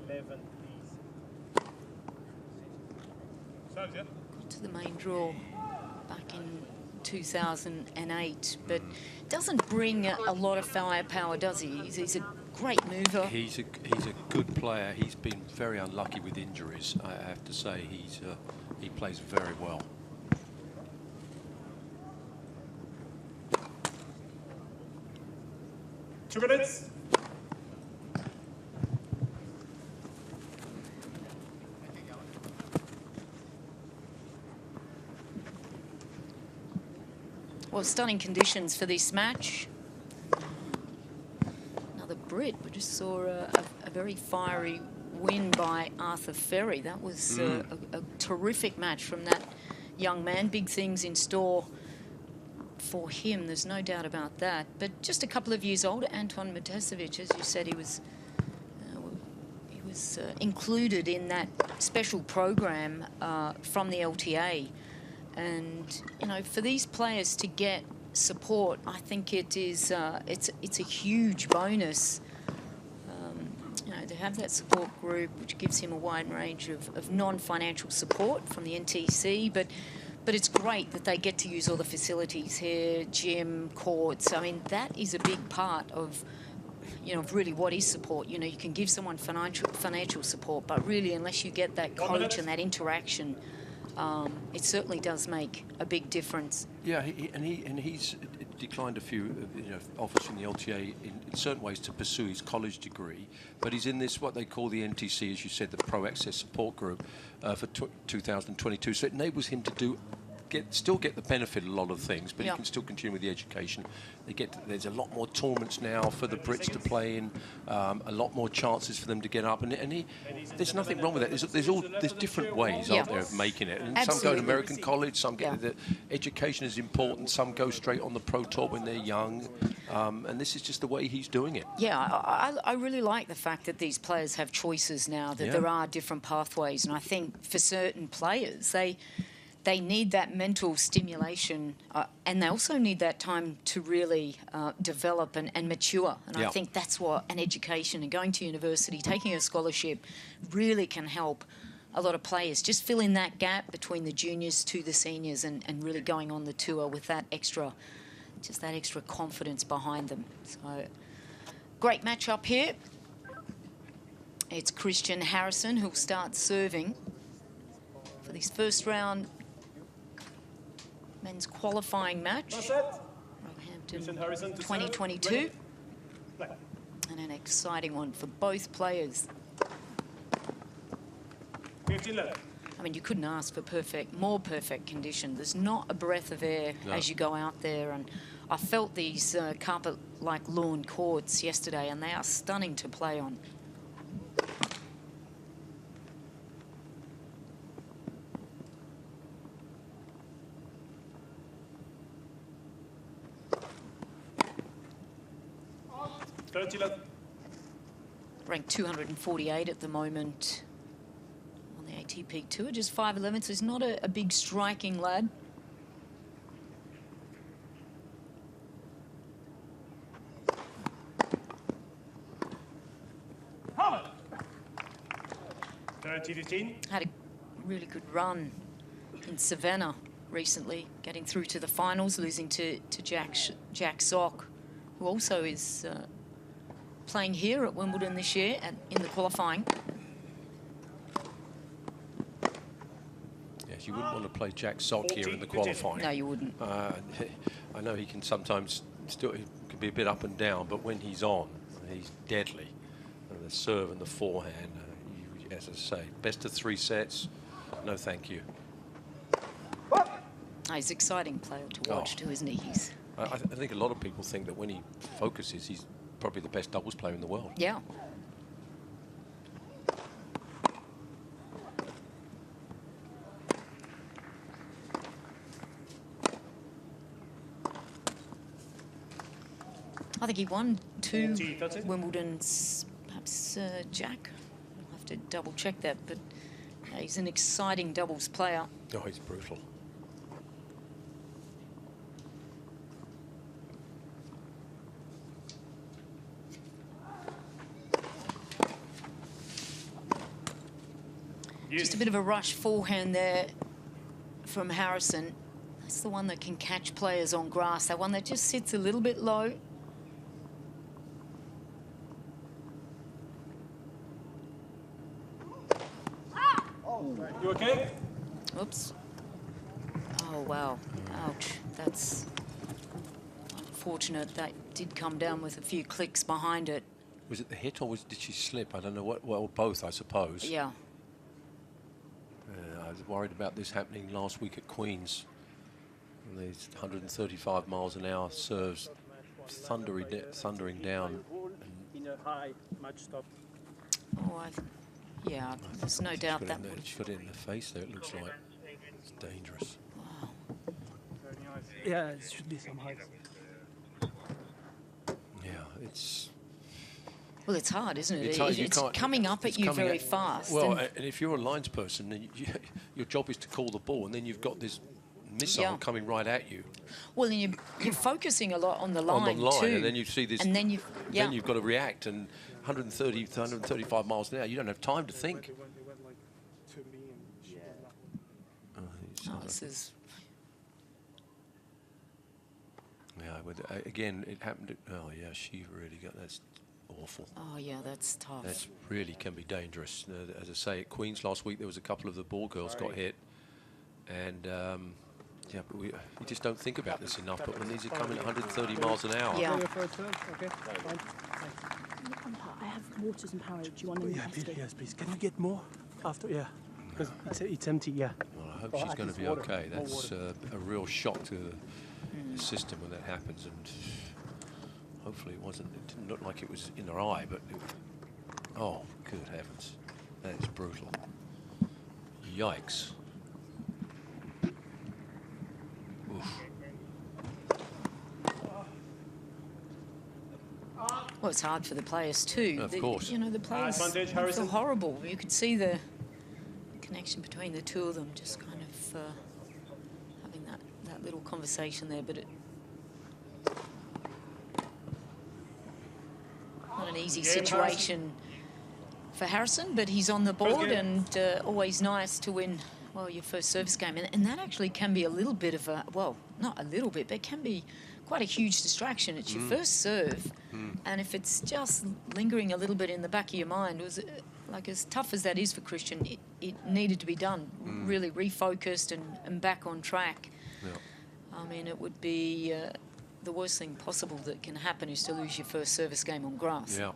11, please.
To the main draw back in 2008, but doesn't bring a lot of firepower, does he? He's a great mover.
He's a good player. He's been very unlucky with injuries. I have to say, he plays very well.
Two minutes.
Well, stunning conditions for this match. Another Brit. We just saw a very fiery win by Arthur Fery. That was a terrific match from that young man. Big things in store for him, there's no doubt about that. But just a couple of years older, Anton Matusevich, as you said, he was included in that special program from the LTA. And, you know, for these players to get support, I think it is it's a huge bonus, you know, to have that support group, which gives him a wide range of non-financial support from the NTC. But it's great that they get to use all the facilities here, gym, courts. I mean, that is a big part of, you know, really what is support. You know, you can give someone financial support, but really, unless you get that coach and that interaction, it certainly does make a big difference.
Yeah, he's declined a few offers from the LTA in certain ways to pursue his college degree, but he's in this what they call the NTC, as you said, the Pro Access Support Group for 2022. So it enables him to still get the benefit of a lot of things, but he can still continue with the education. There's a lot more tournaments now for the Brits to play in, a lot more chances for them to get up, and there's nothing wrong with that. There's different ways, aren't there, of making it. And some go to American college, some get the education is important, some go straight on the pro tour when they're young, and this is just the way he's doing it.
Yeah, I really like the fact that these players have choices now, that there are different pathways, and I think for certain players, they need that mental stimulation, and they also need that time to really develop and mature. And I think that's what an education and going to university, taking a scholarship, really can help a lot of players. Just fill in that gap between the juniors to the seniors and really going on the tour with that extra confidence behind them. So, great match up here. It's Christian Harrison who'll start serving for this first round men's qualifying match, Roehampton 2022, and an exciting one for both players.
15 left.
I mean, you couldn't ask for more perfect condition. There's not a breath of air as you go out there, and I felt these carpet-like lawn courts yesterday, and they are stunning to play on.
30 left.
Ranked 248 at the moment on the ATP Tour, just 5'11", so he's not a big striking lad.
Hard. 30-15.
Had a really good run in Savannah recently, getting through to the finals, losing to Jack Sock, who also is playing here at Wimbledon this year in the qualifying.
Yes, you wouldn't want to play Jack Sock here in the qualifying.
No, you wouldn't.
I know he can sometimes still, he can be a bit up and down, but when he's on, he's deadly. And the serve and the forehand, as I say, best of 3 sets, no thank you.
He's an exciting player to watch too, isn't he?
I think a lot of people think that when he focuses, he's probably the best doubles player in the world.
Yeah. I think he won 2 Wimbledons, perhaps Jack. I'll have to double check that, but he's an exciting doubles player.
Oh, he's brutal.
Just a bit of a rush forehand there from Harrison. That's the one that can catch players on grass. That one that just sits a little bit low.
You okay?
Oops. Oh, wow. Ouch. That's unfortunate. That did come down with a few clicks behind it.
Was it the hit or did she slip? I don't know what. Well, both, I suppose.
Yeah.
I was worried about this happening last week at Queen's. And these 135 miles an hour serves thundering down.
In a high match stop.
Oh, yeah, there's no doubt that would...
She got it in the face there, it looks like. It's dangerous.
Wow.
Yeah, it should be some height.
Yeah, it's...
Well, it's hard, isn't it?
It's hard.
It's coming up at you very fast.
Well, and if you're a lines person, then your job is to call the ball, and then you've got this missile coming right at you.
Well, and you're focusing a lot on the line, too.
And then you see this...
And then you've
got to react, and 130 to 135 miles an hour, you don't have time to think.
This is...
Yeah, again, it happened... Oh, yeah, she really got... That's awful.
Oh, yeah, that's tough.
That really can be dangerous. As I say, at Queen's last week, there was a couple of the ball girls got hit. And, yeah, but we just don't think about this enough. But when these are coming at 130 miles an hour...
Yeah.
Okay, fine.
I have waters and power. Do you want them?
Yes, please. Can you get more after? Yeah. Because it's empty, yeah.
Well, I hope she's going to be okay. That's a real shock to the system when that happens. And hopefully it didn't look like it was in her eye, but oh, good heavens. That is brutal. Yikes. Oof.
Well, it's hard for the players too.
Of course.
You know, the players feel horrible. You could see the connection between the two of them, just kind of having that little conversation there. But not an easy situation for Harrison, but he's on the board, and always nice to win, well, your first service game. And that actually can be a little bit of a, well, not a little bit, but it can be quite a huge distraction. It's your first serve, and if it's just lingering a little bit in the back of your mind, was like, as tough as that is for Christian, it needed to be done, really refocused and back on track.
Yeah.
I mean, it would be the worst thing possible that can happen is to lose your first service game on grass.
Yeah.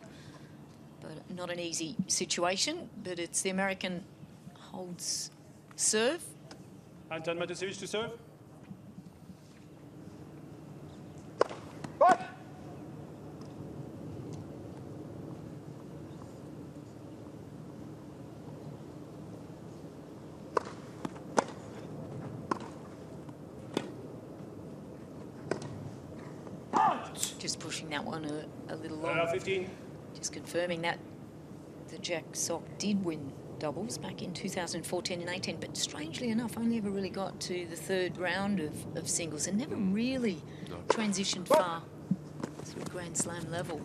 But not an easy situation, but it's the American holds serve.
Anton Matusevich to serve.
Just pushing that one a little long.
15.
Just confirming that the Jack Sock did win doubles back in 2014 and 18, but strangely enough, only ever really got to the third round of singles and never really transitioned far through Grand Slam level.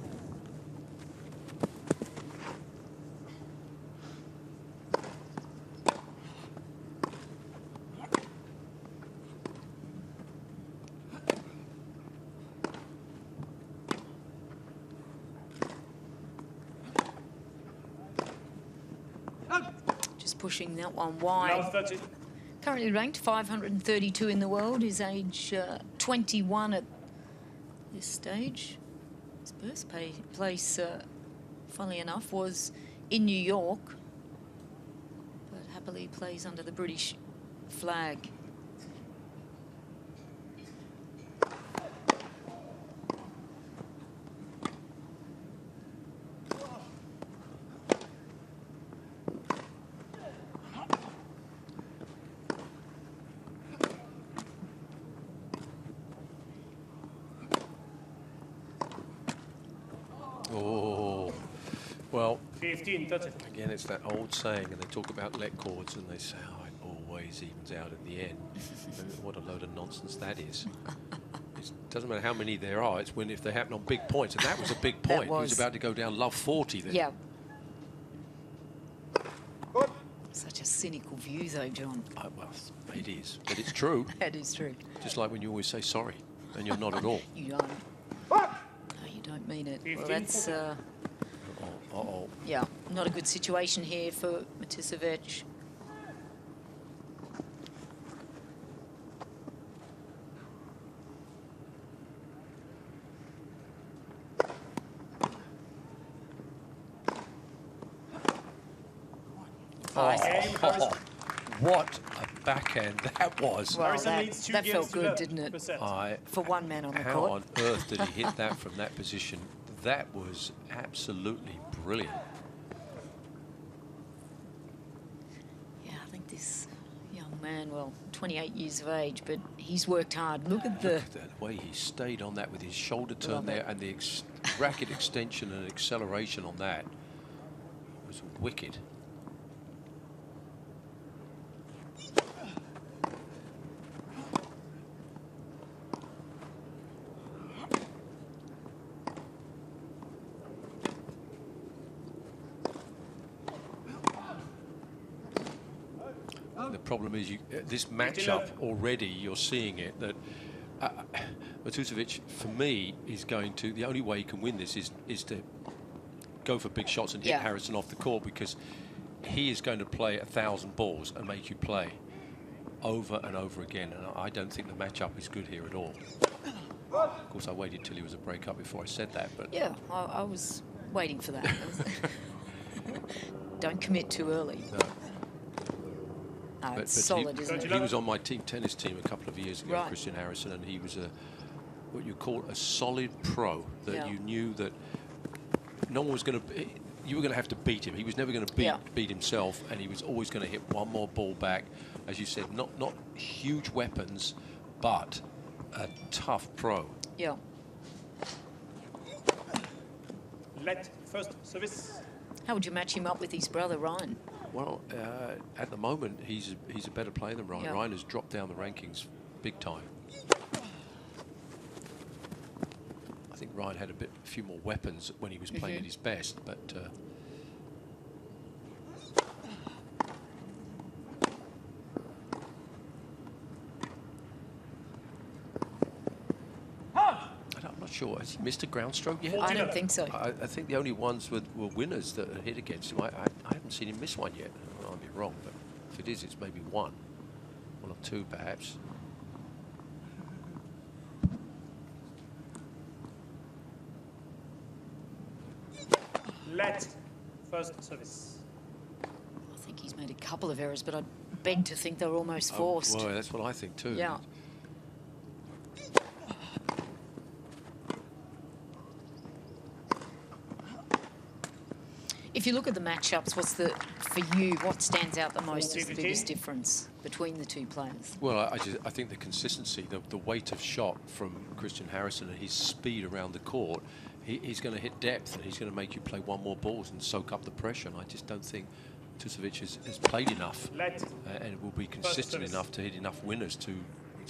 Pushing that one wide. Currently ranked 532 in the world. His age 21 at this stage. His birthplace, funnily enough, was in New York, but happily plays under the British flag.
Well,
15, 30.
Again, it's that old saying, and they talk about let chords, and they say, oh, it always evens out in the end. What a load of nonsense that is. It doesn't matter how many there are, it's if they happen on big points, and that was a big point. He was about to go down love 40 then.
Yeah. Such a cynical view, though, John.
Well, it is, but it's true.
That is true.
Just like when you always say sorry, and you're not at all.
You don't. No, you don't mean it. Well, that's... yeah, not a good situation here for Matusevich.
What a backhand that was.
Well, that felt good, didn't it? For one man on the court.
How on earth did he hit that from that position? That was absolutely brilliant.
Yeah, I think this young man, well, 28 years of age, but he's worked hard. Look at the
way he stayed on that with his shoulder turn there, and the racket extension and acceleration on that was wicked. The problem is this matchup already, you're seeing it, that Matusevich, for me, is going to, the only way he can win this is to go for big shots and hit Harrison off the court, because he is going to play 1,000 balls and make you play over and over again, and I don't think the matchup is good here at all. Of course, I waited till he was a break-up before I said that, but...
Yeah, I was waiting for that. Don't commit too early.
No.
It's solid, isn't it?
He was on my tennis team a couple of years ago,
Right.
Christian Harrison, and he was what you call a solid pro, that you knew that no one was going to... You were going to have to beat him. He was never going to beat himself, and he was always going to hit one more ball back. As you said, not huge weapons, but a tough pro.
Yeah.
Let first service.
How would you match him up with his brother, Ryan?
Well, at the moment, he's a better player than Ryan.
Yeah.
Ryan has dropped down the rankings big time. I think Ryan had a few more weapons when he was playing at his best, but... I'm not sure. Has he missed a ground stroke yet?
I don't think so.
I think the only ones were winners that are hit against him. I haven't seen him miss one yet. I might be wrong, but if it is, it's maybe one or two, perhaps.
Let first service.
I think he's made a couple of errors, but I beg to think they were almost forced.
Well, that's what I think too.
Yeah. If you look at the matchups, for you, what stands out the most as the biggest difference between the two players?
Well, I think the consistency, the weight of shot from Christian Harrison and his speed around the court, he's going to hit depth and he's going to make you play one more balls and soak up the pressure. And I just don't think Matusevich has played enough and will be consistent enough to hit enough winners to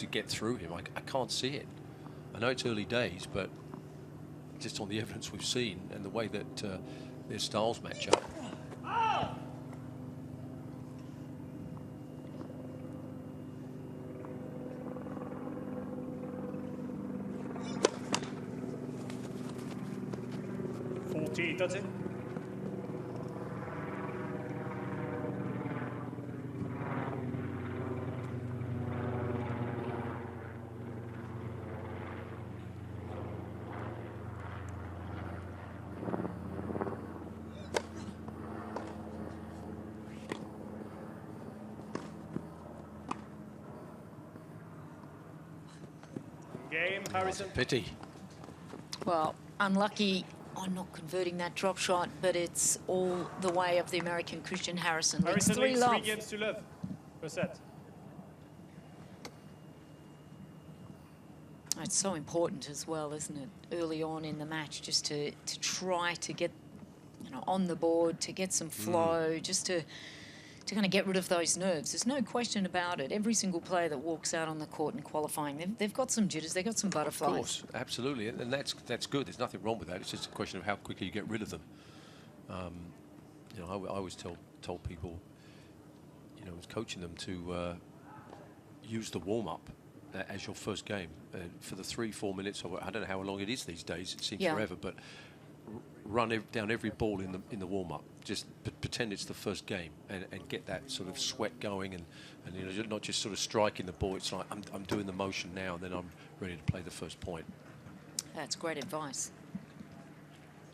get through him. I can't see it. I know it's early days, but just on the evidence we've seen and the way that their styles match up.
That's it. Game, Harrison.
Pity.
Well, unlucky on not converting that drop shot, but it's all the way of the American Christian Harrison. Leads 3-love.
3 games to love per set.
It's so important as well, isn't it? Early on in the match, just to try to get, on the board, to get some flow, just to kind of get rid of those nerves. There's no question about it. Every single player that walks out on the court in qualifying, they've got some jitters, they've got some butterflies.
Of course, absolutely, and that's good. There's nothing wrong with that. It's just a question of how quickly you get rid of them. I always told people, I was coaching them to use the warm-up as your first game for the 3-4 minutes. I don't know how long it is these days. It seems forever, but run down every ball in the warm-up. Just pretend it's the first game and get that sort of sweat going and not just sort of striking the ball. It's like I'm doing the motion now and then I'm ready to play the first point.
That's great advice.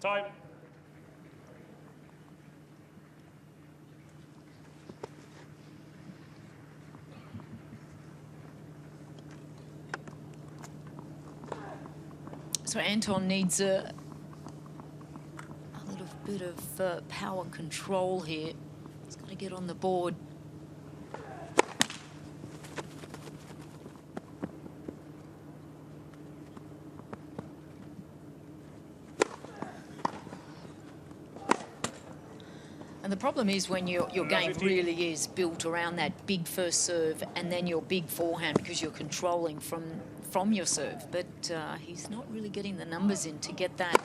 Time.
So Anton needs a little bit of power control here. He's got to get on the board. And the problem is when your game really is built around that big first serve and then your big forehand because you're controlling from your serve. But he's not really getting the numbers in to get that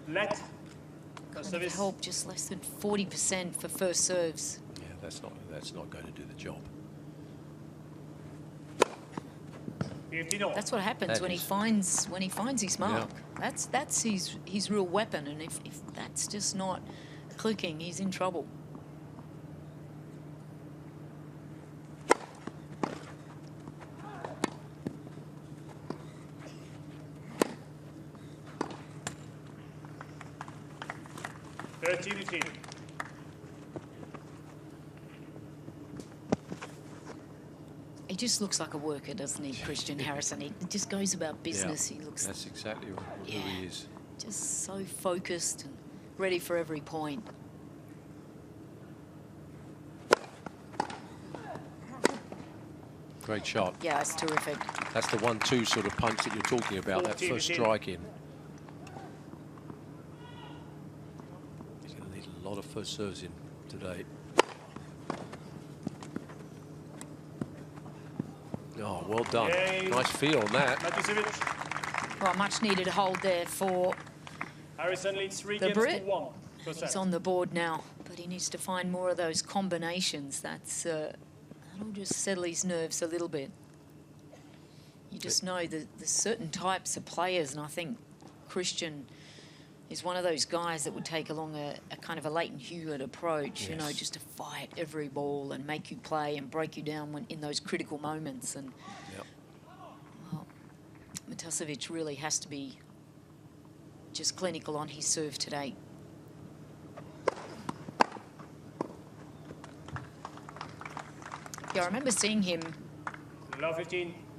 kind of help, just less than 40% for first serves.
Yeah, that's not going to do the job.
That's what happens when he finds his mark. Yeah. That's his real weapon, and if that's just not clicking, he's in trouble. He just looks like a worker, doesn't he, Christian Harrison? He just goes about business.
Yeah,
he looks.
That's exactly who he is.
Just so focused and ready for every point.
Great shot.
Yeah, it's terrific.
That's the 1-2 sort of punch that you're talking about, that first strike in. He's going to need a lot of first serves in today. Oh, well done. Yay. Nice feel on that.
Matusevich.
Well, much needed hold there for
Harrison leads 3
the
games
Brit.
to 1.
He's on the board now, but he needs to find more of those combinations. That'll just settle his nerves a little bit. You just know that there's certain types of players, and I think Christian is one of those guys that would take along a kind of a Leighton Hewitt approach, you know, just to fight every ball and make you play and break you down in those critical moments. And well, Matusevich really has to be just clinical on his serve today. Yeah, I remember seeing him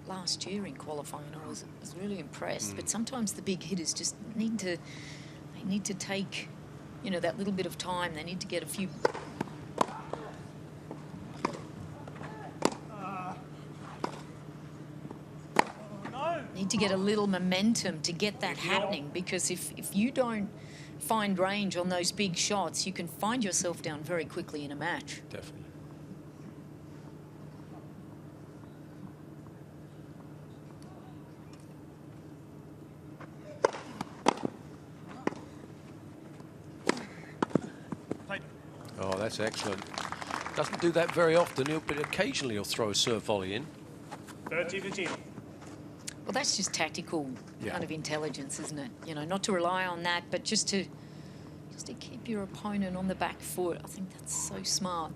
last year in qualifying. I was really impressed. But sometimes the big hitters just need to take you know, that little bit of time. They need to get a few. Need to get a little momentum to get that happening, because if you don't find range on those big shots, you can find yourself down very quickly in a match.
Definitely. Oh, that's excellent. Doesn't do that very often, but occasionally he'll throw a serve volley in.
30-15.
Well, that's just tactical kind of intelligence, isn't it? You know, not to rely on that, but just to keep your opponent on the back foot. I think that's so smart.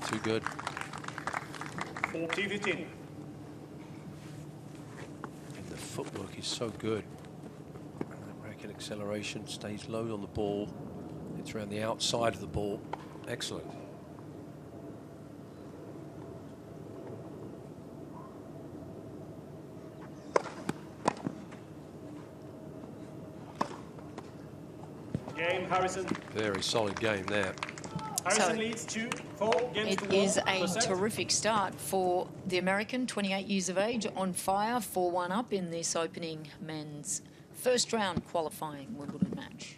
Too good.
40-15.
And the footwork is so good. And that racket acceleration stays low on the ball. It's around the outside of the ball. Excellent.
Game, Harrison.
Very solid game there.
Harrison leads 2-4 games to 1.
It is a terrific start for the American, 28 years of age, on fire, 4-1 up in this opening men's first round qualifying Wimbledon match.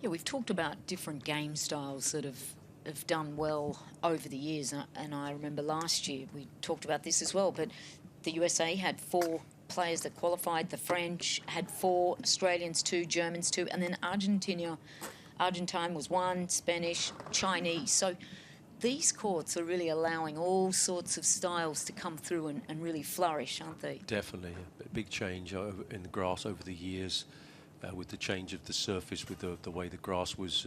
Yeah, we've talked about different game styles that have done well over the years, and I remember last year we talked about this as well, but the USA had 4 players that qualified. The French had 4, Australians 2, Germans 2, and then Argentine was 1, Spanish, Chinese. So these courts are really allowing all sorts of styles to come through and really flourish, aren't they?
Definitely. A big change in the grass over the years, with the change of the surface, with the way the grass was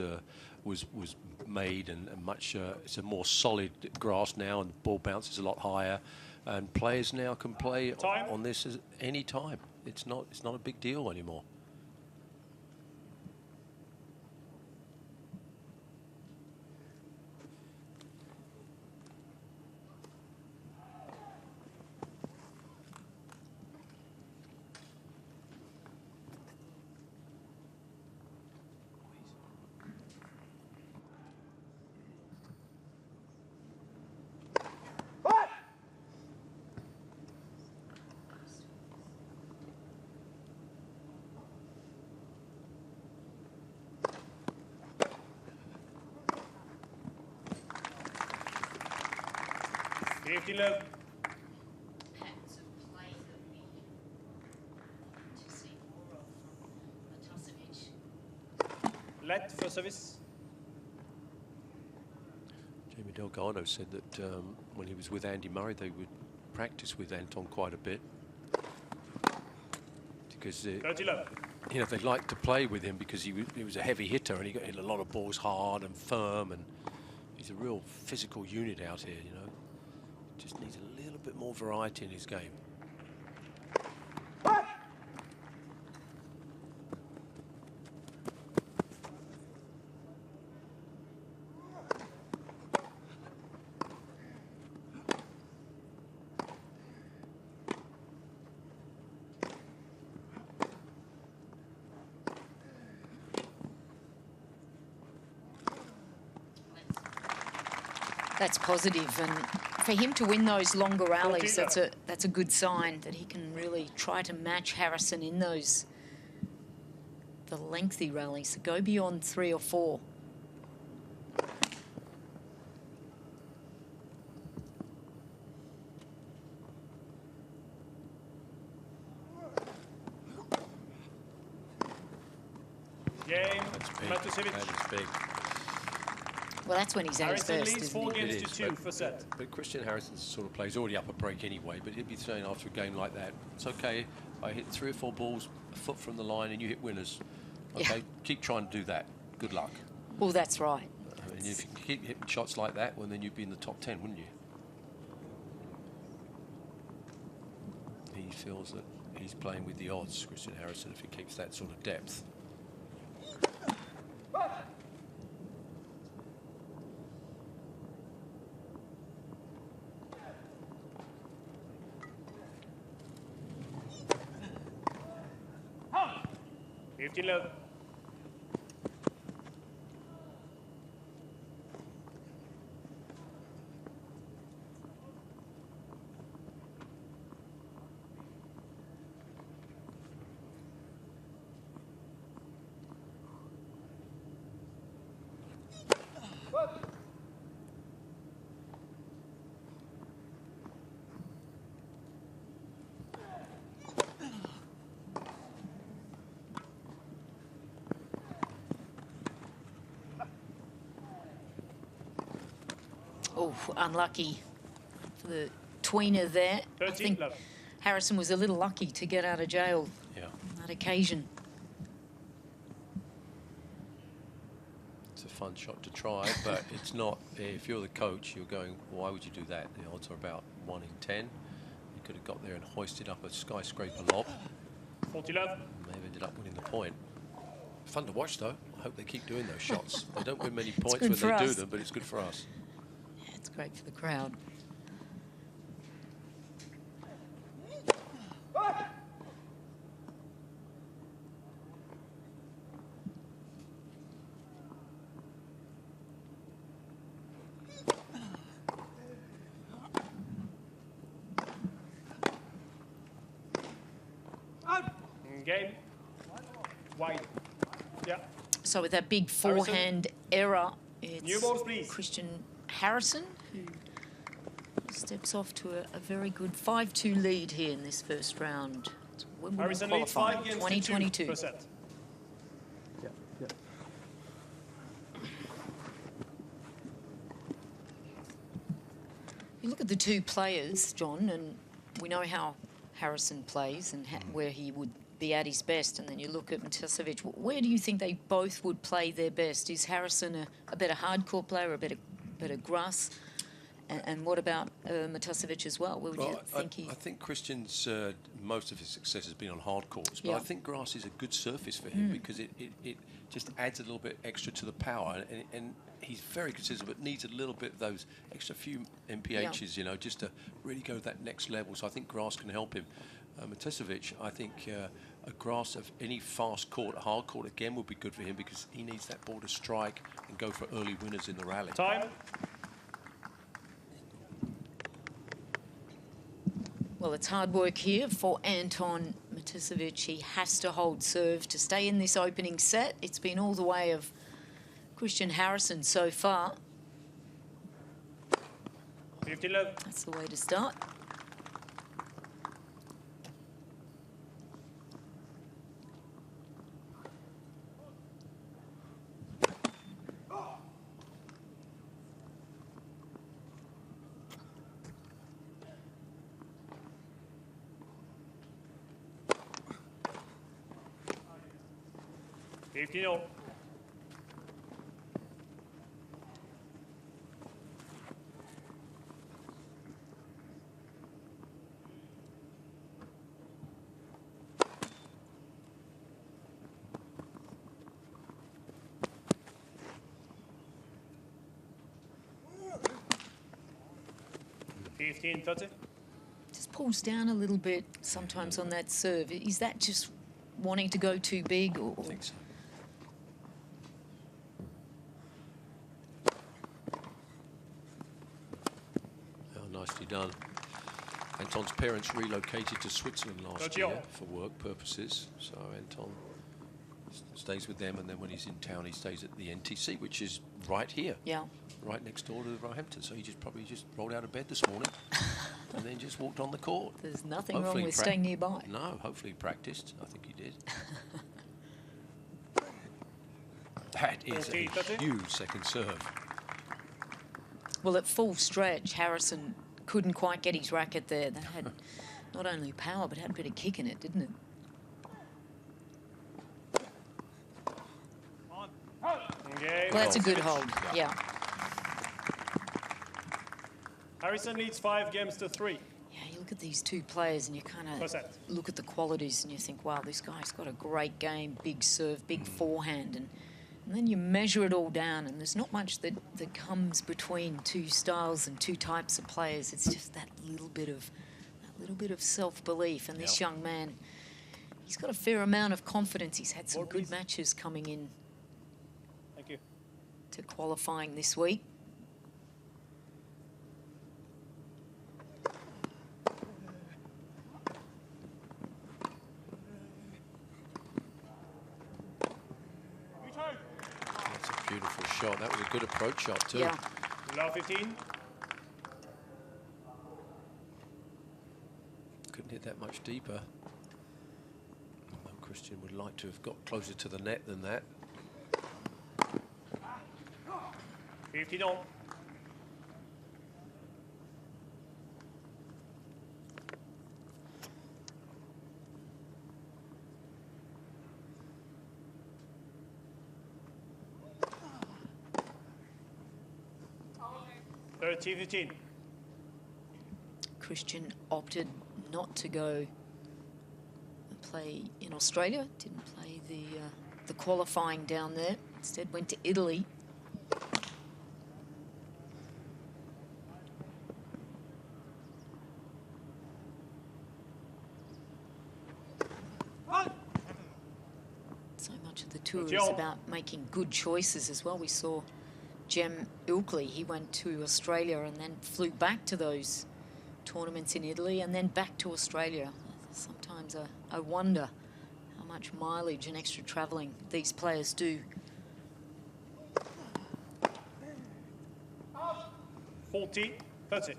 made, and much. It's a more solid grass now, and the ball bounces a lot higher. And players now can play on this at any time. It's not a big deal anymore.
Love. Let for service.
Jamie Delgado said that when he was with Andy Murray, they would practice with Anton quite a bit, because you know, they liked to play with him because he was a heavy hitter, and he got hit a lot of balls hard and firm, and he's a real physical unit out here. You know. Just needs a little bit more variety in his game.
That's positive, and for him to win those longer rallies, that's a good sign that he can really try to match Harrison in the lengthy rallies that go beyond 3 or 4.
Game,
Matusevich. That is big.
Well, that's when he's at his best,
leads 4 games to 2 for set.
But Christian Harrison's the sort of player, he's already up a break anyway, but he'd be saying after a game like that, it's okay, I hit 3 or 4 balls a foot from the line and you hit winners. Okay, keep trying to do that. Good luck.
Well, that's right.
I mean, if you keep hitting shots like that, well, then you'd be in the top 10, wouldn't you? He feels that he's playing with the odds, Christian Harrison, if he keeps that sort of depth.
Love.
Oh, unlucky for the tweener there. I think Harrison was a little lucky to get out of jail on that occasion.
It's a fun shot to try, but it's not. If you're the coach, you're going, why would you do that? The odds are about 1 in 10. You could have got there and hoisted up a skyscraper lob.
40 love.
May have ended up winning the point. Fun to watch, though. I hope they keep doing those shots. They don't win many points when they do them, but it's good for us.
It's great for the crowd.
Game. Wide. Yeah.
So with that big forehand error, it's
New balls, please.
Christian Harrison who steps off to a very good 5-2 lead here in this first round. It's Wimbledon
Harrison leads
Qualifying
5
2022. You look at the two players, John, and we know how Harrison plays and where he would be at his best, and then you look at Matusevich. Where do you think they both would play their best? Is Harrison a better hardcore player, a better grass? And what about Matusevich as well? Where would you think
I think Christian's most of his success has been on hard courts, but I think grass is a good surface for him because it just adds a little bit extra to the power, and he's very consistent, but needs a little bit of those extra few MPHs, you know, just to really go to that next level. So I think grass can help him. Matusevich, I think a grass of any fast court, hard court again would be good for him because he needs that ball to strike and go for early winners in the rally.
Time.
Well, it's hard work here for Anton Matusevich. He has to hold serve to stay in this opening set. It's been all the way of Christian Harrison so far.
50 love.
That's the way to start.
Fifty-no.
Just pulls down a little bit sometimes on that serve. Is that just wanting to go too big? Or?
I think so. Nicely done. Anton's parents relocated to Switzerland last year for work purposes, so Anton stays with them, and then when he's in town he stays at the NTC, which is right here, right next door to Roehampton. So he probably just rolled out of bed this morning and then just walked on the court.
There's nothing wrong with staying nearby.
No, hopefully he practiced. I think he did. That is a huge second serve.
Well, at full stretch, Harrison couldn't quite get his racket there. That had not only power, but had a bit of kick in it, didn't it?
Okay.
Well, that's a good hold, yeah.
Harrison leads 5 games to 3.
Yeah, you look at these two players and you kind of look at the qualities and you think, wow, this guy's got a great game, big serve, big forehand, and then you measure it all down and there's not much that comes between two styles and two types of players. It's just that little bit of self-belief, and this young man, he's got a fair amount of confidence. He's had some good matches coming in to qualifying this week.
That's a beautiful shot. That was a good approach shot too.
Yeah.
Now 15.
Couldn't hit that much deeper. Christian would like to have got closer to the net than that.
15 on. $13-15.
Christian opted not to go and play in Australia, didn't play the qualifying down there, instead went to Italy. So much of the tour is about making good choices as well. We saw Ilkel, he went to Australia and then flew back to those tournaments in Italy and then back to Australia. Sometimes I wonder how much mileage and extra travelling these players do.
40, that's it.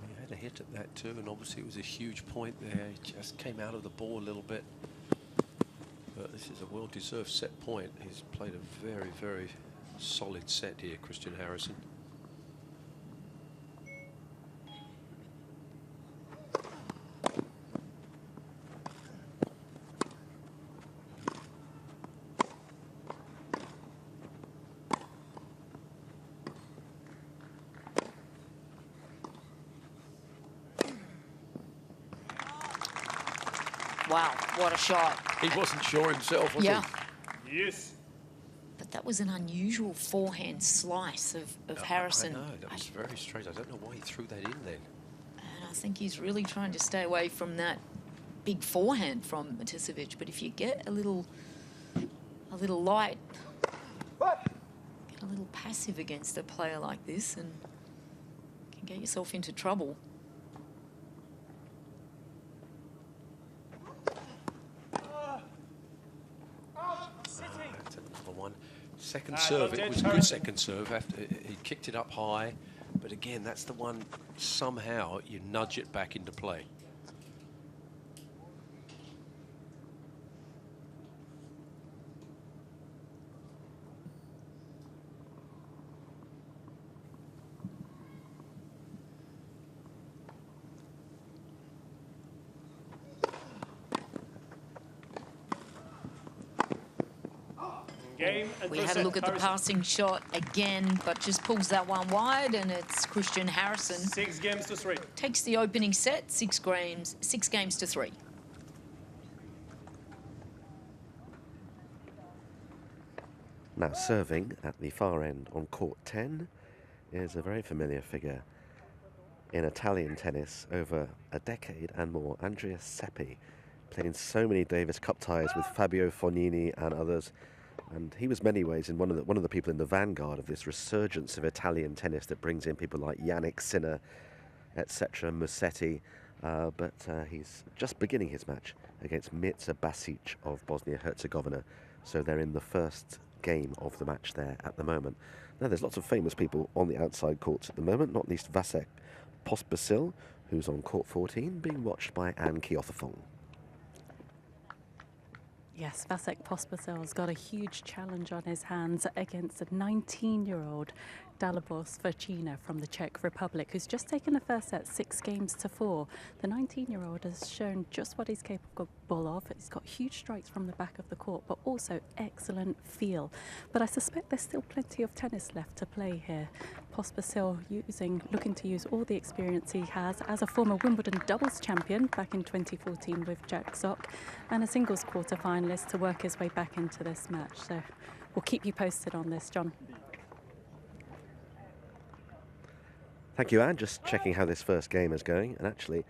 He had a hit at that too, and obviously it was a huge point there. He just came out of the ball a little bit. But this is a well-deserved set point. He's played a very, very solid set here, Christian Harrison.
Wow, what a shot.
He wasn't sure himself, was he?
Yes.
But that was an unusual forehand slice of Harrison.
I know, that was very strange. I don't know why he threw that in then.
And I think he's really trying to stay away from that big forehand from Matusevich. But if you get a little light, get a little passive against a player like this, and can get yourself into trouble.
Second serve, it was a good second serve. After he kicked it up high, but again, that's the one, somehow you nudge it back into play.
We had a look at the passing shot again, but just pulls that one wide, and it's Christian Harrison.
6 games to 3.
Takes the opening set, 6 games to 3.
Now serving at the far end on court 10 is a very familiar figure in Italian tennis over a decade and more, Andrea Seppi. Played in so many Davis Cup ties with Fabio Fognini and others. And he was many ways in one of the people in the vanguard of this resurgence of Italian tennis that brings in people like Yannick Sinner, etc., Musetti. But he's just beginning his match against Mirza Basic of Bosnia-Herzegovina. So they're in the first game of the match there at the moment. Now there's lots of famous people on the outside courts at the moment, not least Vasek Pospisil, who's on court 14, being watched by Anne Kiothafong.
Yes, Vasek Pospisil's got a huge challenge on his hands against a 19-year-old Dalibor Svechina from the Czech Republic, who's just taken the first set 6-4. The 19-year-old has shown just what he's capable of. He's got huge strikes from the back of the court, but also excellent feel. But I suspect there's still plenty of tennis left to play here. Pospisil looking to use all the experience he has as a former Wimbledon doubles champion back in 2014 with Jack Sock, and a singles quarter-finalist to work his way back into this match. So we'll keep you posted on this, John.
Thank you, Anne. Just checking how this first game is going. And actually,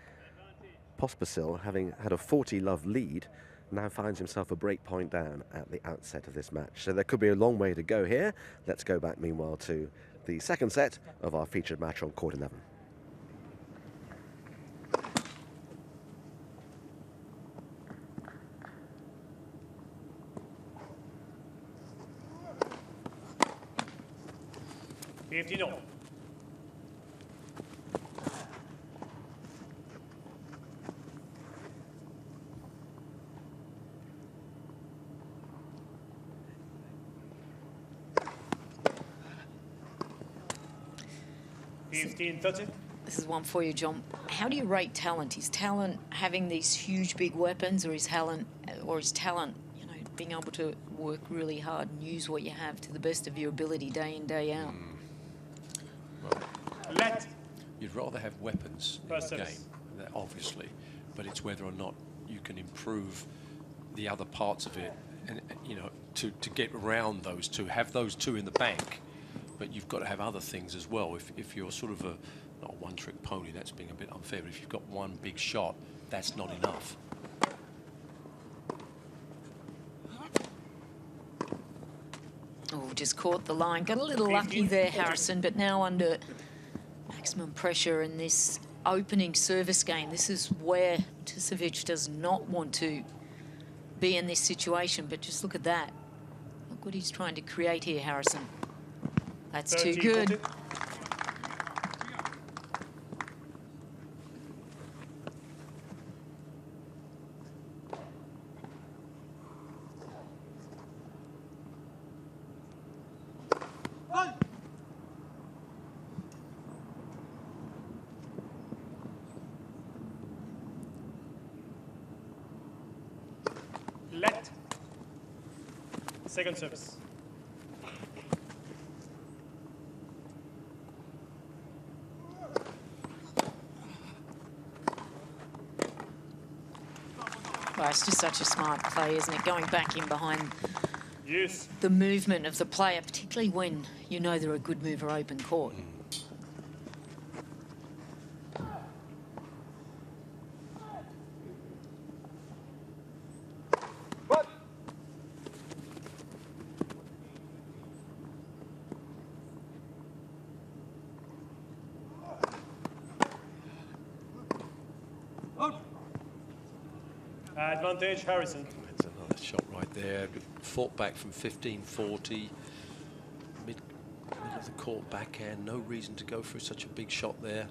Pospisil, having had a 40-love lead, now finds himself a break point down at the outset of this match. So there could be a long way to go here. Let's go back, meanwhile, to the second set of our featured match on court 11.
No. 15-30.
This is one for you, John. How do you rate talent? Is talent having these huge, big weapons, or is talent, you know, being able to work really hard and use what you have to the best of your ability day in, day out?
Well, you'd rather have weapons in the game, obviously, but it's whether or not you can improve the other parts of it, and you know, to get around those two, have those two in the bank. But you've got to have other things as well. If you're sort of not a one-trick pony, that's being a bit unfair. But if you've got one big shot, that's not enough.
Oh, just caught the line. Got a little lucky there, Harrison, but now under maximum pressure in this opening service game. This is where Matusevich does not want to be in this situation. But just look at that. Look what he's trying to create here, Harrison. That's too good.
Let. Second service.
Well, it's just such a smart play, isn't it? Going back in behind the movement of the player, particularly when you know they're a good mover open court.
Advantage, Harrison.
That's another shot right there. Fought back from 15-40. Middle of the court backhand. No reason to go for such a big shot there.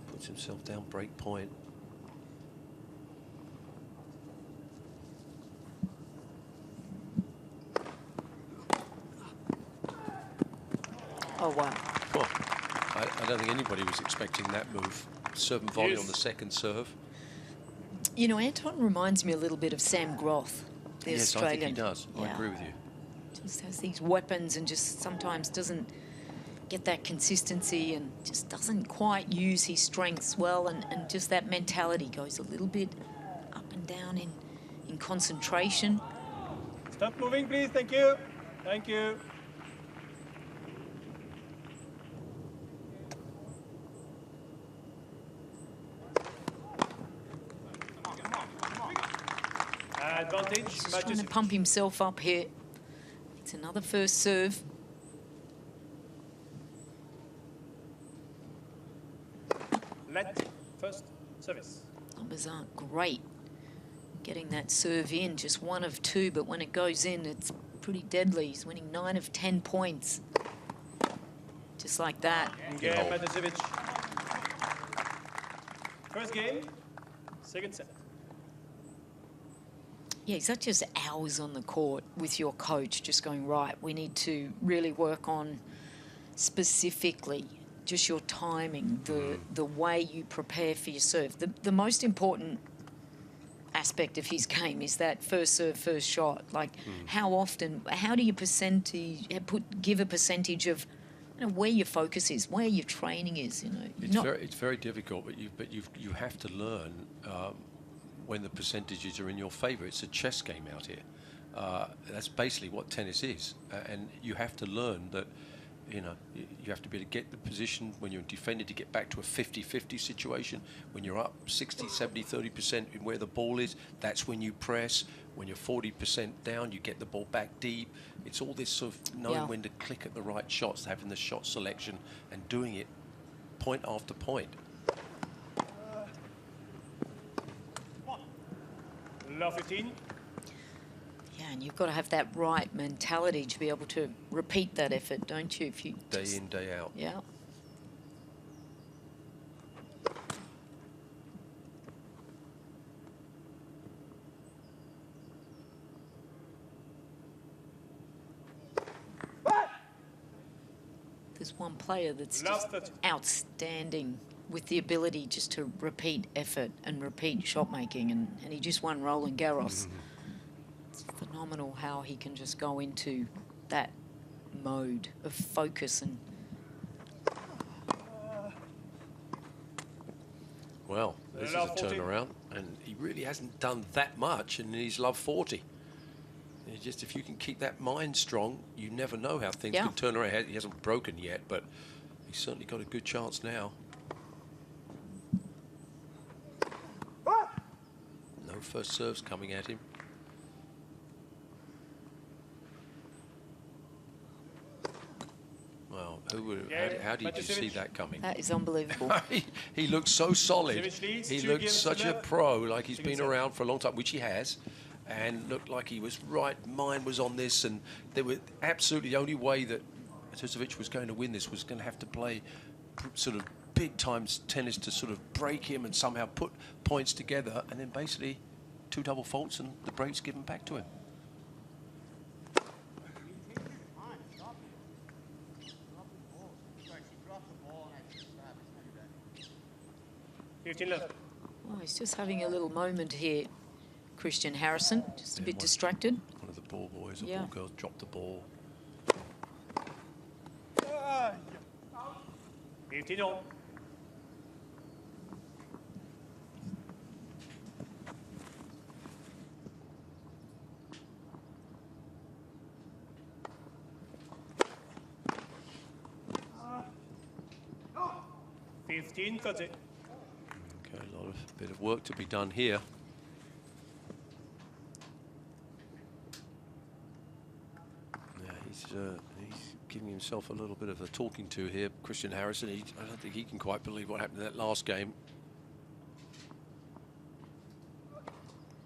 Puts himself down break point.
Oh, wow.
Well, I don't think anybody was expecting that move. Serve and volley on the second serve.
You know, Anton reminds me a little bit of Sam Groth, the Australian.
I think he does. I agree with you.
Just has these weapons and just sometimes doesn't get that consistency and just doesn't quite use his strengths well, and just that mentality goes a little bit up and down in concentration.
Stop moving, please. Thank you. Thank you. Advantage.
He's just trying to pump himself up here. It's another first serve.
Let first service.
Numbers aren't great getting that serve in, just 1 of 2, but when it goes in, it's pretty deadly. He's winning 9 of 10 points. Just like that.
Game, Matusevich. First game, second set.
Yeah, is that just hours on the court with your coach just going, right, we need to really work on specifically, just your timing, the way you prepare for your serve. The most important aspect of his game is that first serve, first shot. Like, how often, how do you give a percentage of, you know, where your focus is, where your training is, you know?
It's very difficult, but you have to learn when the percentages are in your favour. It's a chess game out here. That's basically what tennis is, and you have to learn that. You know, you have to be able to get the position when you're defending to get back to a 50-50 situation. When you're up 60, 70, 30% in where the ball is, that's when you press. When you're 40% down, you get the ball back deep. It's all this sort of knowing when to click at the right shots, having the shot selection and doing it point after point.
Love 15.
Yeah, and you've got to have that right mentality to be able to repeat that effort, don't you? If you
day in, day out.
Yeah. There's one player that's just outstanding with the ability just to repeat effort and repeat shot making, and he just won Roland Garros. It's phenomenal how he can just go into that mode of focus and.
Well, this is a turnaround, and he really hasn't done that much, and he's love 40. It's just if you can keep that mind strong, you never know how things can turn around. He hasn't broken yet, but he's certainly got a good chance now. No first serves coming at him. Well, how did you see that coming?
That is unbelievable.
He looks so solid. He looks such a pro, like he's been around for a long time, which he has, and looked like he was right. Mind was on this, and there were absolutely the only way that Matusevich was going to win this was going to have to play sort of big time tennis to sort of break him and somehow put points together, and then basically 2 double faults and the break's given back to him.
Oh, he's just having a little moment here, Christian Harrison, just a bit distracted.
One of the ball boys or ball girls dropped the ball.
15 on. Okay,
a bit of work to be done here. Yeah, he's giving himself a little bit of a talking to here, Christian Harrison. I don't think he can quite believe what happened in that last game.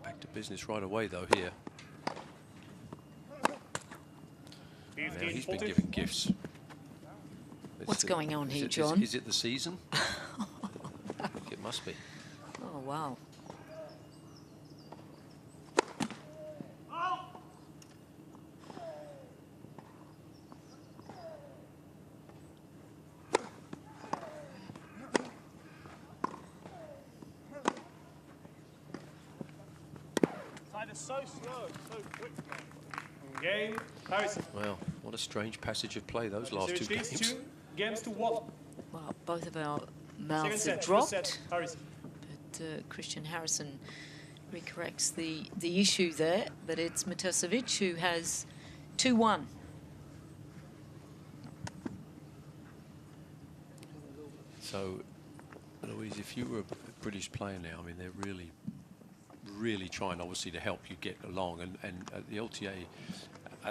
Back to business right away, though, here. Now he's been given gifts.
What's going on here, John?
Is it the season? I think it must be.
Oh, wow.
It's so slow, so quick. Game, Harrison.
Well, what a strange passage of play those last 2 games.
2 games to 1.
Well, both of our mouths have dropped. But Christian Harrison recorrects the issue there, but it's Matusevich who has 2-1.
So, Louise, if you were a British player now, I mean, they're really trying, obviously, to help you get along. And the LTA,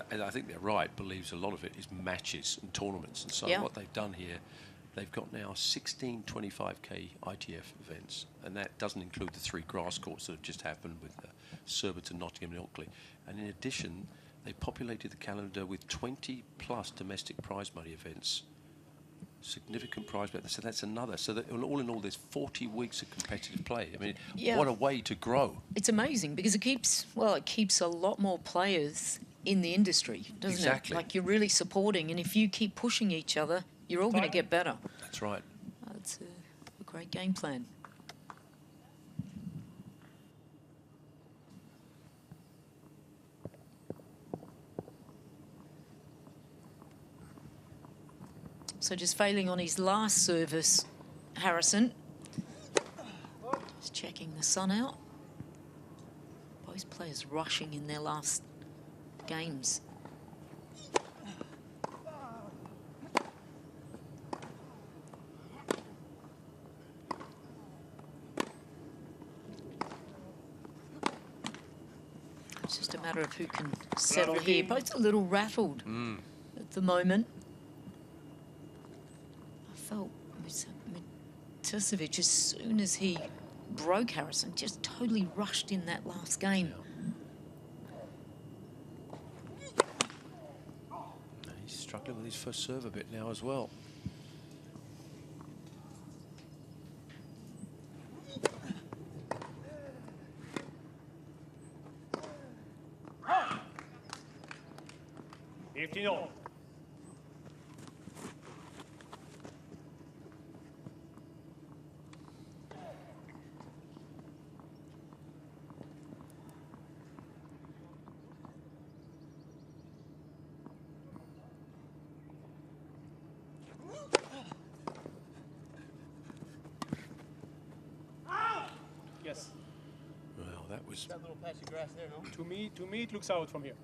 and I think they're right, believes a lot of it is matches and tournaments. And so what they've done here, they've got now 16 25K ITF events. And that doesn't include the 3 grass courts that have just happened with Surbiton, Nottingham and Ilkley. And in addition, they populated the calendar with 20 plus domestic prize money events. Significant prize money. So that's another. So that all in all, there's 40 weeks of competitive play. I mean, what a way to grow.
It's amazing because it keeps a lot more players in the industry, doesn't
Exactly.
it? Like you're really supporting, and if you keep pushing each other, you're all going to get better.
That's right.
It's a great game plan. So just failing on his last service, Harrison. Just checking the sun out. Both players rushing in their last games. It's just a matter of who can settle here. Both a little rattled at the moment. I felt Matusevich, as soon as he broke Harrison, just totally rushed in that last game.
He's struggling with his first serve a bit now as well.
Yes.
Well, that was...
That little patch of grass there, no? To me, it looks out from here.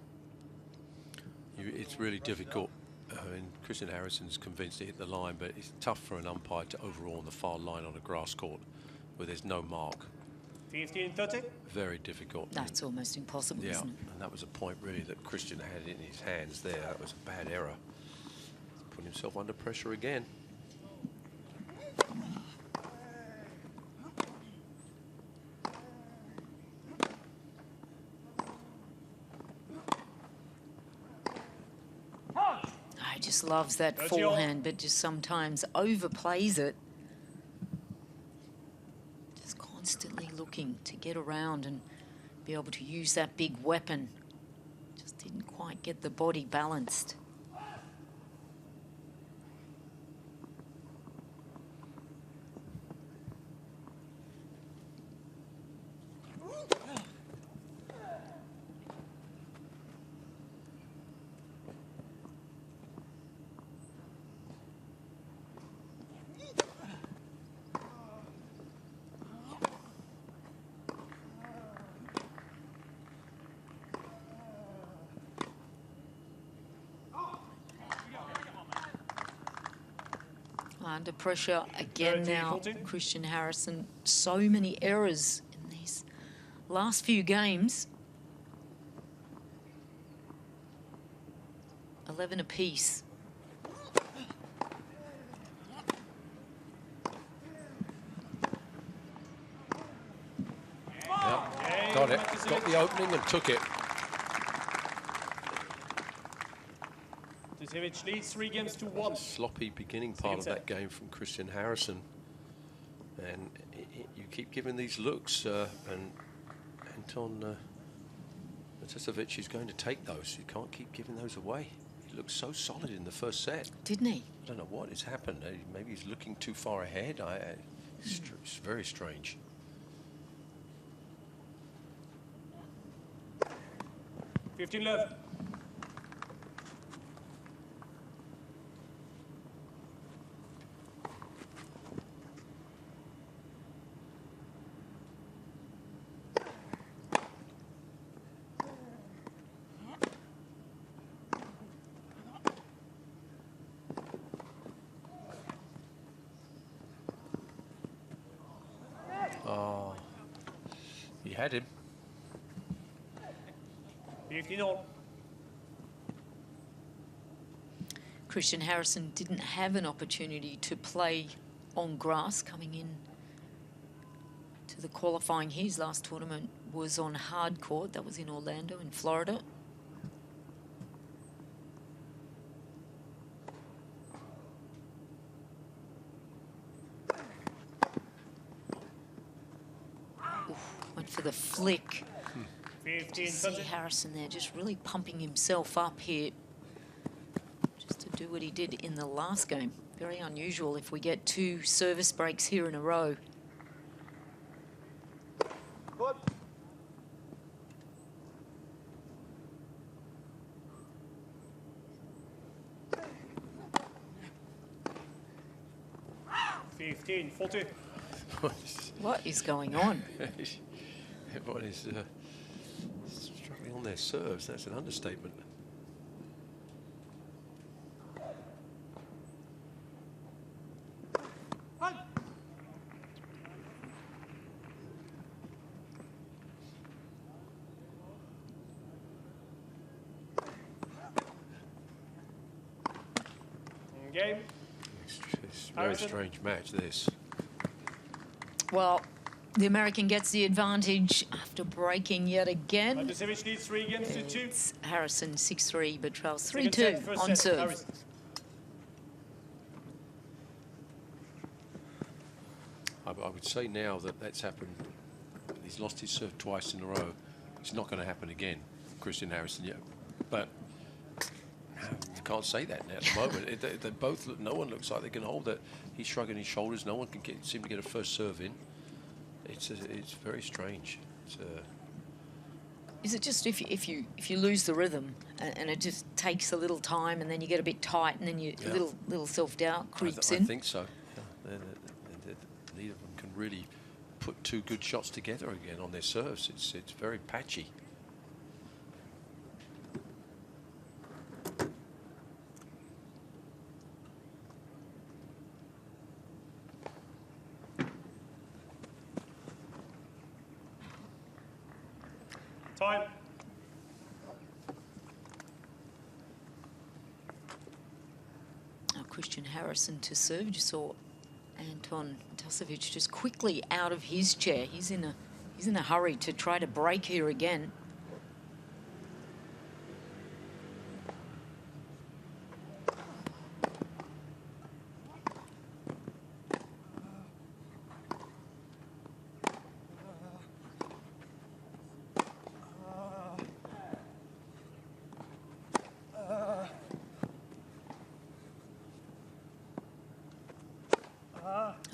It's really difficult. I mean, Christian Harrison's convinced to hit the line, but it's tough for an umpire to overrule on the far line on a grass court where there's no mark.
15-30?
Very difficult.
That's almost impossible,
Yeah,
isn't it?
and that was a point really that Christian had in his hands there. That was a bad error. He's put himself under pressure again.
He just loves that forehand, but just sometimes overplays it. Just constantly looking to get around and be able to use that big weapon. Just didn't quite get the body balanced. Under pressure again now, Christian Harrison. So many errors in these last few games. 11 apiece.
Yep. Got it. Got the opening and took it.
Matusevich leads 3-1.
Sloppy beginning part of that game from Christian Harrison, and you keep giving these looks, and Anton Matusevich is going to take those. You can't keep giving those away. He looked so solid in the first set.
Didn't he?
I don't know what has happened. Maybe he's looking too far ahead. It's very strange.
$15
Oh, he had him.
15-all.
Christian Harrison didn't have an opportunity to play on grass coming in to the qualifying. His last tournament was on hard court. That was in Orlando in Florida. Oof, went for the flick. Just see Harrison there, just really pumping himself up here, just to do what he did in the last game. Very unusual if we get 2 service breaks here in a row.
Good. 15, 40.
What is going on?
Everyone is struggling on their serves. That's an understatement.
Game.
It's a very strange match, this.
Well, the American gets the advantage after breaking yet again.
Matusevich leads 3 games to 2.
It's Harrison 6-3, but trails
Second
3-2
set, first
on
set,
serve.
Harrison.
I would say now that that's happened. He's lost his serve twice in a row. It's not going to happen again, Christian Harrison. Yeah, but you can't say that now at the moment. They both look. No one looks like they can hold it. He's shrugging his shoulders. No one can seem to get a first serve in. It's very strange.
Is it just if you lose the rhythm and it just takes a little time and then you get a bit tight and then a little self-doubt creeps in?
I think so. Yeah. Neither of them can really put 2 good shots together again on their serves. It's very patchy.
Time.
Oh, Christian Harrison to serve. Just saw Anton Matusevich just quickly out of his chair. He's in a hurry to try to break here again.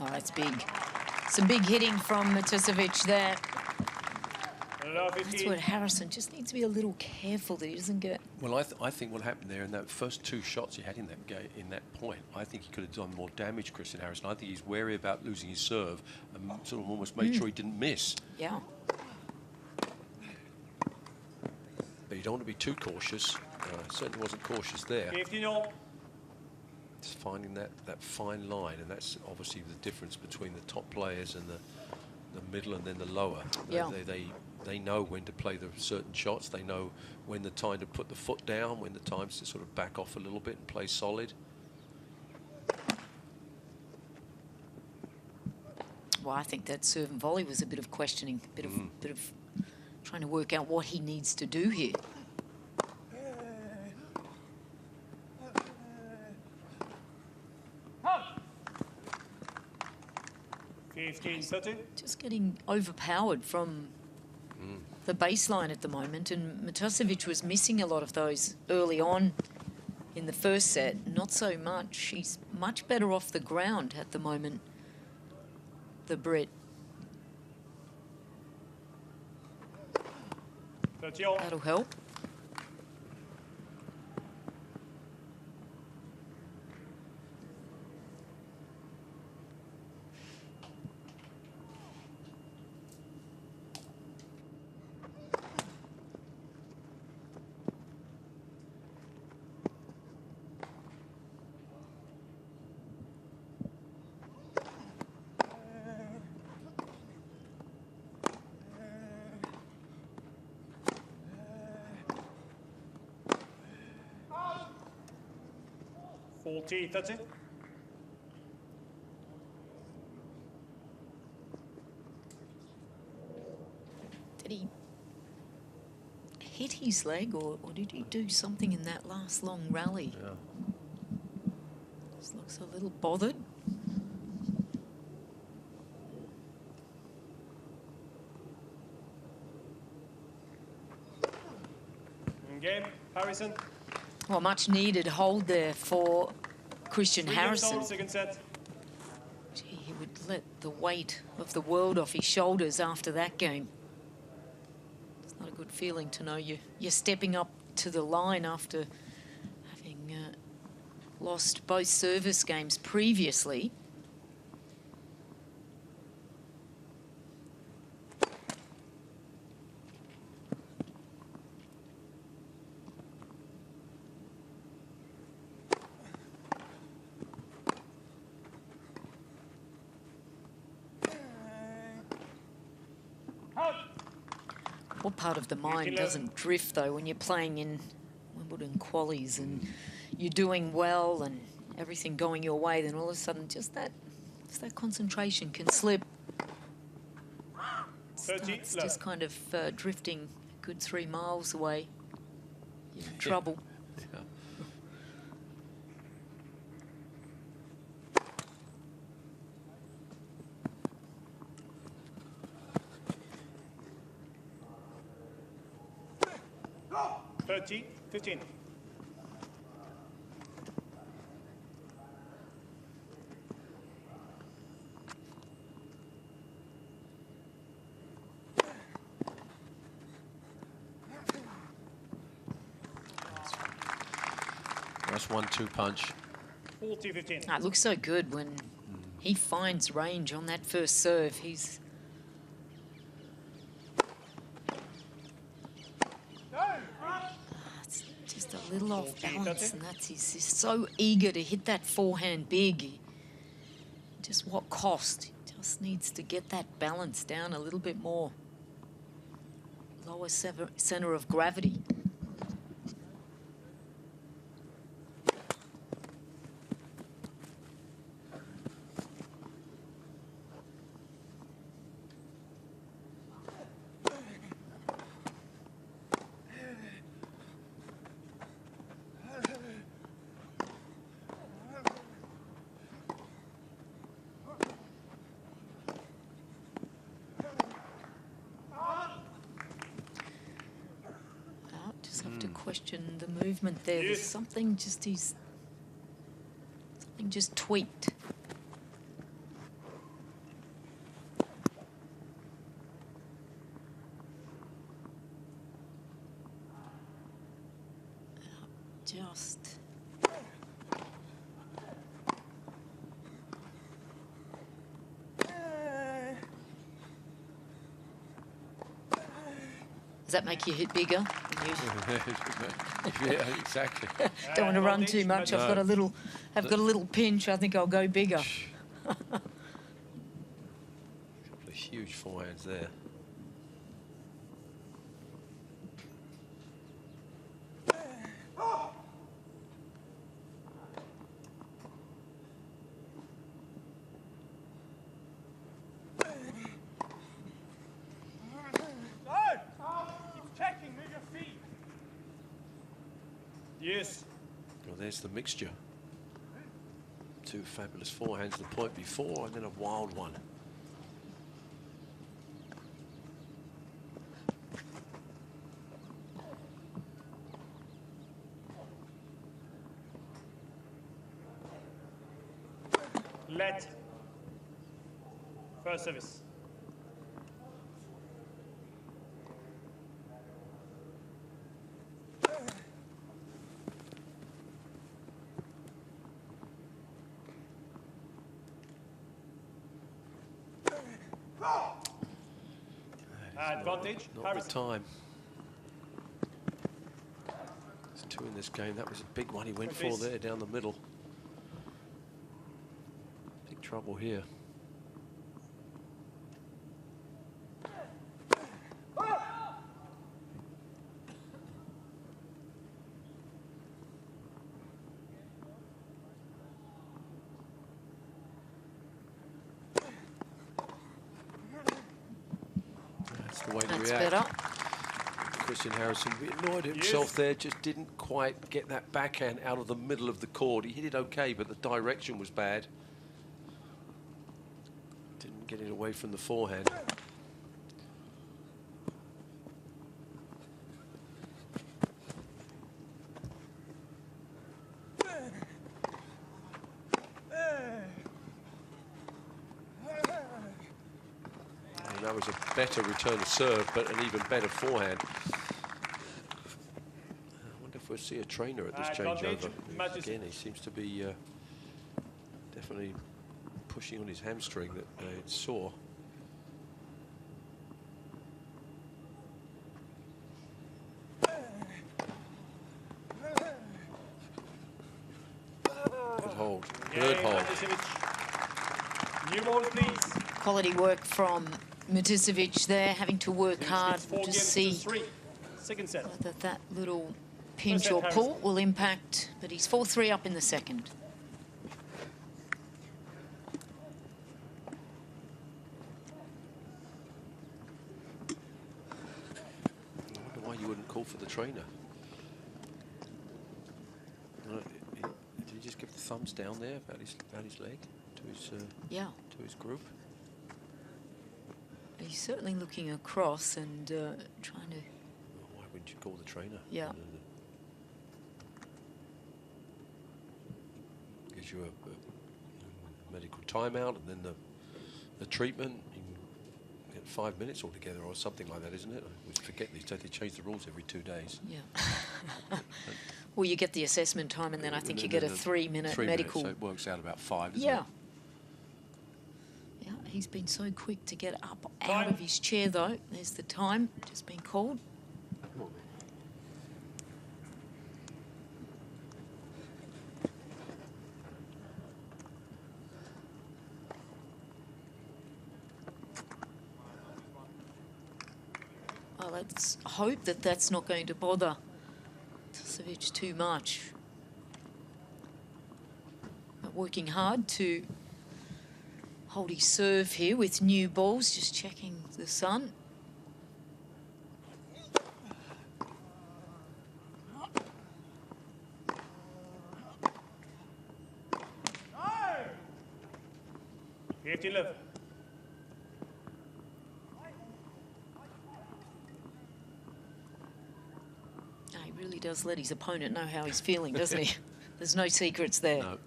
Oh, that's big. Some big hitting from Matusevich there. That's what Harrison just needs to be a little careful that he doesn't get.
Well, I think what happened there in that first 2 shots he had in that game, in that point, I think he could have done more damage, Christian Harrison. I think he's wary about losing his serve and sort of almost made sure he didn't miss.
Yeah.
But you don't want to be too cautious. Certainly wasn't cautious there.
15-all.
It's finding that fine line, and that's obviously the difference between the top players and the middle and then the lower.
Yeah.
They know when to play the certain shots. They know when the time to put the foot down, when the times to sort of back off a little bit and play solid.
Well, I think that serve and volley was a bit of questioning, a bit of trying to work out what he needs to do here. Just getting overpowered from the baseline at the moment, and Matusevich was missing a lot of those early on in the first set. Not so much. He's much better off the ground at the moment, the Brit. That'll help.
That's it.
Did he hit his leg, or did he do something in that last long rally?
Yeah.
Just looks a little bothered.
Game, Harrison.
Well, much needed hold there for Christian
3 games
Harrison.
all, second set.
Gee, he would let the weight of the world off his shoulders after that game. It's not a good feeling to know you're stepping up to the line after having lost both service games previously. What part of the mind doesn't drift, though, when you're playing in Wimbledon qualies and you're doing well and everything going your way, then all of a sudden just that concentration can slip. It's just kind of drifting a good 3 miles away. You're in trouble.
Yeah.
Yeah. 15.
Nice 1-2 punch.
40-15.
It looks so good when he finds range on that first serve. He's it's just a little off balance, and he's so eager to hit that forehand big. Just what cost? He just needs to get that balance down a little bit more. Lower center of gravity. Question the movement there. There's something just tweaked. Just does that make you hit bigger than usual?
Yeah, exactly.
Don't want to run too much.
No.
I've got a little pinch. I think I'll go bigger.
Couple of huge forehands there.
Yes.
Well, there's the mixture. 2 fabulous forehands the point before, and then a wild one.
Let. First service. Advantage.
Not the time. There's 2 in this game. That was a big one he went for there down the middle. Big trouble here. The way to
That's
react.
better.
Christian Harrison annoyed himself there, just didn't quite get that backhand out of the middle of the court. He hit it okay, but the direction was bad. Didn't get it away from the forehand. was a better return of serve, but an even better forehand. I wonder if we'll see a trainer at this changeover. Again, he seems to be definitely pushing on his hamstring that it's sore. Good hold. Good hold.
New ball, please.
Quality work from Matusevich there, having to work hard. We'll just see whether that little pinch or pull will impact, but he's 4-3 up in the second.
I wonder why you wouldn't call for the trainer. Did he just give the thumbs down there about his leg to his to his group?
He's certainly looking across and trying to.
Well, why wouldn't you call the trainer?
Yeah.
Gives you a medical timeout and then the treatment. You can get 5 minutes altogether or something like that, isn't it? I always forget they change the rules every 2 days.
Yeah. Well, you get the assessment time and then I think you get a 3-minute medical.
So it works out about 5, doesn't it?
Yeah. Yeah, he's been so quick to get up out of his chair, though. There's the time just been called. Well, let's hope that that's not going to bother Matusevich too much. But working hard to hold his serve here with new balls, just checking the sun. He really does let his opponent know how he's feeling, doesn't he? There's no secrets there.
No.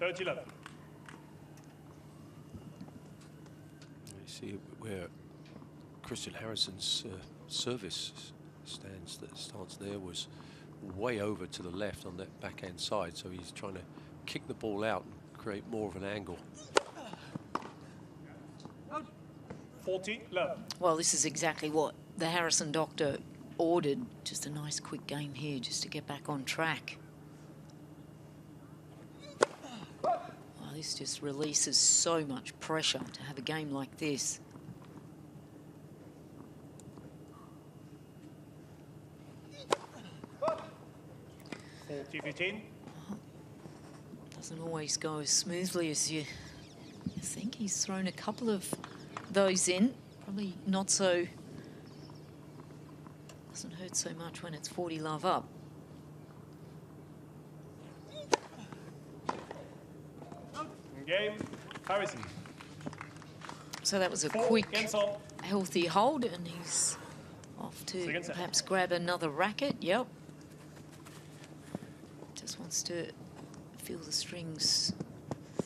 30-11.
You see where Christian Harrison's service stance there was way over to the left on that backhand side, so he's trying to kick the ball out and create more of an angle.
40-11.
Well, this is exactly what the Harrison doctor ordered. Just a nice quick game here just to get back on track. This just releases so much pressure to have a game like this. Doesn't always go as smoothly as you think. He's thrown a couple of those in. Probably not so. Doesn't hurt so much when it's 40-love up.
Game, Harrison.
So that was a quick, healthy hold, and he's off to perhaps grab another racket. Yep. Just wants to feel the strings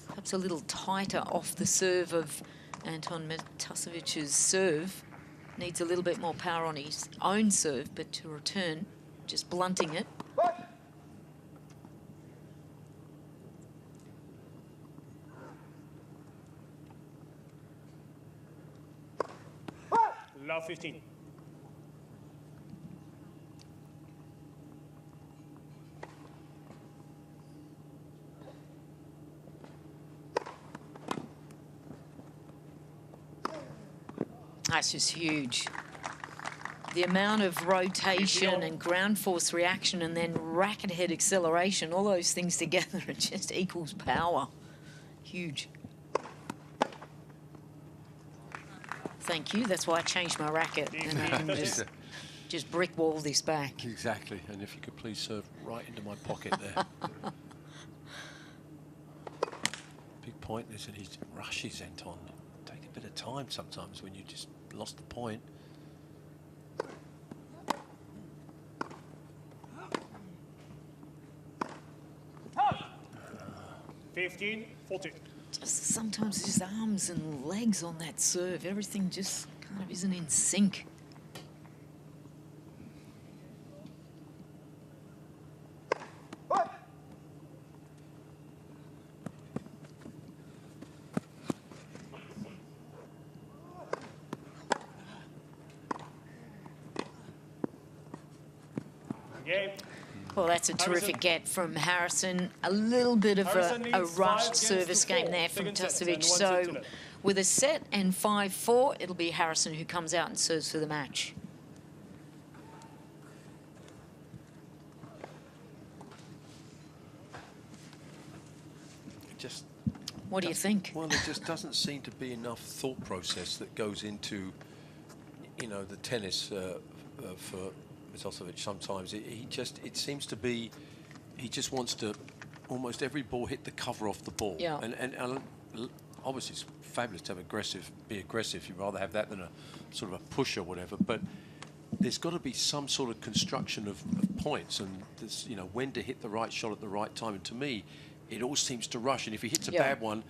perhaps a little tighter off the serve of Anton Matusevich's serve. Needs a little bit more power on his own serve, but to return, just blunting it.
Love 15.
That's just huge. The amount of rotation and ground force reaction and then racket head acceleration, all those things together, it just equals power. Huge. Thank you. That's why I changed my racket. And I can just brick wall this back.
Exactly. And if you could please serve right into my pocket there. Big point is that he rushes Anton. Take a bit of time sometimes when you just lost the point.
sometimes just arms and legs on that serve. Everything just kind of isn't in sync. Well, that's a terrific get from Harrison. A little bit of a rushed service game there from Matusevich. So with a set and 5-4, it'll be Harrison who comes out and serves for the match. What do you think?
Well, there just doesn't seem to be enough thought process that goes into, you know, the tennis for Matusevich. Sometimes it seems to be, he just wants to almost every ball hit the cover off the ball.
Yeah.
And obviously it's fabulous to have be aggressive. You'd rather have that than a sort of a push or whatever. But there's got to be some sort of construction of points and this, you know, when to hit the right shot at the right time. And to me, it all seems to rush. And if he hits a bad one,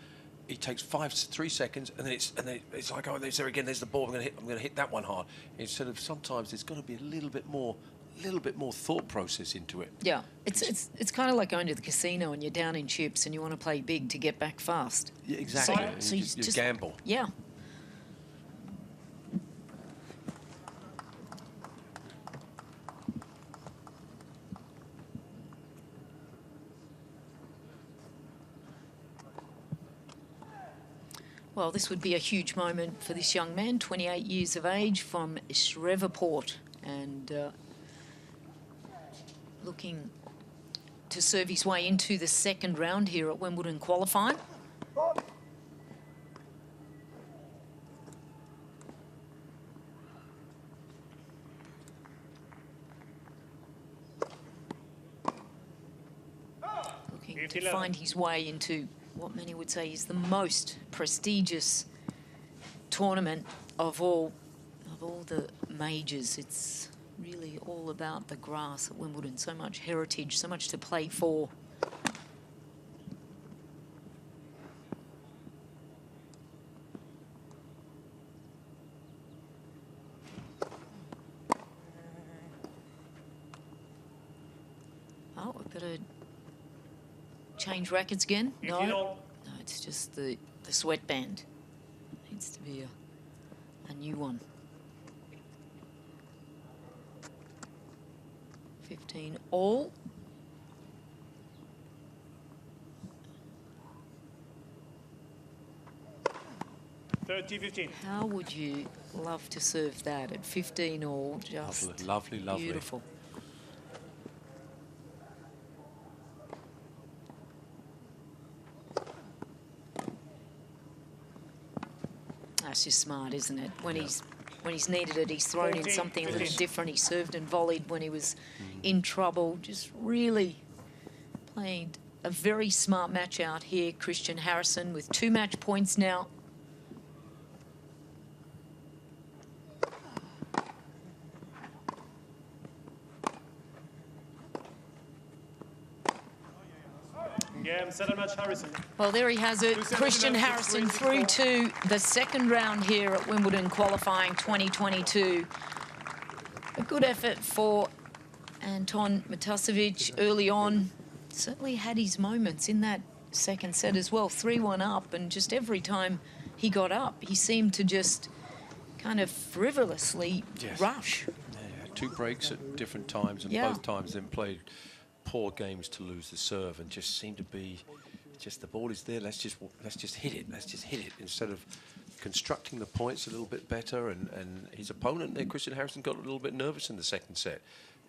it takes 3 seconds, and then it's like, oh, there's there again. There's the ball. I'm going to hit that one hard. Instead of sometimes there's got to be a little bit more thought process into it.
Yeah, it's kind of like going to the casino and you're down in chips and you want to play big to get back fast.
Yeah, exactly.
So
you just gamble.
Yeah. Well, this would be a huge moment for this young man, 28 years of age, from Shreveport, and looking to serve his way into the second round here at Wimbledon Qualifying. Looking to find his way into what many would say is the most prestigious tournament of all the majors. It's really all about the grass at Wimbledon. So much heritage, so much to play for. Oh, we've got to change rackets again. No, it's just the sweatband. Needs to be a new one. 15 all. How would you love to serve that at 15 all? Just
lovely.
Beautiful. That's just smart, isn't it? When he's needed it, he's thrown in something a little different. He served and volleyed when he was in trouble. Just really played a very smart match out here, Christian Harrison, with 2 match points now. Well, there he has it. Christian Harrison through to the second round here at Wimbledon Qualifying 2022. A good effort for Anton Matusevich early on. Certainly had his moments in that second set as well. 3-1 up, and just every time he got up, he seemed to just kind of frivolously rush.
Yeah, 2 breaks at different times, and both times then played poor games to lose the serve, and just seemed to be just the ball is there, let's just hit it instead of constructing the points a little bit better. And his opponent there, Christian Harrison, got a little bit nervous in the second set.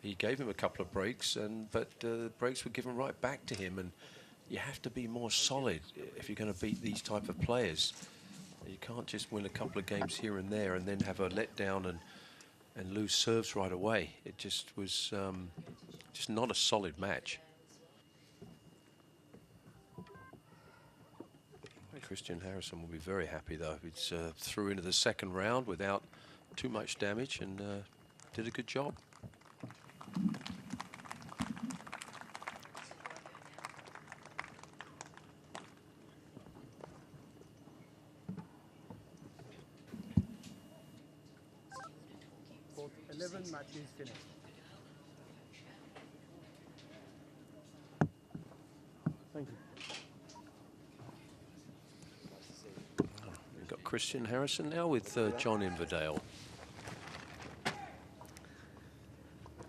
He gave him a couple of breaks, but the breaks were given right back to him. And you have to be more solid if you're going to beat these type of players. You can't just win a couple of games here and there and then have a letdown and lose serves right away. It just was just not a solid match. Christian Harrison will be very happy, though. He's through into the second round without too much damage and did a good job.
11 matches finished. Thank you.
We've got Christian Harrison now with John Inverdale.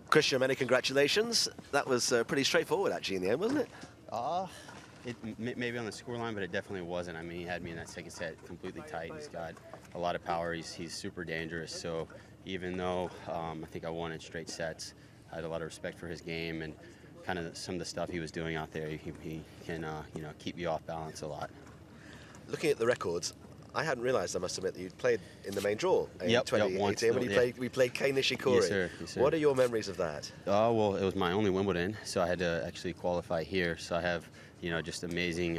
Christian, many congratulations. That was pretty straightforward, actually, in the end, wasn't it?
Maybe on the scoreline, but it definitely wasn't. I mean, he had me in that second set completely tight. He's got a lot of power. He's super dangerous. So even though I think I won in straight sets, I had a lot of respect for his game and kind of some of the stuff he was doing out there. He can keep you off balance a lot.
Looking at the records, I hadn't realised, I must admit, that you'd played in the main draw in
Yep,
2018 when we played Kei Nishikori.
Yes, sir. Yes, sir.
What are your memories of that?
Well, it was my only Wimbledon, so I had to actually qualify here. So I have, just amazing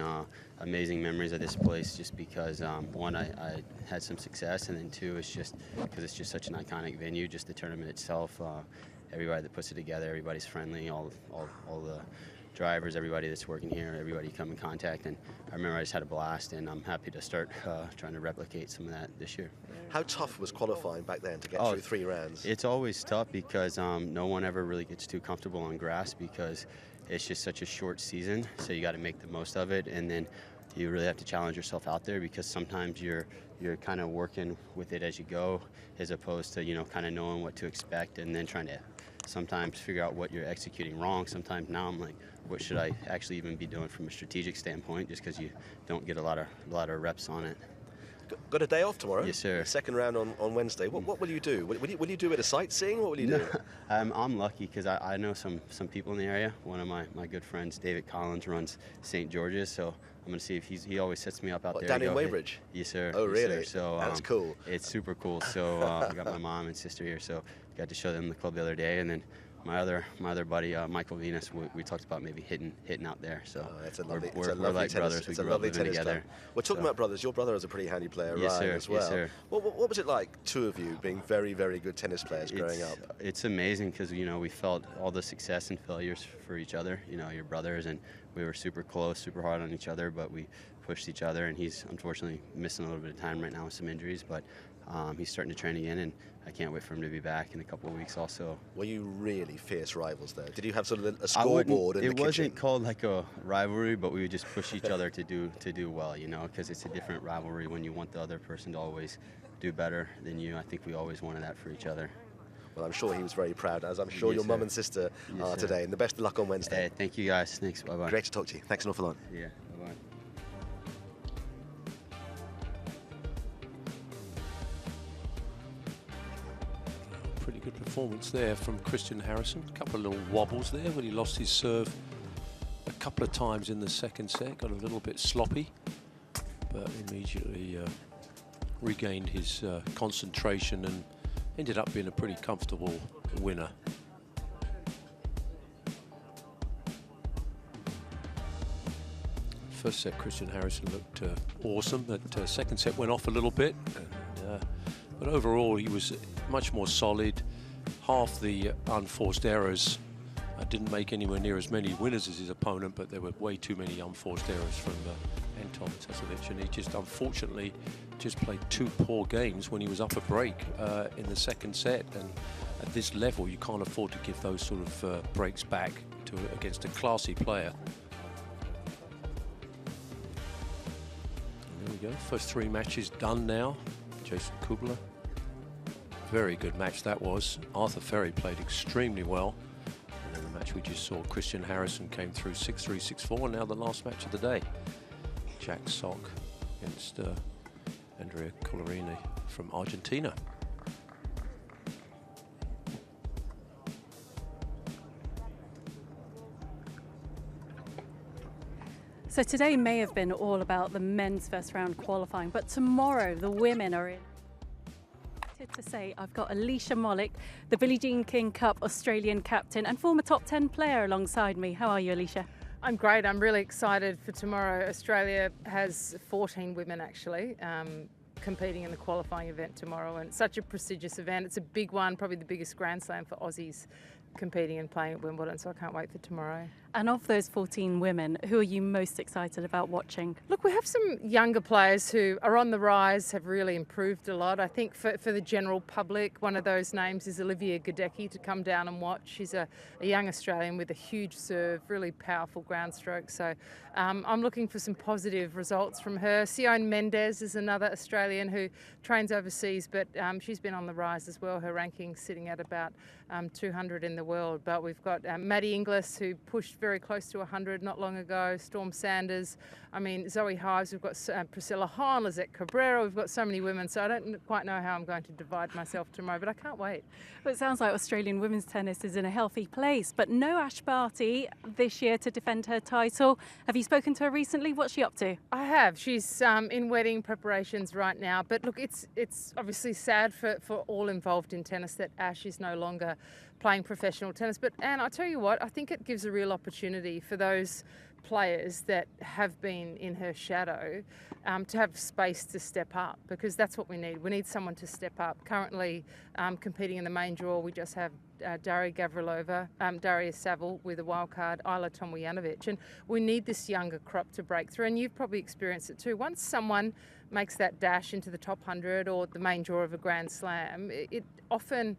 memories of this place, just because one, I had some success, and then two, it's just because it's just such an iconic venue. Just the tournament itself, everybody that puts it together, everybody's friendly, all the drivers, everybody that's working here, everybody come in contact, and I remember I just had a blast, and I'm happy to start trying to replicate some of that this year.
How tough was qualifying back then to get through 3 rounds?
It's always tough because no one ever really gets too comfortable on grass because it's just such a short season, so you got to make the most of it, and then you really have to challenge yourself out there because sometimes you're kind of working with it as you go, as opposed to kind of knowing what to expect and then trying to sometimes figure out what you're executing wrong. Sometimes now I'm like, what should I actually even be doing from a strategic standpoint, just because you don't get a lot of reps on it.
Got a day off tomorrow?
Yes, sir.
Second round on Wednesday. What will you do? Will you do a bit of sightseeing? What will you do?
I'm lucky because I know some people in the area. One of my good friends, David Collins, runs St. George's, so I'm going to see if he always sets me up out there.
Down in Weybridge?
Yes, sir.
Oh,
yes,
really?
Sir. So
that's cool.
It's super cool. So I got my mom and sister here, so got to show them the club the other day, and then my other buddy Michael Venus, we talked about maybe hitting out there. So
it's a lovely,
we're like brothers.
It's a lovely tennis club. We're talking about brothers. Your brother was a pretty handy player,
yes,
Ryan,
sir.
as well.
Yes, sir.
What was it like, two of you being very, very good tennis players growing up?
It's amazing because we felt all the success and failures for each other. Your brothers, and we were super close, super hard on each other, but we pushed each other. And he's unfortunately missing a little bit of time right now with some injuries, but he's starting to train again, and I can't wait for him to be back in a couple of weeks also.
Were you really fierce rivals there? Did you have sort of a scoreboard in the kitchen?
It wasn't called like a rivalry, but we would just push each other to do well, because it's a different rivalry when you want the other person to always do better than you. I think we always wanted that for each other.
Well, I'm sure he was very proud, as I'm sure
yes,
your mum and sister are today. And the best of luck on Wednesday.
Hey, thank you guys. Thanks. Bye-bye.
Great to talk to you. Thanks an awful lot.
Yeah. Bye-bye.
Pretty good performance there from Christian Harrison. A couple of little wobbles there when he lost his serve a couple of times in the second set. Got a little bit sloppy, but immediately regained his concentration and ended up being a pretty comfortable winner. First set, Christian Harrison looked awesome. That second set went off a little bit, but overall he was much more solid. Half the unforced errors. Didn't make anywhere near as many winners as his opponent, but there were way too many unforced errors from Anton Matusevich, and he just unfortunately just played 2 poor games when he was up a break in the second set. And at this level, you can't afford to give those sort of breaks back against a classy player. And there we go. First 3 matches done now. Jason Kubler. Very good match that was. Arthur Fery played extremely well. And then the match we just saw, Christian Harrison came through 6-3, 6-4. Now the last match of the day. Jack Sock against Andrea Collarini from Argentina.
So today may have been all about the men's first round qualifying, but tomorrow the women are in. To say I've got Alicia Mollick, the Billie Jean King Cup Australian captain and former top 10 player alongside me. How are you, Alicia?
I'm great. I'm really excited for tomorrow. Australia has 14 women actually competing in the qualifying event tomorrow, and it's such a prestigious event. It's a big one, probably the biggest Grand Slam for Aussies competing and playing at Wimbledon, so I can't wait for tomorrow.
And of those 14 women, who are you most excited about watching?
Look, we have some younger players who are on the rise, have really improved a lot. I think for the general public, one of those names is Olivia Gadecki to come down and watch. She's a young Australian with a huge serve, really powerful ground stroke. So I'm looking for some positive results from her. Sion Mendes is another Australian who trains overseas, but she's been on the rise as well. Her ranking's sitting at about 200 in the world. But we've got Maddie Inglis, who pushed very close to 100 not long ago. Storm Sanders. I mean, Zoe Hives. We've got Priscilla Hahn, Lizette Cabrera. We've got so many women. So I don't quite know how I'm going to divide myself tomorrow, but I can't wait.
Well, it sounds like Australian women's tennis is in a healthy place, but no Ash Barty this year to defend her title. Have you spoken to her recently? What's she up to?
I have. She's in wedding preparations right now. But look, it's obviously sad for all involved in tennis that Ash is no longer playing professional tennis. But Anne, I tell you what, I think it gives a real opportunity for those players that have been in her shadow to have space to step up, because that's what we need. We need someone to step up. Currently competing in the main draw, we just have Daria Gavrilova, Daria Saville with a wild card, Isla Tomljanovic, and we need this younger crop to break through, and you've probably experienced it too. Once someone makes that dash into the top 100 or the main draw of a Grand Slam, it often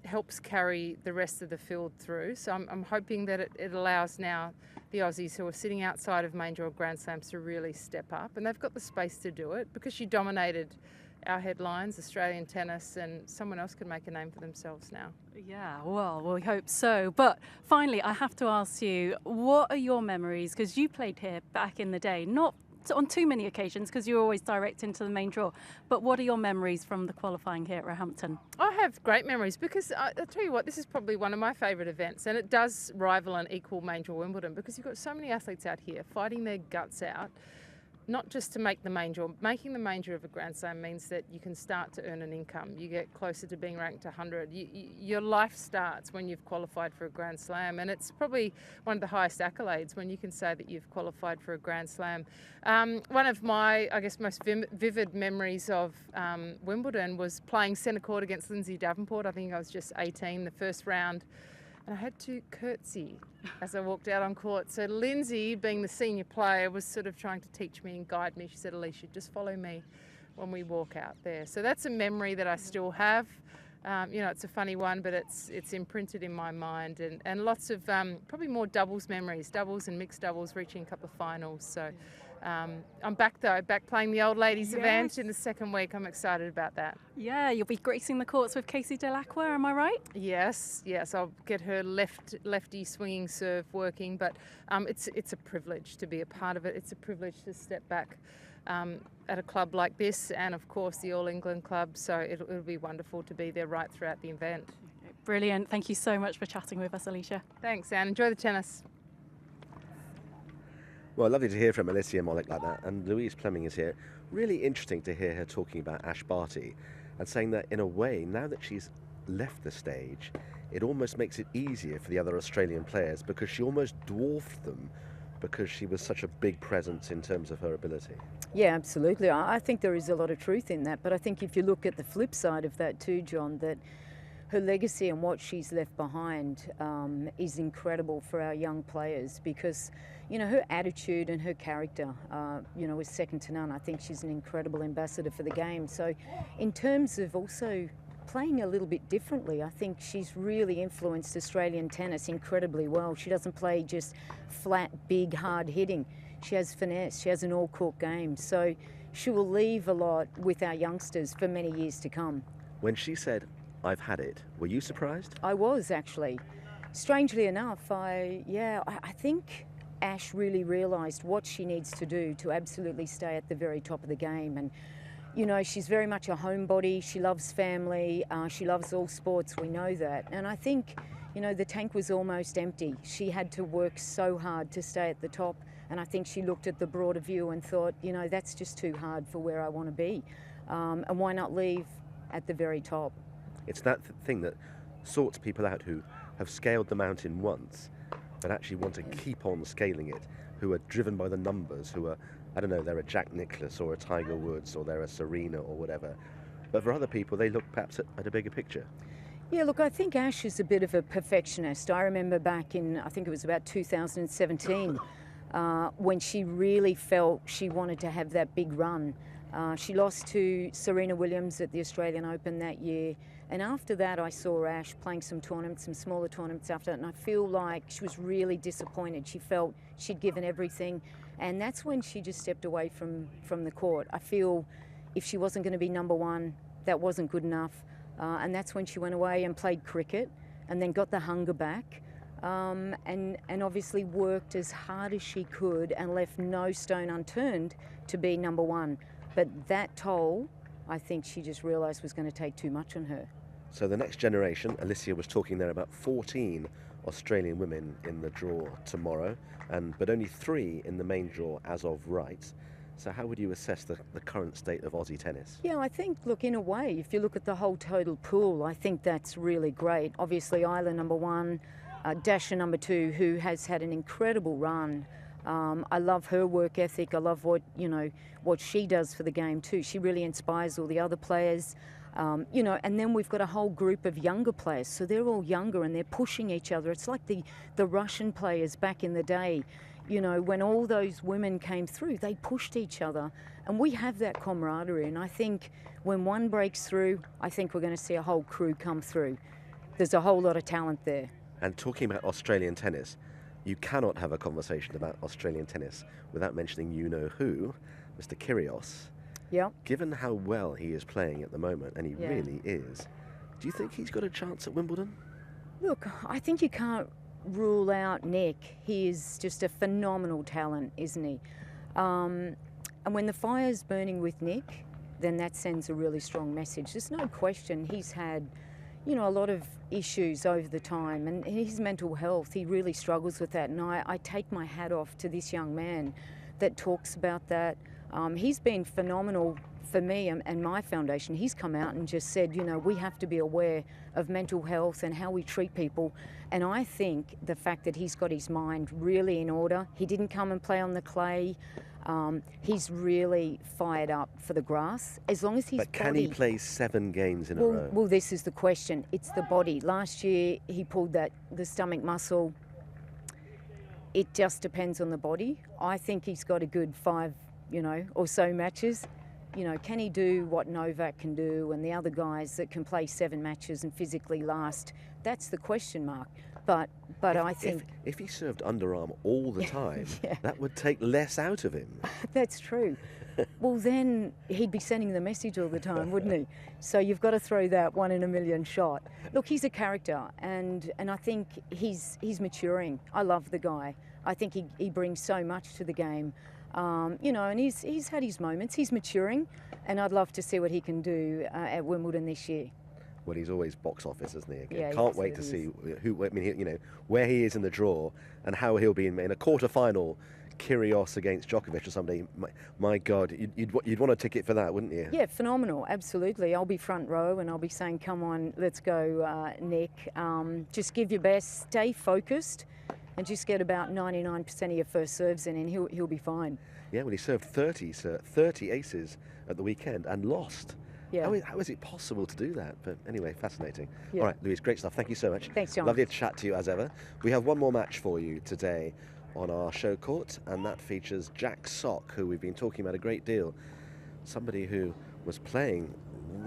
helps carry the rest of the field through. So I'm hoping that it allows now the Aussies who are sitting outside of main draw Grand Slams to really step up, and they've got the space to do it because she dominated our headlines, Australian tennis, and someone else could make a name for themselves now.
Yeah, well, we hope so. But finally, I have to ask you, what are your memories? Because you played here back in the day, not on too many occasions because you're always direct into the main draw. But what are your memories from the qualifying here at Roehampton?
I have great memories because I'll tell you what, this is probably one of my favourite events, and it does rival and equal main draw Wimbledon because you've got so many athletes out here fighting their guts out, not just to make the main draw. Making the main draw of a Grand Slam means that you can start to earn an income. You get closer to being ranked 100. Your life starts when you've qualified for a Grand Slam, and it's probably one of the highest accolades when you can say that you've qualified for a Grand Slam. One of my, I guess, most vivid memories of Wimbledon was playing centre court against Lindsay Davenport. I think I was just 18, the first round. And I had to curtsy as I walked out on court. So Lindsay, being the senior player, was sort of trying to teach me and guide me. She said, Alicia, just follow me when we walk out there. So that's a memory that I still have. You know, it's a funny one, but it's imprinted in my mind. And lots of probably more doubles memories, doubles and mixed doubles, reaching a couple of finals. So I'm back playing the old ladies event in the second week. I'm excited about that.
Yeah, you'll be gracing the courts with Casey Delacroix, am I right?
Yes, I'll get her lefty swinging serve working, but it's a privilege to be a part of it. It's a privilege to step back at a club like this, and of course the All England Club, so it'll be wonderful to be there right throughout the event.
Brilliant. Thank you so much for chatting with us, Alicia.
Thanks, Anne. Enjoy the tennis.
Well, lovely to hear from Alicia Molik like that. And Louise Fleming is here. Really interesting to hear her talking about Ash Barty and saying that in a way, now that she's left the stage, it almost makes it easier for the other Australian players because she almost dwarfed them because she was such a big presence in terms of her ability.
Yeah, absolutely. I think there is a lot of truth in that. But I think if you look at the flip side of that too, John, that her legacy and what she's left behind is incredible for our young players because, you know, her attitude and her character, you know, is second to none. I think she's an incredible ambassador for the game. So in terms of also playing a little bit differently, I think she's really influenced Australian tennis incredibly well. She doesn't play just flat, big, hard hitting. She has finesse. She has an all-court game. So she will leave a lot with our youngsters for many years to come.
When she said, "I've had it," were you surprised?
I was, actually. Strangely enough, I think Ash really realised what she needs to do to absolutely stay at the very top of the game. And, you know, she's very much a homebody. She loves family. She loves all sports. We know that. And I think, you know, the tank was almost empty. She had to work so hard to stay at the top. And I think she looked at the broader view and thought, you know, that's just too hard for where I want to be. And why not leave at the very top?
It's that thing that sorts people out who have scaled the mountain once but actually want to keep on scaling it, who are driven by the numbers, who are, I don't know, they're a Jack Nicklaus or a Tiger Woods or they're a Serena or whatever. But for other people, they look perhaps at a bigger picture.
Yeah, look, I think Ash is a bit of a perfectionist. I remember back in, I think it was about 2017, when she really felt she wanted to have that big run. She lost to Serena Williams at the Australian Open that year. And after that, I saw Ash playing some tournaments, some smaller tournaments after that, and I feel like she was really disappointed. She felt she'd given everything, and that's when she just stepped away from the court. I feel if she wasn't going to be number one, that wasn't good enough. And that's when she went away and played cricket and then got the hunger back and obviously worked as hard as she could and left no stone unturned to be number one. But that toll, I think she just realised was going to take too much on her.
So the next generation, Alicia was talking there about 14 Australian women in the draw tomorrow, but only 3 in the main draw as of right. So how would you assess the current state of Aussie tennis?
Yeah, I think, look, in a way, if you look at the whole total pool, I think that's really great. Obviously, Isla number 1, Dasha number 2, who has had an incredible run. I love her work ethic. I love what she does for the game too. She really inspires all the other players. And then we've got a whole group of younger players. So they're all younger and they're pushing each other. It's like the Russian players back in the day. When all those women came through, they pushed each other. And we have that camaraderie. And I think when one breaks through, I think we're going to see a whole crew come through. There's a whole lot of talent there.
And talking about Australian tennis, you cannot have a conversation about Australian tennis without mentioning you-know-who, Mr. Kyrgios.
Yeah.
Given how well he is playing at the moment, and he really is, do you think he's got a chance at Wimbledon?
Look, I think you can't rule out Nick. He is just a phenomenal talent, isn't he? And when the fire's burning with Nick, then that sends a really strong message. There's no question he's had, a lot of issues over the time, and his mental health, he really struggles with that. And I take my hat off to this young man that talks about that. He's been phenomenal for me and my foundation. He's come out and just said, we have to be aware of mental health and how we treat people. And I think the fact that he's got his mind really in order, he didn't come and play on the clay. He's really fired up for the grass. As long as
But can he play 7 games in a row?
Well, this is the question. It's the body. Last year, he pulled the stomach muscle. It just depends on the body. I think he's got a good 5, or so matches. Can he do what Novak can do and the other guys that can play 7 matches and physically last? That's the question mark. But I think
if he served underarm all the time, that would take less out of him.
That's true. Well, then he'd be sending the message all the time, wouldn't he? So you've got to throw that 1 in a million shot. Look, he's a character, and I think he's maturing. I love the guy. I think he brings so much to the game. And he's had his moments. He's maturing, and I'd love to see what he can do at Wimbledon this year.
Well, he's always box office, isn't he?
Yeah,
Can't wait to see where he is in the draw and how he'll be in a quarter-final. Kyrgios against Djokovic or somebody. My God, you'd want a ticket for that, wouldn't you?
Yeah, phenomenal. Absolutely. I'll be front row and I'll be saying, "Come on, let's go, Nick. Just give your best, stay focused, and just get about 99% of your first serves in, and he'll be fine."
Yeah, well, he served 30 aces at the weekend and lost.
Yeah.
How is it possible to do that? But anyway, fascinating.
Yeah.
All right, Louise, great stuff. Thank you so much.
Thanks, John.
Lovely to chat to you as ever. We have one more match for you today on our show court, and that features Jack Sock, who we've been talking about a great deal. Somebody who was playing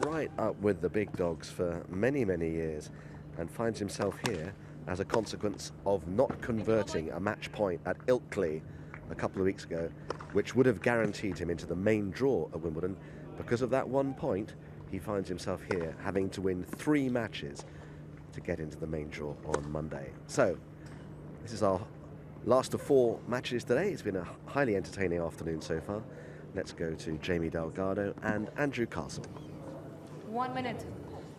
right up with the big dogs for many, many years and finds himself here as a consequence of not converting a match point at Ilkel a couple of weeks ago, which would have guaranteed him into the main draw at Wimbledon. Because of that 1 point, he finds himself here having to win 3 matches to get into the main draw on Monday. So, this is our last of 4 matches today. It's been a highly entertaining afternoon so far. Let's go to Jamie Delgado and Andrew Castle.
1 minute.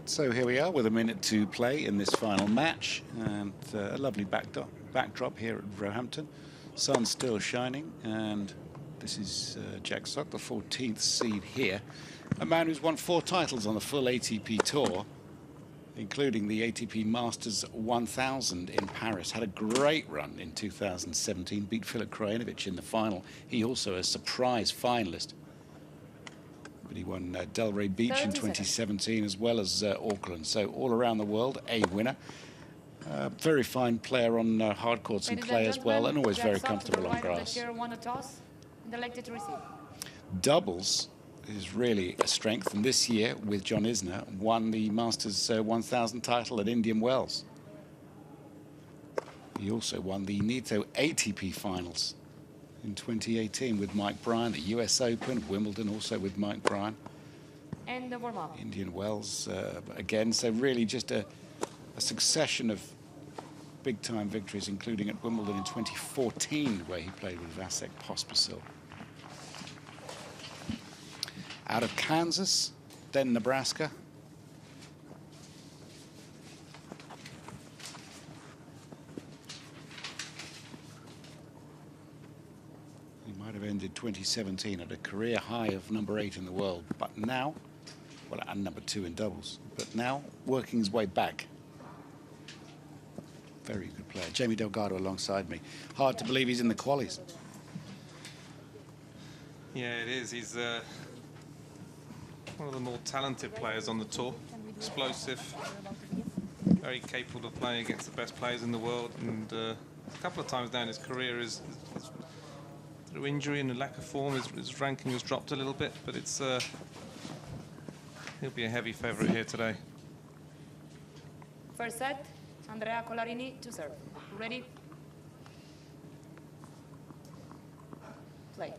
So here we are with a minute to play in this final match, and a lovely backdrop here at Roehampton. Sun's still shining, and this is Jack Sock, the 14th seed here. A man who's won 4 titles on the full ATP tour, including the ATP Masters 1000 in Paris. Had a great run in 2017, beat Filip Krajinovic in the final. He also a surprise finalist. but he won Delray Beach in 2017 as well as Auckland. So all around the world, a winner. Very fine player on hard courts and clay as well, and always very comfortable on grass. Doubles is really a strength, and this year with John Isner won the Masters 1000 title at Indian Wells. He also won the Nito ATP finals in 2018 with Mike Bryan, the US Open, Wimbledon also with Mike Bryan.
And the warm-up.
Indian Wells again, so really just a succession of big-time victories, including at Wimbledon in 2014, where he played with Vasek Pospisil. Out of Kansas, then Nebraska. He might have ended 2017 at a career high of #8 in the world, but now, well, and #2 in doubles, but now working his way back. Very good player. Jamie Delgado alongside me. Hard to believe he's in the qualies.
Yeah, it is. He's one of the more talented players on the tour. Explosive, very capable of playing against the best players in the world, and a couple of times now in his career, through injury and a lack of form, his ranking has dropped a little bit, but it's he'll be a heavy favourite here today.
First set, Andrea Collarini to serve. Ready? Play.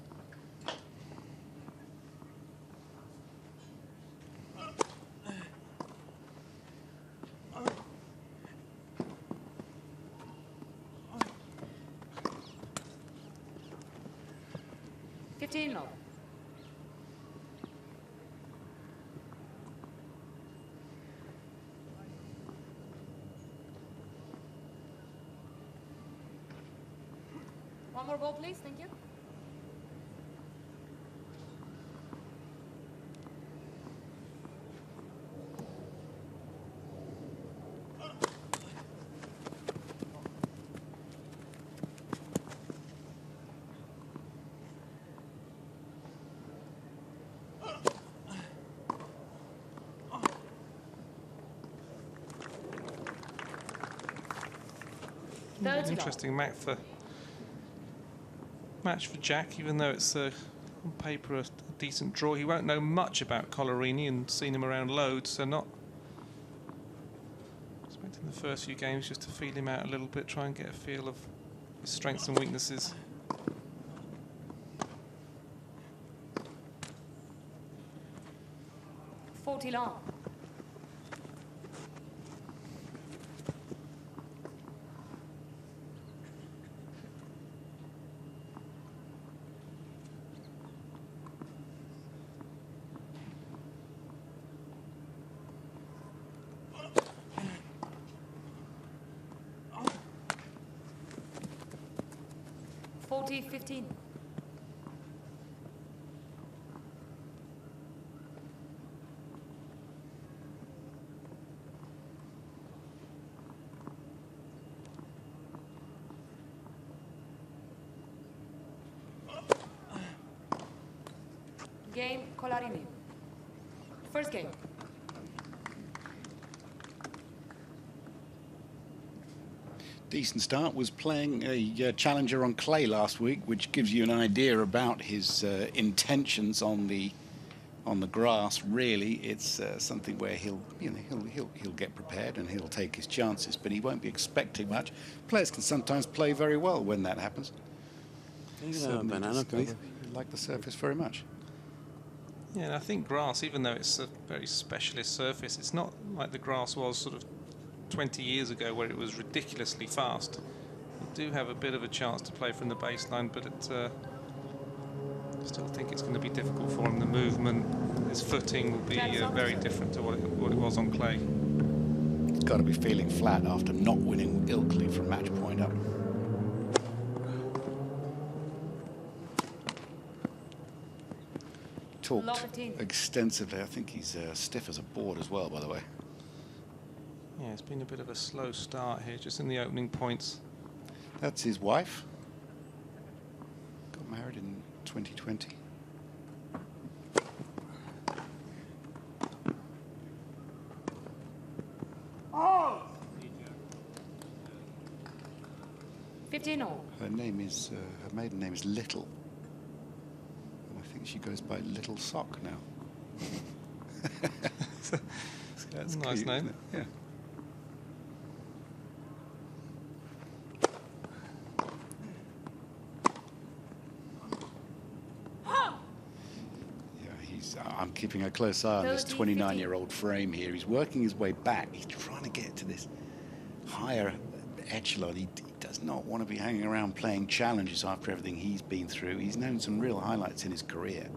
No. One more ball, please. Thank you.
Interesting match for Jack, even though it's on paper a decent draw. He won't know much about Collarini and seen him around loads, so not expecting the first few games just to feel him out a little bit, try and get a feel of his strengths and weaknesses.
Long. $40-15. Game, Collarini. First game.
Decent start. Was playing a challenger on clay last week, which gives you an idea about his intentions on the grass. Really, it's something where he'll get prepared and he'll take his chances, but he won't be expecting much. Players can sometimes play very well when that happens.
Banana, please.
Like the surface very much.
Yeah, and I think grass, even though it's a very specialist surface, it's not like the grass was sort of 20 years ago where it was ridiculously fast. You do have a bit of a chance to play from the baseline, but I still think it's going to be difficult for him. The movement, his footing will be very different to what it was on clay.
He's got to be feeling flat after not winning Ilkel from match point up. Talked extensively. I think he's stiff as a board as well, by the way.
Yeah, it's been a bit of a slow start here, just in the opening points.
That's his wife. Got married in 2020.
15 all.
Her name is, her maiden name is Little. And I think she goes by Little Sock now. That's
nice
cute,
name.
isn't it? Yeah. I'm keeping a close eye on this 29-year-old frame here. He's working his way back. He's trying to get to this higher echelon. He does not want to be hanging around playing challenges after everything he's been through. He's known some real highlights in his career.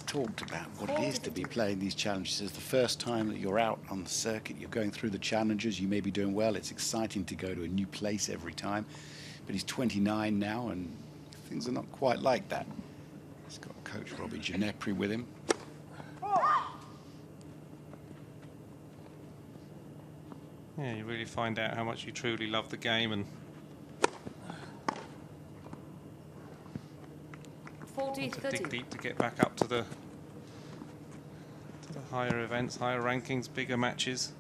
Talked about what it is to be playing these challenges. It's the first time that you're out on the circuit, you're going through the challenges, you may be doing well, it's exciting to go to a new place every time, but he's 29 now and things are not quite like that. He's got coach Robbie Ginepri with him.
Yeah, you really find out how much you truly love the game, and
40,
to
30.
dig deep to get back up to the higher events, higher rankings, bigger matches.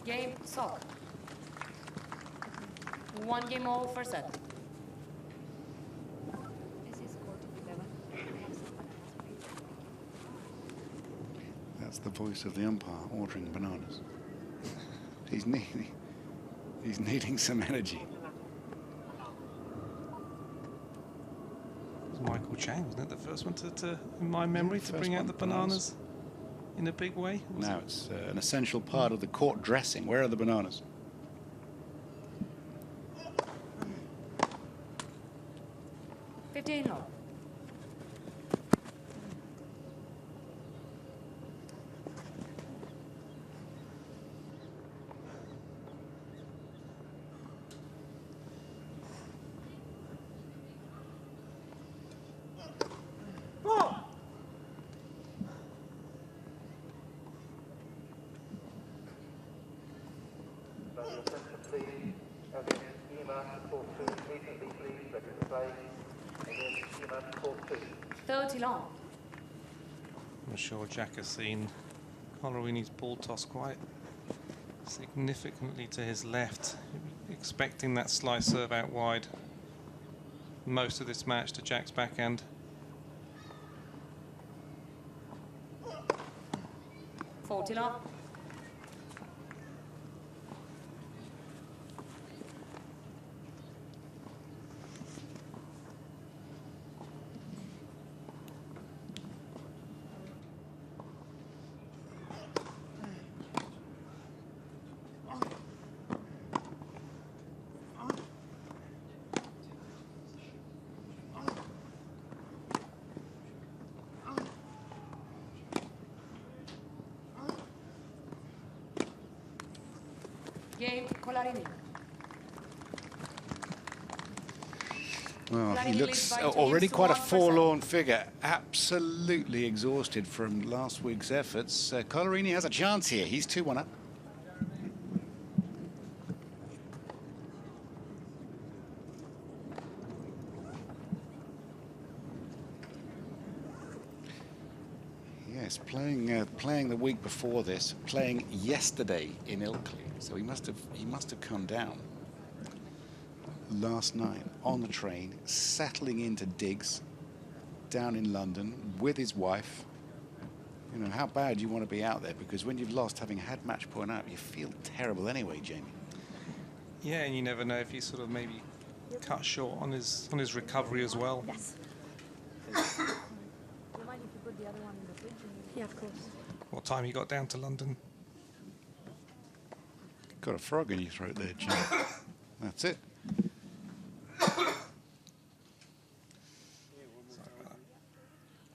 Game, sock. 1 game all, first set.
That's the voice of the umpire ordering bananas. He's needing some energy.
It was Michael Chang, wasn't it, the first one in my memory, to bring out the bananas in a big way?
Now it's an essential part of the court dressing. Where are the bananas?
$15 all.
I'm sure Jack has seen Collarini's ball toss quite significantly to his left, expecting that slice serve out wide most of this match to Jack's backhand.
$40. Game, Collarini.
Well, he looks already quite a forlorn figure, absolutely exhausted from last week's efforts. Collarini has a chance here. He's 2-1 up. Yes, playing the week before this, playing yesterday in Ilkel. So he must have come down last night on the train, settling into digs down in London with his wife. You know, how bad do you want to be out there? Because when you've lost, having had match point out, you feel terrible anyway, Jamie.
Yeah, and you never know if he's sort of maybe cut short on his recovery as well.
Yes. Yeah, of course.
What time he got down to London?
Got a frog in your throat there, Jim. That's it.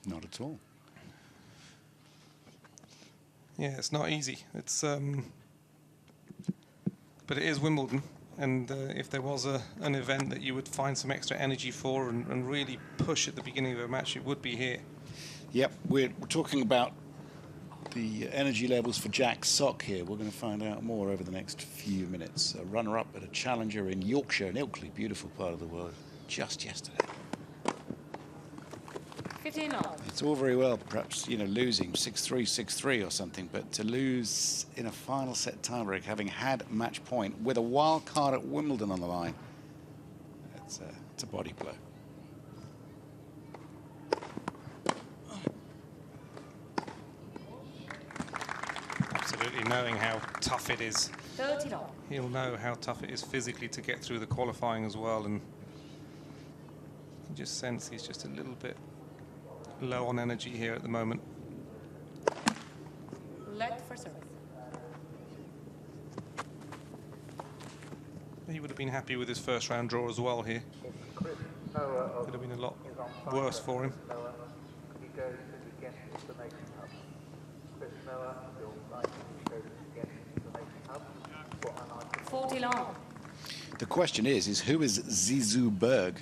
Not at all.
Yeah, it's not easy. It's but it is Wimbledon, and if there was an event that you would find some extra energy for and really push at the beginning of a match, it would be here.
Yep, we're talking about the energy levels for Jack Sock here. We're going to find out more over the next few minutes. A runner-up at a challenger in Yorkshire and Ilkley, beautiful part of the world, just yesterday.
15 all.
It's all very well, perhaps, you know, losing 6-3, 6-3 or something, but to lose in a final set tiebreak, having had match point with a wild card at Wimbledon on the line, it's a body blow.
Absolutely knowing how tough it is.
30 all.
He'll know how tough it is physically to get through the qualifying as well, and you can just sense he's just a little bit low on energy here at the moment.
Let for service.
He would have been happy with his first round draw as well here. Could have been a lot worse for him.
40 long.
The question is who is Zizou Berg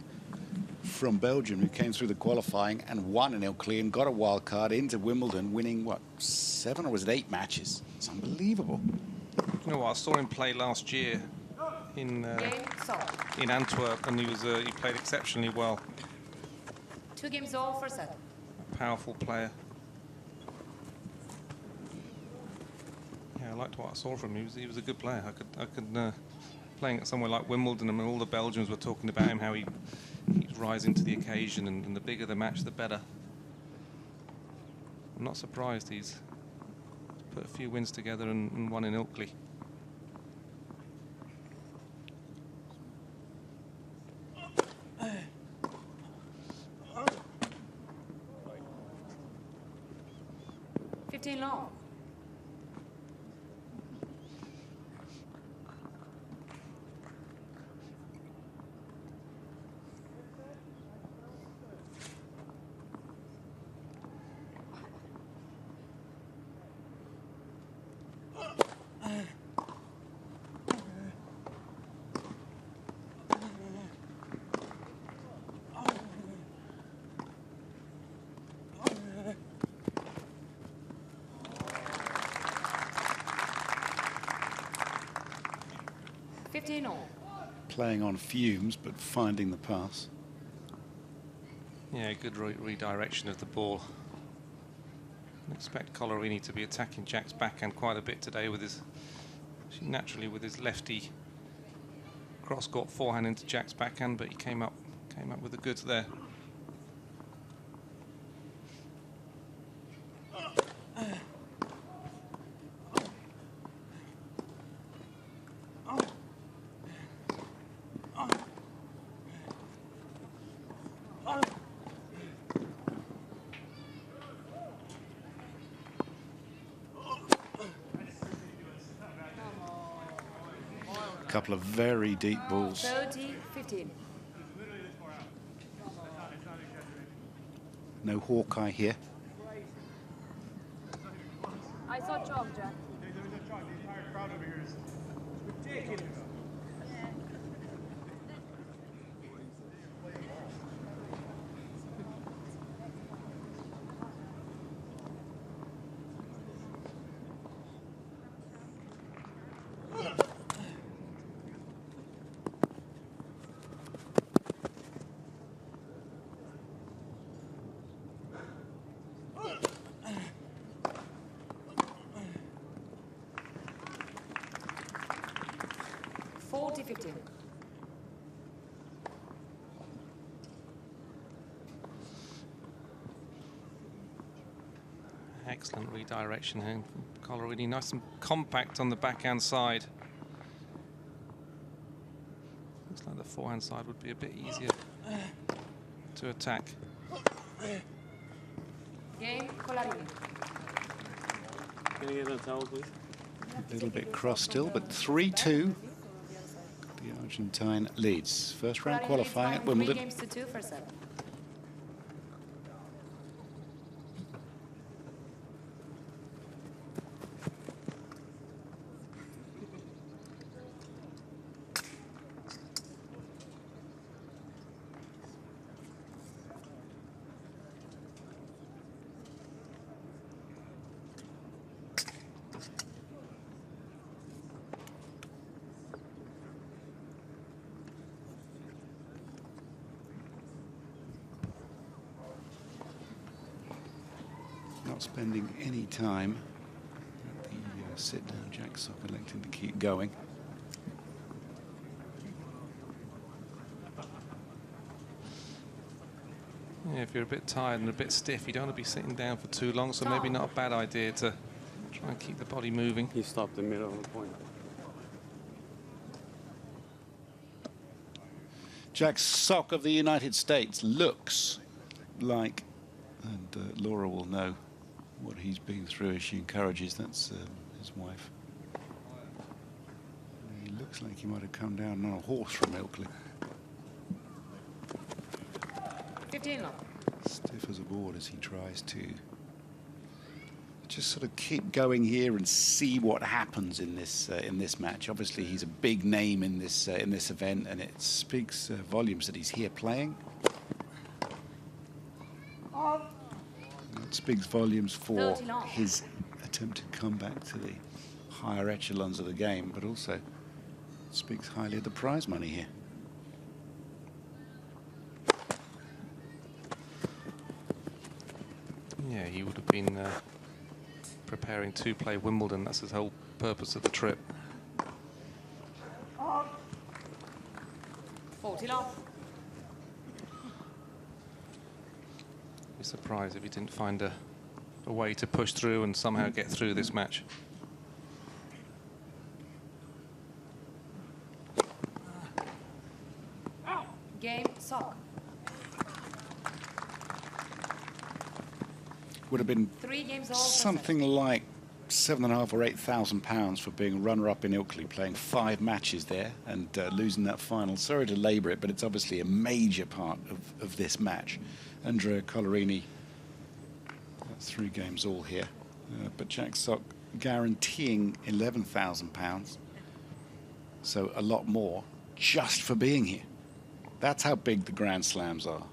from Belgium, who came through the qualifying and won in Ilkley and got a wild card into Wimbledon, winning, what, 7 or was it 8 matches? It's unbelievable.
You know what, I saw him play last year in Antwerp, and he played exceptionally well.
2 games all for set.
A powerful player. Yeah, I liked what I saw from him. He was a good player. I could playing at somewhere like Wimbledon, and all the Belgians were talking about him, how he's rising to the occasion, and the bigger the match, the better. I'm not surprised he's put a few wins together and won in Ilkley.
Long.
Playing on fumes, but finding the pass.
Yeah, good redirection of the ball. I expect Collarini to be attacking Jack's backhand quite a bit today with his, naturally with his lefty cross-court forehand into Jack's backhand, but he came up with the goods there.
Couple of very deep balls.
30-15.
No Hawkeye here.
I saw chalk, Jack.
Excellent redirection here. Collarini nice and compact on the backhand side. Looks like the forehand side would be a bit easier to attack.
Game, Collarini.
Can you get a towel, please?
A little bit cross still, but 3-2. The Argentine leads. First round qualifying at Wimbledon.
3 games to 2 for set.
Not spending any time at the sit-down. Jack Sock electing to keep going.
Yeah, if you're a bit tired and a bit stiff, you don't want to be sitting down for too long, so maybe not a bad idea to try and keep the body moving.
He stopped in the middle of the point.
Jack Sock of the United States looks like, and Laura will know what he's been through as she encourages. That's his wife. He looks like he might have come down on a horse from Ilkel.
15 love.
Stiff as a board as he tries to just sort of keep going here and see what happens in this match. Obviously, he's a big name in this event, and it speaks volumes that he's here playing. It speaks volumes for his attempted comeback to the higher echelons of the game, but also speaks highly of the prize money here.
Yeah, he would have been preparing to play Wimbledon. That's his whole purpose of the trip.
40 love.
Be surprised if he didn't find a way to push through and somehow get through this match.
Game, Sock.
Would have been
3 games all
something like £7,500 or £8,000 for being runner-up in Ilkley, playing 5 matches there and losing that final. Sorry to labour it, but it's obviously a major part of this match. Andrea Collarini, that's 3 games all here. But Jack Sock guaranteeing £11,000, so a lot more just for being here. That's how big the Grand Slams are.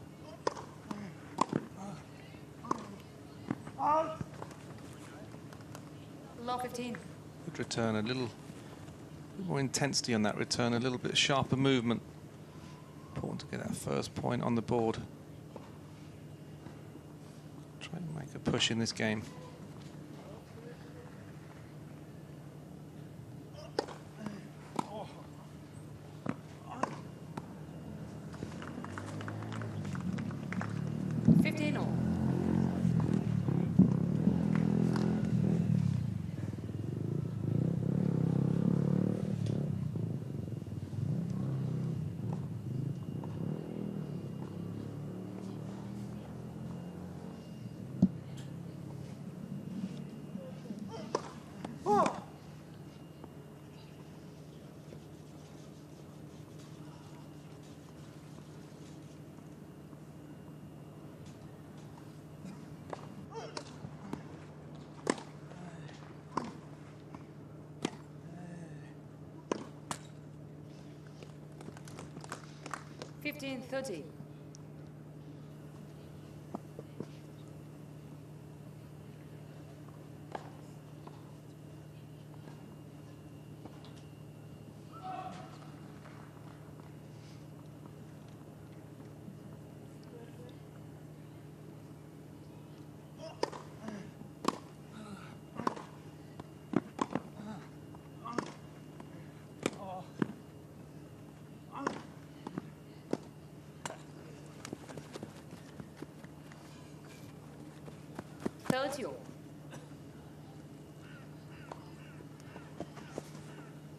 Low 15.
Good return, a little more intensity on that return, a little bit sharper movement. Important to get that first point on the board. Try and make a push in this game.
$15.30.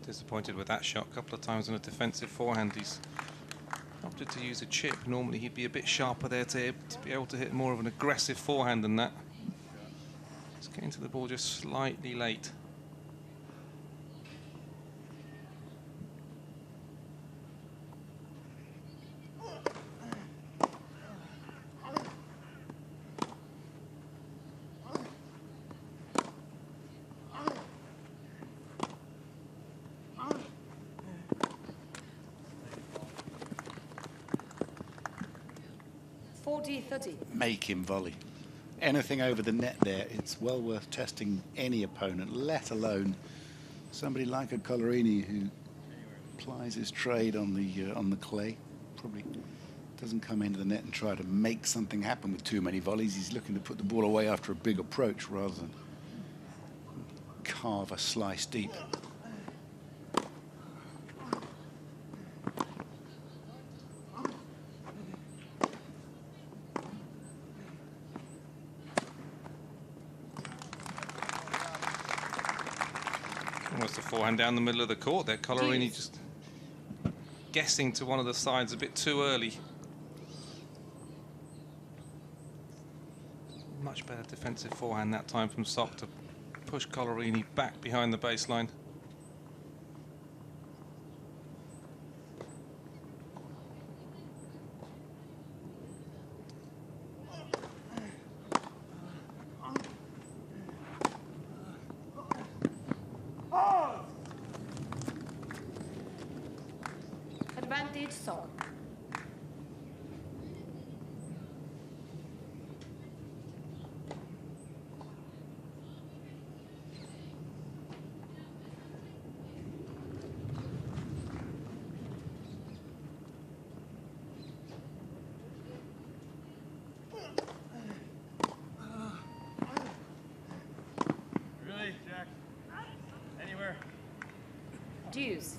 Disappointed with that shot. A couple of times on a defensive forehand he's opted to use a chip. Normally he'd be a bit sharper there to be able to hit more of an aggressive forehand than that. He's getting to the ball just slightly late.
40-30.
make him volley. Anything over the net there, it's well worth testing any opponent, let alone somebody like a Collarini who plies his trade on the clay. Probably doesn't come into the net and try to make something happen with too many volleys. He's looking to put the ball away after a big approach rather than carve a slice deep.
Almost a forehand down the middle of the court there. Collarini just guessing to one of the sides a bit too early. Much better defensive forehand that time from Sock to push Collarini back behind the baseline.
Advantage Sock.
Really, Jack? Anywhere.
Deuce.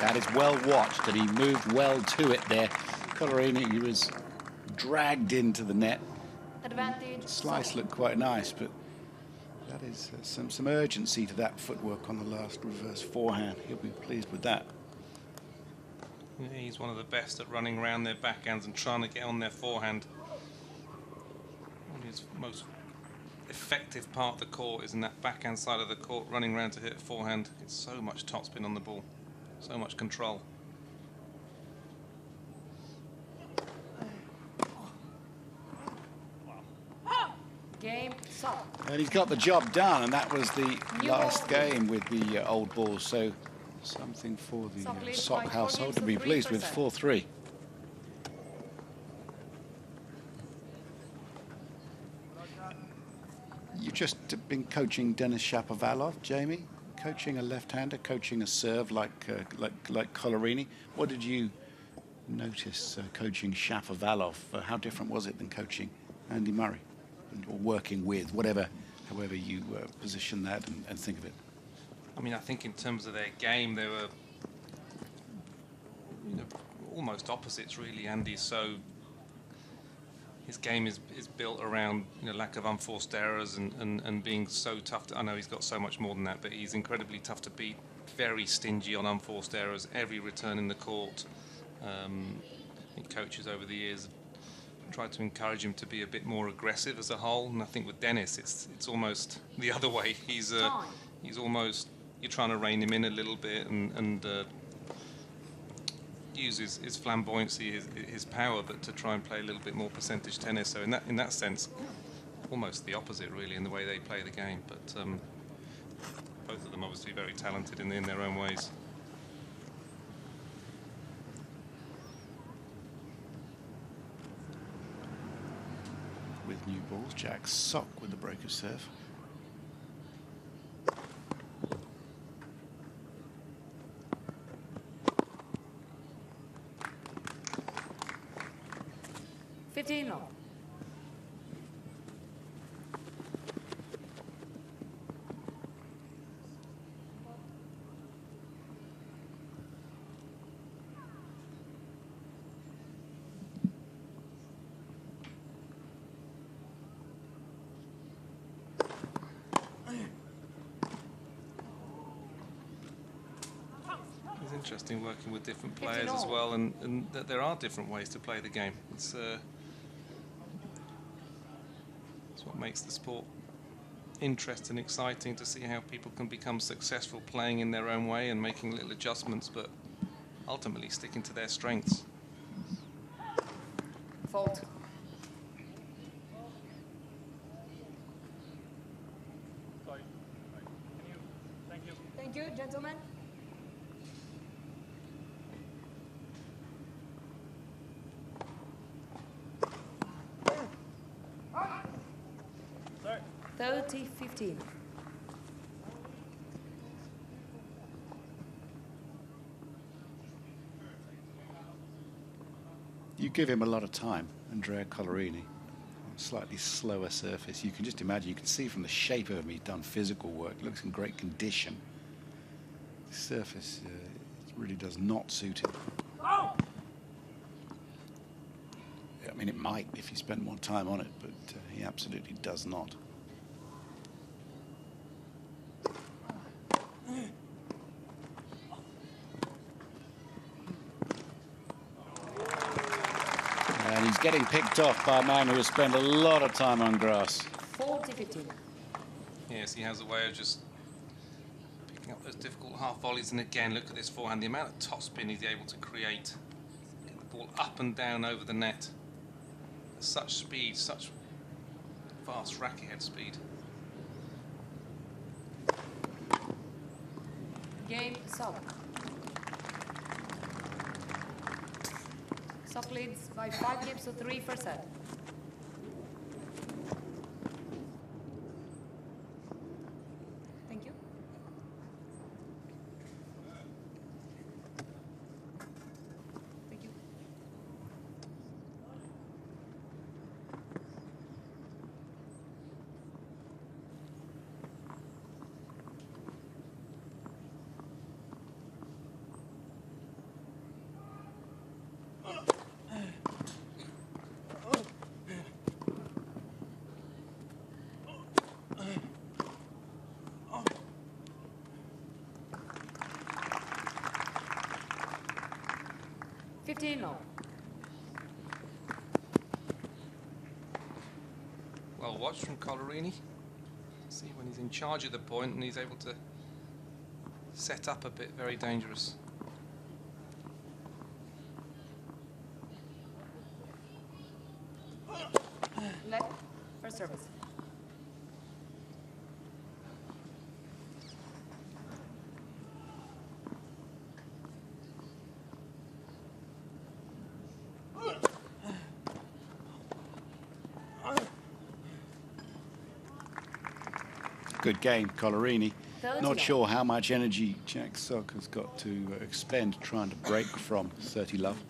That is well watched, and he moved well to it there. Collarini was dragged into the net.
Advantage.
Slice looked quite nice, but that is some urgency to that footwork on the last reverse forehand. He'll be pleased with that.
Yeah, he's one of the best at running around their backhands and trying to get on their forehand. And his most effective part of the court is in that backhand side of the court, running around to hit a forehand. It's so much topspin on the ball, so much control.
Game, Sock.
And he's got the job done, and that was the last game with the old ball. So something for the Sock household to be pleased with. 4-3. You've just been coaching Denis Shapovalov, Jamie. Coaching a left-hander, coaching a serve like Collarini. What did you notice coaching Shapovalov? How different was it than coaching Andy Murray, or working with, however you position that and think of it?
I mean, I think in terms of their game, they were almost opposites, really. Andy's so his game is built around lack of unforced errors and being so tough. I know he's got so much more than that, but he's incredibly tough to beat. Very stingy on unforced errors. Every return in the court. I think coaches over the years have tried to encourage him to be a bit more aggressive as a whole. And I think with Denis, it's almost the other way. He's almost, you're trying to rein him in a little bit and use his flamboyancy, his power, but to try and play a little bit more percentage tennis. So in that sense, almost the opposite, really, in the way they play the game. But both of them obviously very talented in their own ways.
With new balls, Jack Sock with the break of serve.
Fabbiano.
interesting working with different players as well, and that there are different ways to play the game. It's what makes the sport interesting, exciting to see how people can become successful playing in their own way and making little adjustments, but ultimately sticking to their strengths.
Fault. Thank you, gentlemen.
Sorry.
30-15.
You give him a lot of time, Andrea Collarini. Slightly slower surface. You can just imagine, you can see from the shape of him, he's done physical work, looks in great condition. The surface really does not suit him.
Oh!
I mean, it might if he spent more time on it, but he absolutely does not. And he's getting picked off by a man who has spent a lot of time on grass.
40-15.
Yes, he has a way of just picking up those difficult half volleys, and again, look at this forehand, the amount of topspin he's able to create. Get the ball up and down over the net. Such speed, such fast racket head speed.
Game sub. Sub leads by 5 games to 3 for set. Thank you. Thank you. No.
Well watched from Collarini. See when he's in charge of the point and he's able to set up a bit, very dangerous.
Left for service.
Good game, Collarini.
30
Not sure how much energy Jack Sock has got to expend trying to break from 30 love,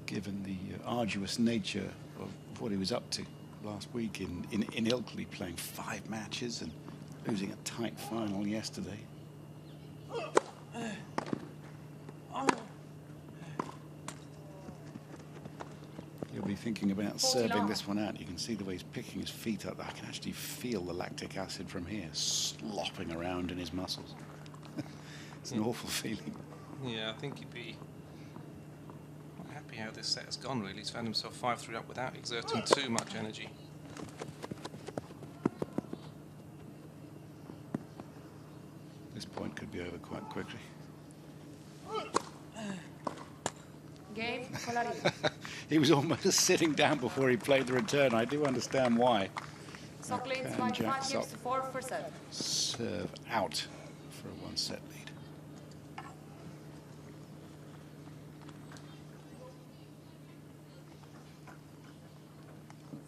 given the arduous nature of what he was up to last week in Ilkel, playing 5 matches and losing a tight final yesterday. He'll be thinking about serving this one out. You can see the way he's picking his feet up. I can actually feel the lactic acid from here slopping around in his muscles. It's an awful feeling.
Yeah, I think he'd be quite happy how this set has gone, really. He's found himself 5-3 up without exerting too much energy.
This point could be over quite quickly.
Game Collarini.
He was almost sitting down before he played the return. I do understand why.
Sock leads by 5 games to 4 for set.
Serve out for a 1-set lead.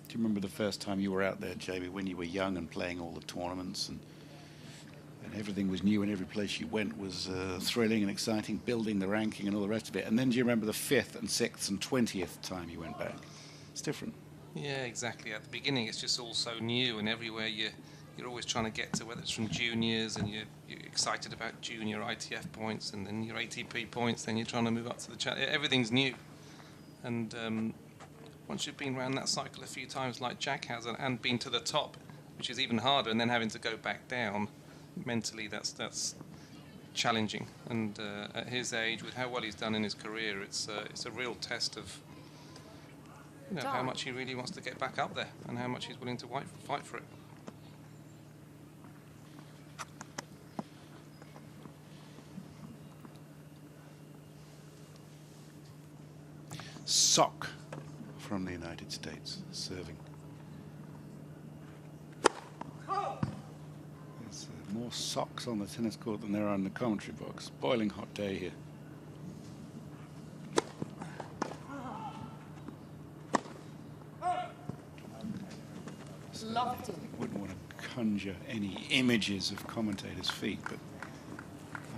Do you remember the first time you were out there, Jamie, when you were young and playing all the tournaments and everything was new and every place you went was thrilling and exciting, building the ranking and all the rest of it? And then do you remember the 5th and 6th and 20th time you went back? It's different.
Yeah, exactly. At the beginning, it's just all so new, and everywhere you're always trying to get to, whether it's from juniors and you're excited about junior ITF points and then your ATP points, then you're trying to move up to the chat. Everything's new. And once you've been around that cycle a few times like Jack has and been to the top, which is even harder, and then having to go back down, mentally that's challenging. And at his age, with how well he's done in his career, it's a real test of how much he really wants to get back up there and how much he's willing to fight for it.
Sock from the United States serving. There's more socks on the tennis court than there are in the commentary box. Boiling hot day here. Wouldn't want to conjure any images of commentators' feet, but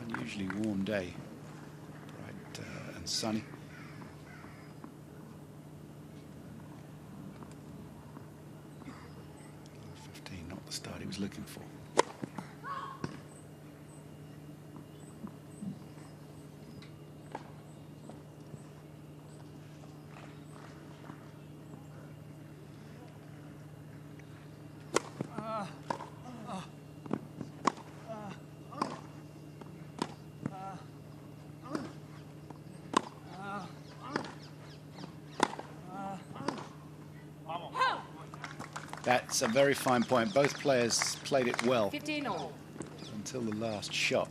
unusually warm day, bright and sunny. Not the start he was looking for. That's a very fine point. Both players played it well
15 all.
Until the last shot.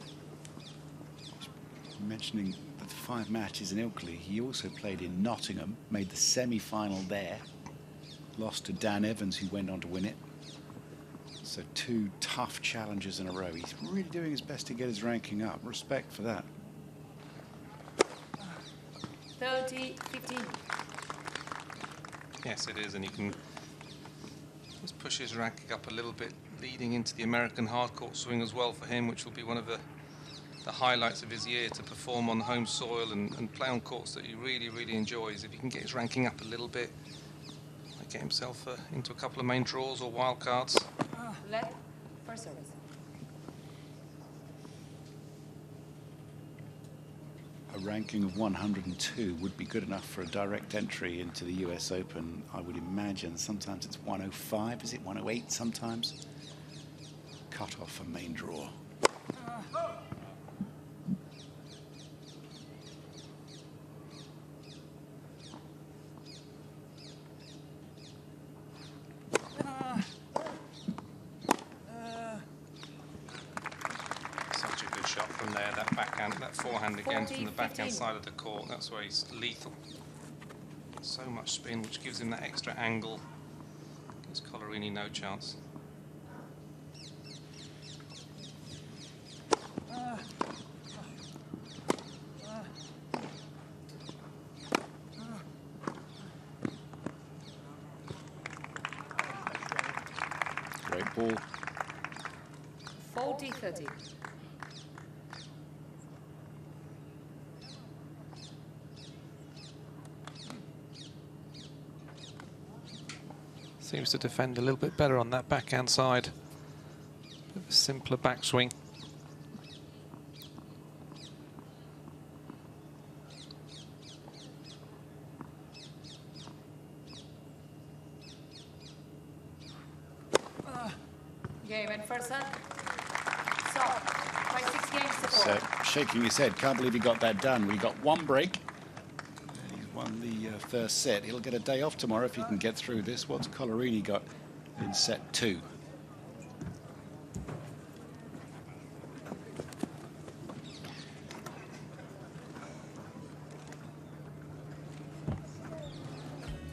Mentioning the 5 matches in Ilkel, he also played in Nottingham, made the semi-final there, lost to Dan Evans, who went on to win it. So 2 tough challenges in a row. He's really doing his best to get his ranking up. Respect for that.
30-15.
Yes, it is, and he can just push his ranking up a little bit, leading into the American hardcourt swing as well for him, which will be one of the highlights of his year, to perform on home soil and play on courts that he really, really enjoys. If he can get his ranking up a little bit, might get himself into a couple of main draws or wild cards.
Let first service.
A ranking of 102 would be good enough for a direct entry into the US Open, I would imagine. Sometimes it's 105, is it 108 sometimes? Cut off a main draw.
That forehand again from the backhand side of the court, that's where he's lethal. So much spin, which gives him that extra angle. Gives Collarini no chance.
Great ball.
40-30.
Seems to defend a little bit better on that backhand side. Bit of a simpler backswing.
Game and first set. So, by 6 games to 4.
So, shaking his head, can't believe he got that done. We got 1 break. Won the first set. He'll get a day off tomorrow if he can get through this. What's Collarini got in set 2?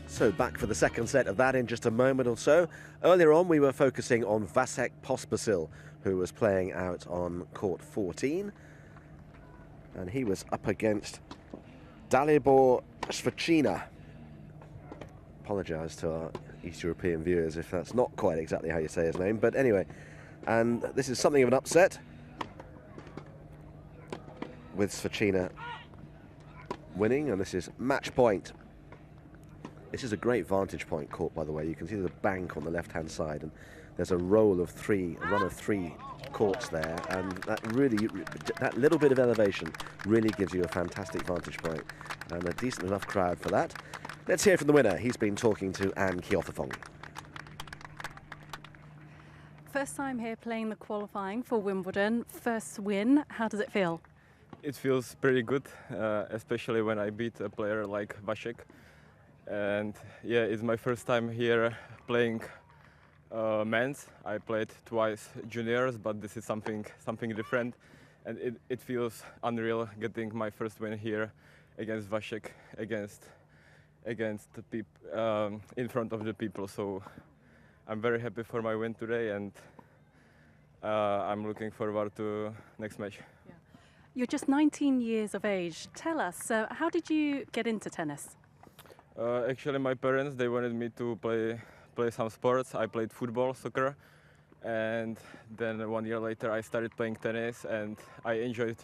So back for the second set of that in just a moment or so. Earlier on we were focusing on Vasek Pospisil, who was playing out on court 14. And he was up against Dalibor Svechina. Apologise to our East European viewers if that's not quite exactly how you say his name, but anyway. And this is something of an upset, with Svechina winning, and this is match point. This is a great vantage point court, by the way. You can see the bank on the left-hand side, and there's a run of 3 courts there, and that little bit of elevation really gives you a fantastic vantage point, and a decent enough crowd for that. Let's hear from the winner. He's been talking to Anne Kiothafong.
first time here playing the qualifying for Wimbledon, first win. How does it feel?
It feels pretty good, especially when I beat a player like Vasek. And yeah, it's my first time here playing men's. I played twice juniors, but this is something different. And it feels unreal getting my first win here against Vasek, against the people, in front of the people. So I'm very happy for my win today, and I'm looking forward to next match.
Yeah. You're just 19 years of age. Tell us, how did you get into tennis?
Actually, my parents, they wanted me to play some sports. I played football, soccer, and then 1 year later I started playing tennis, and I enjoyed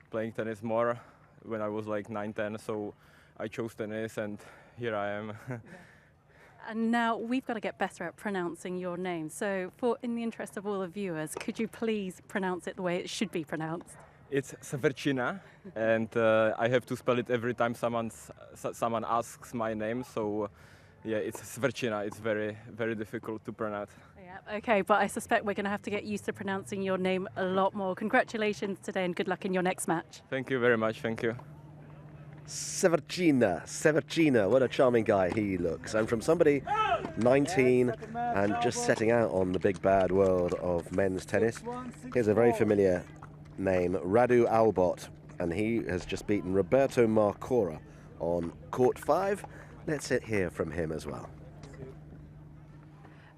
playing tennis more when I was like 9, 10, so I chose tennis, and here I am.
And now we've got to get better at pronouncing your name. So in the interest of all the viewers, could you please pronounce it the way it should be pronounced?
It's Severčina, and I have to spell it every time someone asks my name. So yeah, it's Severčina. It's very, very difficult to pronounce.
Yeah, okay, but I suspect we're going to have to get used to pronouncing your name a lot more. Congratulations today and good luck in your next match.
Thank you very much. Thank you.
Severčina, what a charming guy he looks. And from somebody 19 and just setting out on the big bad world of men's tennis, here's a very familiar name, Radu Albot, and he has just beaten Roberto Marcora on court 5. Let's hear from him as well.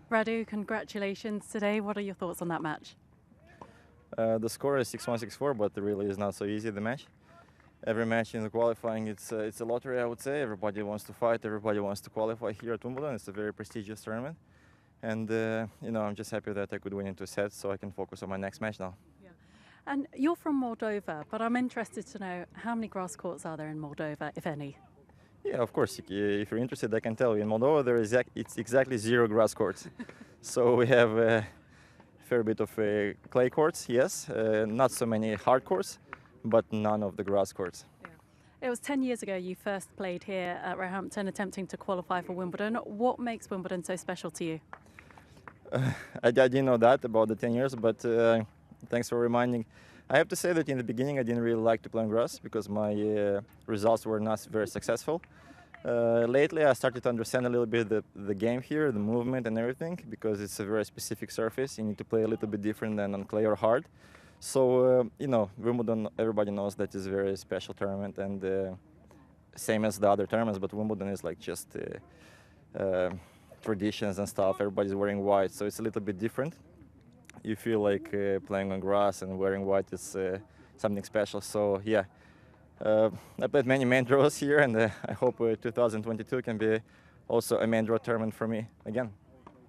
Radu, congratulations today. What are your thoughts on that match?
The score is 6-1, 6-4, but it really is not so easy, the match. Every match in the qualifying, it's a lottery, I would say. Everybody wants to fight, everybody wants to qualify here at Wimbledon. It's a very prestigious tournament. And, I'm just happy that I could win in 2 sets, so I can focus on my next match now.
Yeah. And you're from Moldova, but I'm interested to know how many grass courts are there in Moldova, if any?
Yeah, of course. If you're interested, I can tell you. In Moldova, it's exactly 0 grass courts. So we have a fair bit of clay courts, yes. Not so many hard courts, but none of the grass courts.
Yeah. It was 10 years ago you first played here at Roehampton attempting to qualify for Wimbledon. What makes Wimbledon so special to you?
I didn't know that about the 10 years, but thanks for reminding. I have to say that in the beginning I didn't really like to play on grass because my results were not very successful. Lately I started to understand a little bit the game here, the movement and everything, because it's a very specific surface. You need to play a little bit different than on clay or hard. So, Wimbledon, everybody knows that is a very special tournament, and same as the other tournaments, but Wimbledon is like just traditions and stuff. Everybody's wearing white, so it's a little bit different. You feel like playing on grass and wearing white is something special. So, yeah, I played many main draws here, and I hope 2022 can be also a main draw tournament for me again.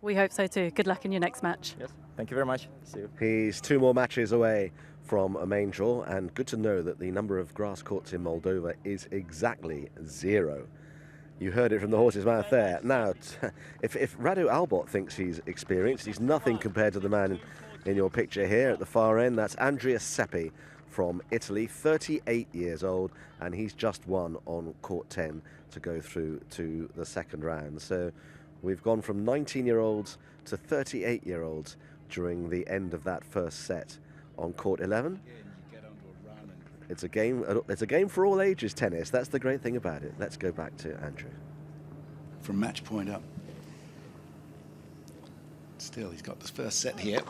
We hope so too. Good luck in your next match.
Yes, thank you very much. See you.
He's 2 more matches away from a main draw, and good to know that the number of grass courts in Moldova is exactly 0. You heard it from the horse's mouth there. Now, if Radu Albot thinks he's experienced, he's nothing compared to the man in your picture here at the far end. That's Andrea Seppi from Italy, 38 years old, and he's just won on court 10 to go through to the second round. So we've gone from 19-year-olds to 38-year-olds during the end of that first set on court 11. It's a game for all ages, tennis. That's the great thing about it. Let's go back to Andrew.
From match point up. Still, he's got the first set here.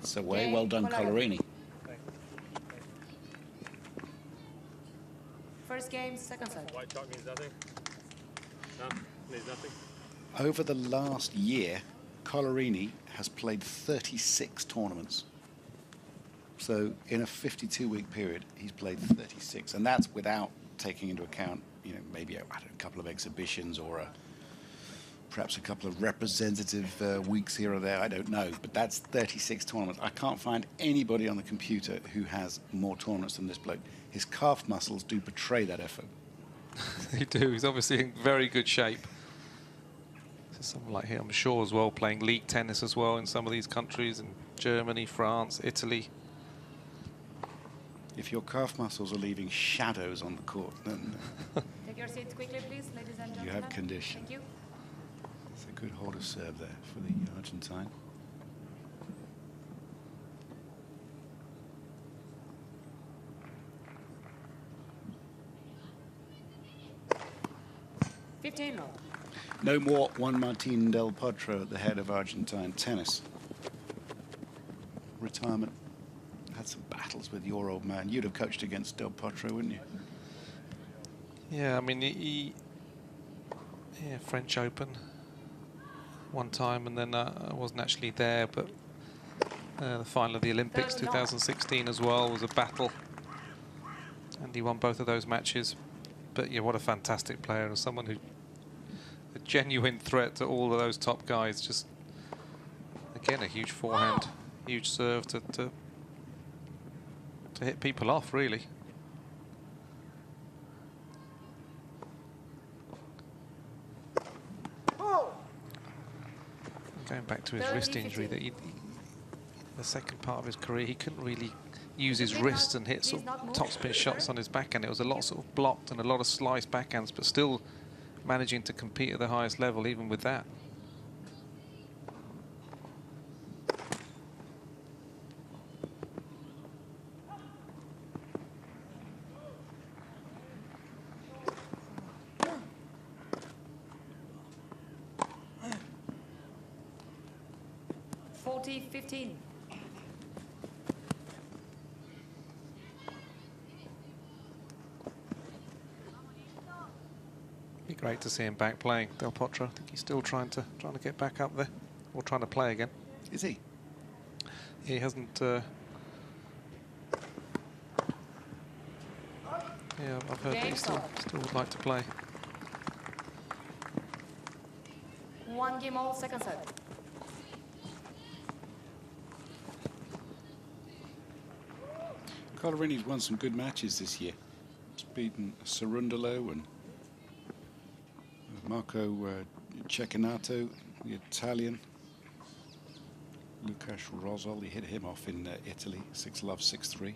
It's away. Well done, Collarini.
First game, second set.
White chalk means nothing. No, means nothing.
Over the last year, Collarini has played 36 tournaments. So in a 52-week period, he's played 36, and that's without taking into account, maybe a couple of exhibitions or perhaps a couple of representative weeks here or there. I don't know, but that's 36 tournaments. I can't find anybody on the computer who has more tournaments than this bloke. His calf muscles do betray that effort.
They do. He's obviously in very good shape. Someone like him, I'm sure, as well, playing league tennis as well in some of these countries, in Germany, France, Italy.
If your calf muscles are leaving shadows on the court, then
Take your seats quickly, please, ladies and gentlemen.
you have condition.
Thank you.
It's a good hold of serve there for the Argentine. No more Juan Martín del Potro at the head of Argentine tennis. Retirement. Had some battles with your old man. You'd have coached against del Potro, wouldn't you?
Yeah, I mean, yeah, French Open one time, and then I wasn't actually there, but the final of the Olympics 2016 as well was a battle, and he won both of those matches. But yeah, what a fantastic player, and someone who a genuine threat to all of those top guys. Just again, a huge forehand, huge serve to hit people off, really. Going back to his wrist injury, that the second part of his career, he couldn't really use his wrists and hit sort of topspin shots on his backhand. It was a lot sort of blocked and a lot of sliced backhands, but still managing to compete at the highest level, even with that. Be great to see him back playing, Del Potro. I think he's still trying to get back up there, or trying to play again.
Is he?
He hasn't. Yeah, I've heard that he still would like to play.
1 game all, second set.
Collarini's won some good matches this year. He's beaten Cerundolo and Marco Cecchinato, the Italian. Lucas Rosol, he hit him off in Italy, 6-love, 6-3.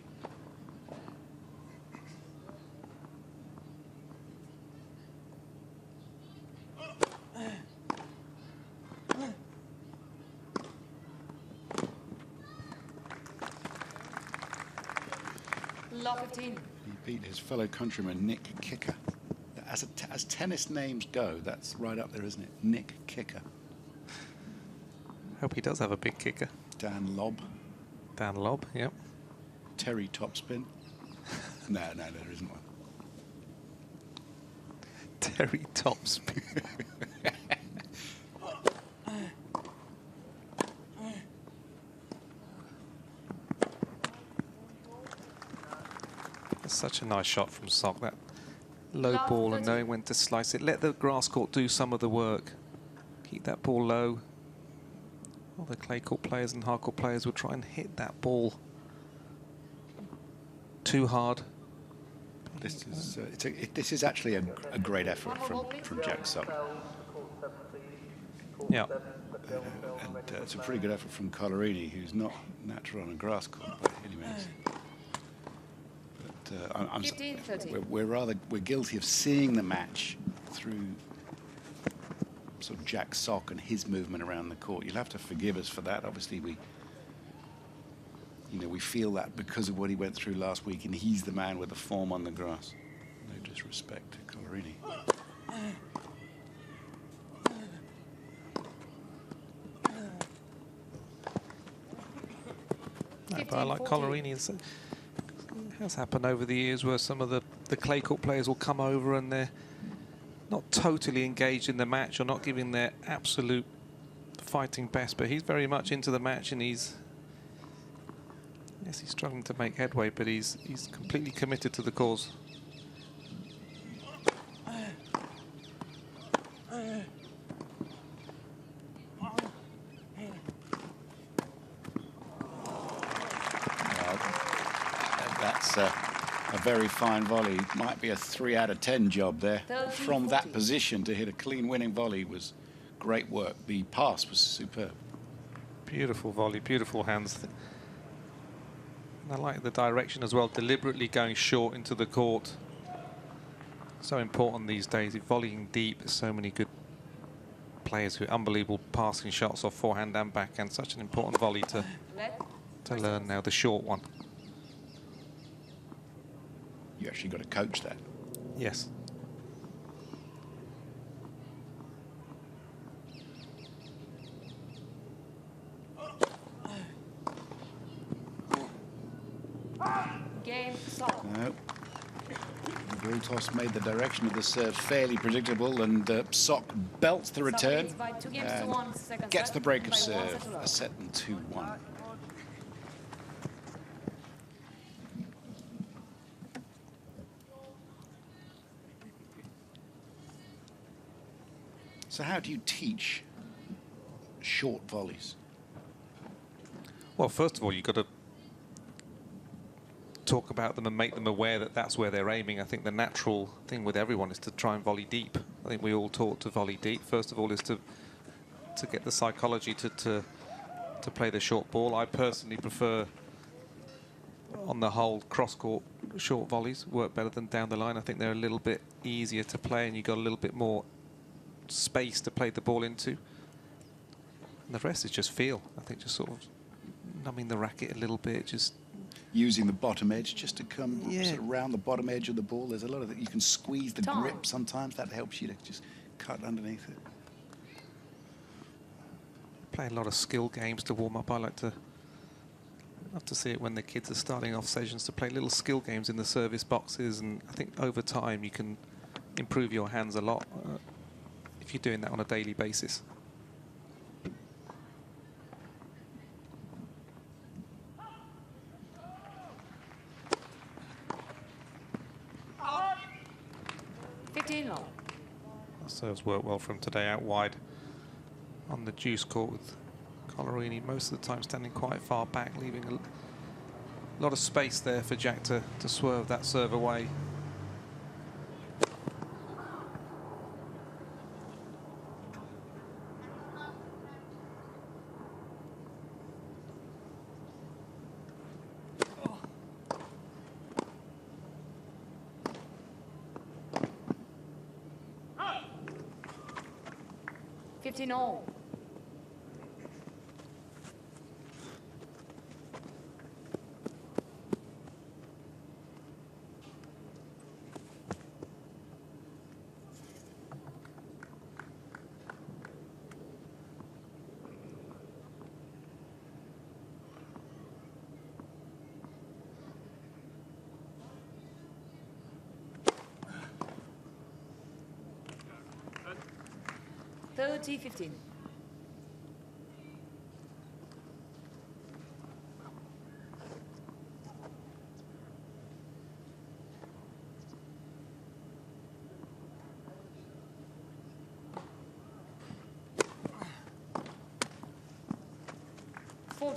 Love 15.
He beat his fellow countryman Nick Kicker. As tennis names go, that's right up there, isn't it? Nick Kicker.
Hope he does have a big kicker.
Dan Lobb.
Dan Lobb, yep.
Terry Topspin. No, there isn't one.
Terry Topspin. That's such a nice shot from Sock. That low ball and knowing when to slice it. Let the grass court do some of the work. Keep that ball low. All the clay court players and hard court players will try and hit that ball too hard.
This is actually a great effort from Jack Sock.
Yeah.
And it's a pretty good effort from Collarini, who's not natural on a grass court by any means. We're guilty of seeing the match through sort of Jack Sock and his movement around the court. You'll have to forgive us for that. Obviously, we feel that because of what he went through last week, and he's the man with the form on the grass. No disrespect to Collarini.
No, but I like Collarini. It has happened over the years where some of the clay court players will come over and they're not totally engaged in the match or not giving their absolute fighting best, but he's very much into the match, and he's struggling to make headway, but he's completely committed to the cause.
That's a very fine volley. Might be a 3 out of 10 job there. From that position to hit a clean winning volley was great work. The pass was superb.
Beautiful volley, beautiful hands. And I like the direction as well, deliberately going short into the court. So important these days, volleying deep. There's so many good players who unbelievable passing shots off forehand and backhand. Such an important volley to learn now, the short one.
You actually got to coach that.
Yes.
Game stop.
No. The ball toss made the direction of the serve fairly predictable, and Sock belts the return and gets the break of serve. A set and 2-1. So how do you teach short volleys?
Well, first of all, you've got to talk about them and make them aware that that's where they're aiming. I think the natural thing with everyone is to try and volley deep. I think we all taught to volley deep. First of all is to get the psychology to play the short ball. I personally prefer, on the whole, cross-court short volleys work better than down the line. I think they're a little bit easier to play, and you've got a little bit more space to play the ball into. And the rest is just feel. I think just sort of numbing the racket a little bit, just
using the bottom edge just to come sort of around the bottom edge of the ball. There's a lot of that. You can squeeze the grip sometimes. That helps you to just cut underneath it.
Play a lot of skill games to warm up. I love to see it when the kids are starting off sessions, to play little skill games in the service boxes, and I think over time you can improve your hands a lot if you're doing that on a daily basis. Serves work well from today out wide on the juice court with Collarini most of the time standing quite far back, leaving a lot of space there for Jack to swerve that serve away.
All. T15.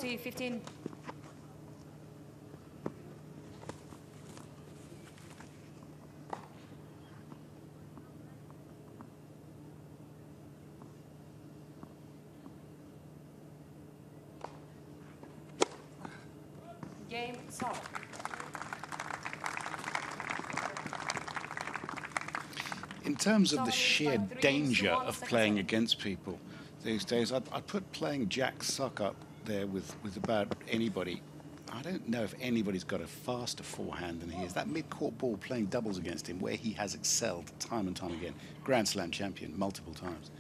T15. Game stop.
In terms of the sheer danger of playing against people these days, I'd put playing Jack Sock up there with about anybody. I don't know if anybody's got a faster forehand than he is. That mid-court ball playing doubles against him, where he has excelled time and time again. Grand Slam champion multiple times.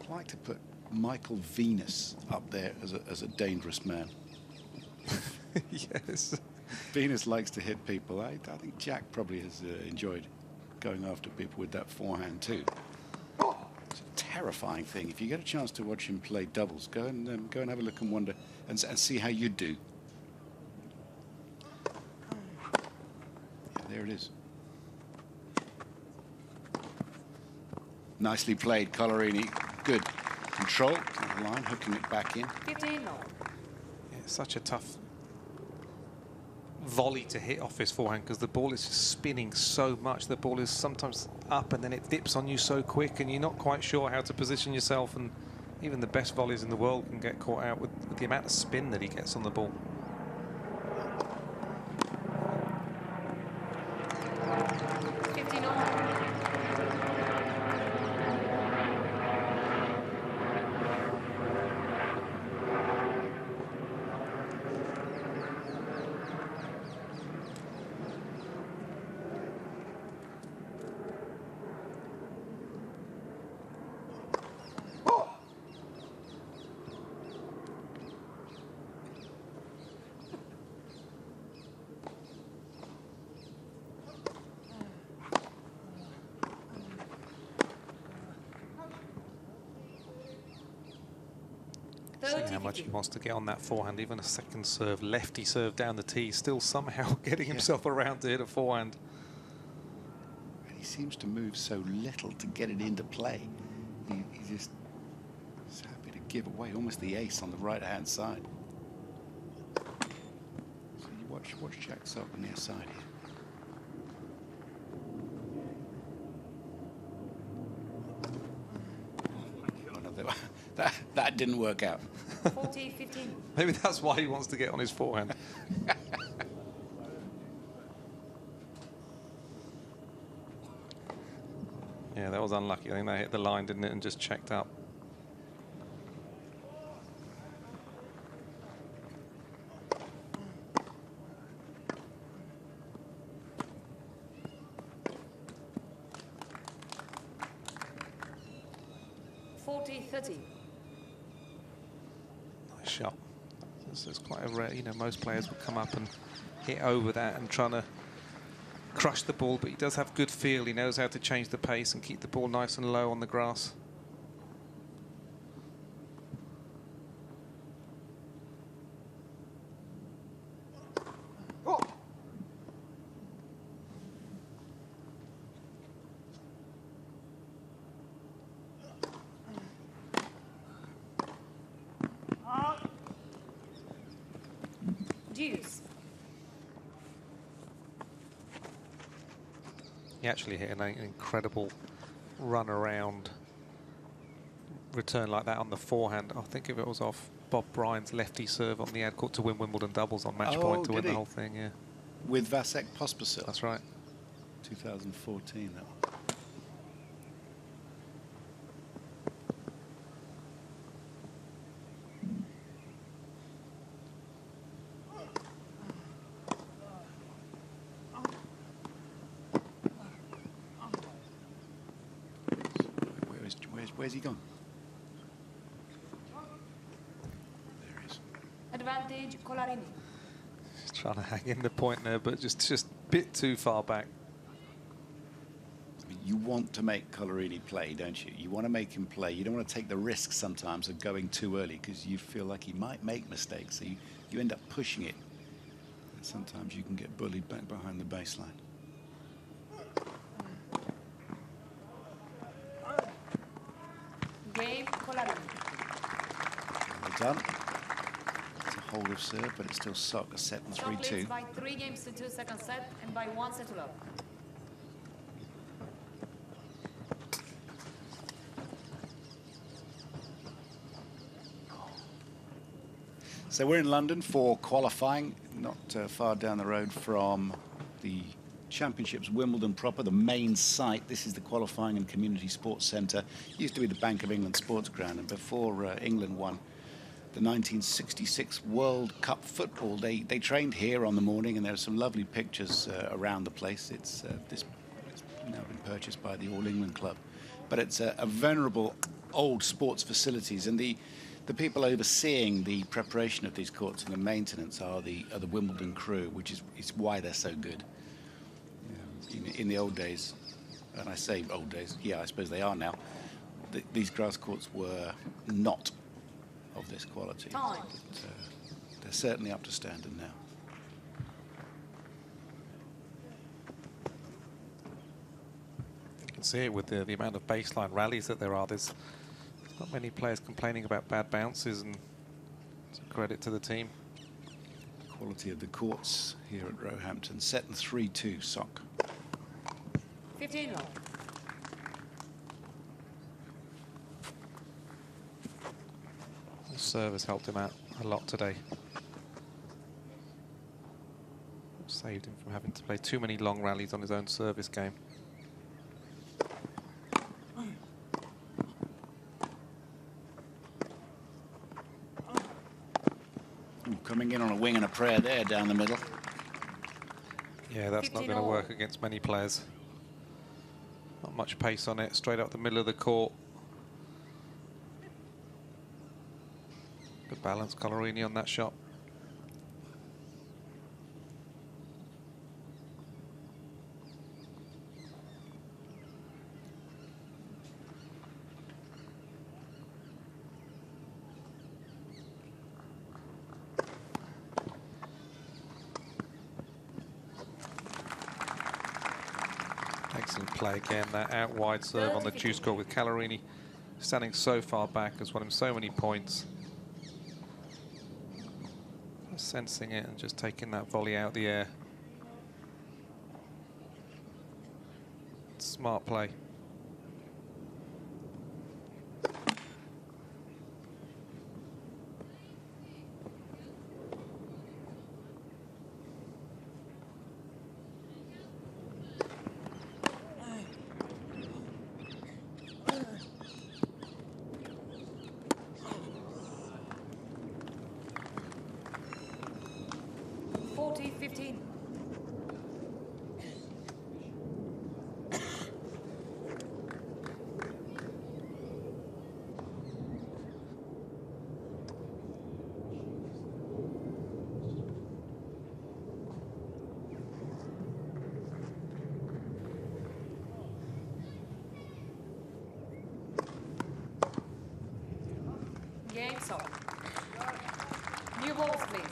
I'd like to put Michael Venus up there as a dangerous man.
Yes.
Venus likes to hit people. I think Jack probably has enjoyed going after people with that forehand too. It's a terrifying thing. If you get a chance to watch him play doubles, go and have a look and wonder and see how you do. Yeah, there it is. Nicely played, Collarini. Good control on the line, hooking it back in.
15.
Yeah, such a tough volley to hit off his forehand because the ball is just spinning so much. The ball is sometimes up and then it dips on you so quick and you're not quite sure how to position yourself, and even the best volleys in the world can get caught out with the amount of spin that he gets on the ball. See how much he wants to get on that forehand. Even a second serve, lefty serve down the tee, still somehow getting himself around to hit a forehand.
And he seems to move so little to get it into play. He's just happy to give away almost the ace on the right-hand side. So you watch Jack Sock on the side here. That didn't work out.
40, 15.
Maybe that's why he wants to get on his forehand. Yeah, that was unlucky. I think they hit the line, didn't it, and just checked up. Nice shot. This is quite a rare, you know, most players would come up and hit over that and trying to crush the ball, but he does have good feel. He knows how to change the pace and keep the ball nice and low on the grass.
Deuce.
He actually hit an incredible run around return like that on the forehand. I think if it was off Bob Bryan's lefty serve on the ad court to win Wimbledon doubles on match point to win the whole thing, yeah.
With Vasek Pospisil.
That's right.
2014, that one. Where's he gone? There he is.
Advantage, Collarini.
Just trying to hang in the point there, but just a bit too far back.
I mean, you want to make Collarini play, don't you? You want to make him play. You don't want to take the risk sometimes of going too early because you feel like he might make mistakes. So you end up pushing it. And sometimes you can get bullied back behind the baseline.
Game, Collarini.
Well done. It's a hold of serve, but it's still Sock, a set and 3-2.
By 3 games to 2 second set and by 1 set to love.
So we're in London for qualifying, not far down the road from the Championships, Wimbledon proper, the main site. This is the Qualifying and Community Sports Centre. Used to be the Bank of England Sports Ground, and before England won the 1966 World Cup football, they trained here on the morning, and there are some lovely pictures around the place. It's now been purchased by the All England Club, but it's a venerable old sports facilities, and the people overseeing the preparation of these courts and the maintenance are the Wimbledon crew, which is why they're so good. In the old days, and I say old days, yeah, I suppose they are now, these grass courts were not of this quality. But, they're certainly up to standard now.
You can see it with the amount of baseline rallies that there are. There's not many players complaining about bad bounces, and it's a credit to the team.
Quality of the courts here at Roehampton. Set and 3-2, Sock.
15 love.
The service helped him out a lot today. Saved him from having to play too many long rallies on his own service game.
Coming in on a wing and a prayer there down the middle.
Yeah, that's not going to work against many players. Not much pace on it, straight up the middle of the court. Good balance, Collarini on that shot. play again. That out wide serve on the juice court with Collarini standing so far back, has won him so many points. Sensing it and just taking that volley out the air. Smart play.
Game stop. New balls, please.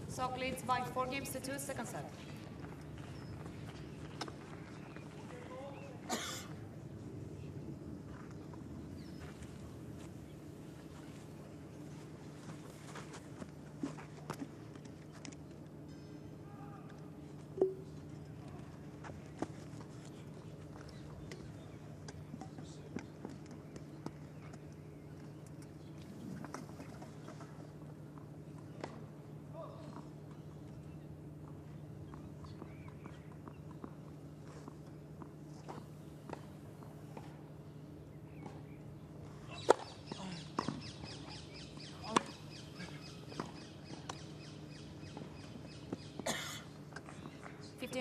Sock leads by 4 games to 2, second set.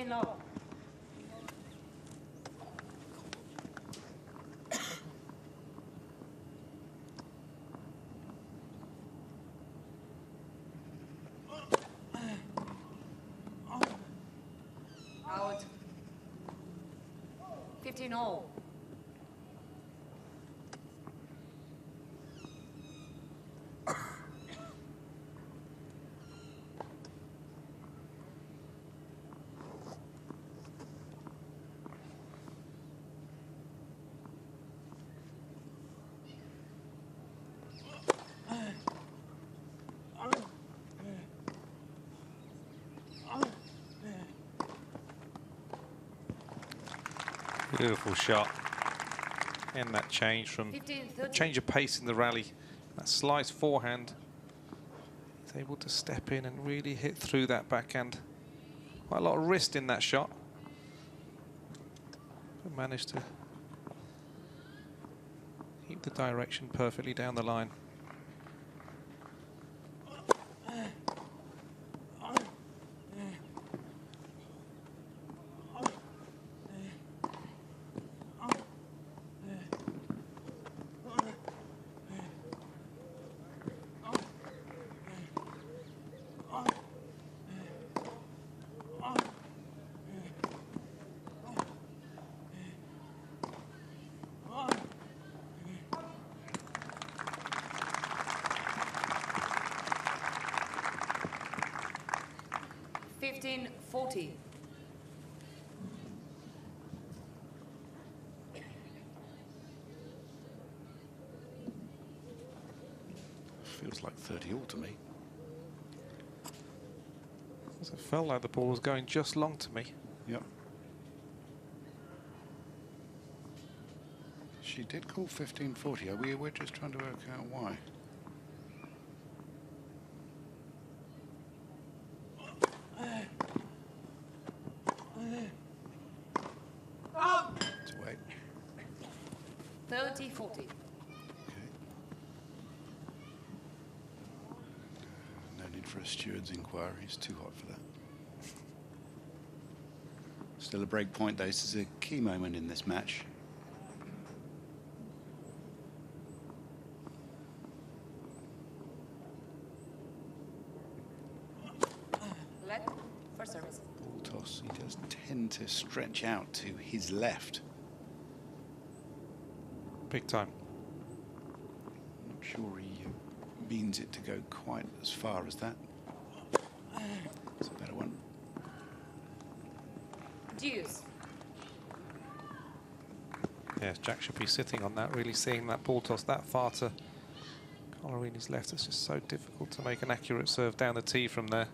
Low. Out. 15 all.
Beautiful shot. And that change from change of pace in the rally. That slice forehand. He's able to step in and really hit through that backhand. Quite a lot of wrist in that shot. But managed to keep the direction perfectly down the line.
Feels like 30 all to me.
It felt like the ball was going just long to me.
Yep. She did call 1540. We're just trying to work out why. To wait.
30-40.
For a steward's inquiry, it's too hot for that. Still a break point though. This is a key moment in this match.
First service.
Ball toss. He does tend to stretch out to his left.
Big time.
Not sure he means it to go quite as far as that. It's a better one.
Deuce.
Yes, Jack should be sitting on that, really seeing that ball toss that far to Collarini's left. It's just so difficult to make an accurate serve down the tee from there.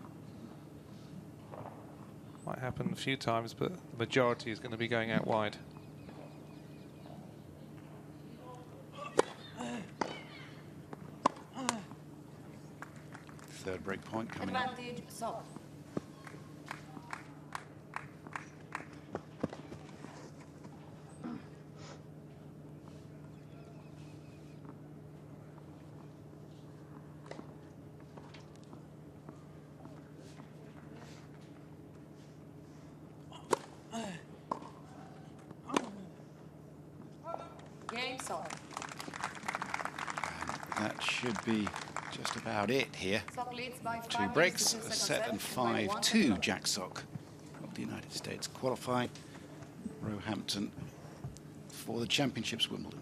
Might happen a few times, but the majority is going to be going out wide.
Third break point coming up.
Advantage, soft. Game soft.
That should be just about it here.
Sock leads by 5
Two
minutes
breaks,
to
a
2
set and
seconds left.
5-2 Jack Sock of the United States qualify Roehampton for the Championships Wimbledon.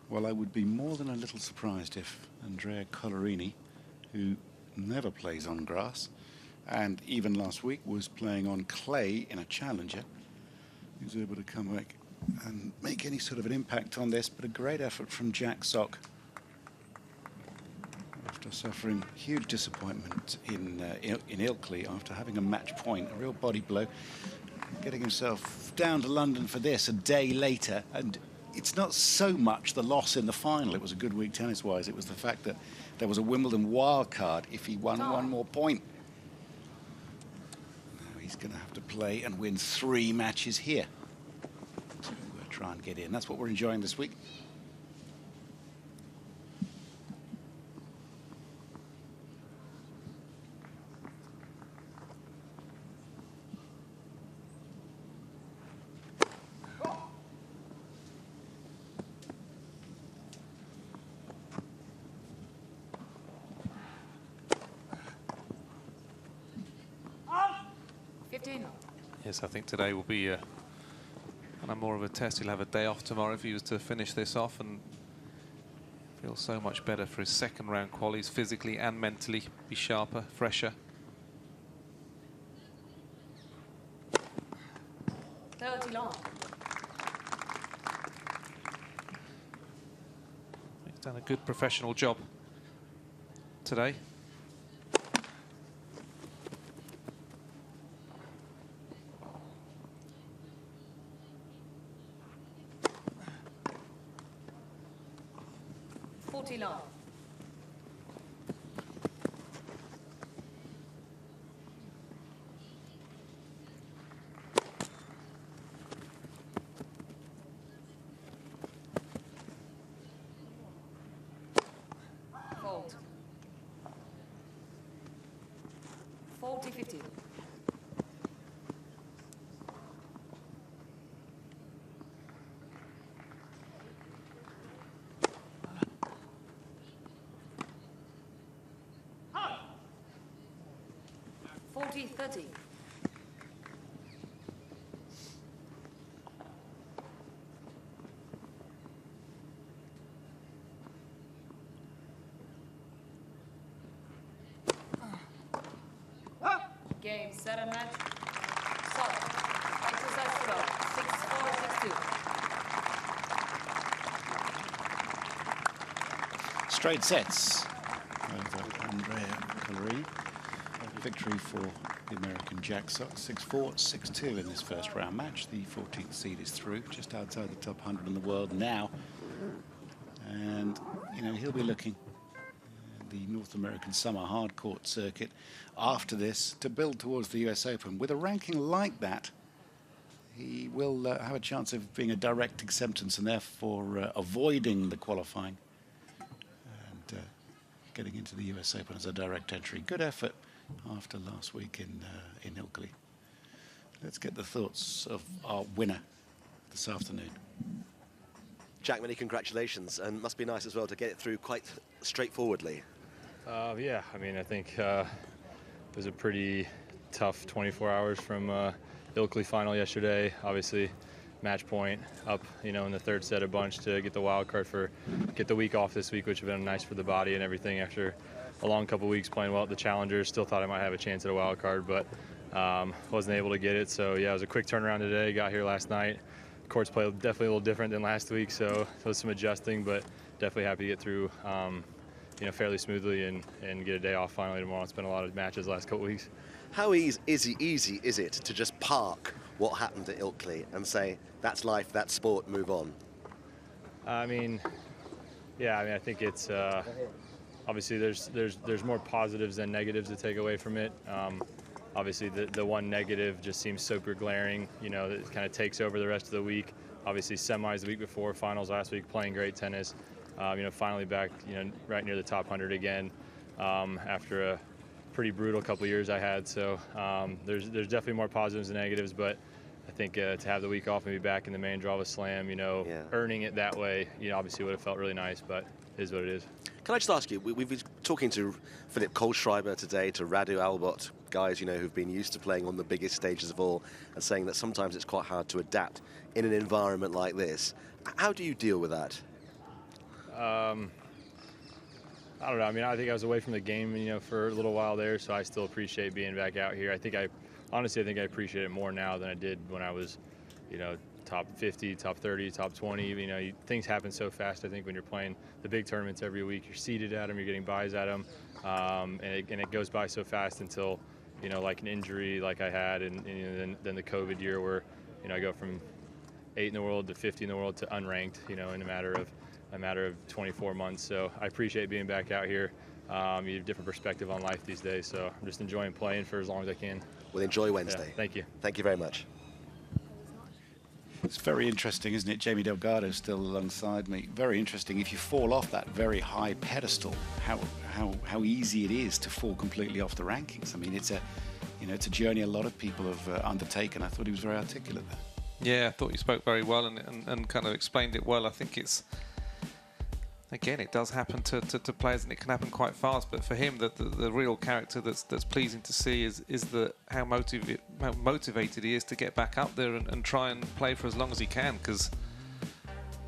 Well, I would be more than a little surprised if Andrea Collarini, who never plays on grass, and even last week was playing on clay in a challenger, who's able to come back and make any sort of an impact on this. But a great effort from Jack Sock after suffering huge disappointment in Ilkel after having a match point, a real body blow, getting himself down to London for this a day later. And it's not so much the loss in the final. It was a good week tennis-wise. It was the fact that there was a Wimbledon wild card if he won one more point. Now he's going to have to play and win 3 matches here to try and get in. That's what we're enjoying this week.
Yes, I think today will be kind of more of a test. He'll have a day off tomorrow if he was to finish this off, and feel so much better for his second round qualies, physically and mentally, be sharper, fresher.
30 long.
He's done a good professional job today.
Long. Fold. 40-50. $40-30. Game, set and match. Solid. Exercise throw. 6-4, 6-2.
Straight sets over Andrea Collarini. Victory for the American Jack Sock, 6-4, 6-2 in this first round match. The 14th seed is through, just outside the top 100 in the world now. And, you know, he'll be looking at the North American Summer Hardcourt circuit after this to build towards the US Open. With a ranking like that, he will have a chance of being a direct acceptance and therefore avoiding the qualifying and getting into the US Open as a direct entry. Good effort after last week in Ilkel. Let's get the thoughts of our winner this afternoon.
Jack, many congratulations, and must be nice as well to get it through quite straightforwardly.
Yeah, I mean, I think it was a pretty tough 24 hours from Ilkel final yesterday. Obviously, match point, up, in the third set a bunch to get the wild card get the week off this week, which would have been nice for the body and everything after a long couple weeks playing well at the Challengers. Still thought I might have a chance at a wild card, but wasn't able to get it. So yeah, it was a quick turnaround today. Got here last night. Courts play definitely a little different than last week, so there was some adjusting, but definitely happy to get through fairly smoothly and get a day off finally tomorrow. It's been a lot of matches the last couple weeks.
How easy is it to just park what happened at Ilkley and say, that's life, that's sport, move on?
I think it's obviously there's more positives than negatives to take away from it. Obviously the one negative just seems super glaring, that it kind of takes over the rest of the week. Obviously semis the week before, finals last week, playing great tennis. Finally back, right near the top 100 again after a pretty brutal couple of years I had. So there's definitely more positives than negatives, but I think to have the week off and be back in the main draw of a slam, earning it that way, obviously would have felt really nice, but it is what it is.
Can I just ask you, we've been talking to Philip Kohlschreiber today, to Radu Albot, guys, who've been used to playing on the biggest stages of all, and saying that sometimes it's quite hard to adapt in an environment like this. How do you deal with that?
I don't know. I think I was away from the game, for a little while there, so I still appreciate being back out here. Honestly, I think I appreciate it more now than I did when I was, top 50, top 30, top 20. Things happen so fast. I think when you're playing the big tournaments every week, you're seeded at them, you're getting buys at them, and it goes by so fast until, like an injury like I had, and then the COVID year where, I go from 8 in the world to 50 in the world to unranked, in a matter of 24 months. So I appreciate being back out here. You have a different perspective on life these days, so I'm just enjoying playing for as long as I can.
Well, enjoy Wednesday.
Yeah, thank you.
Thank you very much.
It's very interesting, isn't it? Jamie Delgado still alongside me. Very interesting. If you fall off that very high pedestal, how easy it is to fall completely off the rankings. It's a journey a lot of people have undertaken. I thought he was very articulate there.
Yeah, I thought you spoke very well and kind of explained it well. I think it does happen to players, and it can happen quite fast. But for him, the real character that's pleasing to see is how motivated he is to get back up there and try and play for as long as he can, because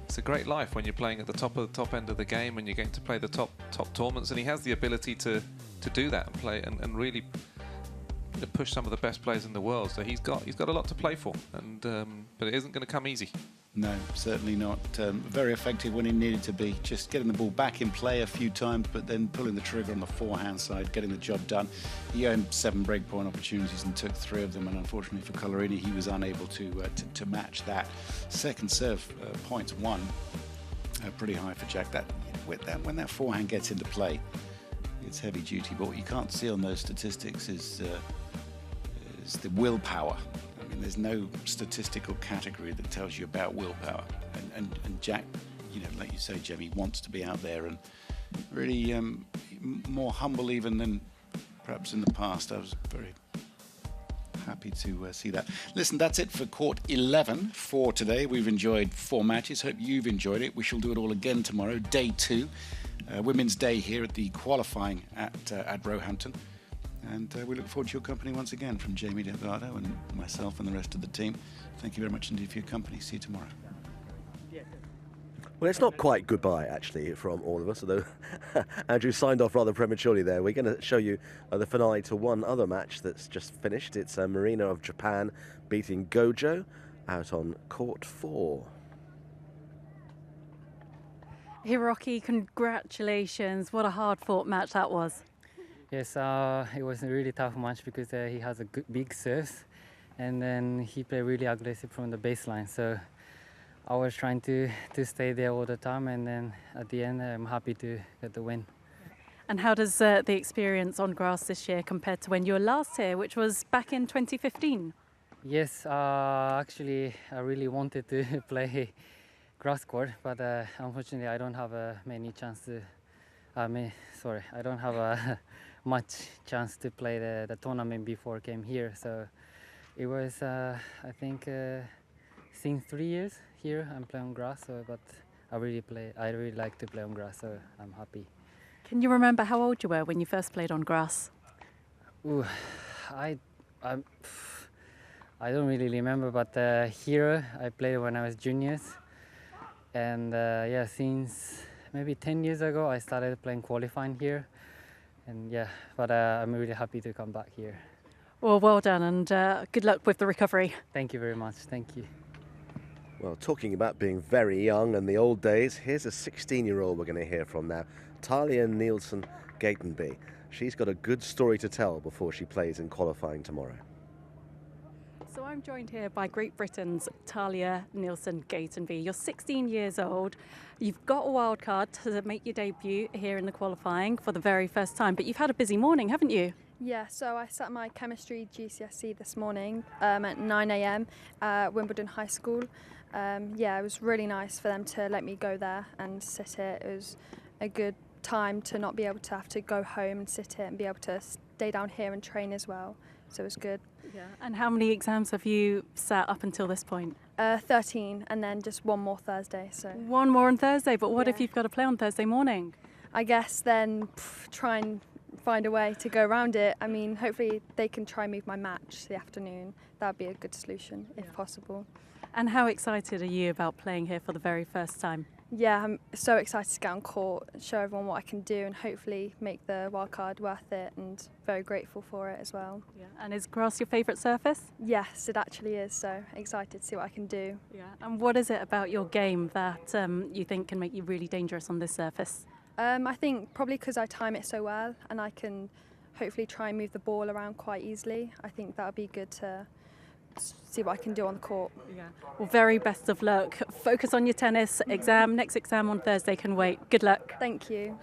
it's a great life when you're playing at the top end of the game and you're getting to play the top tournaments. And he has the ability to do that and play and really push some of the best players in the world. So he's got a lot to play for, and but it isn't going to come easy.
No, certainly not. Very effective when he needed to be. Just getting the ball back in play a few times, but then pulling the trigger on the forehand side, getting the job done. He owned 7 breakpoint opportunities and took 3 of them, and unfortunately for Collarini, he was unable to match that. Second serve points won, pretty high for Jack. When that forehand gets into play, it's heavy duty. But what you can't see on those statistics is the willpower. There's no statistical category that tells you about willpower, and Jack, like you say, Jamie, wants to be out there and really more humble even than perhaps in the past. I was very happy to see that. Listen, that's it for Court 11 for today. We've enjoyed 4 matches. Hope you've enjoyed it. We shall do it all again tomorrow, day 2, Women's Day here at the Qualifying at Roehampton. And we look forward to your company once again from Jamie Delgado and myself and the rest of the team. Thank you very much indeed for your company. See you tomorrow.
Well, it's not quite goodbye, actually, from all of us, although Andrew signed off rather prematurely there. We're going to show you the finale to one other match that's just finished. It's Marina of Japan beating Gojo out on Court 4.
Hiroki, congratulations. What a hard-fought match that was.
Yes, it was a really tough match because he has a big serve, and then he played really aggressive from the baseline. So I was trying to stay there all the time, and then at the end, I'm happy to get the win.
And how does the experience on grass this year compare to when you were last here, which was back in 2015?
Yes, actually, I really wanted to play grass court, but unfortunately, I don't have many chances. I don't have much chance to play the tournament before I came here. So it was, I think, since 3 years here I'm playing on grass. So, but I really like to play on grass. So I'm happy.
Can you remember how old you were when you first played on grass?
Ooh, I don't really remember, but here I played when I was juniors. And yeah, since maybe 10 years ago, I started playing qualifying here. And yeah, but I'm really happy to come back here.
Well, well done, and good luck with the recovery.
Thank you very much. Thank you.
Well, talking about being very young and the old days, here's a 16-year-old we're going to hear from now, Talia Nielsen Gatenby. She's got a good story to tell before she plays in qualifying tomorrow.
So I'm joined here by Great Britain's Talia Nielsen Gatenby. You're 16 years old. You've got a wild card to make your debut here in the qualifying for the very first time, but you've had a busy morning, haven't you?
Yeah, so I sat my chemistry GCSE this morning at 9 a.m. at Wimbledon High School. Yeah, it was really nice for them to let me go there and sit it. It was a good time to not be able to have to go home and sit it and be able to stay down here and train as well. So it was good.
Yeah. And how many exams have you sat up until this point?
13, and then just one more Thursday. So
one more on Thursday, but what if you've got to play on Thursday morning?
I guess then try and find a way to go around it. I mean, hopefully they can try and move my match to the afternoon. That would be a good solution if possible.
And how excited are you about playing here for the very first time?
Yeah, I'm so excited to get on court and show everyone what I can do and hopefully make the wildcard worth it, and very grateful for it as well.
Yeah. And is grass your favourite surface?
Yes, it actually is, so excited to see what I can do.
Yeah. And what is it about your game that you think can make you really dangerous on this surface?
I think probably because I time it so well and I can hopefully try and move the ball around quite easily. I think that would be good to see what I can do on the court.
Yeah. Well, very best of luck. Focus on your tennis exam. Next exam on Thursday can wait. Good luck.
Thank you.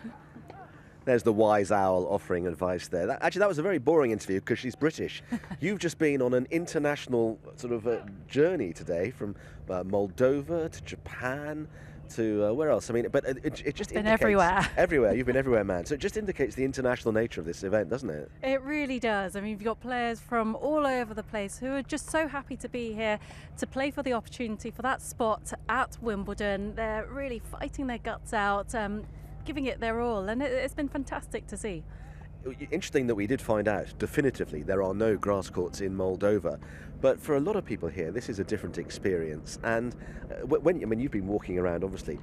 There's the wise owl offering advice there. Actually, that was a very boring interview because she's British. You've just been on an international sort of journey today, from Moldova to Japan to where else? I mean, but it just
been
indicates
everywhere.
Everywhere. You've been everywhere, man. So it just indicates the international nature of this event, doesn't it?
It really does. I mean, you've got players from all over the place who are just so happy to be here to play for the opportunity for that spot at Wimbledon. They're really fighting their guts out, giving it their all, and it's been fantastic to see.
Interesting that we did find out definitively there are no grass courts in Moldova, but for a lot of people here this is a different experience. And when you've been walking around, obviously,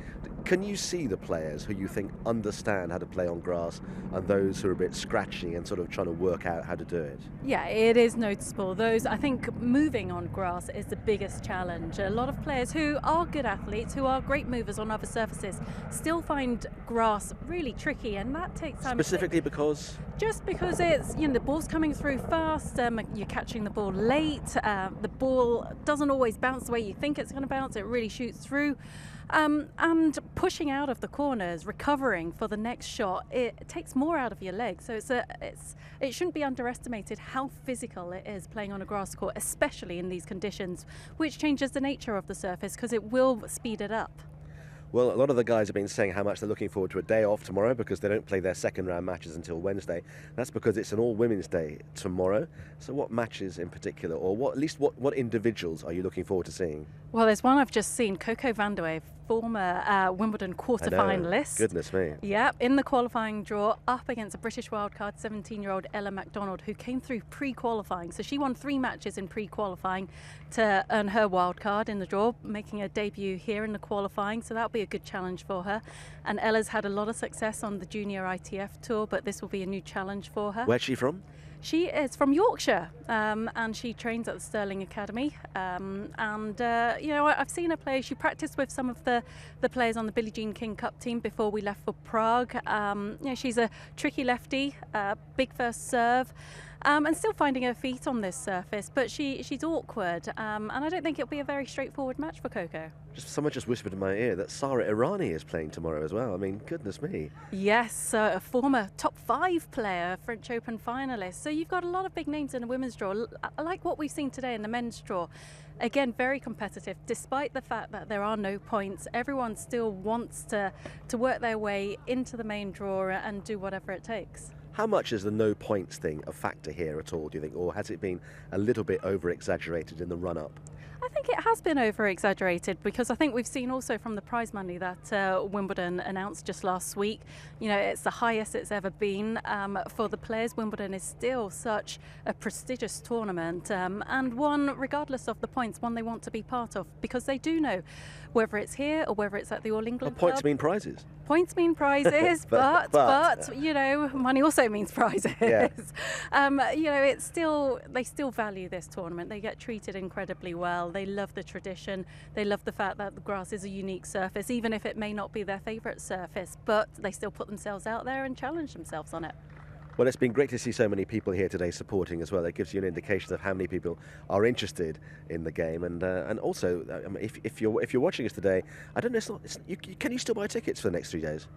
can you see the players who you think understand how to play on grass and those who are a bit scratchy and sort of trying to work out how to do it?
Yeah, it is noticeable. I think moving on grass is the biggest challenge. A lot of players who are good athletes, who are great movers on other surfaces, still find grass really tricky, and that takes time.
Specifically because?
Just because it's, the ball's coming through fast, you're catching the ball late, the ball doesn't always bounce the way you think it's going to bounce, it really shoots through. And pushing out of the corners, recovering for the next shot, it takes more out of your legs. So it shouldn't be underestimated how physical it is playing on a grass court, especially in these conditions, which changes the nature of the surface because it will speed it up.
Well, a lot of the guys have been saying how much they're looking forward to a day off tomorrow because they don't play their second round matches until Wednesday. That's because it's an all-women's day tomorrow. So what matches in particular, or what individuals are you looking forward to seeing?
Well, there's one I've just seen, Coco van der Weijf, former Wimbledon quarter-finalist.
Goodness me.
Yeah, in the qualifying draw, up against a British wildcard 17-year-old Ella MacDonald, who came through pre-qualifying. So she won 3 matches in pre-qualifying to earn her wildcard in the draw, making her debut here in the qualifying. So that'll be a good challenge for her. And Ella's had a lot of success on the junior ITF tour, but this will be a new challenge for her.
Where's she from?
She is from Yorkshire, and she trains at the Stirling Academy. I've seen her play. She practiced with some of the players on the Billie Jean King Cup team before we left for Prague. She's a tricky lefty, big first serve. And still finding her feet on this surface, but she's awkward, and I don't think it'll be a very straightforward match for Coco.
Someone just whispered in my ear that Sara Irani is playing tomorrow as well. I mean, goodness me.
Yes, a former top 5 player, French Open finalist. So you've got a lot of big names in the women's draw, like what we've seen today in the men's draw. Again, very competitive, despite the fact that there are no points. Everyone still wants to work their way into the main draw and do whatever it takes.
How much is the no points thing a factor here at all, do you think, or has it been a little bit over-exaggerated in the run-up?
I think it has been over-exaggerated because I think we've seen also from the prize money that Wimbledon announced just last week, you know, it's the highest it's ever been for the players. Wimbledon is still such a prestigious tournament and one, regardless of the points, one they want to be part of because they do know whether it's here or whether it's at the All England
Well, points
Club.
mean prizes.
Points mean prizes, but you know, money also means prizes.
Yeah.
You know, they still value this tournament. They get treated incredibly well. They love the tradition. They love the fact that the grass is a unique surface, even if it may not be their favourite surface. But they still put themselves out there and challenge themselves on it.
Well, it's been great to see so many people here today supporting as well. It gives you an indication of how many people are interested in the game, and also, I mean, if you're watching us today, I don't know. Can you still buy tickets for the next 3 days?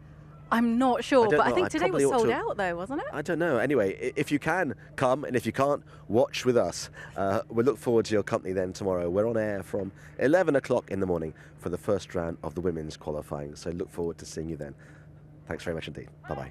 I'm not sure, but I
know.
think today was sold out though, wasn't it?
I don't know. Anyway, if you can, come, and if you can't, watch with us. We look forward to your company then tomorrow. We're on air from 11 o'clock in the morning for the first round of the women's qualifying, so look forward to seeing you then. Thanks very much indeed. Bye-bye.